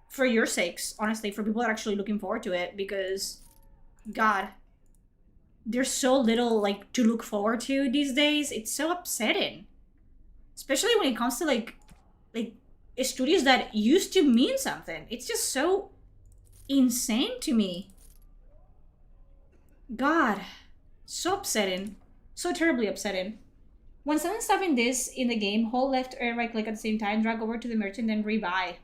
Speaker 1: For your sakes, honestly, for people that are actually looking forward to it. Because, God, there's so little, like, to look forward to these days. It's so upsetting. Especially when it comes to, like studios that used to mean something. It's just so insane to me. God, so upsetting. So terribly upsetting. When selling stuff in the game, hold left or right click at the same time, drag over to the merchant, then rebuy.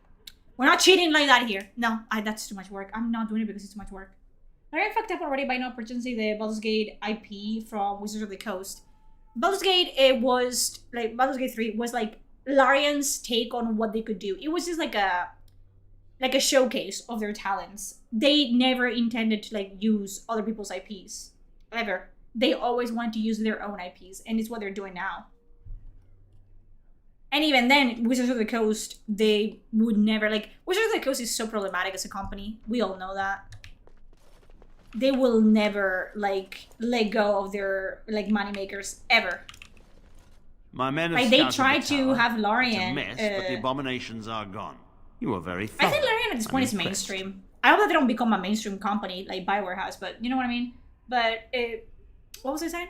Speaker 1: We're not cheating like that here. No, that's too much work. I'm not doing it because it's too much work. I fucked up already by not purchasing the Baldur's Gate IP from Wizards of the Coast. Baldur's Gate, Baldur's Gate 3 was like Larian's take on what they could do. It was just like a showcase of their talents. They never intended to like use other people's IPs. Ever. They always wanted to use their own IPs, and it's what they're doing now. And even then, Wizards of the Coast, they would never, like, Wizards of the Coast is so problematic as a company. We all know that. They will never, like, let go of their, like, moneymakers, ever.
Speaker 16: My men have
Speaker 1: like, they tried to have Larian.
Speaker 16: It's a mess, but the abominations are gone. You are very thorough.
Speaker 1: I think Larian at this point is mainstream. I hope that they don't become a mainstream company like Bioware has, but you know what I mean? But, what was I saying?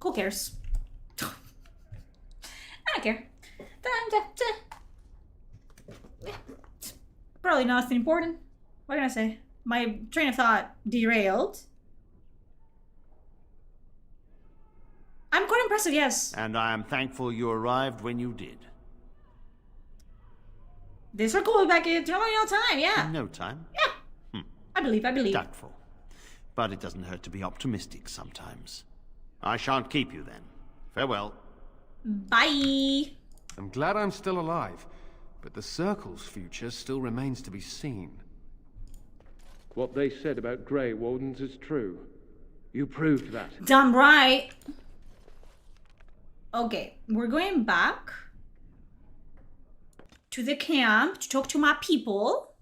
Speaker 1: Who cares? I don't care. Probably nothing important. What can I say? My train of thought derailed. I'm quite impressive, yes.
Speaker 16: And I am thankful you arrived when you did.
Speaker 1: This will go back in no time, yeah.
Speaker 16: In no time?
Speaker 1: Yeah. I believe.
Speaker 16: Doubtful. But it doesn't hurt to be optimistic sometimes. I shan't keep you then. Farewell.
Speaker 1: Bye.
Speaker 22: I'm glad I'm still alive, but the Circle's future still remains to be seen.
Speaker 10: What they said about Grey Wardens is true. You proved that.
Speaker 1: Damn right. Okay, we're going back to the camp to talk to my people.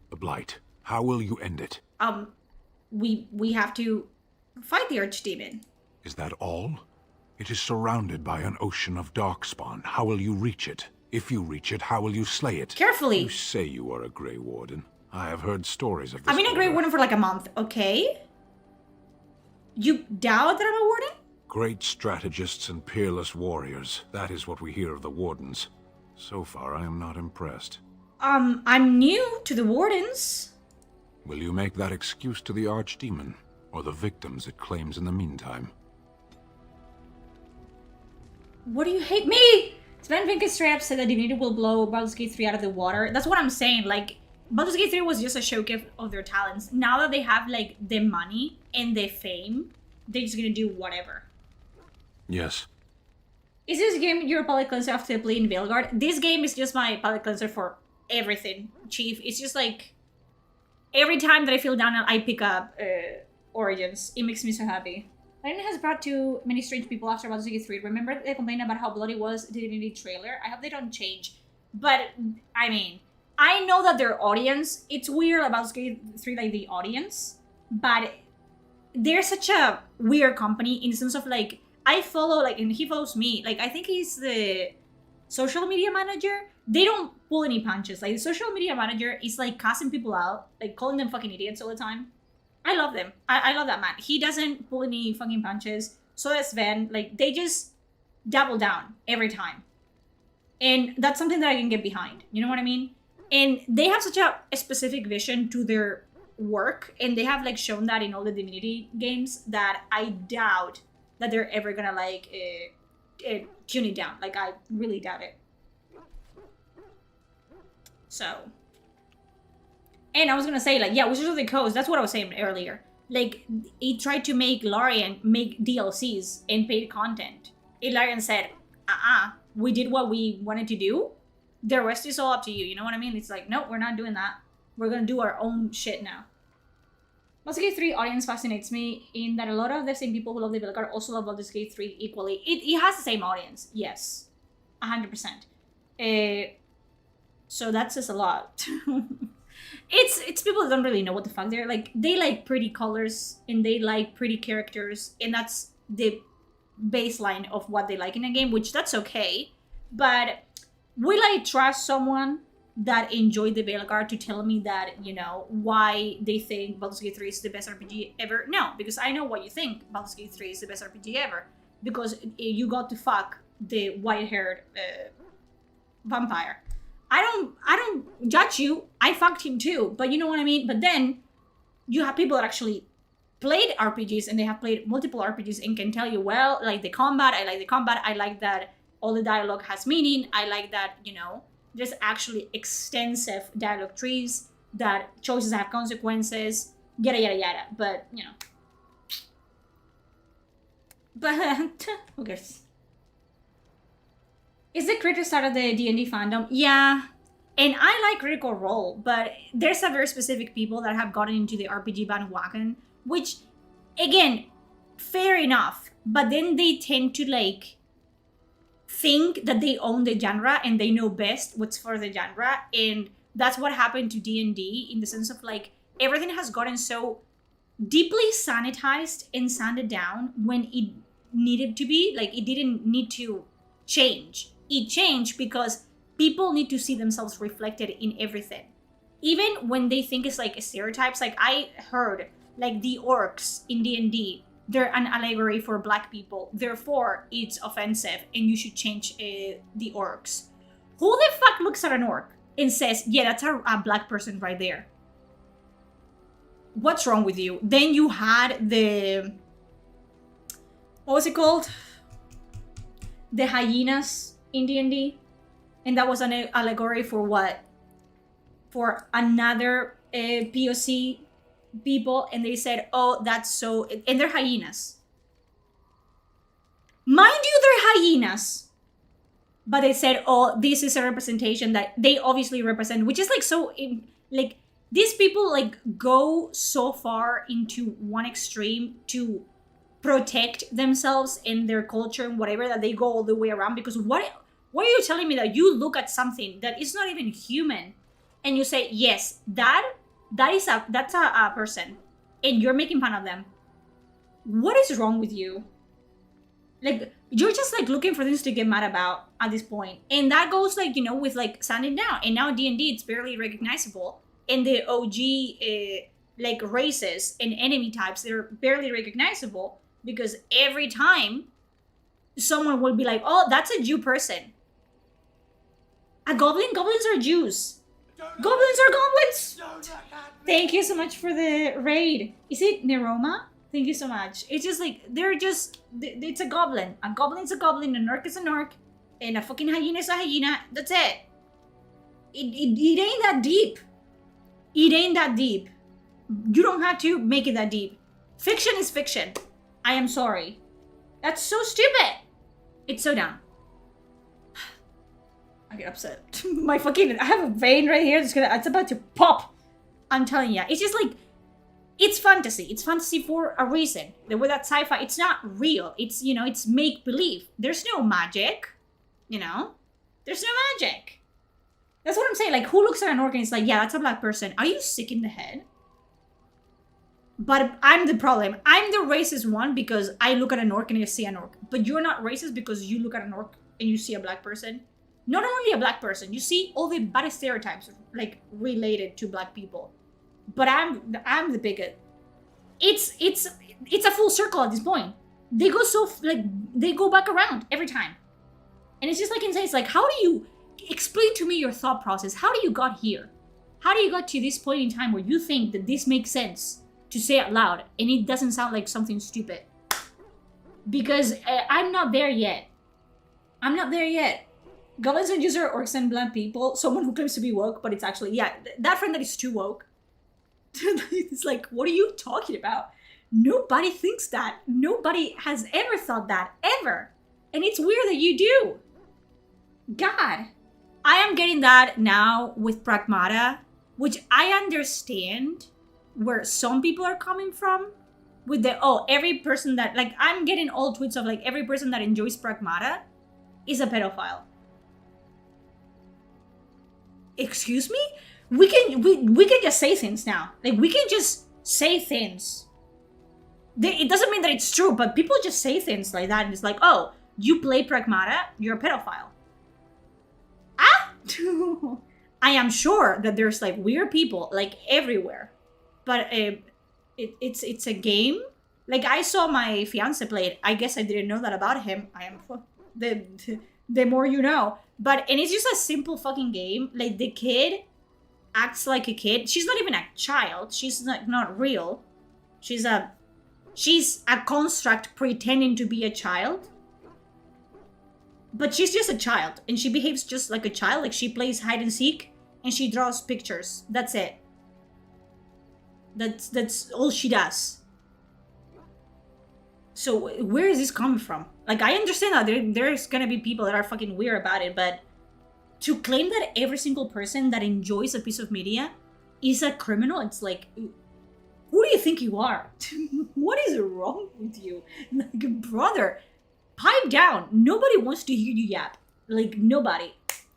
Speaker 11: The Blight. How will you end it?
Speaker 1: We have to fight the Archdemon.
Speaker 11: Is that all? It is surrounded by an ocean of darkspawn. How will you reach it? If you reach it, how will you slay it?
Speaker 1: Carefully.
Speaker 11: You say you are a Grey Warden. I have heard stories of this.
Speaker 1: I've been a Grey Warden for like a month, okay? You doubt that I'm a Warden?
Speaker 11: Great strategists and peerless warriors. That is what we hear of the Wardens. So far, I am not impressed.
Speaker 1: I'm new to the Wardens.
Speaker 11: Will you make that excuse to the Archdemon, or the victims it claims in the meantime?
Speaker 1: What do you hate me? Sven Vinkenstrap said that Divinity will blow Baldur's Gate 3 out of the water. That's what I'm saying. Like, Baldur's Gate 3 was just a showcase of their talents. Now that they have, like, the money and the fame, they're just gonna do whatever.
Speaker 11: Yes.
Speaker 1: Is this game your palate cleanser after playing Veilguard? This game is just my palate cleanser for everything, Chief. It's just like, every time that I feel down, I pick up Origins. It makes me so happy. Lightning has brought too many strange people after Baldur's Gate 3. Remember they complained about how bloody was the Divinity trailer? I hope they don't change. But, I mean, I know that their audience, it's weird about Baldur's Gate 3, like, the audience. But they're such a weird company in the sense of, like, I follow, like, and he follows me. Like, I think he's the social media manager. They don't pull any punches. Like, the social media manager is, like, cussing people out. Like, calling them fucking idiots all the time. I love them. I love that man. He doesn't pull any fucking punches. So does Sven. Like, they just double down every time. And that's something that I can get behind. You know what I mean? And they have such a specific vision to their work. And they have, like, shown that in all the Divinity games that I doubt that they're ever gonna, like, tune it down. Like, I really doubt it. So... And I was gonna say, like, yeah, Wizards of the Coast, that's what I was saying earlier. Like, it tried to make Larian make DLCs and paid content. And Larian said, we did what we wanted to do. The rest is all up to you, you know what I mean? It's like, no, we're not doing that. We're gonna do our own shit now. Baldur's Gate 3 audience fascinates me in that a lot of the same people who love the Veilguard also love Baldur's Gate 3 equally. It has the same audience, yes. 100%. So that says a lot. It's people that don't really know what the fuck they're like. They like pretty colors and they like pretty characters, and that's the baseline of what they like in a game, which that's okay. But will I trust someone that enjoyed the Veilguard to tell me that, you know, why they think Baldur's Gate 3 is the best RPG ever? No, because I know what you think Baldur's Gate 3 is the best RPG ever. Because you got to fuck the white-haired vampire. I don't judge you. I fucked him too. But you know what I mean? But then you have people that actually played RPGs and they have played multiple RPGs and can tell you, well, like the combat, I like the combat, I like that all the dialogue has meaning, I like that, you know, there's actually extensive dialogue trees, that choices have consequences, yada yada yada. But, you know. But, who cares? Is the creator start of the D&D fandom? Yeah. And I like Critical Role, but there's a very specific people that have gotten into the RPG bandwagon, which, again, fair enough. But then they tend to, like, think that they own the genre and they know best what's for the genre. And that's what happened to D&D in the sense of, like, everything has gotten so deeply sanitized and sanded down when it needed to be. Like, it didn't need to change. It changed because people need to see themselves reflected in everything. Even when they think it's like stereotypes, like I heard, like the orcs in D&D, they're an allegory for black people. Therefore, it's offensive and you should change the orcs. Who the fuck looks at an orc and says, yeah, that's a black person right there? What's wrong with you? Then you had the, what was it called? The hyenas in D&D. And that was an allegory for what? For another POC people. And they said, oh, that's so... And they're hyenas. Mind you, they're hyenas. But they said, oh, this is a representation that they obviously represent. Which is like so... like these people like go so far into one extreme to protect themselves and their culture and whatever that they go all the way around. Because what are you telling me that you look at something that is not even human and you say, yes, that's a person and you're making fun of them? What is wrong with you? Like, you're just like looking for things to get mad about at this point. And that goes like, you know, with like sanding down. And now D&D, it's barely recognizable. And the OG like races and enemy types, they're barely recognizable because every time someone will be like, oh, that's a Jew person. A goblin? Goblins are Jews. Goblins are goblins. Thank you so much for the raid. Is it Neroma? Thank you so much. It's just like, they're just, it's a goblin. A goblin's a goblin, an orc is an orc, and a fucking hyena is a hyena. That's it. It ain't that deep. It ain't that deep. You don't have to make it that deep. Fiction is fiction. I am sorry. That's so stupid. It's so dumb. I get upset. I have a vein right here it's about to pop. I'm telling you. It's just like, it's fantasy. It's fantasy for a reason. The way that sci-fi, it's not real. It's, you know, it's make-believe. There's no magic, you know? There's no magic. That's what I'm saying. Like, who looks at an orc and is like, yeah, that's a black person. Are you sick in the head? But I'm the problem. I'm the racist one because I look at an orc and I see an orc. But you're not racist because you look at an orc and you see a black person. Not only a black person, you see all the bad stereotypes like related to black people. But I'm the bigot. It's a full circle at this point. They go they go back around every time. And it's just like insane. It's like, how do you explain to me your thought process? How do you got here? How do you got to this point in time where you think that this makes sense to say out loud and it doesn't sound like something stupid? Because I'm not there yet. I'm not there yet. Goblins and Jews are orcs and black people. Someone who claims to be woke, but it's actually, yeah, that friend that is too woke. It's like, what are you talking about? Nobody thinks that. Nobody has ever thought that, ever. And it's weird that you do. God. I am getting that now with Pragmata, which I understand where some people are coming from with the, oh, every person that, like, I'm getting all tweets of, like, every person that enjoys Pragmata is a pedophile. Excuse me? We can just say things now. Like, we can just say things. It doesn't mean that it's true, but people just say things like that, and it's like, oh, you play Pragmata, you're a pedophile. Ah! I am sure that there's, like, weird people, like, everywhere. But it's a game. Like, I saw my fiance play it. I guess I didn't know that about him. I am... The more you know. And it's just a simple fucking game. Like, the kid acts like a kid. She's not even a child. She's not real. She's a she's a construct pretending to be a child. But she's just a child, and she behaves just like a child. Like, she plays hide and seek, and she draws pictures. That's it. That's all she does. So where is this coming from? Like, I understand that there's gonna be people that are fucking weird about it, but to claim that every single person that enjoys a piece of media is a criminal, it's like, who do you think you are? What is wrong with you? Like, brother, pipe down. Nobody wants to hear you yap. Like, nobody.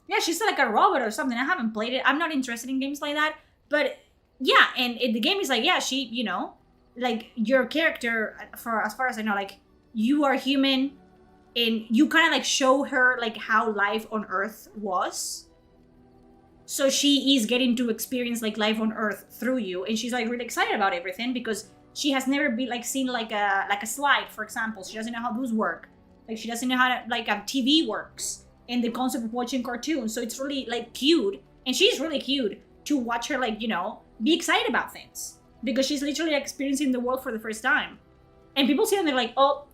Speaker 1: Yeah, she's like a robot or something. I haven't played it. I'm not interested in games like that. But yeah, and the game is like, yeah, she, you know, like, your character, for as far as I know, like, you are human, and you kind of like show her like how life on Earth was. So she is getting to experience like life on Earth through you, and she's like really excited about everything because she has never been like seen like a slide, for example. She doesn't know how those work. Like, she doesn't know how to, like, a TV works and the concept of watching cartoons. So it's really like cute, and she's really cute to watch her, like, you know, be excited about things because she's literally experiencing the world for the first time. And people see them, they're like, oh,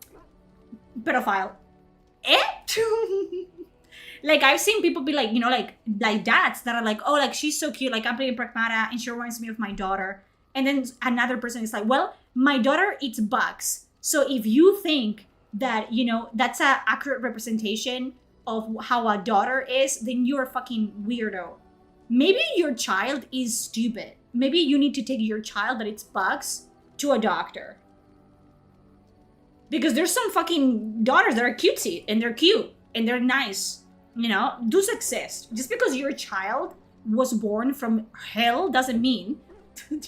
Speaker 1: pedophile. Like, I've seen people be like, you know, like dads that are like, oh, like, she's so cute, like, I'm playing Pragmata and she reminds me of my daughter. And then another person is like, well, my daughter eats bugs, so if you think that, you know, that's an accurate representation of how a daughter is, then you're a fucking weirdo. Maybe your child is stupid. Maybe you need to take your child that eats bugs to a doctor. Because there's some fucking daughters that are cutesy, and they're cute, and they're nice. You know, those exist. Just because your child was born from hell doesn't mean... You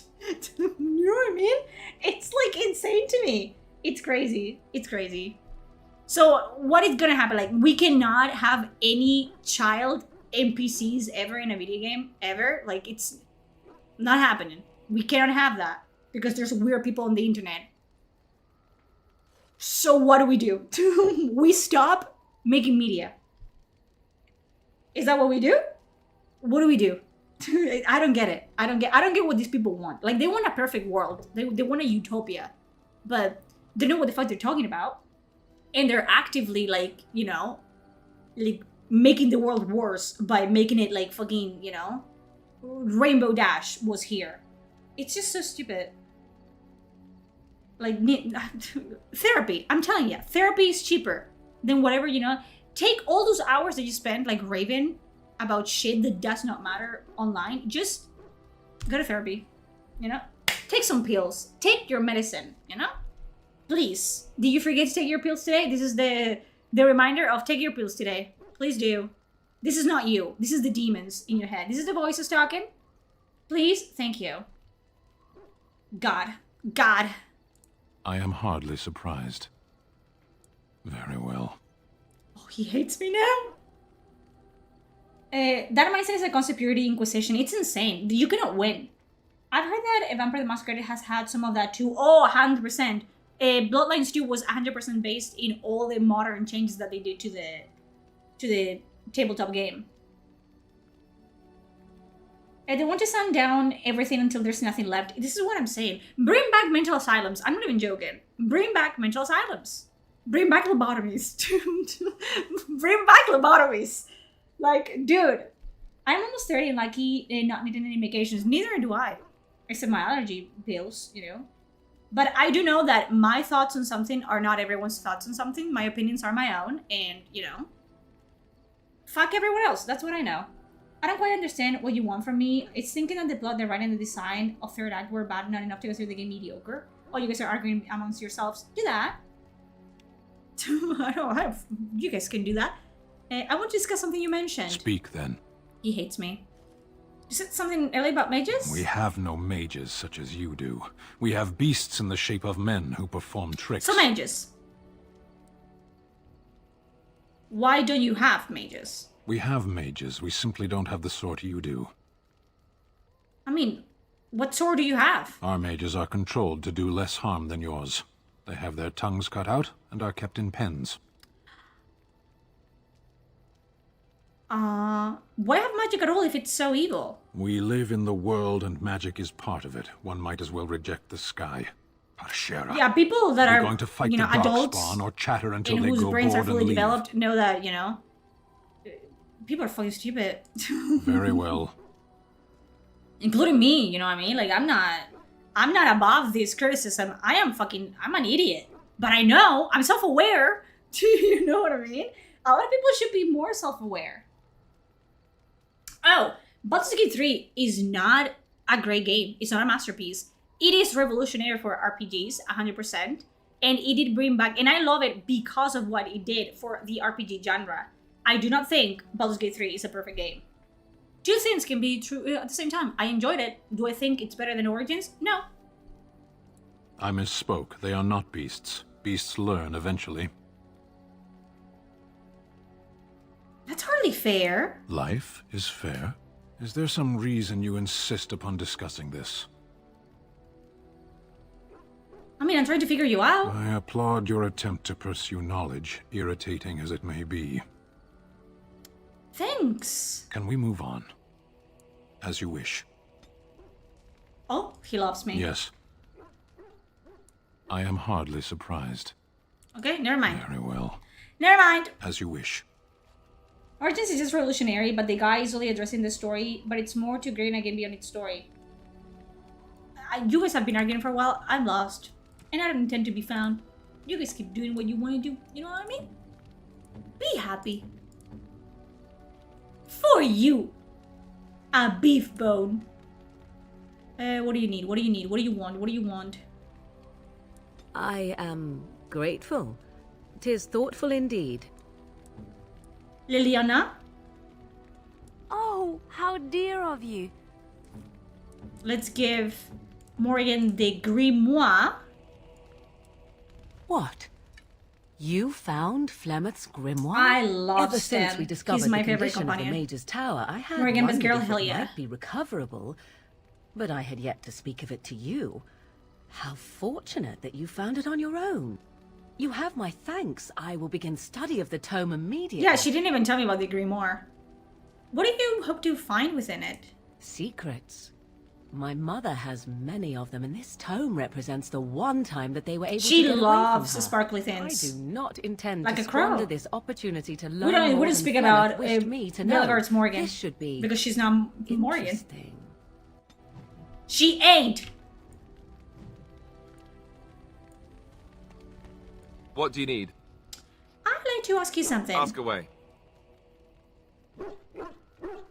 Speaker 1: know what I mean? It's like insane to me. It's crazy. It's crazy. So what is gonna happen? Like, we cannot have any child NPCs ever in a video game, ever. Like, it's not happening. We cannot have that because there's weird people on the internet. So what do? We stop making media. Is that what we do? What do we do? I don't get it. I don't get what these people want. Like, they want a perfect world. They want a utopia. But they know what the fuck they're talking about. And they're actively, like, you know, like, making the world worse by making it, like, fucking, you know, Rainbow Dash was here. It's just so stupid. Like, therapy. I'm telling you, therapy is cheaper than whatever, you know. Take all those hours that you spend, like, raving about shit that does not matter online. Just go to therapy, you know. Take some pills. Take your medicine, you know. Please. Did you forget to take your pills today? This is the reminder of take your pills today. Please do. This is not you. This is the demons in your head. This is the voices talking. Please. Thank you. God.
Speaker 11: I am hardly surprised. Very well.
Speaker 1: Oh, he hates me now. That mindset is a concept purity inquisition. It's insane. You cannot win. I've heard that Vampire the Masquerade has had some of that too. Oh, 100%. Bloodlines 2 was 100% based in all the modern changes that they did to the tabletop game. They want to sand down everything until there's nothing left. This is what I'm saying. Bring back mental asylums. I'm not even joking. Bring back mental asylums. Bring back lobotomies. Bring back lobotomies. Like, dude, I'm almost 30 and lucky and not needing any medications. Neither do I. Except my allergy pills, you know. But I do know that my thoughts on something are not everyone's thoughts on something. My opinions are my own. And, you know, fuck everyone else. That's what I know. I don't quite understand what you want from me. It's thinking that the plot, the writing, and the design of Third Act were bad, not enough to consider the game mediocre. Oh, you guys are arguing amongst yourselves. Do that. You guys can do that. I want to discuss something you mentioned.
Speaker 11: Speak, then.
Speaker 1: He hates me. You said something earlier about mages?
Speaker 11: We have no mages such as you do. We have beasts in the shape of men who perform tricks.
Speaker 1: So mages. Why don't you have mages?
Speaker 11: We have mages. We simply don't have the sort you do.
Speaker 1: I mean, what sort do you have?
Speaker 11: Our mages are controlled to do less harm than yours. They have their tongues cut out and are kept in pens.
Speaker 1: Why have magic at all if it's so evil?
Speaker 11: We live in the world and magic is part of it. One might as well reject the sky.
Speaker 1: Yeah, people that are,
Speaker 11: going to fight
Speaker 1: you know,
Speaker 11: the
Speaker 1: adults
Speaker 11: Darkspawn or chatter until
Speaker 1: and
Speaker 11: they
Speaker 1: whose
Speaker 11: grow
Speaker 1: brains are
Speaker 11: bored and
Speaker 1: fully
Speaker 11: leave.
Speaker 1: developed know that, you know, people are fucking stupid.
Speaker 11: Very well.
Speaker 1: Including me, you know what I mean? Like, I'm not above this criticism. I'm an idiot. But I know, I'm self-aware. You know what I mean? A lot of people should be more self-aware. Oh, Baldur's Gate 3 is not a great game. It's not a masterpiece. It is revolutionary for RPGs, 100%. And it did bring back, and I love it because of what it did for the RPG genre. I do not think Baldur's Gate 3 is a perfect game. Two things can be true at the same time. I enjoyed it. Do I think it's better than Origins? No.
Speaker 11: I misspoke. They are not beasts. Beasts learn eventually.
Speaker 1: That's hardly fair.
Speaker 11: Life is fair. Is there some reason you insist upon discussing this?
Speaker 1: I mean, I'm trying to figure you out.
Speaker 11: I applaud your attempt to pursue knowledge, irritating as it may be.
Speaker 1: Thanks.
Speaker 11: Can we move on? As you wish.
Speaker 1: Oh, he loves me.
Speaker 11: Yes. I am hardly surprised.
Speaker 1: Okay, never mind.
Speaker 11: Very well.
Speaker 1: Never mind.
Speaker 11: As you wish.
Speaker 1: Origins is just revolutionary, but the guy is only addressing the story, but it's more to great a game beyond its story. You guys have been arguing for a while. I'm lost. And I don't intend to be found. You guys keep doing what you want to do. You know what I mean? Be happy. For you. A beef bone. What do you need? What do you need? What do you want? What do you want?
Speaker 17: I am grateful. 'Tis thoughtful indeed.
Speaker 1: Liliana?
Speaker 19: Oh, how dear of you.
Speaker 1: Let's give Morgan the grimoire.
Speaker 17: What? You found Flemeth's grimoire?
Speaker 1: I love
Speaker 17: Ever since
Speaker 1: Stan.
Speaker 17: we discovered
Speaker 1: He's my
Speaker 17: the
Speaker 1: favorite
Speaker 17: condition of
Speaker 1: companion.
Speaker 17: the Mage's Tower, I had
Speaker 1: Morgan, best
Speaker 17: wondered
Speaker 1: girl,
Speaker 17: if
Speaker 1: hell
Speaker 17: it
Speaker 1: yeah.
Speaker 17: might be recoverable, but I had yet to speak of it to you. How fortunate that you found it on your own. You have my thanks. I will begin study of the tome immediately.
Speaker 1: Yeah, she didn't even tell me about the grimoire. What do you hope to find within it?
Speaker 17: Secrets. My mother has many of them, and this tome represents the one time that they were able
Speaker 1: She
Speaker 17: to get
Speaker 1: loves
Speaker 17: away from her.
Speaker 1: sparkly things.
Speaker 17: I do not intend
Speaker 1: Like
Speaker 17: to
Speaker 1: a crow.
Speaker 17: squander this opportunity to learn
Speaker 1: We don't. We
Speaker 17: more
Speaker 1: wouldn't
Speaker 17: than
Speaker 1: speak
Speaker 17: Flemeth
Speaker 1: about
Speaker 17: wished me to know.
Speaker 1: Villegard's Morgan.
Speaker 17: This should be
Speaker 1: because she's not Morgan.
Speaker 17: interesting.
Speaker 1: She ain't.
Speaker 2: What do you need?
Speaker 1: I'd like to ask you something.
Speaker 2: Ask away.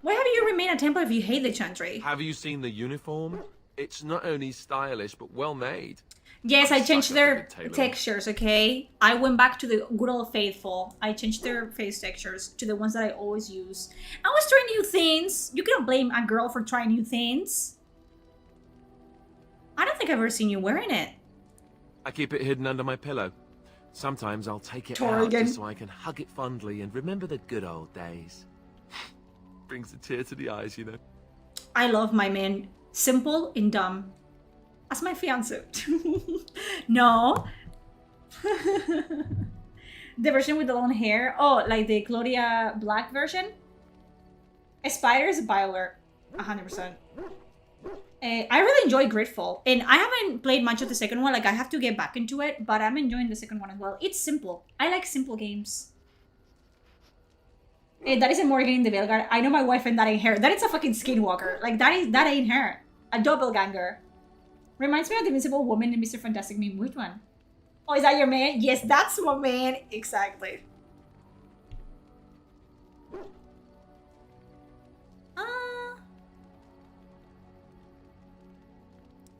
Speaker 1: Why have you remained a Templar if you hate the Chantry?
Speaker 2: Have you seen the uniform? It's not only stylish, but well made.
Speaker 1: Yes, I changed their
Speaker 2: tailor.
Speaker 1: textures, okay? I went back to the good old faithful. I changed their face textures to the ones that I always use. I was trying new things. You cannot blame a girl for trying new things. I don't think I've ever seen you wearing it.
Speaker 2: I keep it hidden under my pillow. Sometimes I'll take it
Speaker 1: Torrigan.
Speaker 2: out just so I can hug it fondly and remember the good old days. Brings a tear to the eyes, you know.
Speaker 1: I love my man. Simple and dumb. As my fiance. No. The version with the long hair. Oh, like the Claudia Black version? A Spider is a BioWare. 100%. I really enjoy Gridfall. And I haven't played much of the second one. Like, I have to get back into it. But I'm enjoying the second one as well. It's simple. I like simple games. That isn't Morgan in the Villegard. I know my wife and that ain't her. That is a fucking skinwalker. Like, that ain't her. A doppelganger. Reminds me of the Invisible Woman in Mr. Fantastic meme. Which one? Oh, is that your man? Yes, that's my man. Exactly.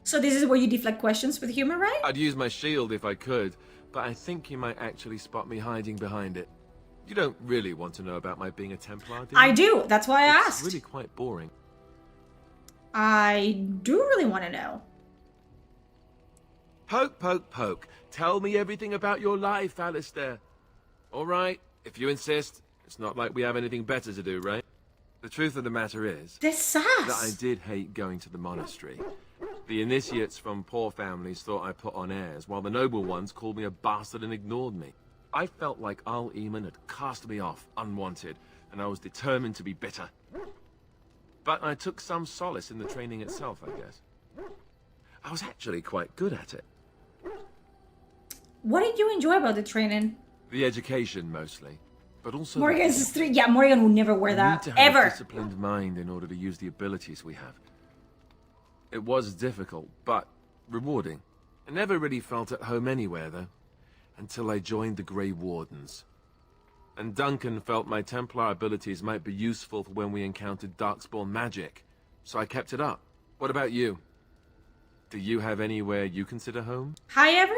Speaker 1: So this is where you deflect questions with humor, right?
Speaker 2: I'd use my shield if I could, but I think you might actually spot me hiding behind it. You don't really want to know about my being a Templar, do you?
Speaker 1: I do. That's why I asked.
Speaker 2: It's really quite boring.
Speaker 1: I do really want to know.
Speaker 2: Poke, poke, poke. Tell me everything about your life, Alistair. All right, if you insist. It's not like we have anything better to do, right? The truth of the matter is
Speaker 1: This sass.
Speaker 2: that I did hate going to the monastery. The initiates from poor families thought I put on airs, while the noble ones called me a bastard and ignored me. I felt like Al Eamon had cast me off, unwanted, and I was determined to be bitter. But I took some solace in the training itself, I guess. I was actually quite good at it.
Speaker 1: What did you enjoy about the training?
Speaker 2: The education, mostly. But also...
Speaker 1: Morgan's street. Yeah, Morgan would never wear that.
Speaker 2: You need to have
Speaker 1: ever.
Speaker 2: a disciplined mind in order to use the abilities we have. It was difficult, but rewarding. I never really felt at home anywhere, though. Until I joined the Grey Wardens. And Duncan felt my Templar abilities might be useful for when we encountered Darkspawn magic. So I kept it up. What about you? Do you have anywhere you consider home?
Speaker 1: Hi, ever?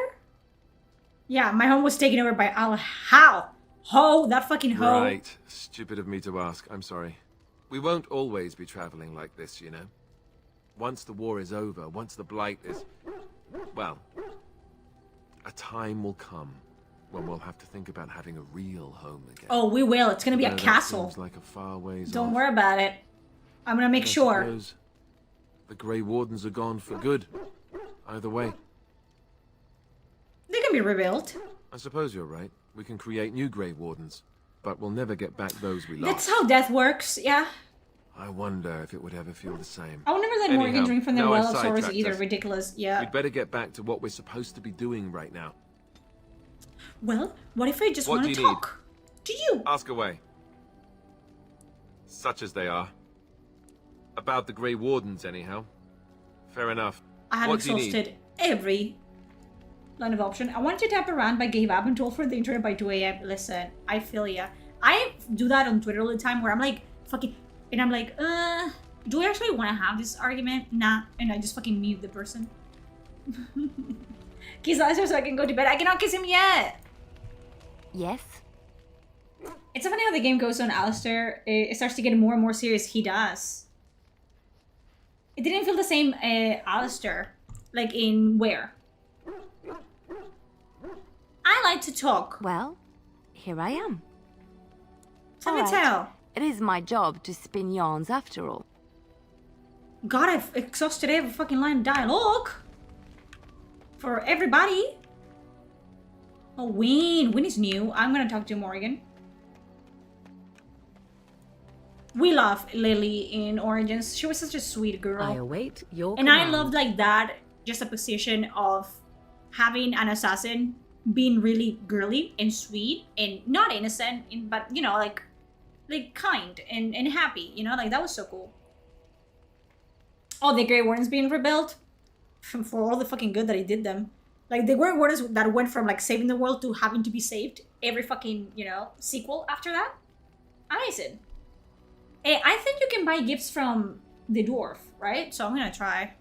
Speaker 1: Yeah, my home was taken over by Al. How? Ho, that fucking ho.
Speaker 2: Right. Stupid of me to ask. I'm sorry. We won't always be traveling like this, you know? Once the war is over, once the Blight is... well... a time will come when we'll have to think about having a real home again.
Speaker 1: Oh, we will. It's gonna be a castle.
Speaker 2: Seems like a far ways
Speaker 1: Don't
Speaker 2: off.
Speaker 1: worry about it. I'm gonna make sure.
Speaker 2: Suppose the Grey Wardens are gone for good. Either way.
Speaker 1: They can be rebuilt.
Speaker 2: I suppose you're right. We can create new Grey Wardens, but we'll never get back those we lost.
Speaker 1: That's how death works, yeah.
Speaker 2: I wonder if it would ever feel the same.
Speaker 1: I would never let Morgan drink from the well of sorrows either.
Speaker 2: us.
Speaker 1: Ridiculous, yeah.
Speaker 2: We'd better get back to what we're supposed to be doing right now.
Speaker 1: Well, what if I just
Speaker 2: What
Speaker 1: want
Speaker 2: do
Speaker 1: to
Speaker 2: you
Speaker 1: talk? To you.
Speaker 2: Ask away. Such as they are. About the Grey Wardens, anyhow. Fair enough.
Speaker 1: I have
Speaker 2: What do you need?
Speaker 1: exhausted every line of option. I wanted to tap around, but gave up and told for the internet by 2 a.m. Listen, I feel ya. I do that on Twitter all the time where I'm like, fucking... and I'm like, do I actually want to have this argument? Nah. And I just fucking mute the person. Kiss Alistair so I can go to bed. I cannot kiss him yet.
Speaker 14: Yes?
Speaker 1: It's so funny how the game goes on Alistair. It starts to get more and more serious. He does. It didn't feel the same Alistair. Like in where? I like to talk.
Speaker 9: Well, here I am.
Speaker 1: Let me tell.
Speaker 9: It is my job to spin yarns after all.
Speaker 1: God, I've exhausted every fucking line of dialogue. For everybody. Oh, Wayne. Wayne is new. I'm gonna talk to Morgan. We love Lily in Origins. She was such a sweet girl.
Speaker 17: I await your
Speaker 1: And
Speaker 17: command.
Speaker 1: I loved like that juxtaposition of having an assassin being really girly and sweet and not innocent, but you know, like kind and happy, you know, like that was so cool. Oh, the Grey Wardens being rebuilt for all the fucking good that he did them. Like the Grey Wardens that went from like saving the world to having to be saved every fucking, you know, sequel after that. Amazing. Hey, I think you can buy gifts from the dwarf, right? So I'm gonna try.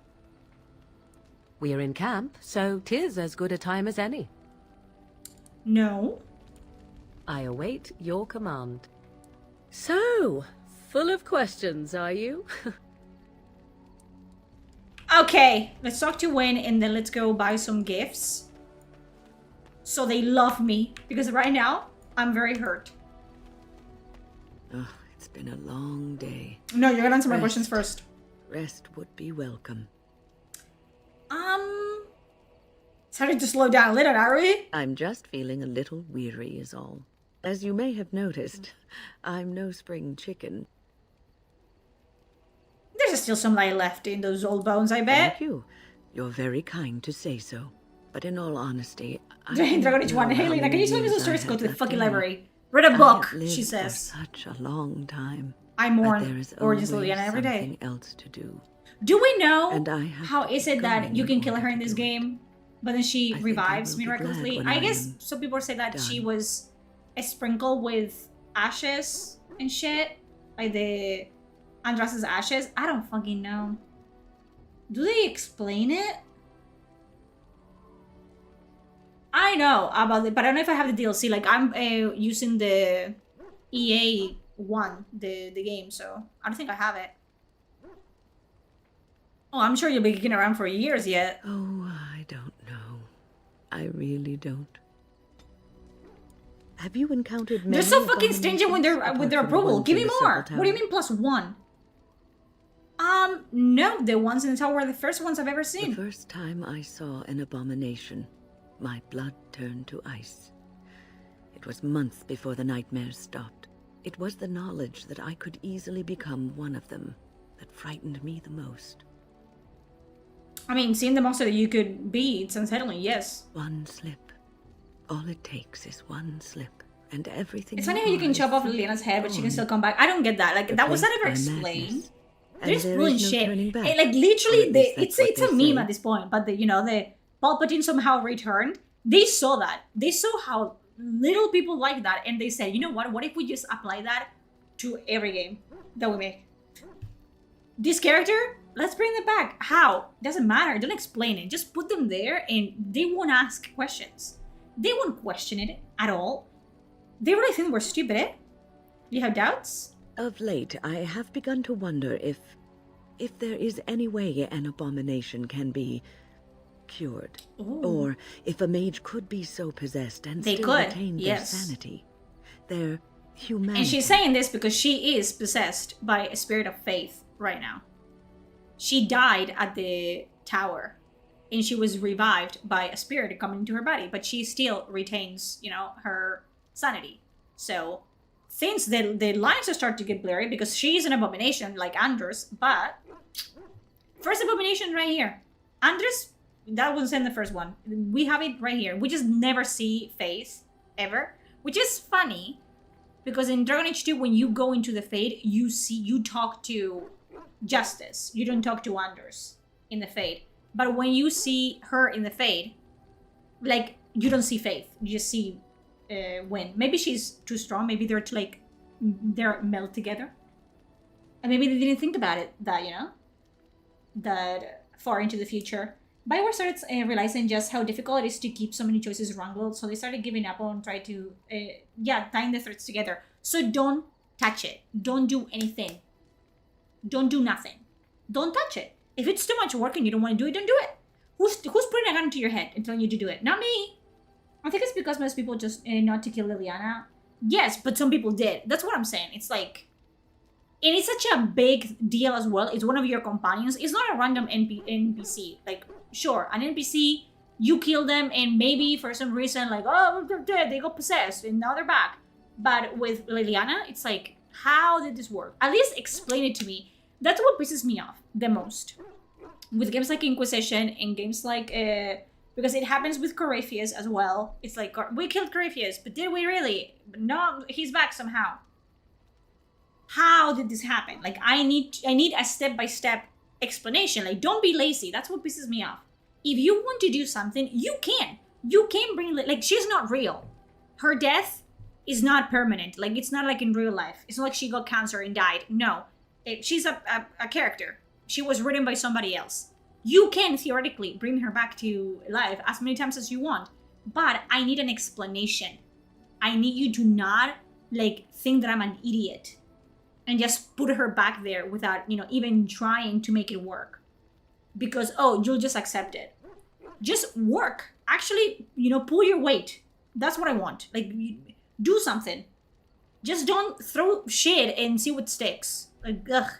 Speaker 17: We're in camp, so 'tis as good a time as any.
Speaker 1: No.
Speaker 17: I await your command. So, full of questions, are you?
Speaker 1: Okay, let's talk to Wayne and then let's go buy some gifts. So they love me. Because right now, I'm very hurt.
Speaker 13: Oh, it's been a long day.
Speaker 1: No, you're gonna answer my questions first.
Speaker 13: Rest would be welcome.
Speaker 1: Started to slow down a little, are we?
Speaker 13: I'm just feeling a little weary is all. As you may have noticed, I'm no spring chicken.
Speaker 1: There's still some light left in those old bones, I bet.
Speaker 13: Thank you. You're very kind to say so. But in all honesty,
Speaker 1: Dragon Age 1. Hey, Lena, can you tell me those stories? Go to the fucking library. Read a book, she says.
Speaker 13: For such a long time.
Speaker 1: I mourn
Speaker 13: there is
Speaker 1: Origins
Speaker 13: always
Speaker 1: Liliana every day.
Speaker 13: something else to do.
Speaker 1: Do we know
Speaker 13: And I have
Speaker 1: how is it that
Speaker 13: going
Speaker 1: you can
Speaker 13: in
Speaker 1: kill her
Speaker 13: order
Speaker 1: in
Speaker 13: to
Speaker 1: this
Speaker 13: do it.
Speaker 1: game, but then she
Speaker 13: I think I
Speaker 1: revives
Speaker 13: will be glad
Speaker 1: miraculously?
Speaker 13: when
Speaker 1: I
Speaker 13: I
Speaker 1: guess
Speaker 13: am
Speaker 1: some people say that she
Speaker 13: done.
Speaker 1: was sprinkled with ashes and shit, like the Andras's ashes. I don't fucking know. Do they explain it? I know about it, but I don't know if I have the DLC. Like I'm using the EA one, the game, so I don't think I have it. Oh, I'm sure you'll be kicking around for years yet.
Speaker 13: Oh, I don't know. I really don't. Have you encountered many
Speaker 1: They're so fucking stingy with their
Speaker 13: abominations
Speaker 1: approval.
Speaker 13: apart
Speaker 1: Give
Speaker 13: from
Speaker 1: me
Speaker 13: the ones in the
Speaker 1: more.
Speaker 13: circle
Speaker 1: What do you
Speaker 13: tower?
Speaker 1: mean +1? No, the ones in the tower were the first ones I've ever seen.
Speaker 13: The first time I saw an abomination, my blood turned to ice. It was months before the nightmares stopped. It was the knowledge that I could easily become one of them that frightened me the most.
Speaker 1: I mean, seeing the monster that you could be, it's unsettling, yes.
Speaker 13: One slip, All it takes is one slip, and everything...
Speaker 1: It's funny how you can chop off Liliana's head, but she can still come back. I don't get that. Like, that was not ever explained. They're just pulling shit. Like, literally, it's a meme at this point. But, the Palpatine somehow returned. They saw that. They saw how little people like that. And they said, you know what? What if we just apply that to every game that we make? This character, let's bring them back. How? Doesn't matter. Don't explain it. Just put them there and they won't ask questions. They won't question it at all. They really think we're stupid, eh? You have doubts?
Speaker 13: Of late, I have begun to wonder if there is any way an abomination can be cured.
Speaker 1: Ooh.
Speaker 13: Or if a mage could be so possessed and still retain their sanity. Their humanity.
Speaker 1: And she's saying this because she is possessed by a spirit of faith right now. She died at the tower. And she was revived by a spirit coming into her body. But she still retains, her sanity. So... Since the lines are starting to get blurry because she's an abomination like Anders, but first abomination right here. Anders, that was in the first one. We have it right here. We just never see face ever, which is funny because in Dragon Age 2, when you go into the Fade, you talk to Justice. You don't talk to Anders in the Fade. But when you see her in the Fade, like, you don't see Faith. You just see Win. Maybe she's too strong. Maybe they're meld together. And maybe they didn't think about it that far into the future. Bioware started realizing just how difficult it is to keep so many choices wrangled. So they started giving up on trying to, tying the threads together. So don't touch it. Don't do anything. Don't do nothing. Don't touch it. If it's too much work and you don't want to do it, don't do it. Who's putting a gun to your head and telling you to do it? Not me. I think it's because most people just not to kill Liliana. Yes, but some people did. That's what I'm saying. It's like... And it's such a big deal as well. It's one of your companions. It's not a random NPC. Like, sure, an NPC, you kill them and maybe for some reason, like, oh, they're dead, they got possessed, and now they're back. But with Liliana, it's like, how did this work? At least explain it to me. That's what pisses me off the most. With games like Inquisition and games like... because it happens with Corypheus as well. It's like, we killed Corypheus, but did we really? No, he's back somehow. How did this happen? Like, I need a step-by-step explanation. Like, don't be lazy. That's what pisses me off. If you want to do something, you can. You can bring... Like, she's not real. Her death is not permanent. Like, it's not like in real life. It's not like she got cancer and died. No. She's a character. She was written by somebody else. You can theoretically bring her back to life as many times as you want, but I need an explanation. I need you to not think that I'm an idiot and just put her back there without, even trying to make it work. Because, you'll just accept it. Just work. Actually, pull your weight. That's what I want. Like, do something. Just don't throw shit and see what sticks. Like, ugh.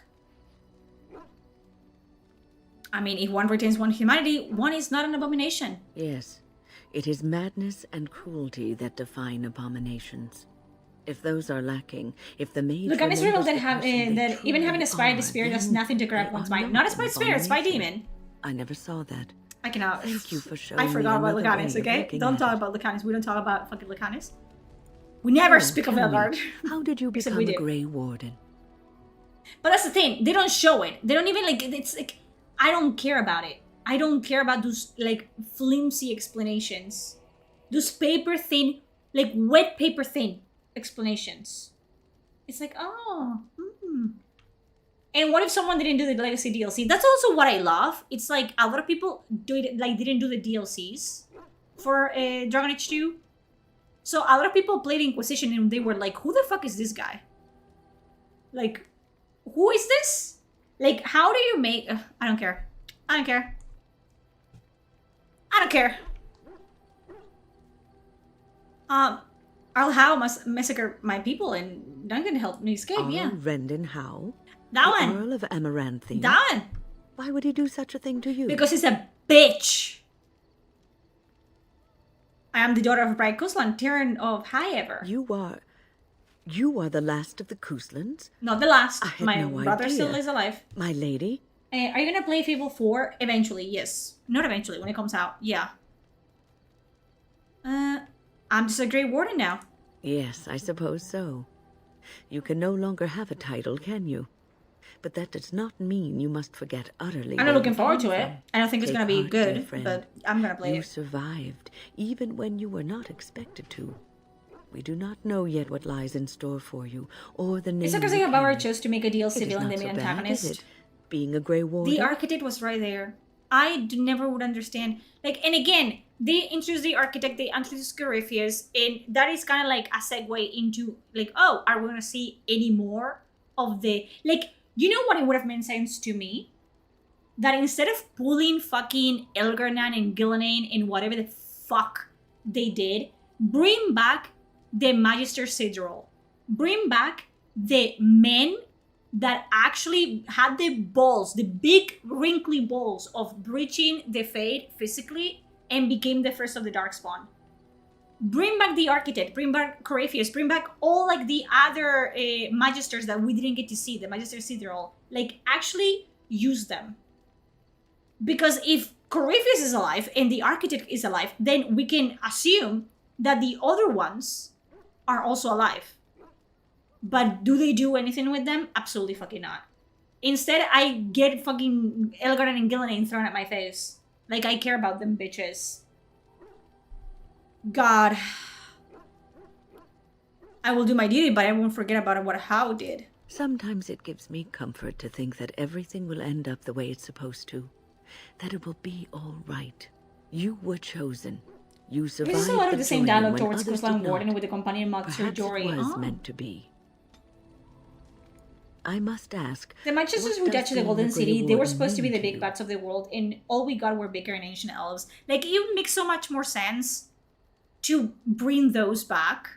Speaker 1: I mean, if one retains one humanity, one is not an abomination.
Speaker 13: Yes, it is madness and cruelty that define abominations. If those are lacking, if the mage...
Speaker 1: Look, I'm just real that even having a spy spirit does nothing to correct one's mind. Not a spy spirit, spy demon.
Speaker 13: I never saw that.
Speaker 1: I cannot...
Speaker 13: Thank you for showing
Speaker 1: I forgot about Lucanus, okay? Don't talk about Lucanus. We don't talk about fucking Lucanus. We never speak of Elgard.
Speaker 13: How did you become a Grey Warden?
Speaker 1: But that's the thing. They don't show it. They don't even, it's like... I don't care about it. I don't care about those, flimsy explanations. Those paper thin, wet paper thin explanations. It's like, And what if someone didn't do the Legacy DLC? That's also what I love. It's like, a lot of people didn't do the DLCs for Dragon Age 2. So a lot of people played Inquisition and they were like, who the fuck is this guy? Like, who is this? Like, how do you make... I don't care. I don't care. I don't care. I'll Howe must massacre my people and Duncan helped me escape, yeah.
Speaker 13: Rendon Howe?
Speaker 1: That
Speaker 13: the
Speaker 1: one.
Speaker 13: Earl of Amaranthine?
Speaker 1: That one.
Speaker 13: Why would he do such a thing to you?
Speaker 1: Because he's a bitch. I am the daughter of Bright Kuslan, Tyrann of High Ever.
Speaker 13: You are the last of the Kuslans?
Speaker 1: Not the last. My brother still is alive.
Speaker 13: My lady?
Speaker 1: Are you gonna play Fable 4? Eventually, yes. Not eventually, when it comes out, yeah. I'm just a Grey Warden now.
Speaker 13: Yes, I suppose so. You can no longer have a title, can you? But that does not mean you must forget utterly.
Speaker 1: I'm not looking forward to it. I don't think it's going to be good, but I'm going to play it.
Speaker 13: You survived, even when you were not expected to. We do not know yet what lies in store for you, or the name.
Speaker 1: It's because Bauer chose to make a DLC villain the main antagonist.
Speaker 13: Being a Grey Warden.
Speaker 1: The architect was right there. I never would understand. Like, and again, they introduced the architect, they introduced Corypheus, and that is kind of like a segue into, like, oh, are we going to see any more of the, like, you know what it would have made sense to me? That instead of pulling fucking Elgar'nan and Gillenane and whatever the fuck they did, bring back the Magister Sigil. Bring back the men that actually had the balls, the big wrinkly balls of breaching the Fate physically and became the first of the Darkspawn. Bring back the architect, bring back Corypheus, bring back all like the other Magisters that we didn't get to see, the Magister Sigil. Like, actually use them. Because if Corypheus is alive and the architect is alive, then we can assume that the other ones are also alive. But do they do anything with them? Absolutely fucking not. Instead, I get fucking Elgar'nan and Gillenane thrown at my face. Like, I care about them bitches. God. I will do my duty, but I won't forget about what How did.
Speaker 13: Sometimes it gives me comfort to think that everything will end up the way it's supposed to. That it will be all right. You were chosen. You survived.
Speaker 1: This is a lot of the same dialogue towards
Speaker 13: Coastline
Speaker 1: Coastline Warden with the companion Monster Jory.
Speaker 13: Perhaps it was meant to be. I must ask.
Speaker 1: The Magisters who touched the Golden City, they were supposed to be the big bats of the world, and all we got were bigger and ancient elves. Like, it would make so much more sense to bring those back.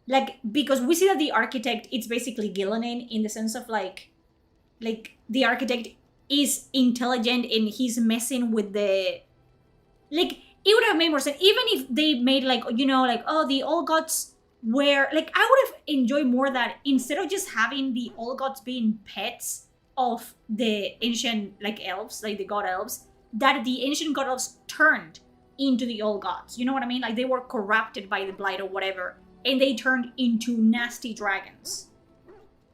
Speaker 1: Like, because we see that the architect, it's basically Gillenane in the sense of like the architect is intelligent and he's messing with the, like, it would have made more sense even if they made like, you know, like, oh, the All Gods were, like, I would have enjoyed more that instead of just having the All Gods being pets of the ancient, like, elves, like the god elves, that the ancient god elves turned into the All Gods. You know what I mean? Like, they were corrupted by the blight or whatever, and they turned into nasty dragons.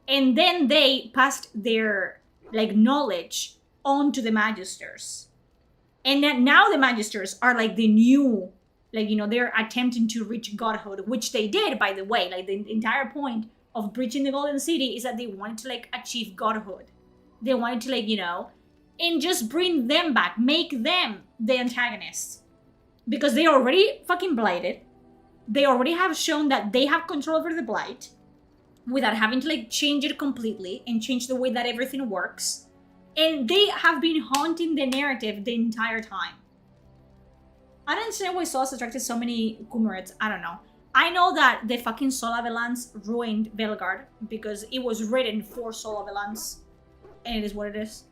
Speaker 1: And then they passed their, like, knowledge onto the Magisters. And then now the Magisters are, like, the new, like, you know, they're attempting to reach godhood, which they did, by the way. Like, the entire point of breaching the Golden City is that they wanted to, like, achieve godhood. They wanted to, like, you know, and just bring them back, make them the antagonists. Because they already fucking blighted. They already have shown that they have control over the blight without having to, like, change it completely and change the way that everything works. And they have been haunting the narrative the entire time. I don't understand why Solas attracted so many Kumarids. I don't know. I know that the fucking Solavelans ruined Velgard because it was written for Solavelans. And it is what it is.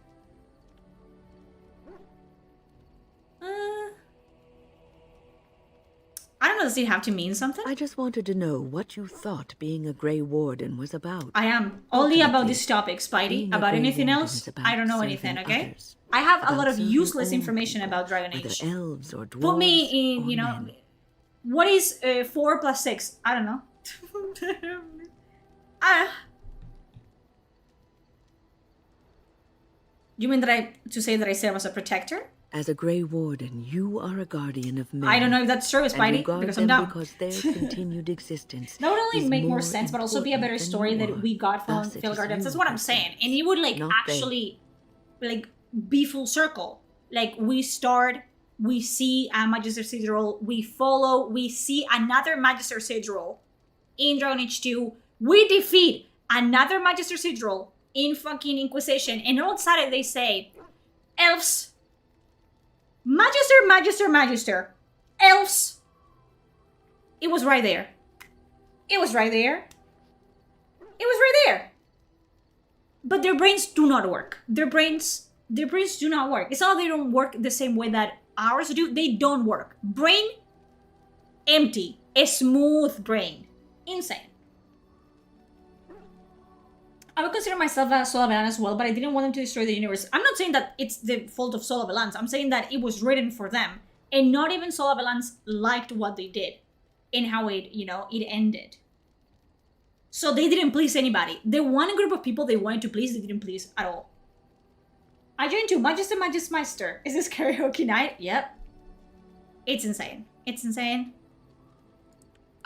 Speaker 1: I don't know, does it have to mean something?
Speaker 13: I just wanted to know what you thought being a Grey Warden was about.
Speaker 1: I am. Only about this topic, Spidey. About anything else, I don't know anything, okay?
Speaker 13: Others.
Speaker 1: I have a lot of useless information about Dragon Age.
Speaker 13: Whether elves or dwarves.
Speaker 1: Put me in, you know, what is 4 plus 6? I don't know. You mean that to say that I said I was a protector?
Speaker 13: As a Grey Warden, you are a guardian of men.
Speaker 1: I don't know if that's true, Spidey, because I'm dumb.
Speaker 13: Because their continued existence.
Speaker 1: That would only make more sense, but also be a better story that we got from Velgard. That's what I'm saying. And it would, like, actually, like, be full circle. Like, we start, we see a Magister Sigil, we follow, we see another Magister Sigil in Dragon Age 2, we defeat another Magister Sigil in fucking Inquisition, and all of a sudden they say, elves, Magister, elves. It was right there. It was right there. But their brains do not work. Their brains do not work. It's not that they don't work the same way that ours do. They don't work. Brain empty. A smooth brain. Insane. I would consider myself a Solavelan as well, but I didn't want them to destroy the universe. I'm not saying that it's the fault of Solavelans. I'm saying that it was written for them. And not even Solavelans liked what they did. in how it, you know, it ended. So they didn't please anybody. The one group of people they wanted to please, they didn't please at all. I joined too. Magister Magismeister. Is this karaoke night? Yep. It's insane. It's insane.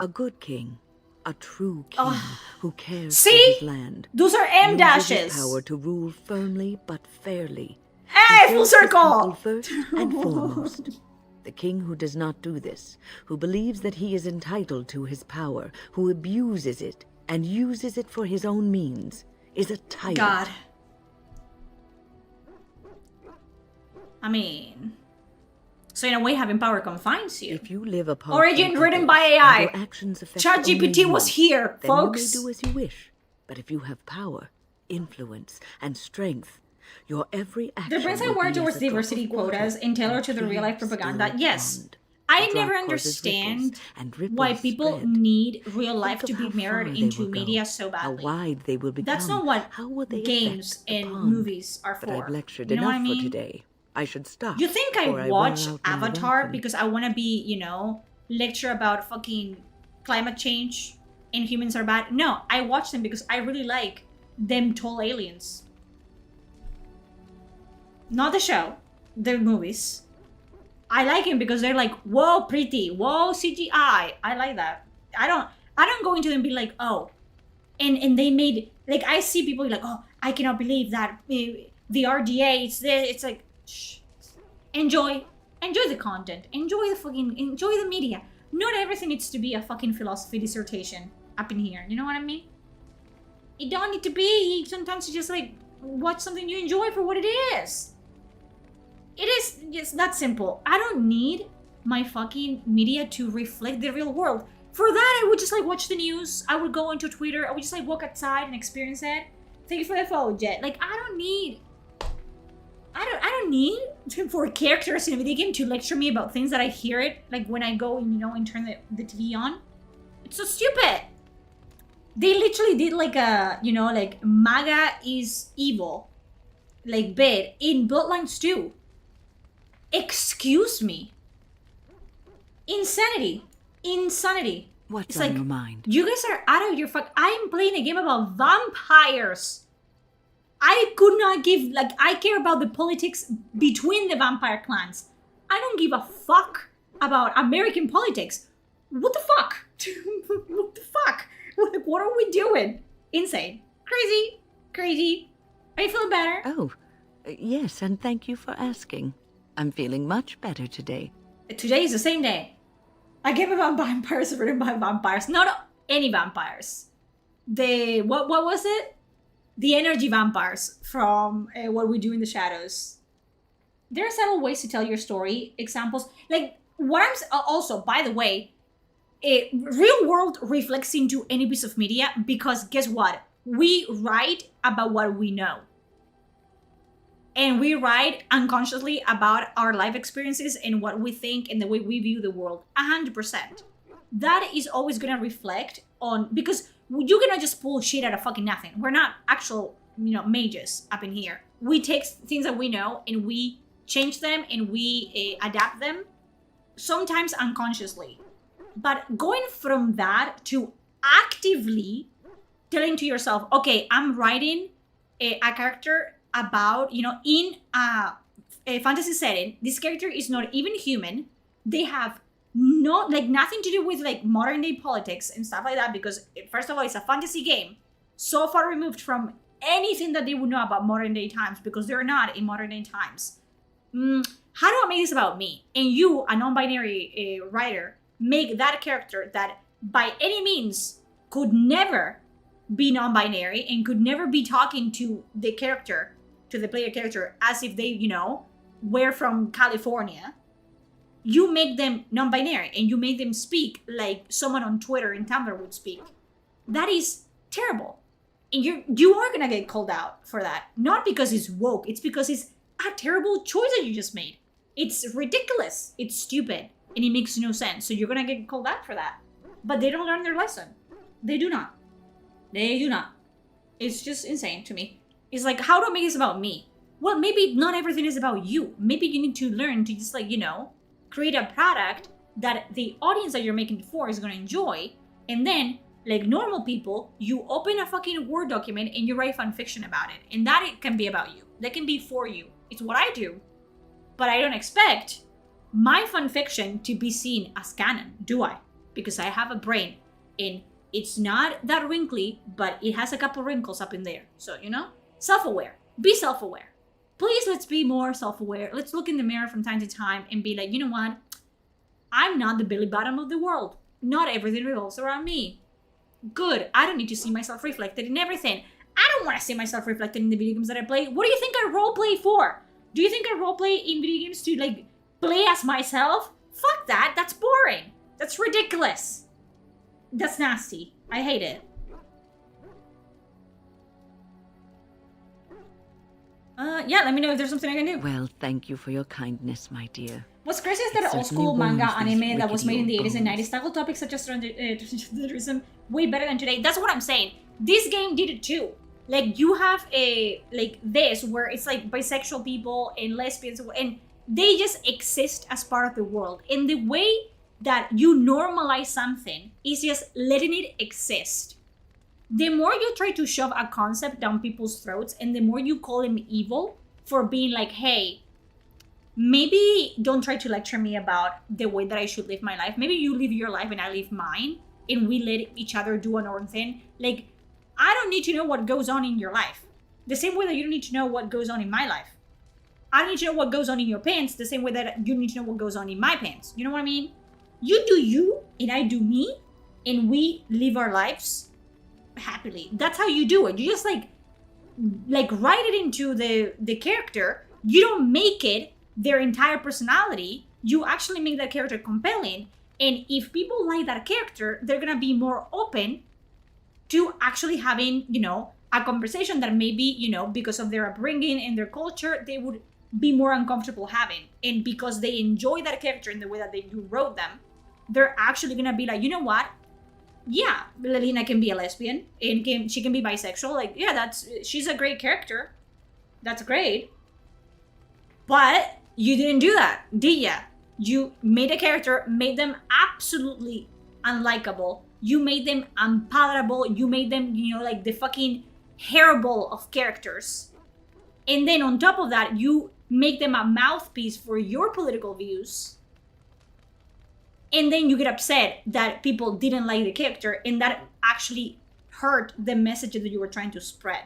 Speaker 13: A good king. A true king who cares
Speaker 1: See?
Speaker 13: for his land.
Speaker 1: Those are M dashes.
Speaker 13: Uses his power to rule firmly but fairly.
Speaker 1: Hey, full
Speaker 13: He serves his
Speaker 1: circle!
Speaker 13: people first and foremost. The king who does not do this, who believes that he is entitled to his power, who abuses it and uses it for his own means, is a tyrant.
Speaker 1: God. I mean, so in a way, having power confines you.
Speaker 13: If you live apart
Speaker 1: Origin
Speaker 13: from
Speaker 1: written
Speaker 13: others,
Speaker 1: by
Speaker 13: and
Speaker 1: AI.
Speaker 13: your actions affect only
Speaker 1: ChatGPT
Speaker 13: you,
Speaker 1: was here,
Speaker 13: then
Speaker 1: folks.
Speaker 13: you may do as you wish. But if you have power, influence, and strength, your every action
Speaker 1: The Prince I
Speaker 13: will
Speaker 1: work
Speaker 13: be
Speaker 1: towards
Speaker 13: as a drop
Speaker 1: diversity
Speaker 13: of water
Speaker 1: quotas and tailored to the
Speaker 13: in a
Speaker 1: real life
Speaker 13: clear,
Speaker 1: propaganda.
Speaker 13: still
Speaker 1: Yes.
Speaker 13: pond.
Speaker 1: I
Speaker 13: A
Speaker 1: never
Speaker 13: drop causes
Speaker 1: understand
Speaker 13: ripples, and ripples
Speaker 1: why people
Speaker 13: spread.
Speaker 1: need real life
Speaker 13: Think
Speaker 1: to
Speaker 13: of
Speaker 1: be
Speaker 13: how
Speaker 1: mirrored
Speaker 13: far they
Speaker 1: into
Speaker 13: will go,
Speaker 1: media so
Speaker 13: how
Speaker 1: badly.
Speaker 13: wide they will become.
Speaker 1: That's not what
Speaker 13: how will they
Speaker 1: games
Speaker 13: affect the
Speaker 1: and
Speaker 13: pond?
Speaker 1: movies are
Speaker 13: But
Speaker 1: for.
Speaker 13: I've lectured
Speaker 1: You know what
Speaker 13: enough
Speaker 1: I mean?
Speaker 13: for today. I should stop.
Speaker 1: You think
Speaker 13: or
Speaker 1: I
Speaker 13: will
Speaker 1: watch
Speaker 13: outrun the
Speaker 1: Avatar
Speaker 13: welcome.
Speaker 1: because I want to be, you know, lecture about fucking climate change and humans are bad? No, I watch them because I really like them tall aliens. Not the show, the movies. I like them because they're like, whoa, pretty, whoa, CGI. I like that. I don't go into them and be like, oh, and they made, like, I see people like, oh, I cannot believe that the RDA, it's like, shh. Enjoy the content, enjoy the media. Not everything needs to be a fucking philosophy dissertation up in here, you know what I mean? It don't need to be. Sometimes you just like watch something you enjoy for what it is. It is just that simple. I don't need my fucking media to reflect the real world. For that, I would just like watch the news. I would go into Twitter. I would just like walk outside and experience it. Thank you for the follow, Jet. Like I don't need for characters in a video game to lecture me about things that I hear it like when I go and you know and turn the TV on. It's so stupid. They literally did like a you know like MAGA is evil, like bit in Bloodlines 2. Excuse me. Insanity.
Speaker 13: What's
Speaker 1: it's
Speaker 13: on
Speaker 1: like,
Speaker 13: your mind?
Speaker 1: You guys are out of your I'm playing a game about vampires. I could not give, like, I care about the politics between the vampire clans. I don't give a fuck about American politics. What the fuck? What the fuck? Like, what are we doing? Insane. Crazy. Are you feeling better?
Speaker 13: Oh, yes, and thank you for asking. I'm feeling much better today.
Speaker 1: Today is the same day. A game about vampires written by vampires. Not any vampires. What was it? The energy vampires from What We Do in the Shadows. There are several ways to tell your story. Examples. Like, what I'm... Also, by the way, real world reflects into any piece of media because guess what? We write about what we know. And we write unconsciously about our life experiences and what we think and the way we view the world. 100%. That is always going to reflect on... Because you cannot just pull shit out of fucking nothing. We're not actual, you know, mages up in here. We take things that we know and we change them and we adapt them, sometimes unconsciously. But going from that to actively telling to yourself, okay, I'm writing a character about, you know, in a fantasy setting. This character is not even human. They have nothing to do with like modern day politics and stuff like that because first of all, it's a fantasy game so far removed from anything that they would know about modern day times because they're not in modern day times. How do I make this about me? And you, a non-binary writer, make that character that by any means could never be non-binary and could never be talking to the character, to the player character, as if they, you know, were from California. You make them non-binary and you make them speak like someone on Twitter and Tumblr would speak. That is terrible. And you are gonna get called out for that. Not because it's woke, it's because it's a terrible choice that you just made. It's ridiculous, it's stupid, and it makes no sense. So you're gonna get called out for that. But they don't learn their lesson. They do not. It's just insane to me. It's like, how do I make this about me? Well, maybe not everything is about you. Maybe you need to learn to just like, you know, create a product that the audience that you're making it for is gonna enjoy, and then, like normal people, you open a fucking Word document and you write fan fiction about it. And that it can be about you. That can be for you. It's what I do. But I don't expect my fan fiction to be seen as canon, do I? Because I have a brain and it's not that wrinkly, but it has a couple wrinkles up in there. So, you know, self-aware. Be self-aware. Please, let's be more self-aware. Let's look in the mirror from time to time and be like, you know what? I'm not the Billy Bottom of the world. Not everything revolves around me. Good. I don't need to see myself reflected in everything. I don't want to see myself reflected in the video games that I play. What do you think I roleplay for? Do you think I roleplay in video games to, like, play as myself? Fuck that. That's boring. That's ridiculous. That's nasty. I hate it. Yeah, let me know if there's something I can do.
Speaker 13: Well, thank you for your kindness, my dear.
Speaker 1: What's crazy is that old school manga anime that was made in the 80s and 90s tackled topics such as transgenderism way better than today. That's what I'm saying. This game did it too. Like, you have a, like, this, where it's like bisexual people and lesbians, and they just exist as part of the world. And the way that you normalize something is just letting it exist. The more you try to shove a concept down people's throats, and the more you call them evil for being like, hey, maybe don't try to lecture me about the way that I should live my life. Maybe you live your life and I live mine, and we let each other do our own thing. Like, I don't need to know what goes on in your life. The same way that you don't need to know what goes on in my life. I don't need to know what goes on in your pants the same way that you need to know what goes on in my pants. You know what I mean? You do you, and I do me, and we live our lives happily. That's how you do it. You just like write it into the character. You don't make it their entire personality. You actually make that character compelling. And if people like that character, they're gonna be more open to actually having, you know, a conversation that maybe, you know, because of their upbringing and their culture, they would be more uncomfortable having. And because they enjoy that character in the way that you wrote them, they're actually gonna be like, you know what? Yeah, Lelina can be a lesbian and she can be bisexual. Like, yeah, she's a great character. That's great. But you didn't do that, did ya? You made a character, made them absolutely unlikable. You made them unpalatable. You made them, you know, like the fucking hairball of characters. And then on top of that, you make them a mouthpiece for your political views. And then you get upset that people didn't like the character, and that actually hurt the message that you were trying to spread.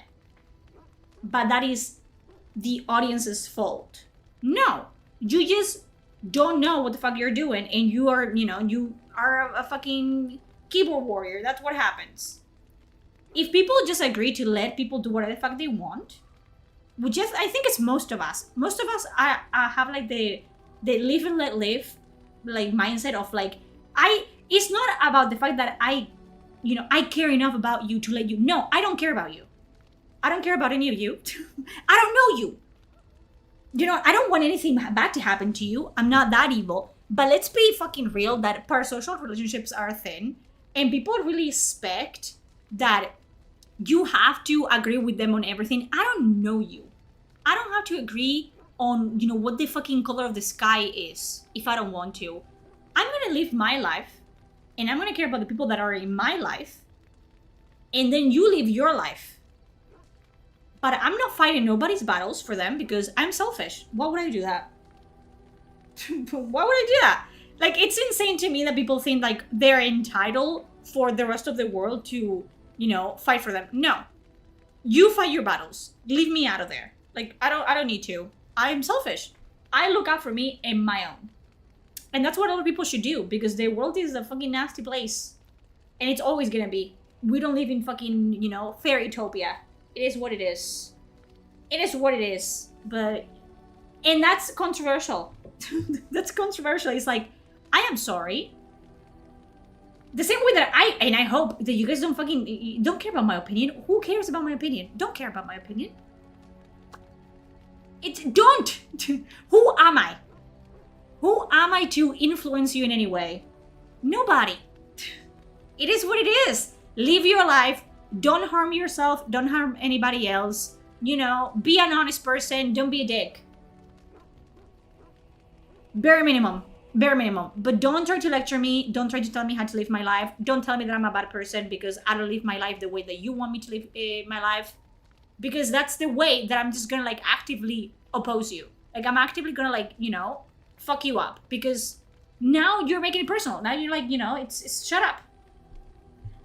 Speaker 1: But that is the audience's fault. No, you just don't know what the fuck you're doing, and you are, you know, you are a fucking keyboard warrior. That's what happens. If people just agree to let people do whatever the fuck they want, I think it's most of us. Most of us have like the live and let live, like mindset of like, it's not about the fact that I care enough about you to let you. No, I don't care about you. I don't care about any of you. I don't know you. You know, I don't want anything bad to happen to you. I'm not that evil. But let's be fucking real that parasocial relationships are thin, and people really expect that you have to agree with them on everything. I don't know you. I don't have to agree on, you know, what the fucking color of the sky is if I don't want to. I'm gonna live my life, and I'm gonna care about the people that are in my life, and then you live your life. But I'm not fighting nobody's battles for them because I'm selfish. Why would I do that? Why would I do that? Like, it's insane to me that people think like they're entitled for the rest of the world to, you know, fight for them. No. You fight your battles. Leave me out of there. Like, I don't need to. I'm selfish. I look out for me and my own. And that's what other people should do, because the world is a fucking nasty place. And it's always gonna be. We don't live in fucking, you know, fairytopia. It is what it is. It is what it is. But, and that's controversial. That's controversial. It's like, I am sorry. The same way that I hope that you guys don't care about my opinion. Who cares about my opinion? Don't care about my opinion. Don't. Who am I? Who am I to influence you in any way? Nobody. It is what it is. Live your life. Don't harm yourself. Don't harm anybody else. You know, be an honest person. Don't be a dick. Bare minimum. Bare minimum. But don't try to lecture me. Don't try to tell me how to live my life. Don't tell me that I'm a bad person because I don't live my life the way that you want me to live my life. Because that's the way that I'm just gonna like actively oppose you. Like I'm actively gonna like, you know, fuck you up. Because now you're making it personal. Now you're like, you know, it's shut up.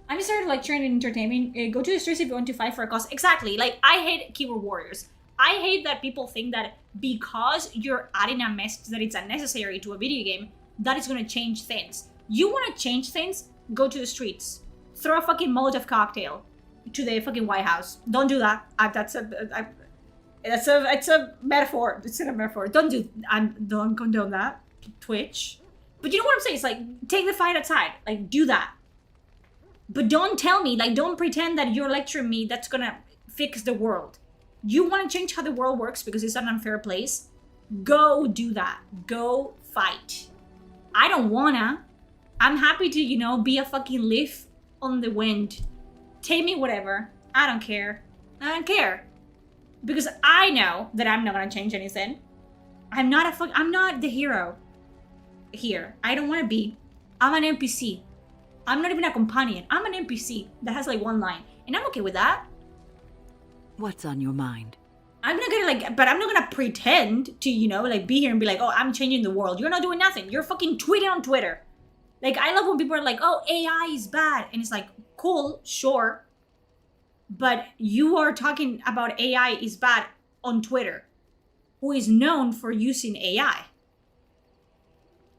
Speaker 1: I'm just started lecturing in entertainment. Go to the streets if you want to fight for a cause. Exactly. Like I hate keyboard warriors. I hate that people think that because you're adding a message that it's unnecessary to a video game, that is going to change things. You want to change things? Go to the streets. Throw a fucking Molotov cocktail to the fucking White House. Don't do that. It's a metaphor. It's a metaphor. Don't condone that. Twitch. But you know what I'm saying? It's like, take the fight outside. Like, do that. But don't tell me, like, don't pretend that you're lecturing me that's going to fix the world. You want to change how the world works because it's an unfair place? Go do that. Go fight. I don't wanna. I'm happy to, you know, be a fucking leaf on the wind. Take me whatever. I don't care. I don't care. Because I know that I'm not gonna change anything. I'm not the hero here. I don't want to be. I'm an NPC. I'm not even a companion. I'm an NPC that has like one line. And I'm okay with that.
Speaker 9: What's on your mind?
Speaker 1: I'm not gonna pretend to, you know, like be here and be like, oh, I'm changing the world. You're not doing nothing. You're fucking tweeting on Twitter. Like, I love when people are like, oh, AI is bad. And it's like, cool, sure. But you are talking about AI is bad on Twitter, who is known for using AI.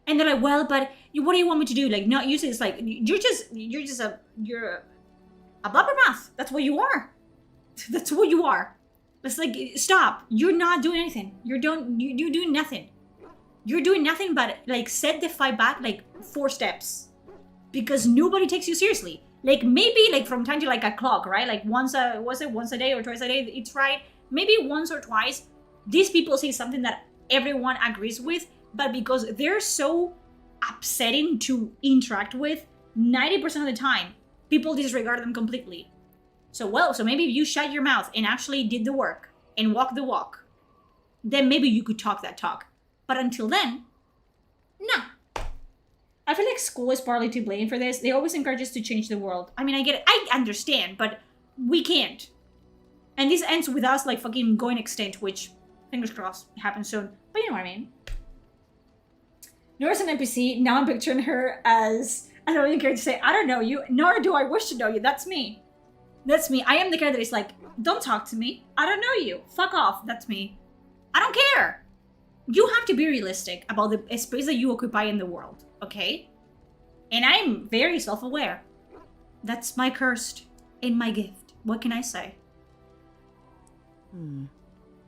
Speaker 1: And they're like, well, but what do you want me to do? Like, not use it. It's like, you're a blabbermouth. That's what you are. That's what you are. It's like, stop. You're not doing anything. You're doing nothing. You're doing nothing but like set the fight back like 4 steps. Because nobody takes you seriously. Like maybe like from time to like a clock, right? Like once a day or twice a day, it's right. Maybe once or twice, these people say something that everyone agrees with, but because they're so upsetting to interact with, 90% of the time, people disregard them completely. So maybe if you shut your mouth and actually did the work and walk the walk, then maybe you could talk that talk. But until then, no. I feel like school is partly to blame for this. They always encourage us to change the world. I mean, I get it. I understand, but we can't. And this ends with us like fucking going extinct, which, fingers crossed, happens soon. But you know what I mean. Nora's an NPC. Now I'm picturing her as, I don't even care to say, I don't know you, nor do I wish to know you. That's me. That's me. I am the character that is like, don't talk to me. I don't know you. Fuck off. That's me. I don't care. You have to be realistic about the space that you occupy in the world, okay? And I'm very self-aware. That's my cursed and my gift. What can I say?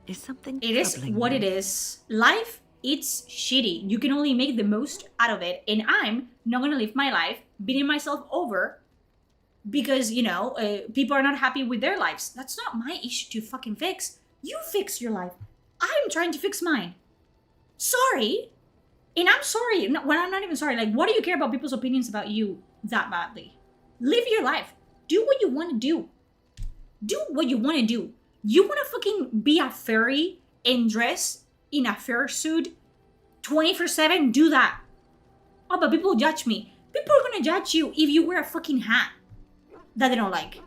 Speaker 9: Is something
Speaker 1: It is what it is. Life, it's shitty. You can only make the most out of it. And I'm not gonna live my life beating myself over because, you know, people are not happy with their lives. That's not my issue to fucking fix. You fix your life. I'm trying to fix mine. Sorry. And I'm sorry. When I'm not even sorry. Like, what do you care about people's opinions about you that badly? Live your life. Do what you want to do. Do what you want to do. You want to fucking be a fairy and dress in a fursuit 24/7? Do that. Oh, but people judge me. People are going to judge you if you wear a fucking hat that they don't like.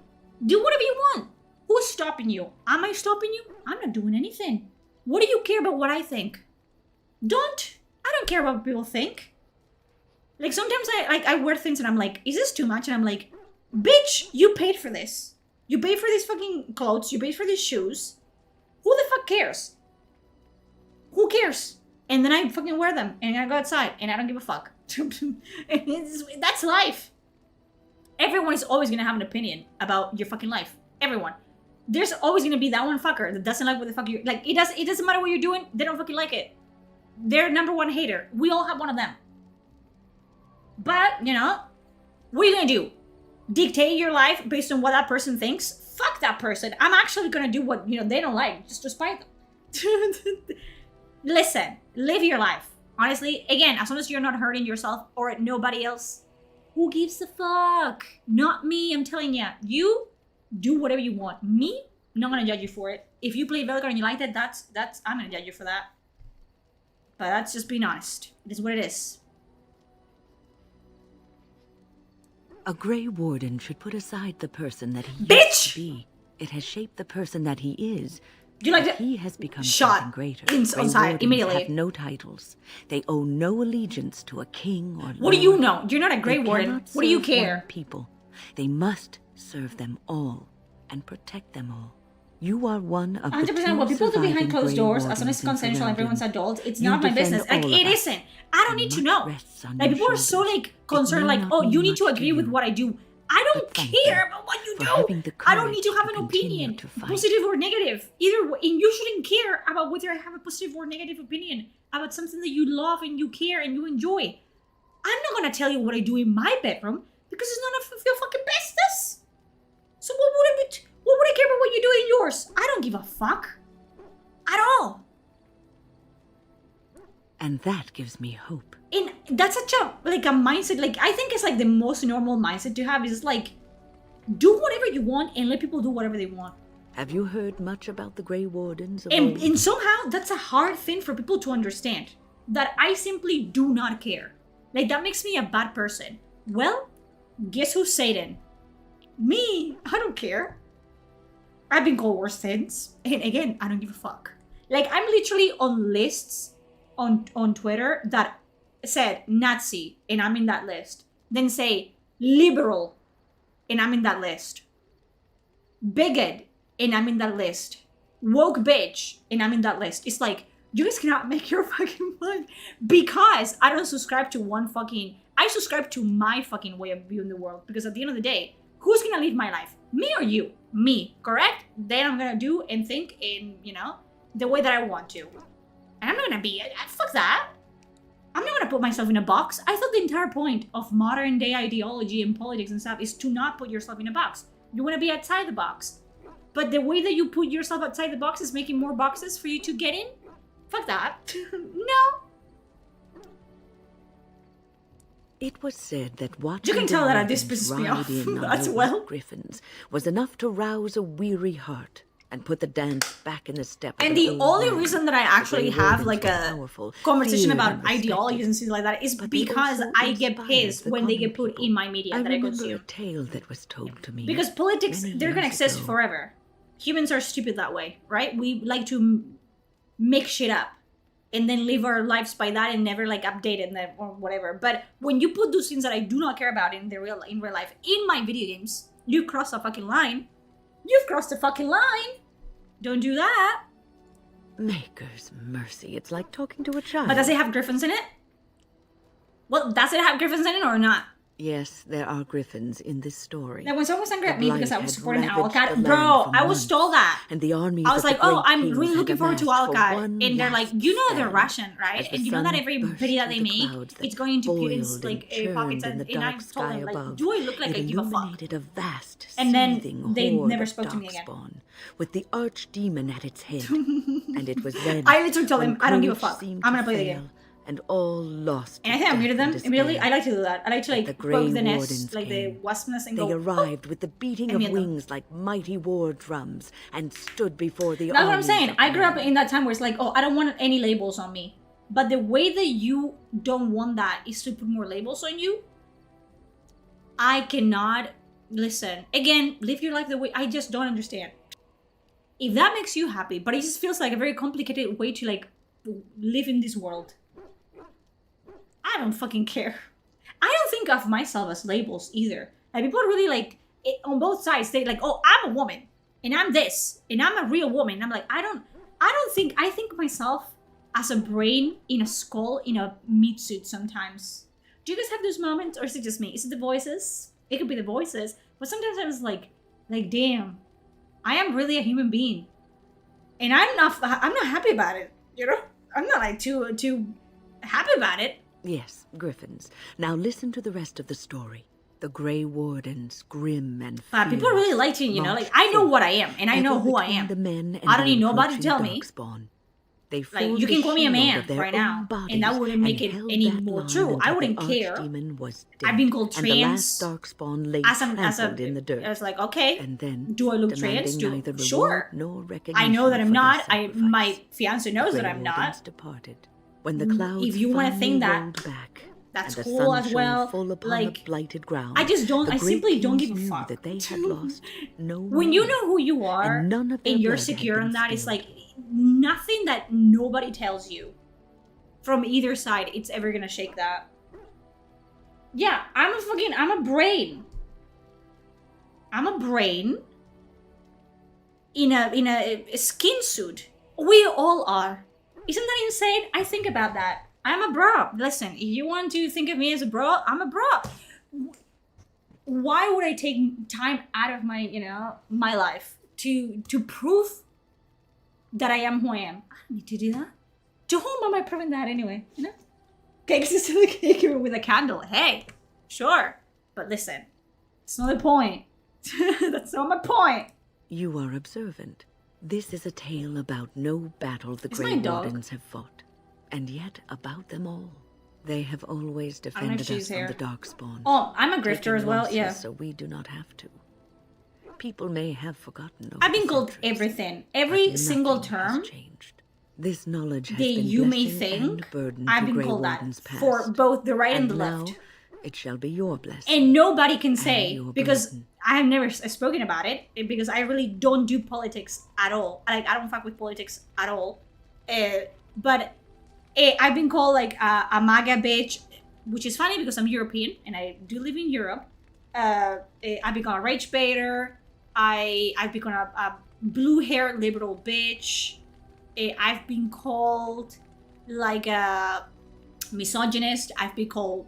Speaker 1: Do whatever you want. Who's stopping you? Am I stopping you? I'm not doing anything. What do you care about what I think? I don't care about what people think. Like sometimes I wear things and I'm like, is this too much? And I'm like, bitch, you paid for this. You paid for these fucking clothes. You paid for these shoes. Who the fuck cares? Who cares? And then I fucking wear them and I go outside and I don't give a fuck. That's life. Everyone is always gonna have an opinion about your fucking life. Everyone. There's always gonna be that one fucker that doesn't like what the fuck you like. It doesn't matter what you're doing. They don't fucking like it. They're #1 hater. We all have one of them. But, you know, what are you gonna do? Dictate your life based on what that person thinks? Fuck that person. I'm actually gonna do what, you know, they don't like, just to spite them. Listen, live your life. Honestly, again, as long as you're not hurting yourself or nobody else, who gives a fuck? Not me, I'm telling you. You do whatever you want. Me, I'm not gonna judge you for it. If you play Veilguard and you like that, that's I'm gonna judge you for that. But that's just being honest. It is what it is.
Speaker 13: A Grey Warden should put aside the person that he
Speaker 1: Bitch!
Speaker 13: used to be. It has shaped the person that he is.
Speaker 1: Do you like that?
Speaker 13: He has become
Speaker 1: Shot
Speaker 13: something greater.
Speaker 1: on
Speaker 13: Grey
Speaker 1: side
Speaker 13: Wardens
Speaker 1: immediately.
Speaker 13: have no titles. They owe no allegiance to a king or
Speaker 1: What do you know? You're not a Grey
Speaker 13: They
Speaker 1: Warden.
Speaker 13: cannot
Speaker 1: What do you
Speaker 13: serve
Speaker 1: care?
Speaker 13: one people. They must serve them all and protect them all. You are one of the
Speaker 1: 100%. What people do behind closed doors, as long as it's consensual, everyone's adult, it's not my business. Like, it isn't. I don't need to know. Like, people are so, like, concerned, like, oh, you need to agree with what I do. I don't care about what you do. I don't need to have an opinion, positive or negative. Either way, and you shouldn't care about whether I have a positive or negative opinion about something that you love and you care and you enjoy. I'm not gonna tell you what I do in my bedroom because it's none of your fucking business. So what would I care about what you do in yours? I don't give a fuck. At all.
Speaker 13: And that gives me hope.
Speaker 1: And that's such a mindset, like, I think it's like the most normal mindset to have is like, do whatever you want and let people do whatever they want.
Speaker 13: Have you heard much about the Grey Wardens?
Speaker 1: And somehow that's a hard thing for people to understand. That I simply do not care. Like, that makes me a bad person. Well, guess who's Satan? Me, I don't care. I've been called worse things. And again, I don't give a fuck. Like, I'm literally on lists on Twitter that said Nazi, and I'm in that list. Then say liberal, and I'm in that list. Bigot, and I'm in that list. Woke bitch, and I'm in that list. It's like, you guys cannot make your fucking mind. Because I don't subscribe to I subscribe to my fucking way of viewing the world. Because at the end of the day, who's gonna live my life? Me or you? Me, correct? Then I'm gonna do and think in, the way that I want to. And I'm not gonna be, fuck that. I'm not gonna put myself in a box. I thought the entire point of modern day ideology and politics and stuff is to not put yourself in a box. You wanna be outside the box. But the way that you put yourself outside the box is making more boxes for you to get in? Fuck that. No.
Speaker 13: It was said that watching
Speaker 1: you can tell that this pisses me off as well.
Speaker 13: Griffins was enough to rouse a weary heart and put the dance back in the step.
Speaker 1: And the only reason that I actually have like a conversation about ideologies and things like that is because I get pissed when they get put in my media that I consume.
Speaker 13: A tale that was told to me.
Speaker 1: Because politics, they're gonna exist forever. Humans are stupid that way, right? We like to make shit up and then live our lives by that and never like update it or whatever. But when you put those things that I do not care about in real life in my video games, you cross the fucking line. You've crossed the fucking line. Don't do that.
Speaker 13: Maker's mercy. It's like talking to a child.
Speaker 1: But does it have griffins in it? Well, does it have griffins in it or not?
Speaker 13: Yes, there are griffins in this story.
Speaker 1: Now, when someone was angry at me because I was supporting Alcad, bro, I was told that.
Speaker 13: And the armies
Speaker 1: I was like, oh, I'm really looking forward to Alcad. And they're like, you know they're Russian, right? And you know that every video that they make, it's going into Putin's like pockets. And I told them, like, do I look like I give a fuck? And then they never spoke to me again.
Speaker 13: With the archdemon at its head. And it was then
Speaker 1: I literally told him, I don't give a fuck. I'm gonna play the game.
Speaker 13: And all lost.
Speaker 1: And I think I muted them immediately. I like to do that. I like to like poke the nest, like the wasp nest, and
Speaker 13: they
Speaker 1: go.
Speaker 13: They arrived with the beating of wings like mighty war drums and stood before the.
Speaker 1: That's what I'm saying. I grew up in that time where it's like, oh, I don't want any labels on me. But the way that you don't want that is to put more labels on you. I cannot listen. Again, live your life the way I just don't understand. If that makes you happy, but it just feels like a very complicated way to like live in this world. I don't fucking care. I don't think of myself as labels either. Like, people are really like, on both sides, they like, oh, I'm a woman, and I'm this, and I'm a real woman. And I'm like, I think myself as a brain in a skull in a meat suit sometimes. Do you guys have those moments, or is it just me? Is it the voices? It could be the voices, but sometimes I was like, damn, I am really a human being, and I'm not happy about it. You know, I'm not like too happy about it.
Speaker 13: Yes, griffins. Now listen to the rest of the story. The Grey Wardens, grim and fierce.
Speaker 1: People really like to, like, I know what I am, and I know who I am. I don't need nobody to tell me. Like, you can call me a man right now, and that wouldn't make it any more true. I wouldn't care. I've been called trans. As a, it's like, okay, and then do I look trans? Sure. I know that I'm not. My fiance knows that I'm not.
Speaker 13: When the clouds
Speaker 1: if you want to think that, That's
Speaker 13: and the
Speaker 1: cool
Speaker 13: sun
Speaker 1: as
Speaker 13: shone
Speaker 1: well.
Speaker 13: full upon
Speaker 1: Like,
Speaker 13: the blighted ground.
Speaker 1: I just don't.
Speaker 13: The
Speaker 1: I
Speaker 13: great
Speaker 1: simply don't
Speaker 13: kings
Speaker 1: give a
Speaker 13: knew
Speaker 1: fuck.
Speaker 13: that they had lost no
Speaker 1: When
Speaker 13: more,
Speaker 1: you know who you are
Speaker 13: and none of their
Speaker 1: and you're
Speaker 13: blood had
Speaker 1: secure
Speaker 13: been
Speaker 1: in that, it's
Speaker 13: spilled.
Speaker 1: like nothing that nobody tells you from either side, it's ever gonna shake that. Yeah, I'm a brain. I'm a brain in a skin suit. We all are. Isn't that insane? I think about that. I'm a bro. Listen, if you want to think of me as a bro, I'm a bro. Why would I take time out of my, my life to prove that I am who I am? I don't need to do that. To whom am I proving that anyway? Cakes is still a cake with a candle. Hey, sure. But listen, it's not the point. That's not my point.
Speaker 13: You are observant. This is a tale about no battle the
Speaker 1: It's
Speaker 13: Grey
Speaker 1: my dog.
Speaker 13: Wardens have fought, and yet about them all. They have always
Speaker 1: I don't know if
Speaker 13: defended
Speaker 1: she's
Speaker 13: us
Speaker 1: here.
Speaker 13: from the Darkspawn.
Speaker 1: Oh, I'm a grifter
Speaker 13: taking
Speaker 1: as well,
Speaker 13: losses
Speaker 1: yeah.
Speaker 13: So we do not have to. People may have forgotten over
Speaker 1: I've been
Speaker 13: the
Speaker 1: called
Speaker 13: centuries,
Speaker 1: everything. Every
Speaker 13: but
Speaker 1: single
Speaker 13: nothing has
Speaker 1: term
Speaker 13: changed. This knowledge has
Speaker 1: that
Speaker 13: been
Speaker 1: you may
Speaker 13: blessing
Speaker 1: think,
Speaker 13: and burden
Speaker 1: I've
Speaker 13: to
Speaker 1: been
Speaker 13: Grey
Speaker 1: called that
Speaker 13: Wardens past.
Speaker 1: for both the right and the
Speaker 13: now,
Speaker 1: left.
Speaker 13: it shall be your blessing.
Speaker 1: And nobody can
Speaker 13: and
Speaker 1: say,
Speaker 13: your
Speaker 1: because
Speaker 13: burden.
Speaker 1: I have never spoken about it, because I really don't do politics at all. Like, I don't fuck with politics at all. But I've been called like a MAGA bitch, which is funny because I'm European and I do live in Europe. I've become a rage baiter. I've become a blue-haired liberal bitch. I've been called like a misogynist. I've been called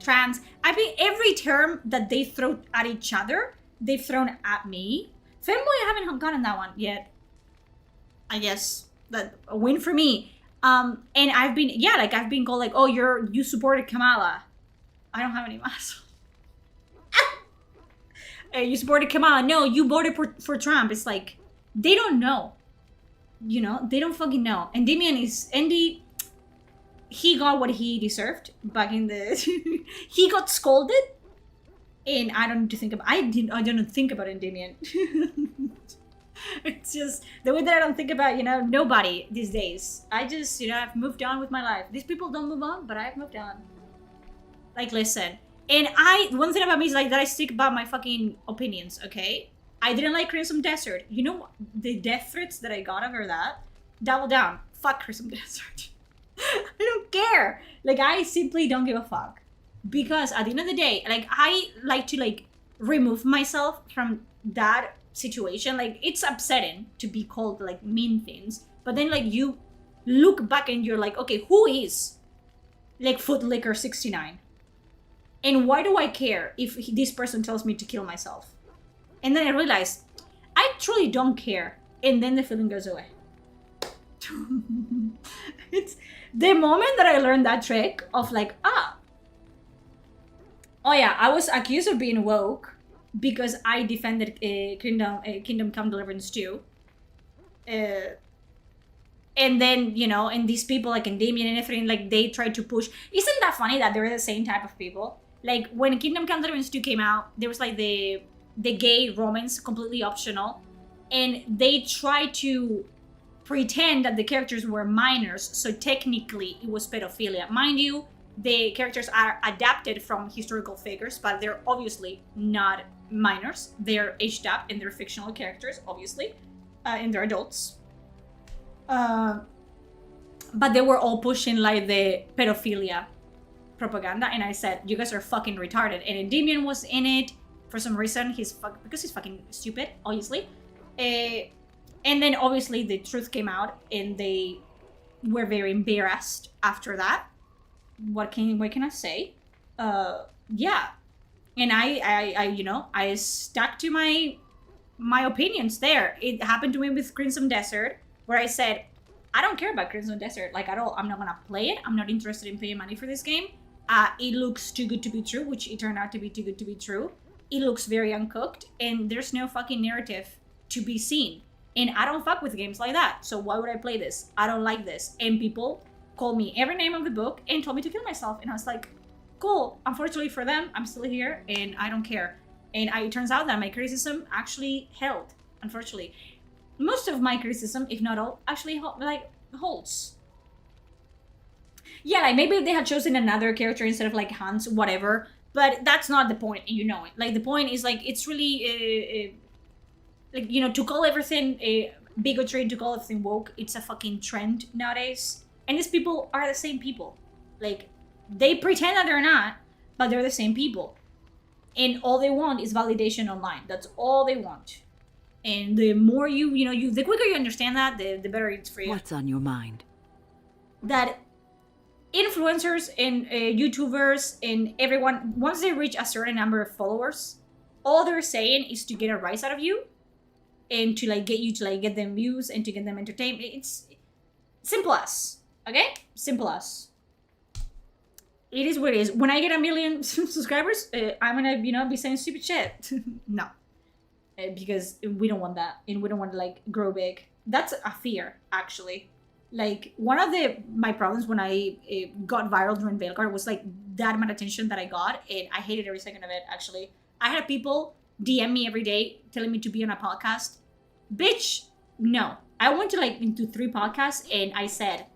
Speaker 1: trans. I've been every term that they throw at each other, they've thrown at me. Femboy, I haven't gotten that one yet. I guess that a win for me. And I've been called like, oh, you supported Kamala. I don't have any muscle. You supported Kamala. No, you voted for Trump. It's like, they don't know. They don't fucking know. And Andy, he got what he deserved back in the... he got scolded. And I don't need to think about... I don't think about Endymion. It's just the way that I don't think about, nobody these days. I just, I've moved on with my life. These people don't move on, but I've moved on. Like, listen. And one thing about me is like that I stick about my fucking opinions, okay? I didn't like Crimson Desert. You know what? The death threats that I got over that? Double down. Fuck Crimson Desert. I don't care. Like, I simply don't give a fuck. Because at the end of the day, like, I like to, like, remove myself from that situation. Like, it's upsetting to be called, like, mean things. But then, like, you look back and you're like, okay, who is, like, Footlicker 69? And why do I care if this person tells me to kill myself? And then I realized, I truly don't care. And then the feeling goes away. It's the moment that I learned that trick of like, oh yeah, I was accused of being woke because I defended Kingdom Come Deliverance 2. And then, and these people like Endymion and everything, like they tried to push. Isn't that funny that they're the same type of people? Like when Kingdom Come Deliverance 2 came out, there was like the gay romance completely optional. And they tried to pretend that the characters were minors, so technically it was pedophilia. Mind you, the characters are adapted from historical figures, but they're obviously not minors. They're aged up and they're fictional characters, obviously, and they're adults. But they were all pushing like the pedophilia propaganda, and I said, you guys are fucking retarded. And Endymion was in it for some reason. Because he's fucking stupid, obviously. And then obviously the truth came out and they were very embarrassed after that. What can I say? Yeah. And I stuck to my opinions there. It happened to me with Crimson Desert, where I said, I don't care about Crimson Desert, like at all. I'm not gonna play it. I'm not interested in paying money for this game. It looks too good to be true, which it turned out to be too good to be true. It looks very uncooked, and there's no fucking narrative to be seen. And I don't fuck with games like that. So why would I play this? I don't like this. And people called me every name of the book and told me to kill myself. And I was like, cool. Unfortunately for them, I'm still here and I don't care. And it turns out that my criticism actually held, unfortunately. Most of my criticism, if not all, actually holds. Yeah, like maybe if they had chosen another character instead of like Hans, whatever. But that's not the point, you know it. Like the point is like it's really like, you know, to call everything bigotry, to call everything woke, it's a fucking trend nowadays. And these people are the same people. Like they pretend that they're not, but they're the same people. And all they want is validation online. That's all they want. And the more the quicker you understand that, the better it's for you.
Speaker 9: What's on your mind?
Speaker 1: That influencers and YouTubers and everyone, once they reach a certain number of followers, all they're saying is to get a rise out of you and to like get you to like get them views and to get them entertained. It's simple as, okay? Simple as. It is what it is. When I get 1 million subscribers, I'm gonna, be saying stupid shit. No. Because we don't want that. And we don't want to, like, grow big. That's a fear, actually. Like, one of my problems when I got viral during Veilguard was, like, that amount of attention that I got. And I hated every second of it, actually. I had people DM me every day telling me to be on a podcast. Bitch, no. I went to, like, into 3 podcasts, and I said,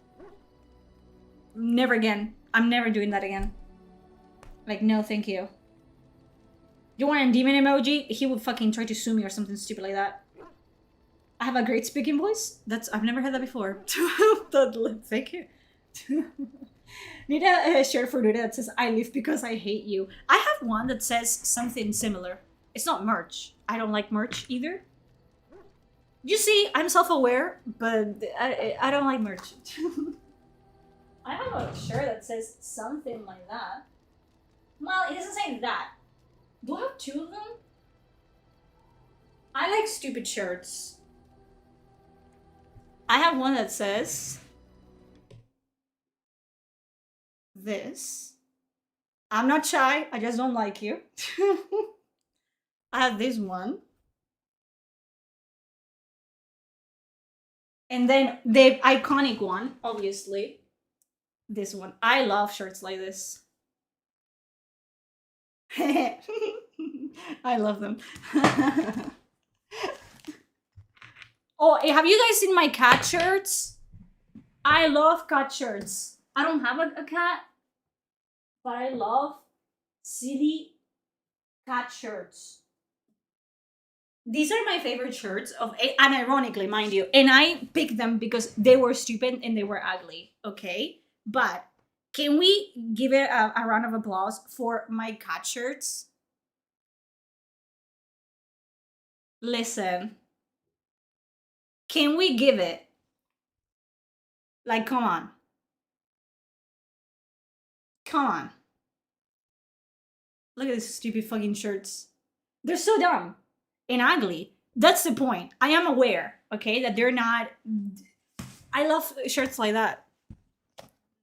Speaker 1: never again. I'm never doing that again. Like, no, thank you. You want a demon emoji? He would fucking try to sue me or something stupid like that. I have a great speaking voice. I've never heard that before. Thank you. Need a shirt for Duda that says, I live because I hate you. I have one that says something similar. It's not merch. I don't like merch either. You see, I'm self-aware, but I don't like merch. I have a shirt that says something like that. Well, it doesn't say that. Do I have 2 of them? I like stupid shirts. I have one that says this. I'm not shy, I just don't like you. I have this one. And then the iconic one, obviously. This one. I love shirts like this. I love them. Oh, have you guys seen my cat shirts? I love cat shirts. I don't have a cat, but I love silly cat shirts. These are my favorite shirts unironically, mind you. And I picked them because they were stupid and they were ugly, okay? But can we give it a round of applause for my cat shirts? Listen. Can we give it? Like, come on. Come on. Look at these stupid fucking shirts. They're so dumb and ugly. That's the point. I am aware, okay, that they're not... I love shirts like that.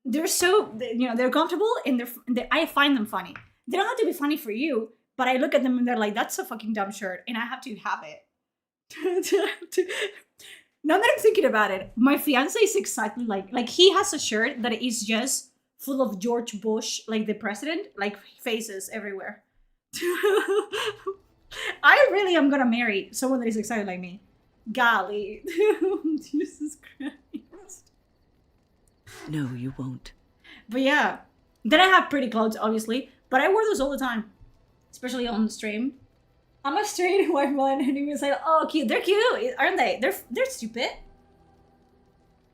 Speaker 1: They're so, they're comfortable and I find them funny. They don't have to be funny for you, but I look at them and they're like, that's a fucking dumb shirt and I have to have it. Now that I'm thinking about it, my fiance is exactly like he has a shirt that is just full of George Bush, like the president, like faces everywhere. I really am gonna marry someone that is excited like me. Golly. Jesus Christ.
Speaker 9: No, you won't.
Speaker 1: But yeah. Then I have pretty clothes, obviously. But I wear those all the time. Especially on the stream. I'm a straight white man and he was like, oh, cute. They're cute, aren't they? They're stupid.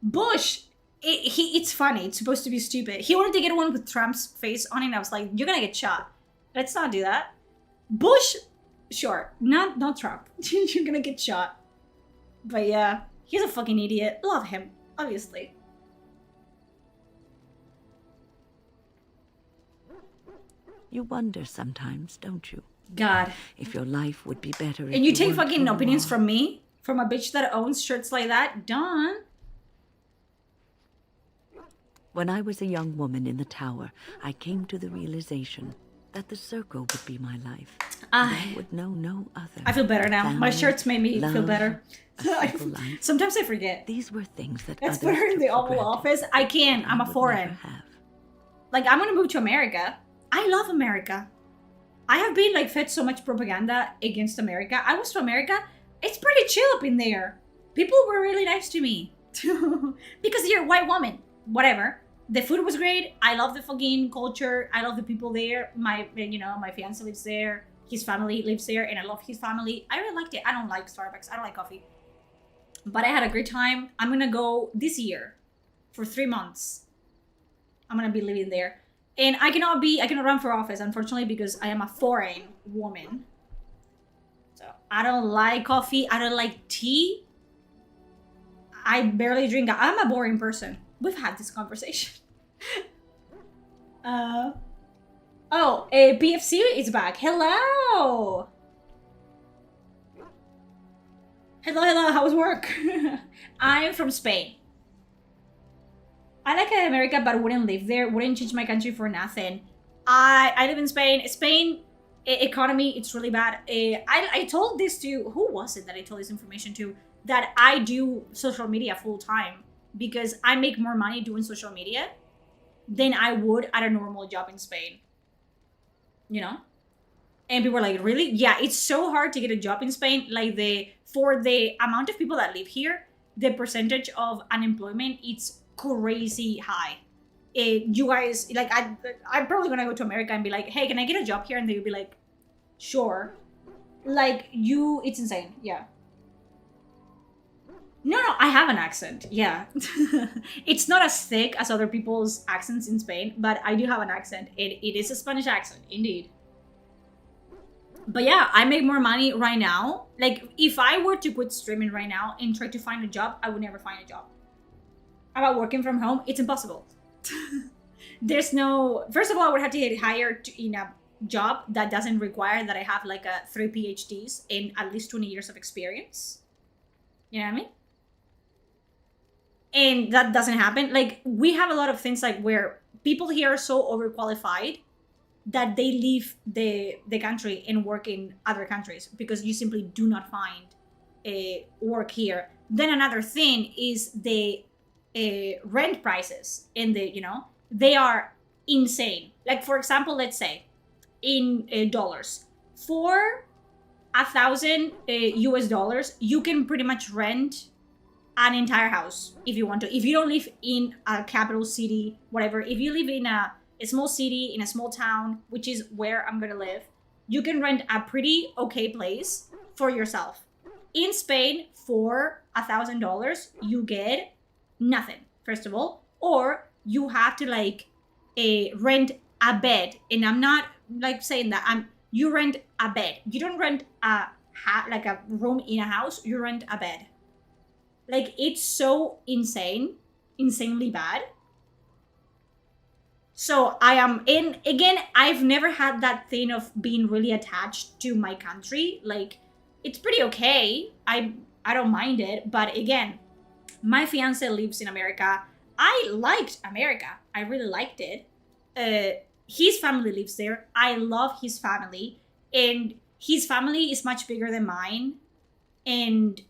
Speaker 1: Bush. It's funny. It's supposed to be stupid. He wanted to get one with Trump's face on it and I was like, you're gonna get shot. Let's not do that. Bush, sure. Not Trump. You're gonna get shot. But yeah. He's a fucking idiot. Love him. Obviously.
Speaker 9: You wonder sometimes, don't you?
Speaker 1: God.
Speaker 9: If your life would be better if
Speaker 1: And you take
Speaker 9: weren't
Speaker 1: fucking
Speaker 9: so
Speaker 1: opinions
Speaker 9: wrong.
Speaker 1: from me? From a bitch that owns shirts like that? Done.
Speaker 9: When I was a young woman in the tower, I came to the realization that the circle would be my life. I would know no other.
Speaker 1: I feel better now. My
Speaker 9: Family,
Speaker 1: shirts made me feel
Speaker 9: love,
Speaker 1: better.
Speaker 9: a simple life.
Speaker 1: Sometimes I forget.
Speaker 9: These were things that
Speaker 1: Let's
Speaker 9: others
Speaker 1: put her in
Speaker 9: took
Speaker 1: the
Speaker 9: for
Speaker 1: Oval
Speaker 9: granted.
Speaker 1: Office. I can. I'm a foreign. Like, I'm gonna move to America. I love America. I have been, like, fed so much propaganda against America. I was to America. It's pretty chill up in there. People were really nice to me. Because you're a white woman. Whatever. the food was great. I love the fucking culture. I love the people there. My fiance lives there. His family lives there, and I love his family. I really liked it. I don't like Starbucks. I don't like coffee. But I had a great time. I'm gonna go this year for 3 months. I'm gonna be living there. And I cannot run for office, unfortunately, because I am a foreign woman. So I don't like coffee. I don't like tea. I barely drink. I'm a boring person. We've had this conversation. PFC is back. Hello. Hello. How's work? I'm from Spain. I like America, but wouldn't live there. Wouldn't change my country for nothing. I live in Spain. Spain economy, it's really bad. I told this to, who was it that I told this information to? That I do social media full time because I make more money doing social media than I would at a normal job in Spain. You know? And people are like, really? Yeah, it's so hard to get a job in Spain. Like for the amount of people that live here, the percentage of unemployment, it's crazy high. You guys, like, I'm probably gonna go to America and be like, hey, can I get a job here? And they'll be like, sure. Like, it's insane. Yeah. No, I have an accent. Yeah. It's not as thick as other people's accents in Spain, but I do have an accent. It is a Spanish accent, indeed. But yeah, I make more money right now. Like, if I were to quit streaming right now and try to find a job, I would never find a job. About working from home, it's impossible. There's no... First of all, I would have to get hired in a job that doesn't require that I have like 3 PhDs and at least 20 years of experience. You know what I mean? And that doesn't happen. Like, we have a lot of things like where people here are so overqualified that they leave the country and work in other countries because you simply do not find work here. Then another thing is the rent prices in they are insane. Like, for example, let's say in dollars, for $1,000 US dollars, you can pretty much rent an entire house if you want to. If you don't live in a capital city, whatever, if you live in a small city, in a small town, which is where I'm gonna live, you can rent a pretty okay place for yourself. In Spain, for $1,000, you get nothing, first of all, or you have to like rent a bed. And I'm not like saying that, you rent a bed. You don't rent like a room in a house, you rent a bed. Like, it's so insanely bad. So I am again, I've never had that thing of being really attached to my country. Like, it's pretty okay. I don't mind it. But again, my fiance lives in America. I liked America. I really liked it. His family lives there. I love his family. And his family is much bigger than mine. And,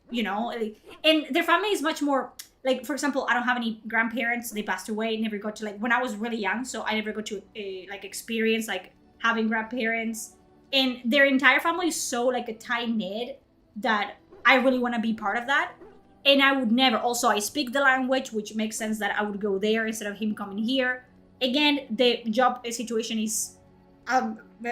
Speaker 1: and their family is much more, like, for example, I don't have any grandparents. They passed away. Never got to, like, when I was really young. So I never got to, experience, like, having grandparents. And their entire family is so, like, a tight-knit that I really want to be part of that. And I would never. Also, I speak the language, which makes sense that I would go there instead of him coming here. Again, the job situation is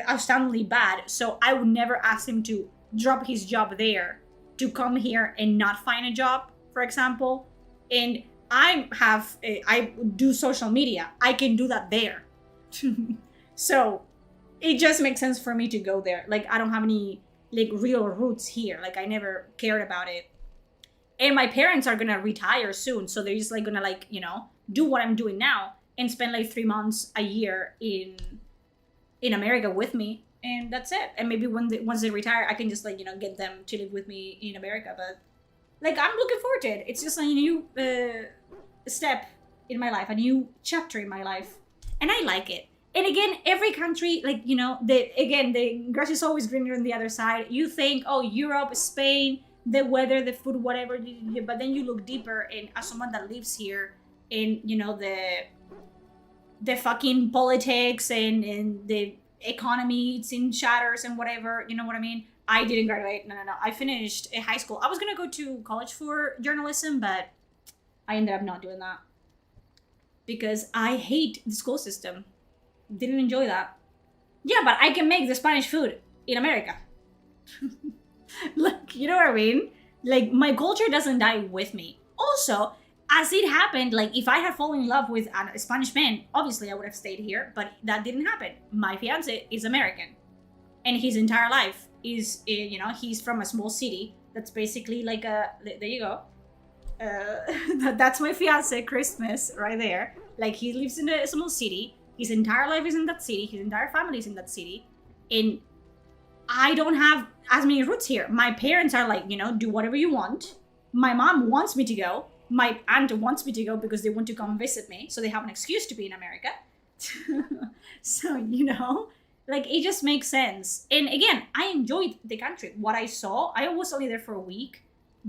Speaker 1: astoundingly bad. So I would never ask him to drop his job there to come here and not find a job, for example. And I do social media. I can do that there. So it just makes sense for me to go there. Like, I don't have any like real roots here. Like, I never cared about it. And my parents are gonna retire soon. So they're just like gonna like, do what I'm doing now and spend like 3 months a year in America with me. And that's it. And maybe once they retire, I can just like, get them to live with me in America. But like, I'm looking forward to it. It's just a new step in my life, a new chapter in my life. And I like it. And again, every country, like, the grass is always greener on the other side. You think, oh, Europe, Spain, the weather, the food, whatever. But then you look deeper, and as someone that lives here, and, the fucking politics and the economy, it's in shatters and whatever, you know what I mean? I didn't graduate. No. I finished high school. I was gonna go to college for journalism, but I ended up not doing that. because I hate the school system. Didn't enjoy that. Yeah, but I can make the Spanish food in America. Like, you know what I mean? Like, my culture doesn't die with me. Also, as it happened, like, if I had fallen in love with a Spanish man, obviously I would have stayed here, but that didn't happen. My fiance is American. And his entire life is, you know, he's from a small city that's basically like a, there you go. That's my fiance, Christmas, right there. Like, he lives in a small city. His entire life is in that city. His entire family is in that city. And I don't have as many roots here. My parents are like, you know, do whatever you want. My mom wants me to go. My aunt wants me to go because they want to come visit me. So they have an excuse to be in America. So, you know, like, it just makes sense. And again, I enjoyed the country. What I saw, I was only there for a week.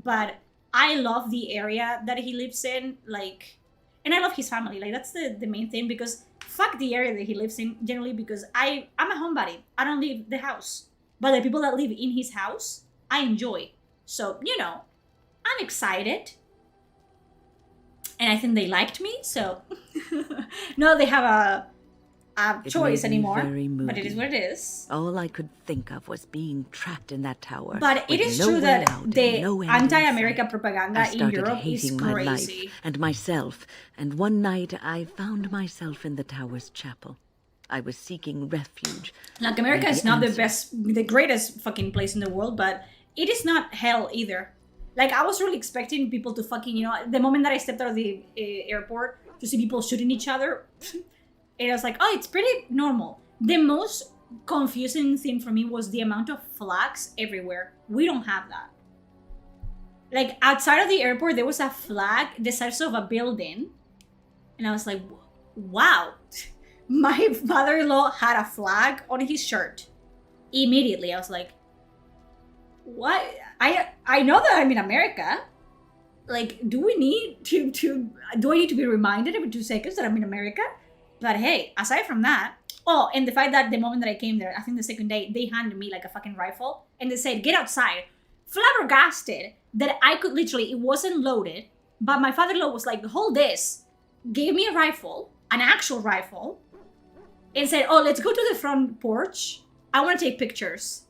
Speaker 1: But I love the area that he lives in. Like, and I love his family. Like, that's the main thing, because fuck the area that he lives in generally, because I'm a homebody. I don't leave the house. But the people that live in his house, I enjoy. So, you know, I'm excited. And I think they liked me, so... No, they have a choice anymore, but it is what it is.
Speaker 9: All I could think of was being trapped in that tower.
Speaker 1: But it is true that the anti-America propaganda in Europe is crazy.
Speaker 9: My life and myself, and one night I found myself in the tower's chapel. I was seeking refuge.
Speaker 1: Like, America is not the greatest fucking place in the world, but it is not hell either. Like, I was really expecting people to fucking, you know, the moment that I stepped out of the airport to see people shooting each other, and I was like, oh, it's pretty normal. The most confusing thing for me was the amount of flags everywhere. We don't have that. Like, outside of the airport, there was a flag the size of a building, and I was like, wow. My father-in-law had a flag on his shirt. Immediately, I was like, what? I know that I'm in America. Like, do we need do I need to be reminded every 2 seconds that I'm in America? But hey, aside from that, oh, and the fact that the moment that I came there, I think the second day, they handed me like a fucking rifle and they said, get outside. Flabbergasted that I could literally, it wasn't loaded, but my father-in-law was like, hold this, gave me a rifle, an actual rifle, and said, oh, let's go to the front porch. I want to take pictures.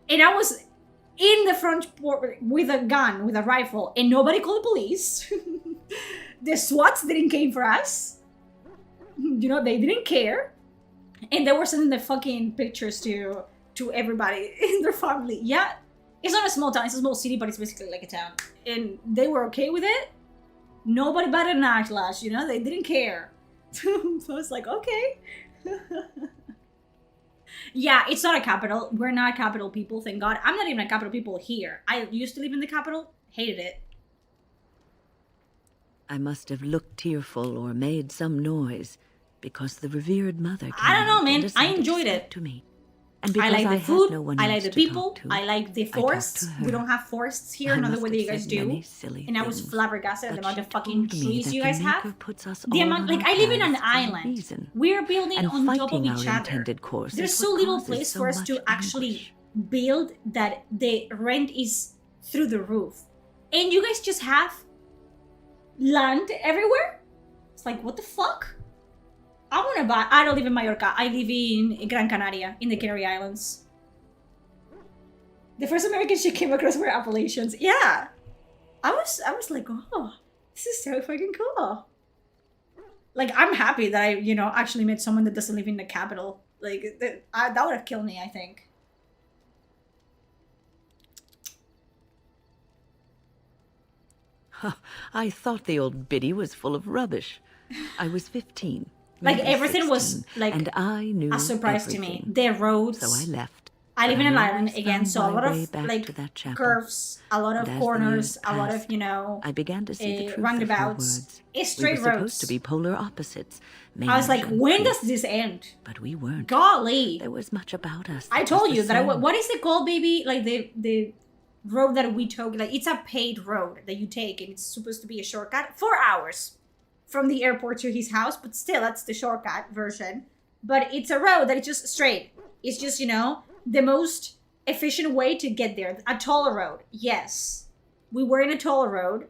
Speaker 1: And I was in the front porch with a gun, with a rifle, and nobody called the police. The SWATs didn't came for us. You know, they didn't care. And they were sending the fucking pictures to everybody in their family. Yeah, it's not a small town, it's a small city, but it's basically like a town. And they were okay with it. Nobody batted an eyelash, you know, they didn't care. So I was like, okay. Yeah, it's not a capital. We're not capital people, thank God. I'm not even a capital people here. I used to live in the capital, hated it.
Speaker 9: I must have looked tearful or made some noise because the revered mother came.
Speaker 1: I don't know, man. I enjoyed it.
Speaker 9: To me.
Speaker 1: And I like the food, I like the people, I like the forests. We don't have forests here, another way that you guys do. And I was flabbergasted at the amount of fucking trees you guys have. The amount, like, I live in an island. We're building on top of each other. There's so little place for us to actually build that the rent is through the roof. And you guys just have land everywhere? It's like, what the fuck? I don't live in Mallorca. I live in Gran Canaria, in the Canary Islands. The first American she came across were Appalachians. Yeah. I was like, oh, this is so fucking cool. Like, I'm happy that I, you know, actually met someone that doesn't live in the capital. Like, that would have killed me, I think.
Speaker 9: I thought the old biddy was full of rubbish. I was 15.
Speaker 1: Like, everything
Speaker 9: 16,
Speaker 1: was, like,
Speaker 9: and I knew
Speaker 1: a surprise
Speaker 9: everything.
Speaker 1: to me. The roads.
Speaker 9: So I left.
Speaker 1: I live in an island, again, so a lot of, like,
Speaker 9: chapel,
Speaker 1: curves, a lot of corners, a lot of, you know,
Speaker 9: I began to see the truth
Speaker 1: roundabouts. It's straight
Speaker 9: we were
Speaker 1: roads.
Speaker 9: supposed to be polar opposites.
Speaker 1: I was like, when does this end?
Speaker 9: But we weren't.
Speaker 1: Golly.
Speaker 9: There was much about us.
Speaker 1: I told you that what is it called, baby? Like, the road that we took, like, it's a paid road that you take, and it's supposed to be a shortcut. 4 hours from the airport to his house, but still, that's the shortcut version. But it's a road that is just straight. It's just, you know, the most efficient way to get there. A toll road, yes. We were in a toll road,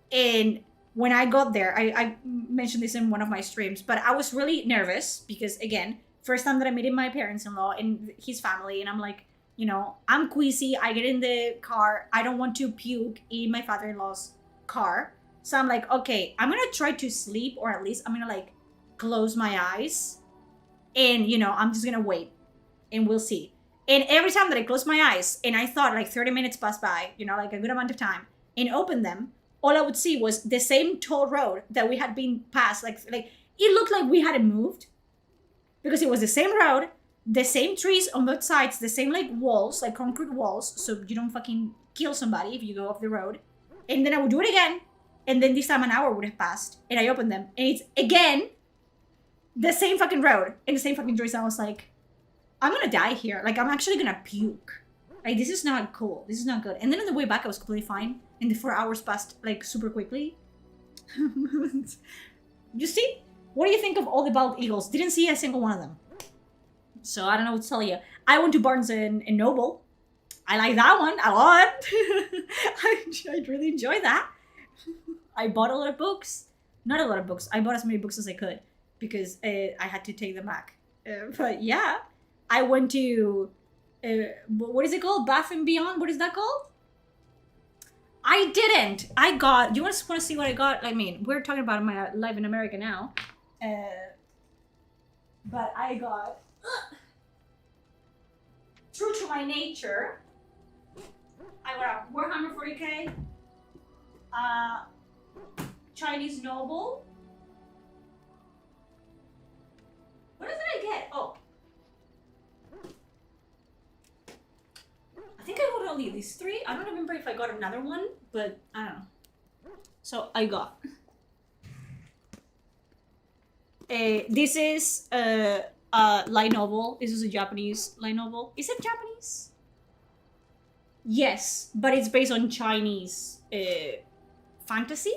Speaker 1: and when I got there, I mentioned this in one of my streams, but I was really nervous because, again, first time that I met my parents-in-law and his family, and I'm like, you know, I'm queasy. I get in the car. I don't want to puke in my father-in-law's car. So I'm like, okay, I'm going to try to sleep, or at least I'm going to like close my eyes. And, you know, I'm just going to wait and we'll see. And every time that I closed my eyes and I thought like 30 minutes passed by, you know, like a good amount of time, and opened them, all I would see was the same toll road that we had been past. Like it looked like we hadn't moved because it was the same road, the same trees on both sides, the same like walls, like concrete walls, so you don't fucking kill somebody if you go off the road. And then I would do it again, and then this time an hour would have passed, and I opened them, and it's again the same fucking road and the same fucking trees. And I was like, I'm gonna die here. Like, I'm actually gonna puke. Like, this is not cool. This is not good. And then on the way back, I was completely fine, and the 4 hours passed like super quickly. You see? What do you think of all the bald eagles? Didn't see a single one of them. So I don't know what to tell you. I went to Barnes and Noble. I like that one a lot. I really enjoy that. I bought a lot of books. Not a lot of books. I bought as many books as I could because I had to take them back. But yeah, I went to, what is it called? Bath and Beyond? What is that called? I didn't. I got, you just want to see what I got? I mean, we're talking about my life in America now. But I got, true to my nature, I got a Warhammer 40k, Chinese novel. What did I get? Oh. I think I got only these three. I don't remember if I got another one, but I don't know. So I got. This is a light novel. This is a Japanese light novel. Is it Japanese? Yes, but it's based on Chinese fantasy.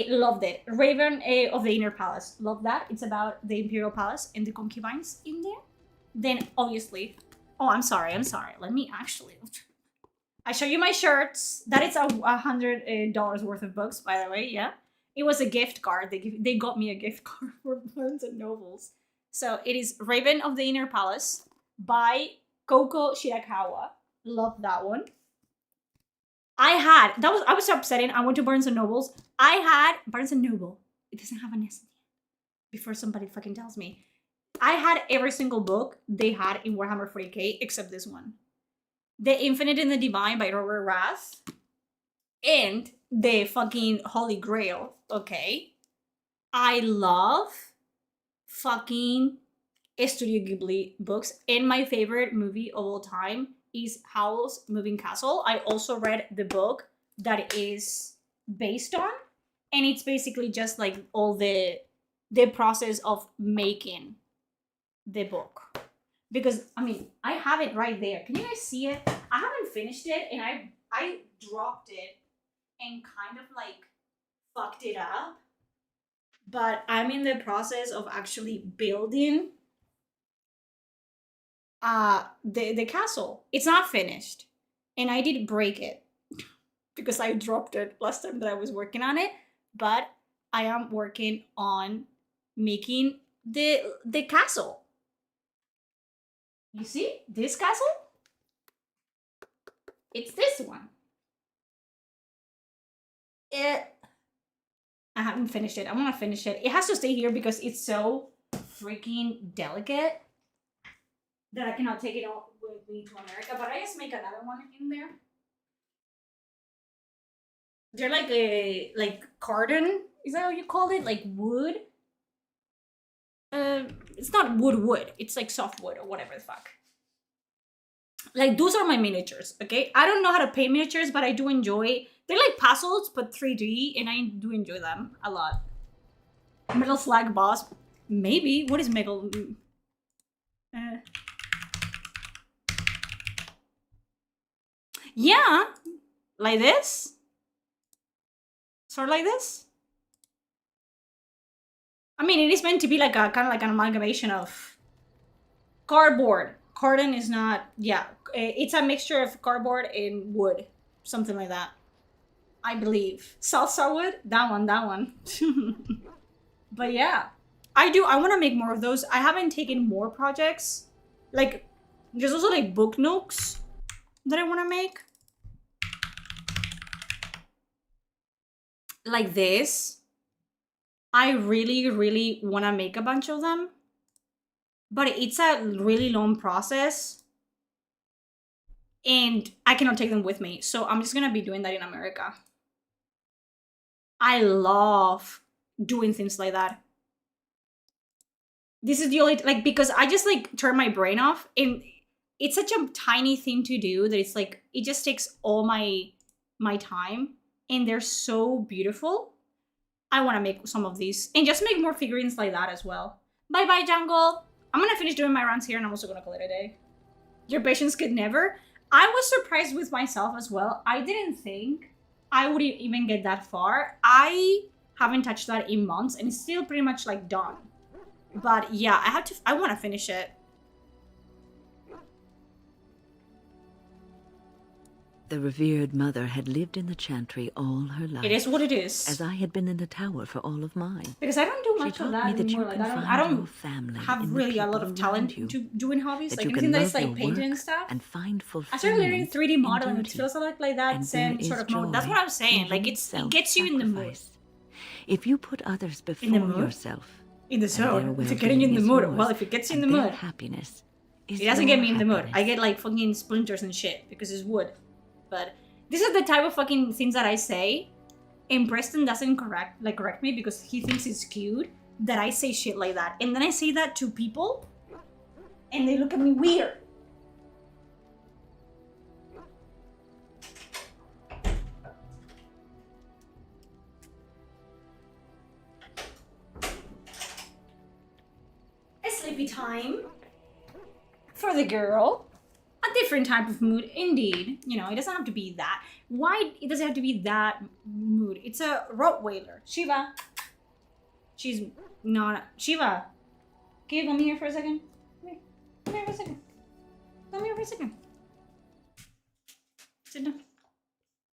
Speaker 1: Loved it. Raven of the Inner Palace. Love that. It's about the Imperial Palace and the concubines in there. Then obviously, oh, I'm sorry. Let me actually, I show you my shirts. That is $100 worth of books, by the way. Yeah, it was a gift card. They got me a gift card for Barnes and Nobles. So it is Raven of the Inner Palace by Koko Shirakawa. Love that one. I was so upsetting. I went to Barnes and Nobles. I had Barnes and Noble. It doesn't have an S before somebody fucking tells me. I had every single book they had in Warhammer 40k except this one. The Infinite and the Divine by Robert Rath. And the fucking Holy Grail. Okay. I love fucking Studio Ghibli books. And my favorite movie of all time is Howl's Moving Castle. I also read the book that it is based on, and it's basically just like all the process of making the book. Because I mean, I have it right there. Can you guys see it? I haven't finished it, and I dropped it and kind of like fucked it up. But I'm in the process of actually building the castle. It's not finished, and I did break it because I dropped it last time that I was working on it, but I am working on making the castle. You see this castle? It's this one. I haven't finished it. I want to finish it. It has to stay here because it's so freaking delicate that I cannot take it all with me to America, but I just make another one in there. They're like carton, is that how you call it? Like wood? It's not wood. It's like soft wood or whatever the fuck. Like, those are my miniatures, okay? I don't know how to paint miniatures, but I do enjoy. They're like puzzles, but 3D, and I do enjoy them a lot. Metal Slag Boss, maybe. What is metal? Yeah, like this. Sort of like this. I mean, it is meant to be like a kind of like an amalgamation of cardboard. Carton is not, yeah. It's a mixture of cardboard and wood, something like that. I believe. Salsa wood? That one. But yeah, I want to make more of those. I haven't taken more projects. Like, there's also like book nooks that I want to make. Like this. I really, really want to make a bunch of them. But it's a really long process. And I cannot take them with me. So I'm just going to be doing that in America. I love doing things like that. This is the only, like, because I just like turn my brain off, and it's such a tiny thing to do that it's like, it just takes all my time, and they're so beautiful. I want to make some of these and just make more figurines like that as well. Bye bye, Jungle. I'm going to finish doing my rounds here, and I'm also going to call it a day. Your patience could never. I was surprised with myself as well. I didn't think I would even get that far. I haven't touched that in months, and it's still pretty much like done. But yeah, I want to finish it.
Speaker 9: The revered mother had lived in the chantry all her life.
Speaker 1: It is what it is.
Speaker 9: As I had been in the tower for all of mine.
Speaker 1: Because I don't do much of that anymore. Like, I don't have really a lot of talent to doing hobbies. Like anything that is like painting and stuff.
Speaker 9: And find
Speaker 1: I started learning 3D modeling, which feels like that same sort of mode. That's what I'm saying. Like it gets you in the mood.
Speaker 9: If you put others before yourself.
Speaker 1: In the zone. It's getting you in the mood. Well, if it gets you in the mood.
Speaker 9: Happiness.
Speaker 1: It doesn't get me in the mood. I get like fucking splinters and shit because it's wood. But this is the type of fucking things that I say, and Preston doesn't correct me because he thinks it's cute that I say shit like that. And then I say that to people, and they look at me weird. A sleepy time for the girl. A different type of mood, indeed. You know, it doesn't have to be that. Why it doesn't have to be that mood? It's a Rottweiler. Shiva. She's not... Shiva. Can you come here for a second? Come here for a second. Come here for a second. Sit down.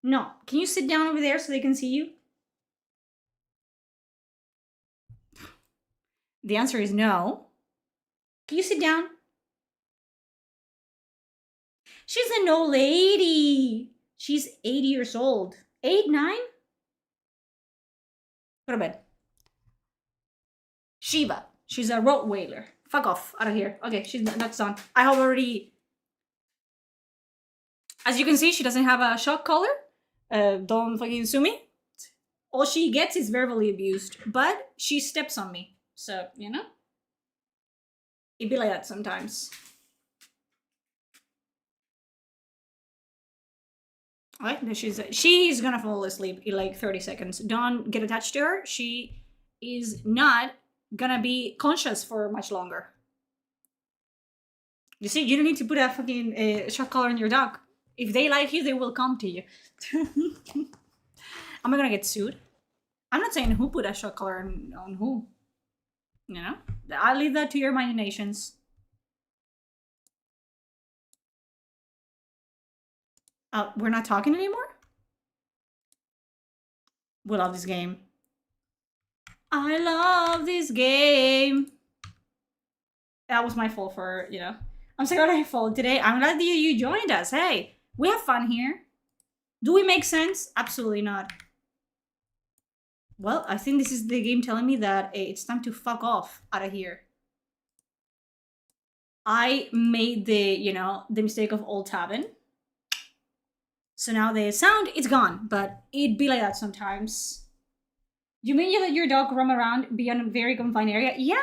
Speaker 1: No. Can you sit down over there so they can see you? The answer is no. Can you sit down? She's an old lady. She's 80 years old. 8, 9? Go to bed. Shiva. She's a Rottweiler. Fuck off. Out of here. Okay, that's done. I have already... As you can see, she doesn't have a shock collar. Don't fucking sue me. All she gets is verbally abused. But she steps on me. So, you know? It'd be like that sometimes. Right, she's gonna fall asleep in like 30 seconds. Don't get attached to her. She is not gonna be conscious for much longer. You see, you don't need to put a fucking shock collar on your dog. If they like you, they will come to you. Am I gonna get sued? I'm not saying who put a shock collar on who. You know? I'll leave that to your imaginations. We're not talking anymore? We love this game. I love this game. That was my fault for, you know. I'm so glad I followed today. I'm glad that you joined us. Hey, we have fun here. Do we make sense? Absolutely not. Well, I think this is the game telling me that it's time to fuck off out of here. I made the mistake of old tabbing. So now the sound, it's gone, but it'd be like that sometimes. You mean you let your dog roam around, be in a very confined area? Yeah.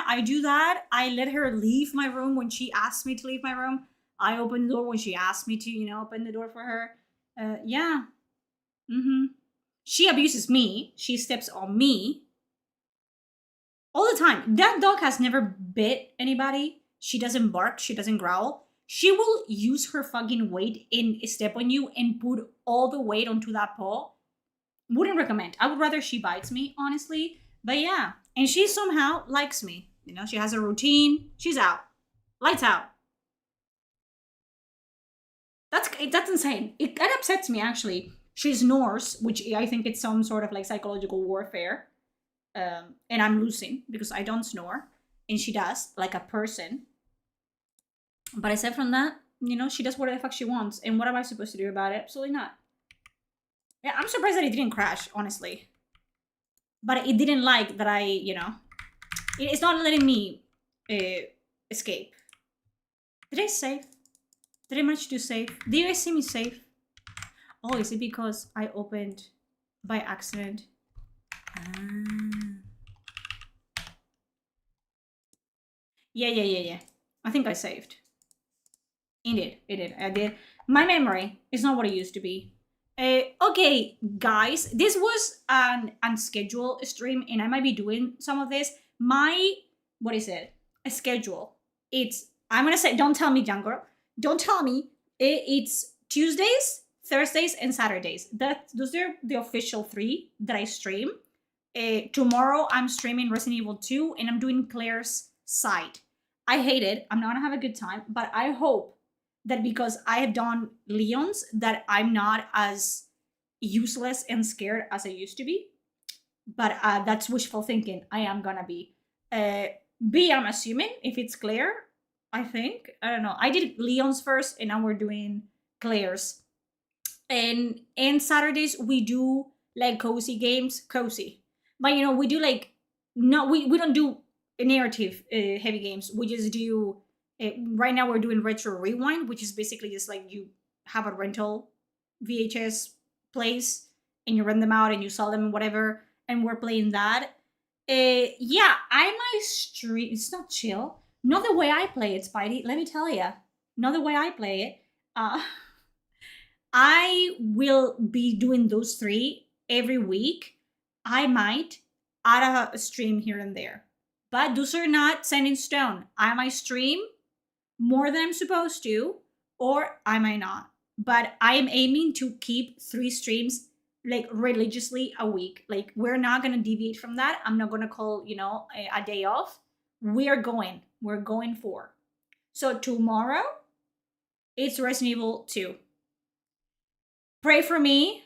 Speaker 1: I do that. I let her leave my room when she asked me to leave my room. I open the door when she asked me to, open the door for her. Yeah. She abuses me. She steps on me. All the time. That dog has never bit anybody. She doesn't bark. She doesn't growl. She will use her fucking weight and step on you and put all the weight onto that paw. Wouldn't recommend. I would rather she bites me, honestly. But yeah. And she somehow likes me. She has a routine. She's out. Lights out. That's insane. It upsets me, actually. She snores, which I think it's some sort of like psychological warfare. And I'm losing because I don't snore. And she does, like a person. But aside from that, you know, she does whatever the fuck she wants. And what am I supposed to do about it? Absolutely not. Yeah, I'm surprised that it didn't crash, honestly. But it didn't like that I, you know... It's not letting me escape. Did I save? Did I manage to save? Do you guys see me save? Oh, is it because I opened by accident? Yeah. I think I saved. It did. I did. My memory is not what it used to be. Okay, guys, this was an unscheduled stream, and I might be doing some of this. What is it? A schedule. I'm gonna say, don't tell me, Jungle. Don't tell me. It's Tuesdays, Thursdays, and Saturdays. Those are the official 3 that I stream. Tomorrow, I'm streaming Resident Evil 2, and I'm doing Claire's side. I hate it. I'm not gonna have a good time, but I hope that because I have done Leon's, that I'm not as useless and scared as I used to be. But that's wishful thinking. I am gonna be. B, I'm assuming, if it's Claire, I think. I don't know. I did Leon's first, and now we're doing Claire's. And Saturdays, we do, like, cozy games. Cozy. But, you know, we do, like... No, we don't do narrative heavy games. We just do... right now, we're doing Retro Rewind, which is basically just, like, you have a rental VHS place, and you rent them out, and you sell them, whatever, and we're playing that. Yeah, I might stream. It's not chill. Not the way I play it, Spidey. Let me tell you. Not the way I play it. I will be doing those 3 every week. I might add a stream here and there. But those are not set in stone. I might stream more than I'm supposed to, or I might not. But I am aiming to keep 3 streams like religiously a week. Like, we're not gonna deviate from that. I'm not gonna call, you know, a day off. We're going for. So tomorrow, it's Resident Evil 2. Pray for me.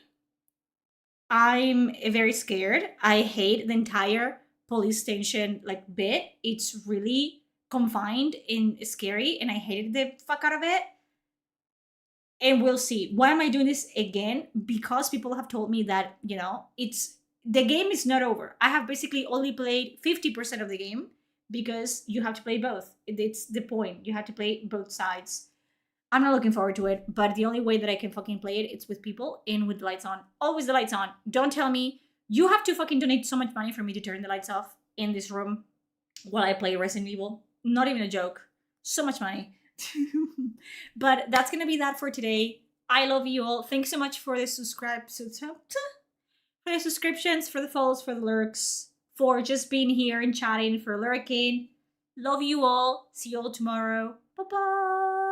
Speaker 1: I'm very scared. I hate the entire police station like bit. It's really confined and scary, and I hated the fuck out of it. And we'll see. Why am I doing this again? Because people have told me that, you know, the game is not over. I have basically only played 50% of the game because you have to play both. It's the point. You have to play both sides. I'm not looking forward to it, but the only way that I can fucking play it, it's with people and with the lights on. Always the lights on. Don't tell me you have to fucking donate so much money for me to turn the lights off in this room while I play Resident Evil. Not even a joke. So much money. But that's gonna be that for today. I love you all. Thanks so much for the subscriptions, for the follows, for the lurks, for just being here and chatting, for lurking. Love you all. See you all tomorrow. Bye bye.